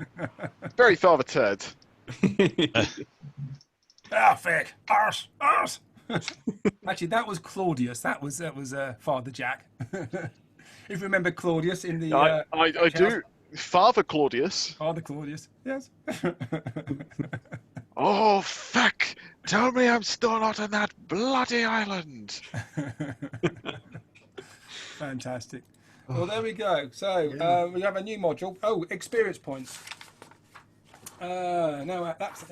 S5: Very Father Ted.
S1: Fake, arse. Actually, that was Claudius. That was Father Jack. If you remember Claudius in the
S5: I do. Father Claudius.
S1: Father Claudius, yes.
S5: Oh, fuck! Tell me I'm still not on that bloody island.
S1: Fantastic. Well, there we go. So we have a new module. Oh, experience points. No, that's.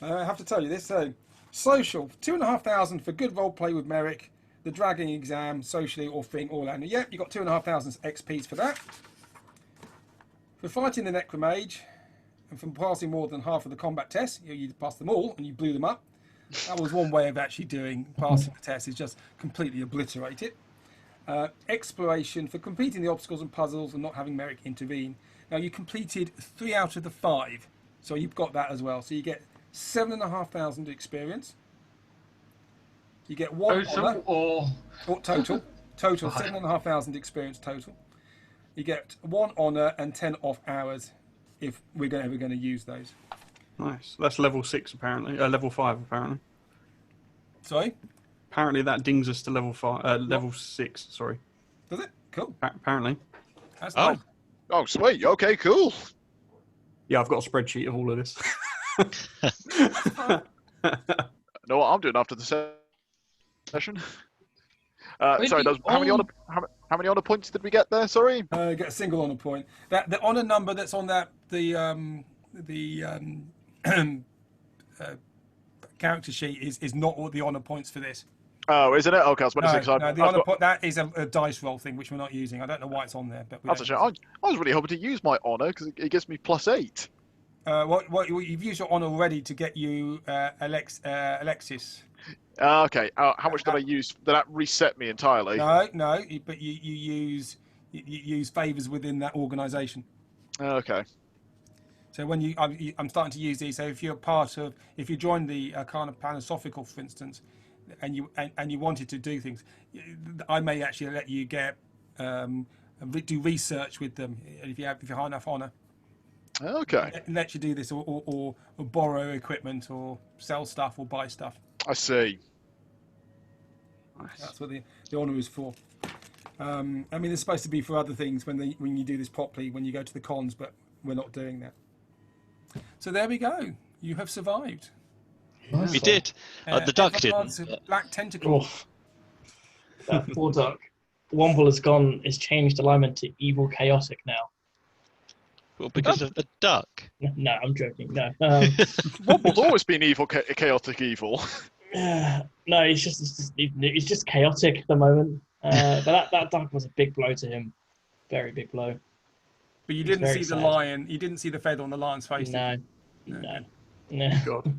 S1: I have to tell you this. So, social 2,500 for good role play with Merrick, the dragging exam, socially or thing all out. Yep, you got 2,500 XPs for that. For fighting the Necromage, and from passing more than half of the combat tests, you passed them all and you blew them up. That was one way of actually passing the test, is just completely obliterate it. Exploration for completing the obstacles and puzzles and not having Merrick intervene. Now you completed 3 out of the 5, so you've got that as well. So you get 7,500 experience. You get 1 honor,
S6: or
S1: total 7,500 experience total. You get 1 honor and 10 off hours if we're ever going to use those.
S3: Nice. That's level 6 apparently. Level 5 apparently.
S1: Sorry?
S3: Apparently that dings us to level 5. Level 6. Sorry.
S1: Does it? Cool.
S3: Apparently.
S1: That's
S2: Oh.
S1: nice.
S5: Oh, sweet. Okay, cool.
S3: Yeah, I've got a spreadsheet of all of this.
S5: Know what I'm doing after the session?
S6: When
S5: Sorry,
S6: you-
S5: how many honor points did we get there? Sorry.
S1: Get a single honor point. That the honor number that's on that character sheet is not all the honor points for this.
S5: Oh, isn't it? Okay, I was about to say. 'Cause
S1: No, the honor point, that is a dice roll thing which we're not using. I don't know why it's on there, but we
S5: That's
S1: don't
S5: a shame.
S1: use it.
S5: I was really hoping to use my honor because it gives me +8.
S1: What you've used your honor already to get you Alexis.
S5: Okay. How much did I use? Did that reset me entirely?
S1: No, but you use favors within that organisation.
S5: Okay.
S1: So when I'm starting to use these. So if you join the kind of Panasophical, for instance, and you wanted to do things, I may actually let you get do research with them if you have high enough honor.
S5: Okay.
S1: It lets you do this, or borrow equipment, or sell stuff, or buy stuff.
S5: I see.
S3: Nice.
S1: That's what the honor is for. I mean, it's supposed to be for other things when you do this properly, when you go to the cons, but we're not doing that. So there we go. You have survived.
S4: Nice
S2: We
S4: one.
S2: did. The duck
S1: Everard's
S2: didn't.
S1: black tentacle.
S4: Oof. That poor duck. Womble has gone. It's changed alignment to evil chaotic now.
S2: Well, because of the duck.
S4: No, I'm joking. No.
S5: Wobble's always been evil, chaotic evil.
S4: No, it's just chaotic at the moment. But that duck was a big blow to him. Very big blow.
S1: But you
S4: He's
S1: didn't
S4: very
S1: see the
S4: sad.
S1: lion. You didn't see the feather on the lion's face. did you?
S4: No.
S3: God.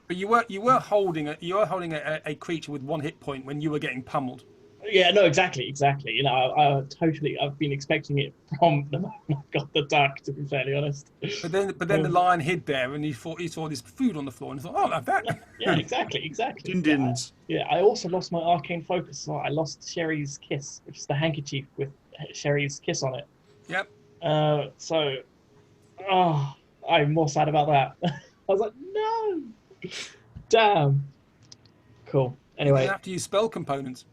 S1: But you were holding a creature with 1 hit point when you were getting pummeled.
S4: Yeah, no, exactly. You know, I've been expecting it from the moment I got the duck. To be fairly honest.
S1: But then the lion hid there, and he saw this food on the floor, and he thought, "Oh, I'll have that."
S4: Yeah, exactly.
S3: Din-dins.
S4: Yeah, I also lost my arcane focus. So I lost Sherry's kiss, which is the handkerchief with Sherry's kiss on it.
S1: Yep.
S4: I'm more sad about that. I was like, no, damn. Cool.
S1: You
S4: Anyway,
S1: have to use spell components,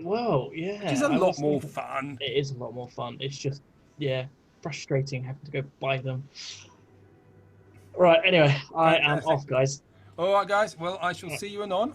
S4: well, yeah,
S1: which is a
S4: I
S1: lot
S4: was
S1: more
S4: thinking-
S1: fun.
S4: It is a lot more fun. It's just, yeah, frustrating having to go buy them. Right. Anyway, I am
S1: Fantastic.
S4: off, guys.
S1: All right, guys. Well, I shall see you anon.